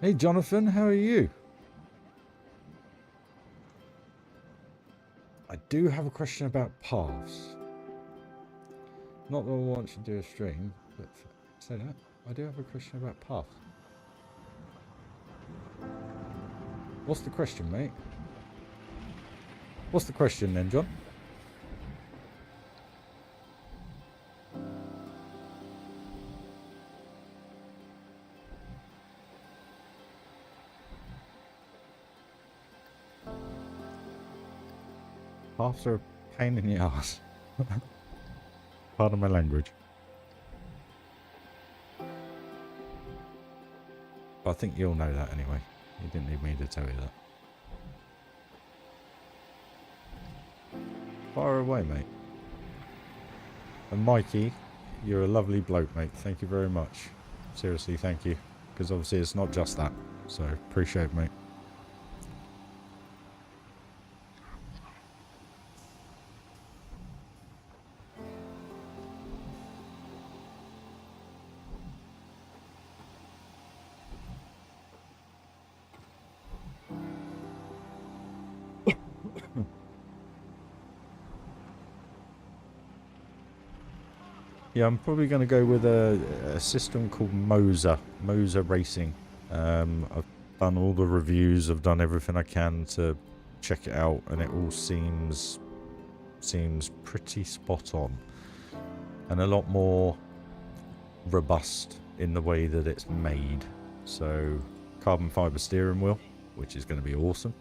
Hey Jonathan, how are you? I do have a question about paths. Not that I want you to do a stream, but say that. I do have a question about paths. What's the question, mate? What's the question then, John? Paths are a pain in the ass. Pardon my language. But I think you'll know that anyway. You didn't need me to tell you that. Fire away, mate. And Mikey, you're a lovely bloke, mate. Thank you very much. Seriously, thank you. Because obviously it's not just that. So, appreciate it, mate. Yeah, I'm probably going to go with a system called Moser Racing. I've done all the reviews, I've done everything I can to check it out, and it all seems pretty spot on. And a lot more robust in the way that it's made. So, carbon fibre steering wheel, which is going to be awesome.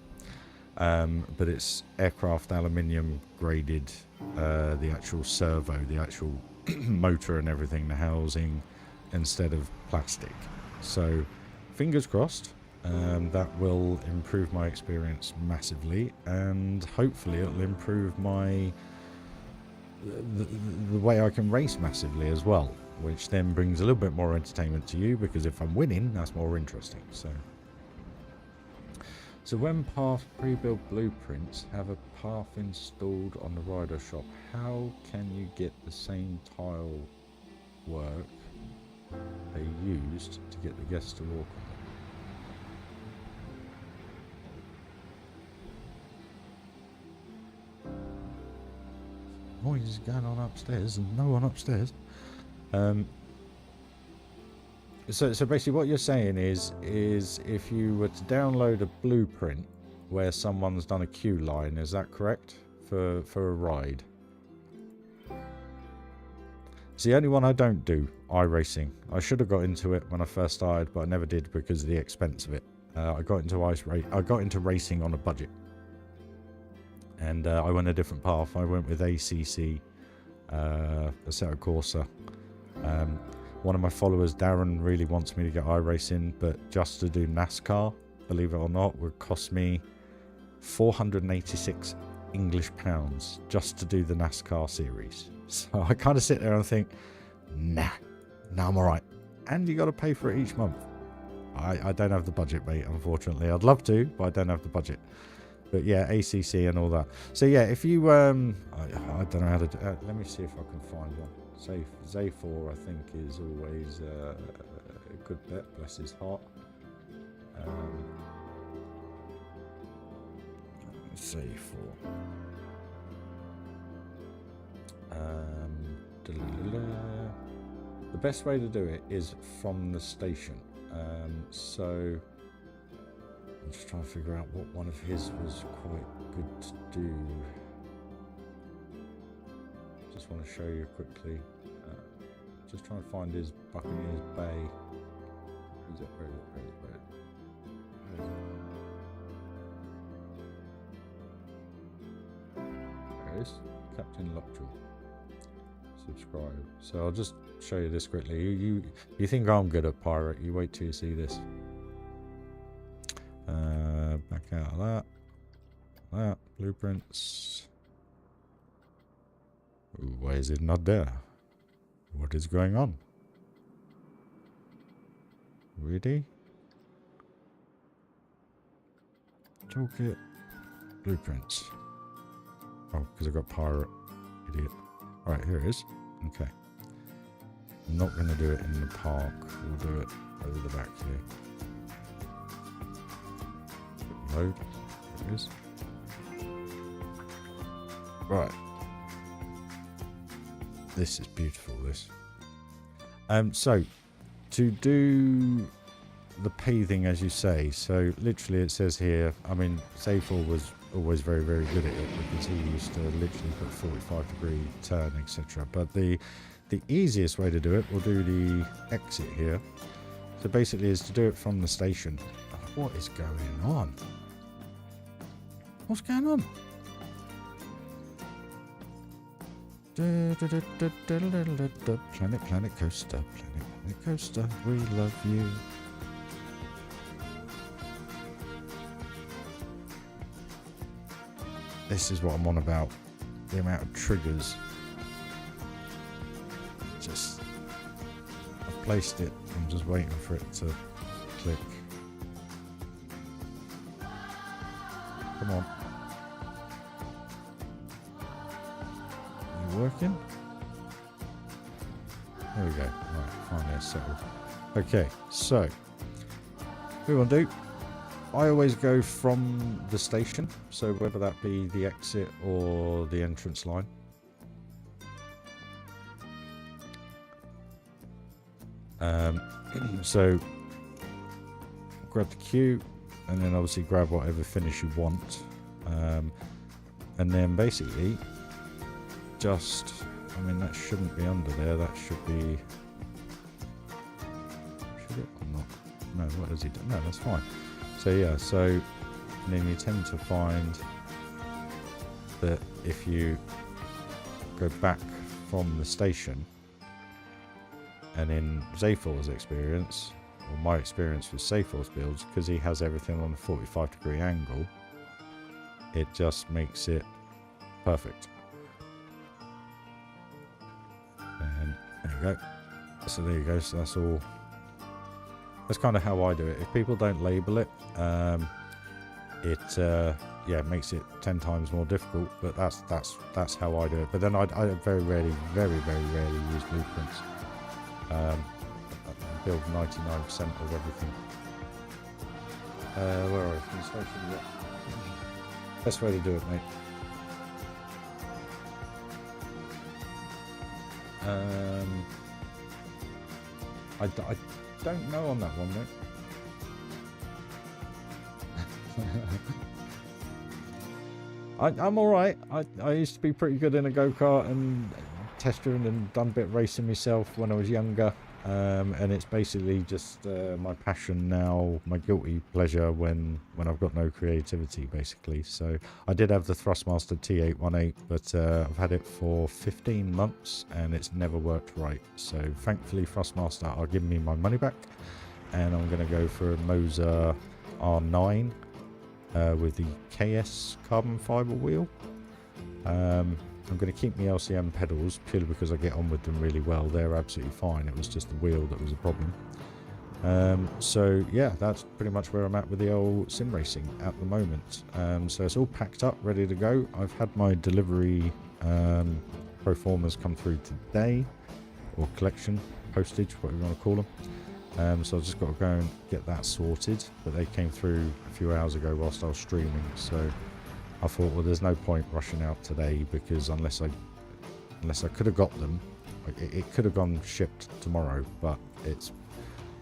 But it's aircraft aluminium graded, the actual servo, the actual motor and everything, the housing, instead of plastic. So fingers crossed, that will improve my experience massively, and hopefully it'll improve my the way I can race massively as well, which then brings a little bit more entertainment to you, because if I'm winning, that's more interesting. So when path pre-built blueprints have a path installed on the rider shop, how can you get the same tile work they used to get the guests to walk on? Noise is going on upstairs and no one upstairs. So basically what you're saying is if you were to download a blueprint where someone's done a queue line, is that correct? For a ride? It's the only one I don't do, iRacing. I should have got into it when I first started, but I never did because of the expense of it. I got into racing on a budget. And I went a different path. I went with ACC, Assetto Corsa. One of my followers, Darren, really wants me to get iRacing, but just to do NASCAR, believe it or not, would cost me 486 English pounds just to do the NASCAR series. So I kind of sit there and think, nah, I'm alright. And you got to pay for it each month. I don't have the budget, mate, unfortunately. I'd love to, but I don't have the budget. But yeah, ACC and all that. So yeah, if you I don't know how to do, let me see if I can find one. Zafor, I think, is always a good bet. Bless his heart. Zafor. The best way to do it is from the station. So I'm just trying to figure out what one of his was quite good to do. Just want to show you quickly. Just trying to find his Buccaneers Bay. Who's it? Where is it? Where is it? Where is it? Where is it? There it is. Captain Lockjaw. Subscribe. So I'll just show you this quickly. You think I'm good at pirate? You wait till you see this. Back out of that. Blueprints. Ooh, why is it not there? What is going on? Really? Toolkit. Blueprints. Oh, because I got pirate. Idiot. Alright, here it is. Okay. I'm not going to do it in the park. We'll do it over the back here. Load. There it is. Right. This is beautiful, this. So, to do the paving, as you say, so literally it says here, I mean, Zafor was always very, very good at it because he used to literally put 45-degree turn, etc. But the easiest way to do it, we'll do the exit here. So basically is to do it from the station. What is going on? What's going on? Planet Coaster, Planet Coaster, we love you. This is what I'm on about. The amount of triggers. Just, I've placed it. I'm just waiting for it to click. Come on. Are you working? There we go. Right, finally settled. Okay, so we want to do. I always go from the station, so whether that be the exit or the entrance line. So grab the queue and then obviously grab whatever finish you want, and then basically just, I mean, that shouldn't be under there, that should be, should it or not? No, what has he done? No, that's fine. So yeah, so and then you tend to find that if you go back from the station, and in Zafor's experience, or my experience with Zafor's builds, because he has everything on a 45-degree angle, it just makes it perfect. And there you go. So there you go. So that's all. That's kind of how I do it. If people don't label it, yeah, makes it 10 times more difficult. But that's how I do it. But then I very rarely use blueprints. I build 99% of everything. Where are we? Best way to do it, mate. I don't know on that one, mate. I'm alright. I used to be pretty good in a go-kart and test driven and done a bit of racing myself when I was younger. And it's basically just my passion now, my guilty pleasure when I've got no creativity, basically. So I did have the Thrustmaster T818, but I've had it for 15 months and it's never worked right. So thankfully Thrustmaster are giving me my money back, and I'm going to go for a Moser R9 with the KS carbon fiber wheel. I'm going to keep my LCM pedals purely because I get on with them really well. They're absolutely fine. It was just the wheel that was a problem. So yeah, that's pretty much where I'm at with the old sim racing at the moment. So it's all packed up, ready to go. I've had my delivery pro formas come through today, or collection, postage, whatever you want to call them. So I've just got to go and get that sorted, but they came through a few hours ago whilst I was streaming, so I thought, well, there's no point rushing out today, because unless I could have got them, it could have gone shipped tomorrow, but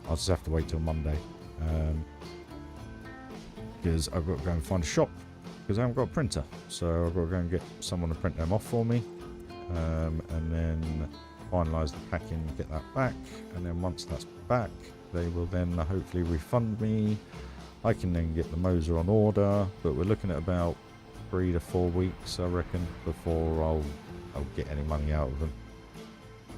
I'll just have to wait till Monday, because I've got to go and find a shop, because I haven't got a printer, so I've got to go and get someone to print them off for me, and then finalise the packing, get that back, and then once that's back, they will then hopefully refund me. I can then get the Moser on order, but we're looking at about 3 to 4 weeks, I reckon, before I'll get any money out of them.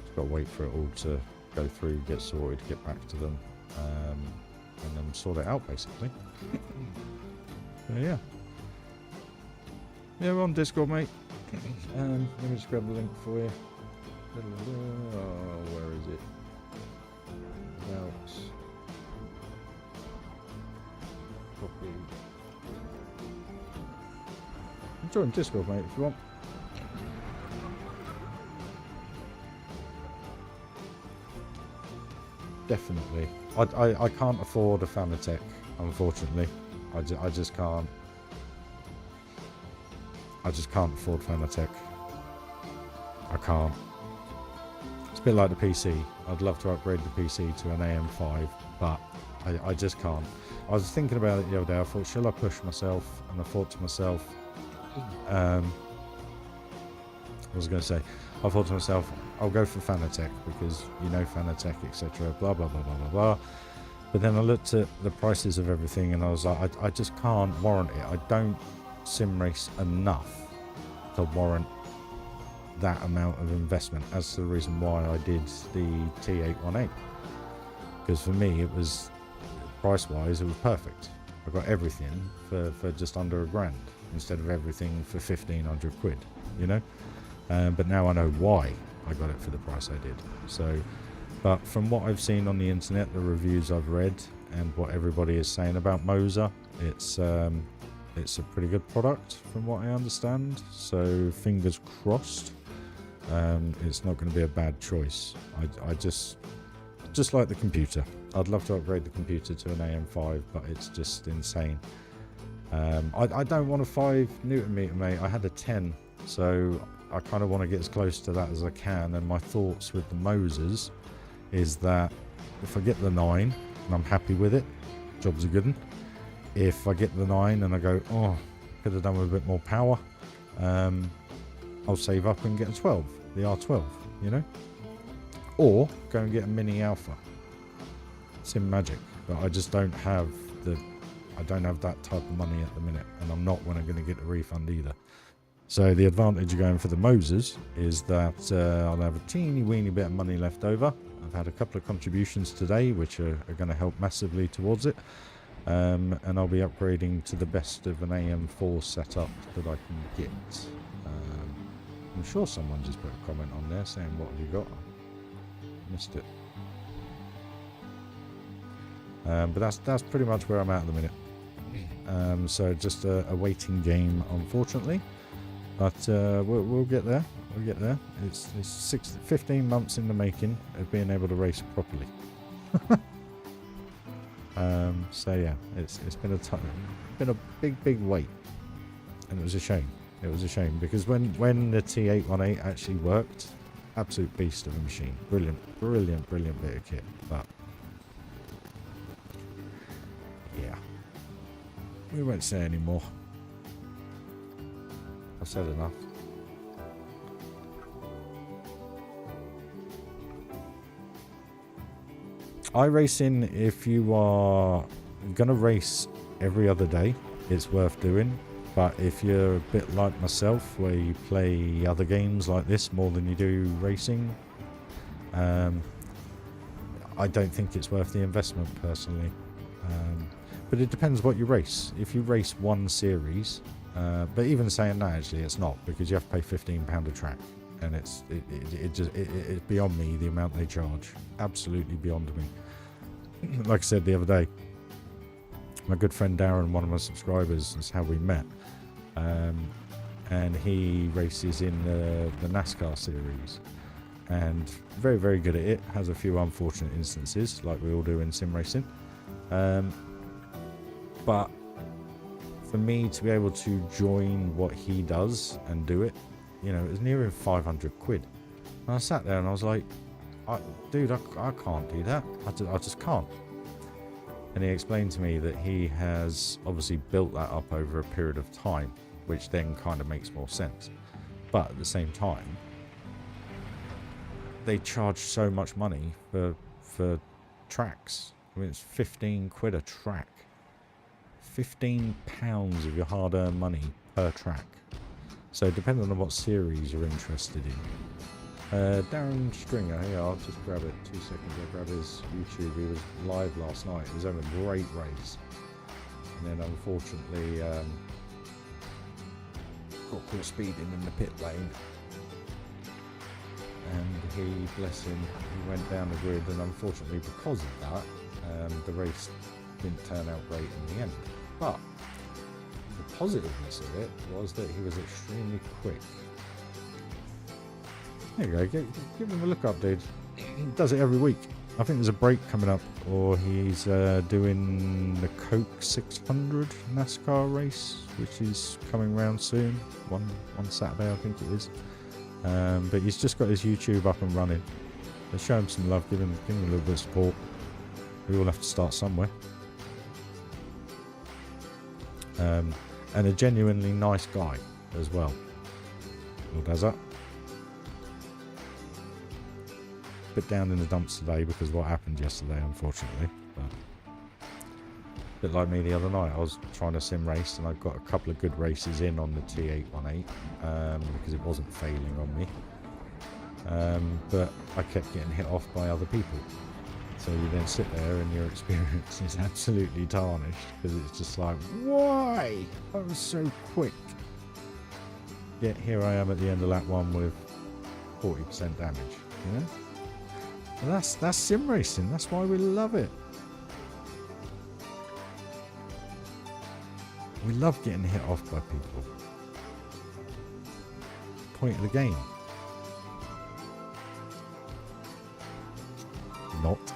Just got to wait for it all to go through, get sorted, get back to them, and then sort it out, basically. So yeah, we're on Discord, mate. Let me just grab the link for you. Oh, where is it? About copy. Join Discord, mate, if you want. Definitely. I can't afford a Fanatec, unfortunately. I just can't. I just can't afford Fanatec. I can't. It's a bit like the PC. I'd love to upgrade the PC to an AM5, but I just can't. I was thinking about it the other day. I thought, shall I push myself? And I thought to myself, I was going to say, I thought to myself, I'll go for Fanatec, because you know Fanatec, etc. Blah blah blah blah blah blah. But then I looked at the prices of everything, and I was like, I just can't warrant it. I don't sim race enough to warrant that amount of investment. That's the reason why I did the T818, because for me it was, price wise, it was perfect. I got everything for just under £1,000 instead of everything for 1,500 quid, you know. But now I know why I got it for the price I did. So, but from what I've seen on the internet, the reviews I've read, and what everybody is saying about Moser, it's a pretty good product from what I understand. So fingers crossed, it's not going to be a bad choice. I just like the computer. I'd love to upgrade the computer to an AM5, but it's just insane. I don't want a 5 Newton meter, mate. I had a 10, so I kind of want to get as close to that as I can. And my thoughts with the Mosers is that if I get the 9 and I'm happy with it, job's a good one. If I get the 9 and I go, oh, could have done with a bit more power, I'll save up and get a 12, the R12, you know, or go and get a mini alpha. Sim magic, but I just don't have that type of money at the minute, and I'm not when I'm going to get a refund either. So the advantage of going for the Mosers is that I'll have a teeny weeny bit of money left over. I've had a couple of contributions today which are going to help massively towards it, and I'll be upgrading to the best of an AM4 setup that I can get. I'm sure someone just put a comment on there saying, what have you got? Missed it. But that's pretty much where I'm at the minute. So just a waiting game, unfortunately. But we'll get there. We'll get there. It's 15 months in the making of being able to race properly. So yeah, it's been a big wait, and it was a shame. It was a shame because when the T818 actually worked, absolute beast of a machine, brilliant bit of kit. But yeah, we won't say any more. I've said enough. iRacing, if you are gonna race every other day, it's worth doing. But if you're a bit like myself, where you play other games like this more than you do racing, I don't think it's worth the investment personally. But it depends what you race. If you race one series, but even saying that, actually it's not, because you have to pay £15 a track, and it's beyond me the amount they charge. Absolutely beyond me. like I said the other day, my good friend Darren, one of my subscribers, is how we met. And he races in the NASCAR series. And very, very good at it. Has a few unfortunate instances, like we all do in sim racing. But for me to be able to join what he does and do it, you know, it was nearing 500 quid. And I sat there and I was like, dude, I can't do that. I just can't. And he explained to me that he has obviously built that up over a period of time, which then kind of makes more sense. But at the same time, they charge so much money for tracks. I mean, it's 15 quid a track. £15 of your hard-earned money per track. So depending on what series you're interested in. Darren Stringer, yeah, I'll just grab it. 2 seconds, I'll grab his YouTube. He was live last night. He was having a great race. And then unfortunately got caught speeding in the pit lane. And he, bless him, he went down the grid, and unfortunately because of that, the race didn't turn out great in the end. But the positiveness of it was that he was extremely quick. There you go, give him a look up, dude. He does it every week. I think there's a break coming up, or he's doing the Coke 600 NASCAR race, which is coming round soon. One Saturday, I think it is. But he's just got his YouTube up and running. So show him some love, give him a little bit of support. We all have to start somewhere. And a genuinely nice guy as well. All does that. Bit down in the dumps today because of what happened yesterday, unfortunately. But a bit like me the other night, I was trying to sim race and I got a couple of good races in on the T818 because it wasn't failing on me. But I kept getting hit off by other people. So you then sit there and your experience is absolutely tarnished because it's just like, why? I was so quick. Yet here I am at the end of lap 1 with 40% damage, you know? And that's sim racing. That's why we love it. We love getting hit off by people. Point of the game. Not.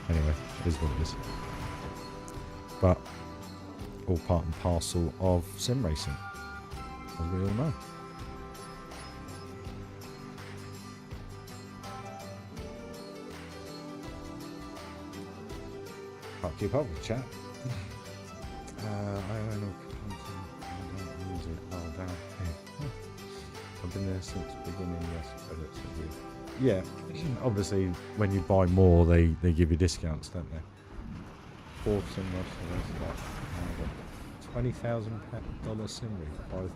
Anyway, it is what it is. But all part and parcel of sim racing, as we all know. Can't keep up with chat. I own all content. I don't use it. Oh, damn. Yeah. I've been there since the beginning. Yes, credits of you. Yeah, obviously when you buy more, they give you discounts, don't they? 4 sim racing, $20,000 sim rig, 5,000.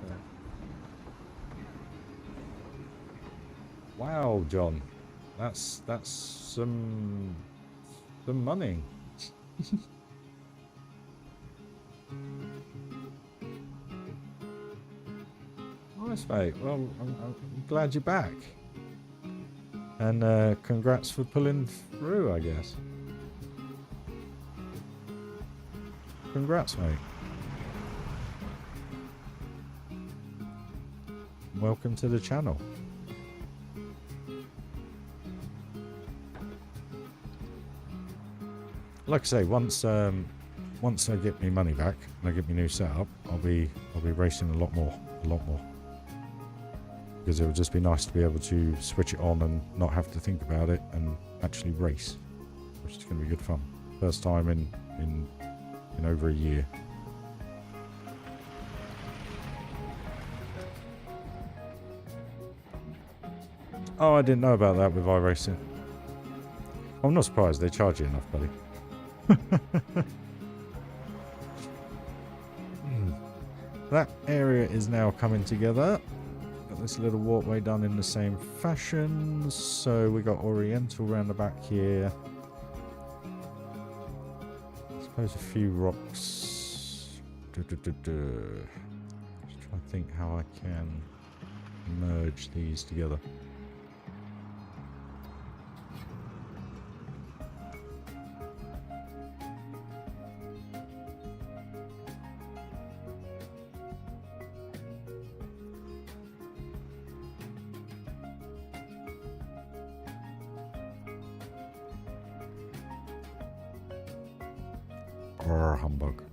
Wow, John, that's some money. Nice, mate. Well, I'm glad you're back. And congrats for pulling through, I guess. Congrats, mate. Welcome to the channel. Like I say, once I get my money back and I get my new setup, I'll be racing a lot more. Because it would just be nice to be able to switch it on and not have to think about it and actually race, which is going to be good fun. First time in over a year. Oh, I didn't know about that with iRacing. I'm not surprised, they charge you enough, buddy. That area is now coming together. Got this little walkway done in the same fashion. So we got Oriental around the back here. I suppose a few rocks. Just trying to think how I can merge these together. Humbug.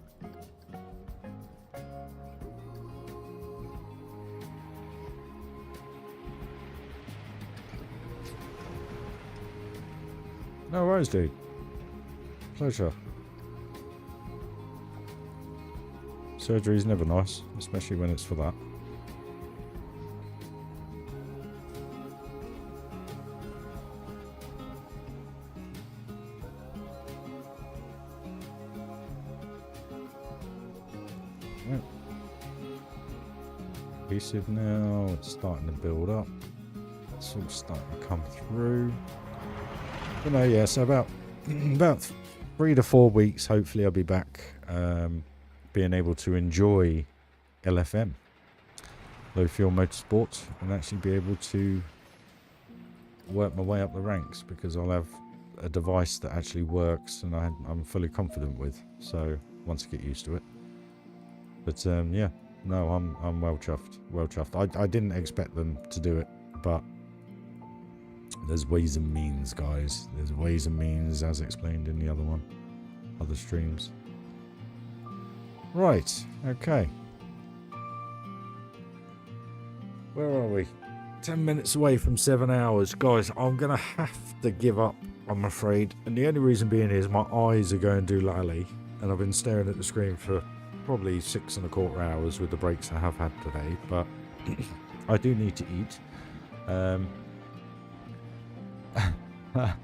No worries, dude. Pleasure. Surgery's never nice, especially when it's for that. Right. Cohesive now, it's starting to build up. It's all starting to come through. But no, yeah, so about 3 to 4 weeks, hopefully I'll be back being able to enjoy LFM, low fuel motorsport, and actually be able to work my way up the ranks, because I'll have a device that actually works and I'm fully confident with. So once I get used to it. But yeah, no, I'm well chuffed. Well chuffed. I didn't expect them to do it, but there's ways and means, guys. There's ways and means, as explained in the other streams. Right, okay. Where are we? 10 minutes away from 7 hours. Guys, I'm going to have to give up, I'm afraid. And the only reason being is my eyes are going doolally. And I've been staring at the screen for probably 6¼ hours with the breaks I have had today. But I do need to eat. I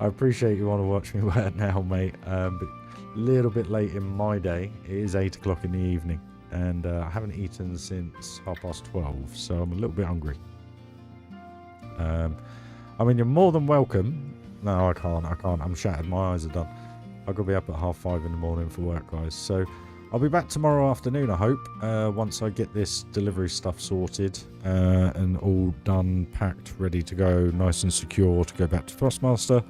appreciate you want to watch me work now, mate. But a little bit late in my day. It is 8 o'clock in the evening. And I haven't eaten since 12:30. So I'm a little bit hungry. I mean, you're more than welcome. No, I can't. I'm shattered. My eyes are done. I've got to be up at 5:30 in the morning for work, guys. So I'll be back tomorrow afternoon, I hope, once I get this delivery stuff sorted and all done, packed, ready to go, nice and secure to go back to Thrustmaster.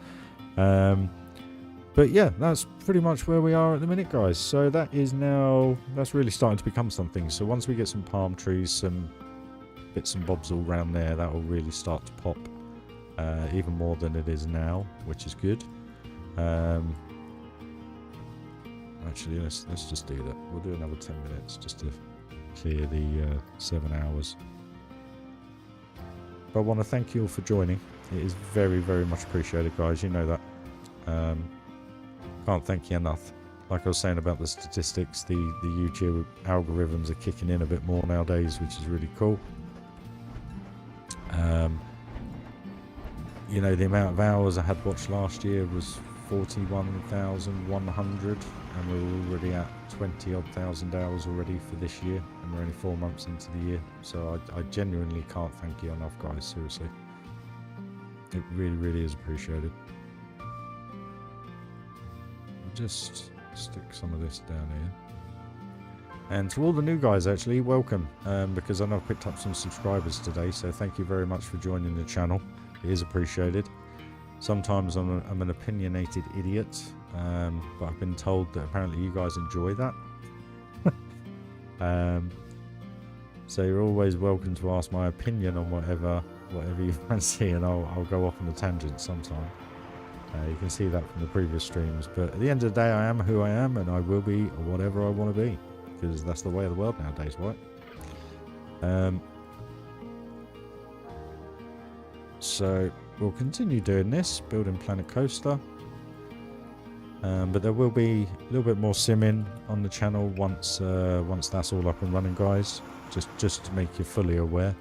But yeah, that's pretty much where we are at the minute, guys. So that's really starting to become something. So once we get some palm trees, some bits and bobs all around there, that will really start to pop even more than it is now, which is good. Actually, let's just do that. We'll do another 10 minutes just to clear the 7 hours. But I want to thank you all for joining. It is very, very much appreciated, guys. You know that. Can't thank you enough. Like I was saying about the statistics, the YouTube algorithms are kicking in a bit more nowadays, which is really cool. You know, the amount of hours I had watched last year was 41,100, and we're already at 20-odd thousand hours already for this year, and we're only 4 months into the year. So I genuinely can't thank you enough, guys. Seriously, it really, really is appreciated. I'll just stick some of this down here. And to all the new guys, actually, welcome, because I know I've picked up some subscribers today, so thank you very much for joining the channel. It is appreciated. Sometimes I'm an opinionated idiot, but I've been told that apparently you guys enjoy that. So you're always welcome to ask my opinion on whatever you fancy, and I'll go off on a tangent sometime. You can see that from the previous streams, but at the end of the day, I am who I am, and I will be whatever I want to be, because that's the way of the world nowadays, right? So we'll continue doing this, building Planet Coaster, but there will be a little bit more simming on the channel once that's all up and running, guys. Just to make you fully aware.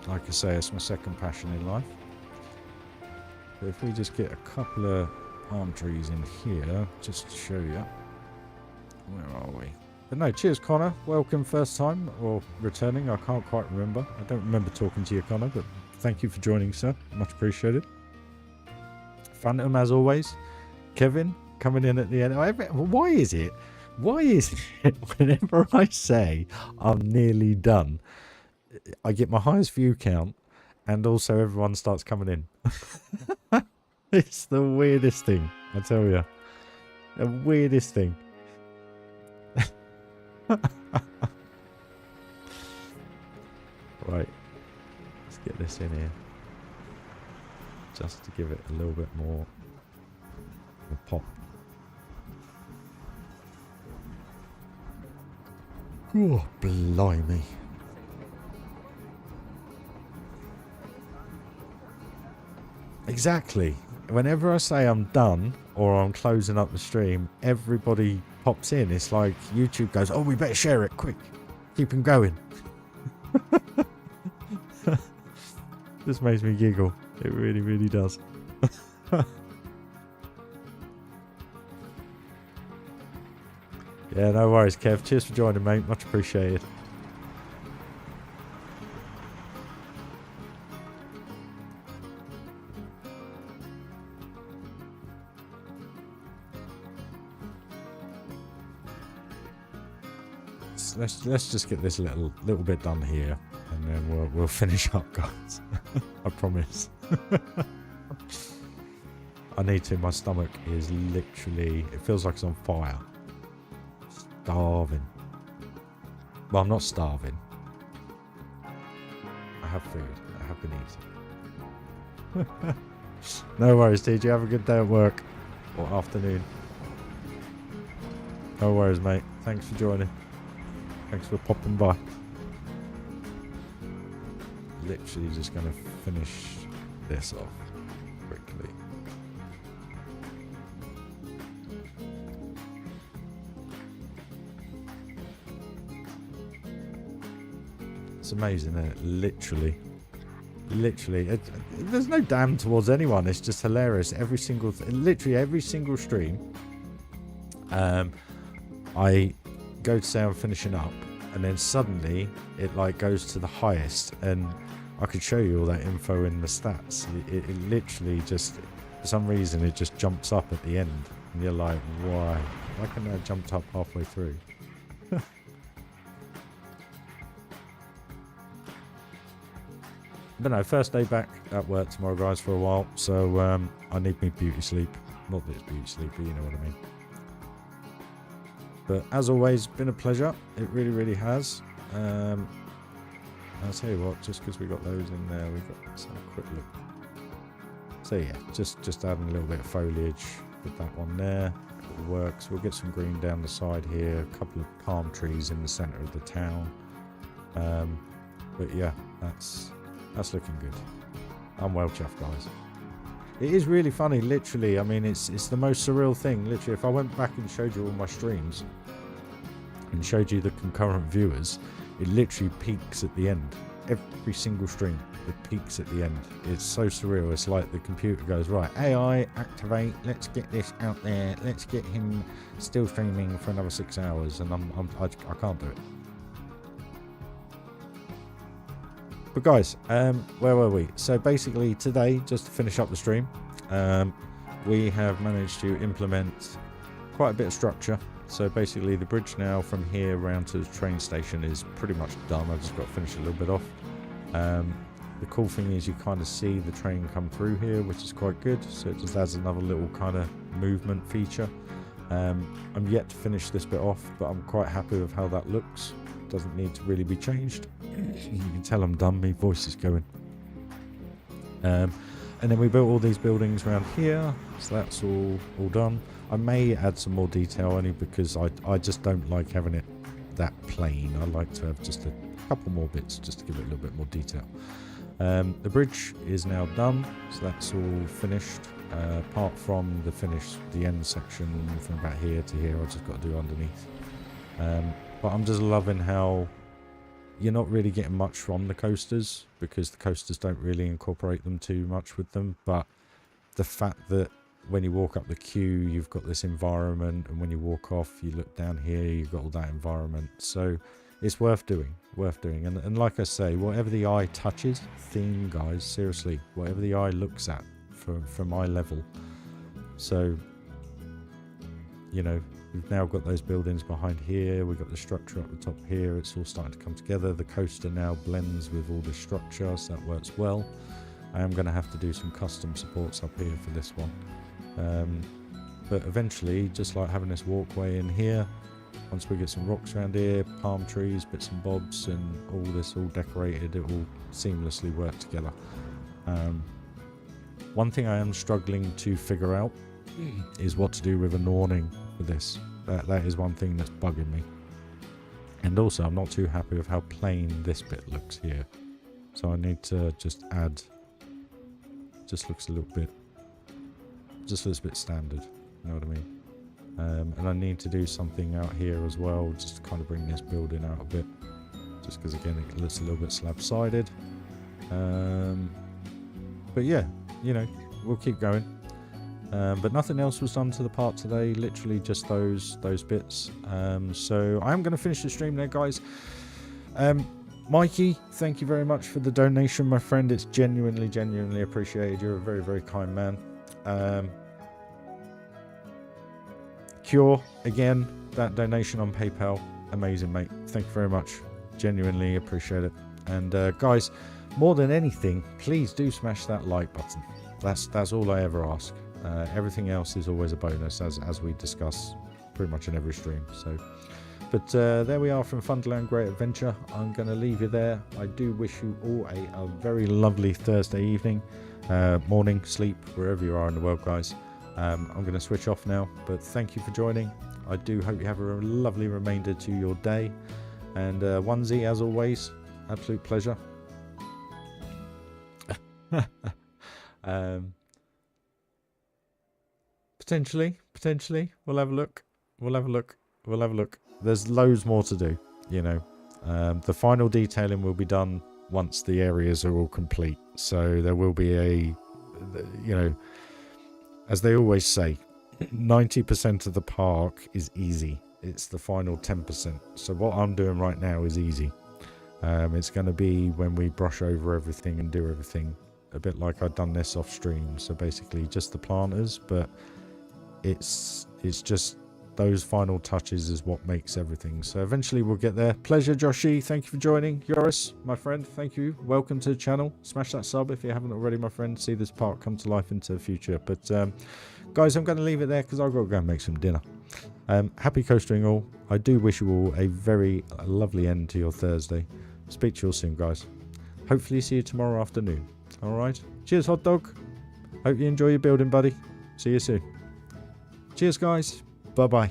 Like I say, it's my second passion in life. But if we just get a couple of palm trees in here, just to show you. Where are we? But no, cheers, Connor. Welcome, first time or returning. I can't quite remember. I don't remember talking to you, Connor, but thank you for joining, sir. Much appreciated. Phantom, as always. Kevin, coming in at the end. Why is it whenever I say I'm nearly done, I get my highest view count, and also everyone starts coming in? It's the weirdest thing, I tell you. The weirdest thing. Right, let's get this in here just to give it a little bit more a pop. Oh, blimey. Exactly. Whenever I say I'm done or I'm closing up the stream, everybody pops in. It's like YouTube goes, oh, we better share it quick. Keep them going. This makes me giggle. It really, really does. Yeah, no worries, Kev. Cheers for joining, mate. Much appreciated. Let's just get this little bit done here, and then we'll finish up, guys. I promise. I need to. My stomach is literally, it feels like it's on fire. Starving. Well, I'm not starving. I have food. I have been eating. No worries, TJ. Have a good day at work or afternoon. No worries, mate. Thanks for joining. Thanks for popping by. Literally just going to finish this off quickly. It's amazing, isn't it? Literally. There's no damn towards anyone. It's just hilarious. Literally every single stream, I go to say I'm finishing up, and then suddenly it like goes to the highest, and I could show you all that info in the stats. It literally just, for some reason, it just jumps up at the end, and you're like, why couldn't I have jumped up halfway through? But no, first day back at work tomorrow, guys, for a while, so I need me beauty sleep. Not that it's beauty sleep, but you know what I mean. But as always, been a pleasure. It really, really has. I'll tell you what, just because we got those in there, we've got, let's have a quick look. So yeah, just adding a little bit of foliage with that one there. It works. We'll get some green down the side here. A couple of palm trees in the centre of the town. But yeah, that's looking good. I'm well chuffed, guys. It is really funny, literally. I mean, it's the most surreal thing. Literally, if I went back and showed you all my streams and showed you the concurrent viewers, it literally peaks at the end. Every single stream, it peaks at the end. It's so surreal. It's like the computer goes, right, AI, activate. Let's get this out there. Let's get him still streaming for another 6 hours, and I can't do it. But guys, where were we? So basically today, just to finish up the stream, we have managed to implement quite a bit of structure. So basically the bridge now from here around to the train station is pretty much done. I've just got to finish a little bit off. The cool thing is you kind of see the train come through here, which is quite good. So it just adds another little kind of movement feature. I'm yet to finish this bit off, but I'm quite happy with how that looks. Doesn't need to really be changed. You can tell I'm done, my voice is going. And then we built all these buildings around here, so that's all done. I may add some more detail only because I just don't like having it that plain. I like to have just a couple more bits just to give it a little bit more detail. The bridge is now done, so that's all finished. Apart from the end section from about here to here, I just got to do underneath. But I'm just loving how you're not really getting much from the coasters because the coasters don't really incorporate them too much with them. But the fact that when you walk up the queue, you've got this environment, and when you walk off, you look down here, you've got all that environment. So it's worth doing. And like I say, whatever the eye touches, theme, guys, seriously, whatever the eye looks at for my level. So, you know, we've now got those buildings behind here. We've got the structure up the top here. It's all starting to come together. The coaster now blends with all the structure, so that works well. I am going to have to do some custom supports up here for this one. But eventually, just like having this walkway in here, once we get some rocks around here, palm trees, bits and bobs, and all this all decorated, it will seamlessly work together. One thing I am struggling to figure out is what to do with an awning for this. That is one thing that's bugging me. And also, I'm not too happy with how plain this bit looks here. So I need to just add... Just looks a little bit... Just looks a bit standard. You know what I mean? And I need to do something out here as well, just to kind of bring this building out a bit. Just because, again, it looks a little bit slab-sided. But yeah, you know, we'll keep going. But nothing else was done to the part today, literally just those bits. So I am going to finish the stream there, guys. Mikey, thank you very much for the donation, my friend. It's genuinely appreciated. You're a very, very kind man. Cure, again, that donation on PayPal, amazing, mate. Thank you very much. Genuinely appreciate it. And guys, more than anything, please do smash that like button. That's all I ever ask. Everything else is always a bonus, as we discuss pretty much in every stream. So, but there we are from Funderland Great Adventure. I'm going to leave you there. I do wish you all a very lovely Thursday evening, morning, sleep, wherever you are in the world, guys. I'm going to switch off now, but thank you for joining. I do hope you have a lovely remainder to your day. And Onesie, as always, absolute pleasure. Potentially, we'll have a look. There's loads more to do, you know. The final detailing will be done once the areas are all complete. So there will be a, you know, as they always say, 90% of the park is easy. It's the final 10%. So what I'm doing right now is easy. It's going to be when we brush over everything and do everything, a bit like I've done this off stream. So basically just the planters, but it's just those final touches is what makes everything. So eventually we'll get there. Pleasure, Joshi. Thank you for joining. Yoris, my friend, thank you. Welcome to the channel. Smash that sub if you haven't already, my friend. See this park come to life into the future. But guys, I'm going to leave it there because I've got to go and make some dinner. Happy coastering all. I do wish you all a very lovely end to your Thursday. Speak to you all soon, guys. Hopefully see you tomorrow afternoon. All right. Cheers, hot dog. Hope you enjoy your building, buddy. See you soon. Cheers, guys. Bye-bye.